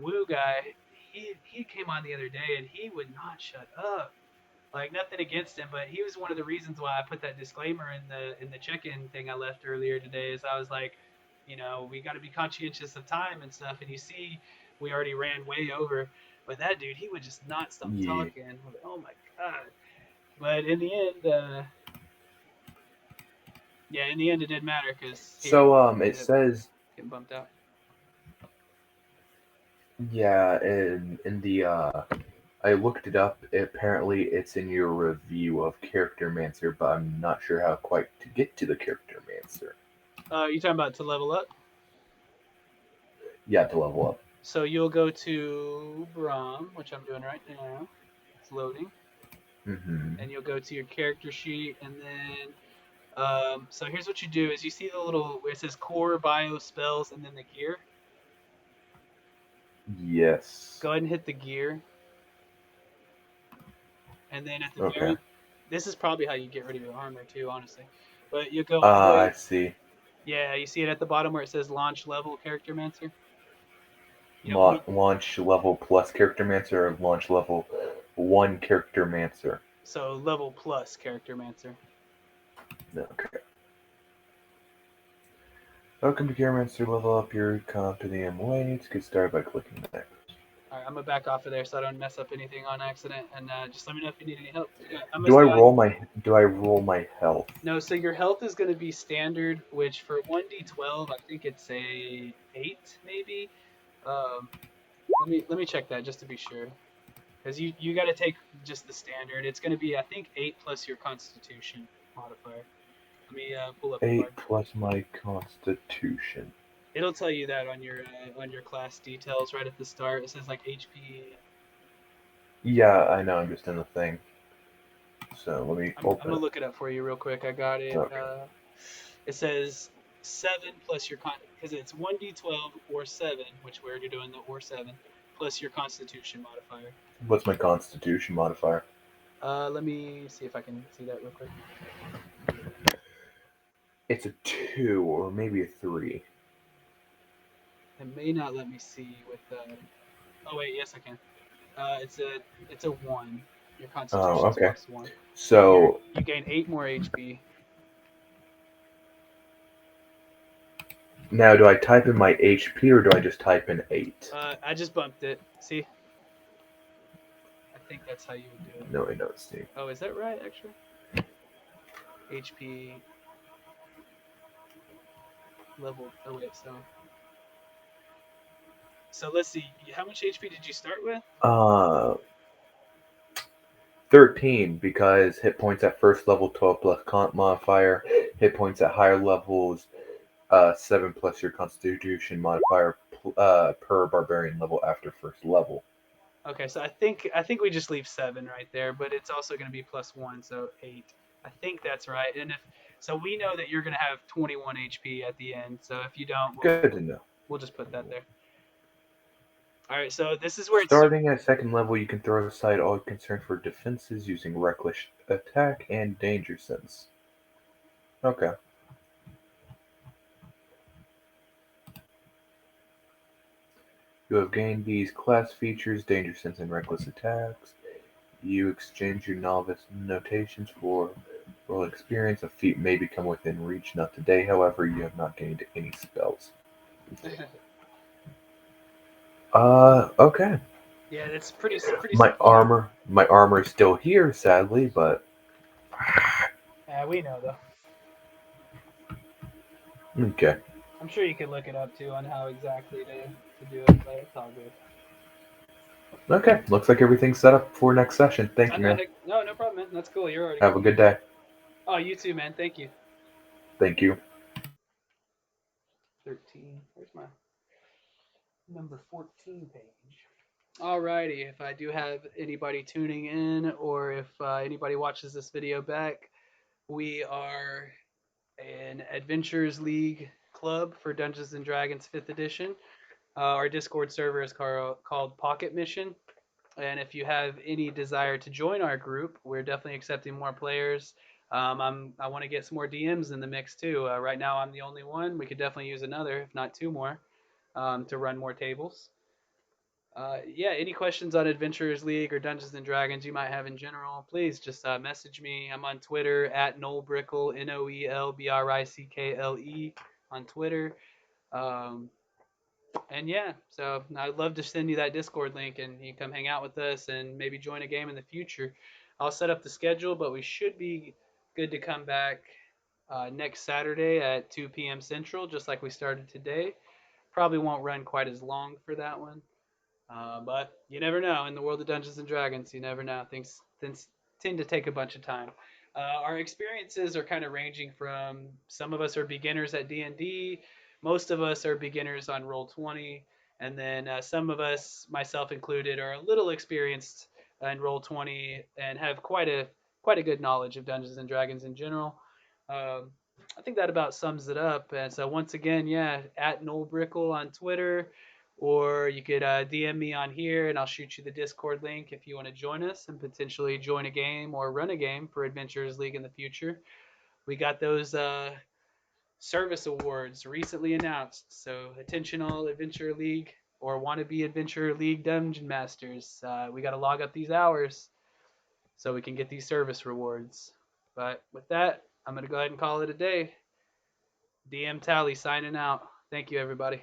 Woo guy, he came on the other day and he would not shut up. Like, nothing against him, but he was one of the reasons why I put that disclaimer in the check-in thing I left earlier today. Is I was like, you know, we got to be conscientious of time and stuff. And you see, we already ran way over. But that dude, he would just not stop Yeah. talking. Oh my god! But in the end, yeah, in the end, it didn't matter because So it ended up says, getting bumped out. yeah, in the I looked it up. Apparently, it's in your review of Character Mancer, but I'm not sure how quite to get to the Character Mancer. You talking about to level up? Yeah, to level up. So you'll go to Brahm, which I'm doing right now. It's loading. Mm-hmm. And you'll go to your character sheet, and then so here's what you do: is you see the little where it says core bio spells, and then the gear. Yes. Go ahead and hit the gear, and then at the Okay. very, this is probably how you get rid of your armor too, honestly. But you go all the way. I see. Yeah, you see it at the bottom where it says launch level character mancer. You know, Launch level plus Character Mancer or launch level 1 Character Mancer? so level plus character mancer. Okay. Welcome to Character Mancer. Level up your comp to the weights. Get started by clicking next. All right, I'm gonna back off of there so I don't mess up anything on accident, and just let me know if you need any help. Yeah, Do I roll my health? No, so your health is going to be standard, which for 1d12, I think it's a 8 maybe. Let me check that just to be sure, because you got to take just the standard. It's going to be, I think, 8 plus your Constitution modifier. Let me pull up the 8 card. plus my Constitution. It'll tell you that on your class details right at the start. It says like HP. Yeah, I know. I'm just in the thing. So let me I'm open gonna it. look it up for you real quick. I got it. Okay. It says 7 plus your because it's 1d12 or 7, which we're doing the or 7 plus your Constitution modifier. What's my Constitution modifier? Let me see if I can see that real quick. It's a 2 or maybe a 3. It may not let me see with oh wait, yes I can. It's a 1. Your Constitution is okay. plus 1. So you gain 8 more HP. now, do I type in my HP or do I just type in 8? I just bumped it. See? I think that's how you would do it. No, I don't see. Oh, is that right, actually? HP level. Oh, wait, so let's see. How much HP did you start with? 13, because hit points at first level 12 plus comp modifier. Hit points at higher levels 7 plus your Constitution modifier per barbarian level after first level. Okay, so I think we just leave 7 right there, but it's also going to be plus 1, so 8. I think that's right. And so we know that you're going to have 21 HP at the end. So if you don't, Good to know. We'll just put that there. All right, so this is where starting at second level, you can throw aside all concern for defenses using reckless attack and danger sense. Okay. You have gained these class features: danger sense and reckless attacks. You exchange your novice notations for roll experience. A feat may become within reach. Not today, however. You have not gained any spells. Okay. Yeah, that's pretty. My armor is still here, sadly, but. Yeah, we know though. Okay. I'm sure you could look it up too on how exactly to do it, but it's all good. Okay, looks like everything's set up for next session. Thank you, man. No problem, man. That's cool. You're already. Have a good day. Oh, you too, man. Thank you. Thank you. 13. Where's my number 14 page? Alrighty, if I do have anybody tuning in, or if anybody watches this video back, we are an Adventures League club for Dungeons and Dragons 5th edition. Our Discord server is called Pocket Mission. And if you have any desire to join our group, we're definitely accepting more players. I want to get some more DMs in the mix too. Right now, I'm the only one. We could definitely use another, if not two more, to run more tables. Yeah, any questions on Adventurers League or Dungeons and Dragons you might have in general, please just message me. I'm on Twitter at Noelbrickle, Noelbrickle on Twitter. And yeah, so I'd love to send you that Discord link and you can come hang out with us and maybe join a game in the future. I'll set up the schedule, but we should be good to come back next Saturday at 2 p.m. Central, just like we started today. Probably won't run quite as long for that one. But you never know. In the world of Dungeons and Dragons, you never know. Things tend to take a bunch of time. Our experiences are kind of ranging from some of us are beginners at D&D, most of us are beginners on Roll20, and then some of us, myself included, are a little experienced in Roll20 and have quite a good knowledge of Dungeons and Dragons in general. I think that about sums it up. And so once again, yeah, at Noel Brickle on Twitter. Or you could DM me on here and I'll shoot you the Discord link if you want to join us and potentially join a game or run a game for Adventurers League in the future. We got those service awards recently announced. So attention all Adventure League or wannabe Adventure League Dungeon Masters. We got to log up these hours so we can get these service rewards. But with that, I'm going to go ahead and call it a day. DM Tally signing out. Thank you, everybody.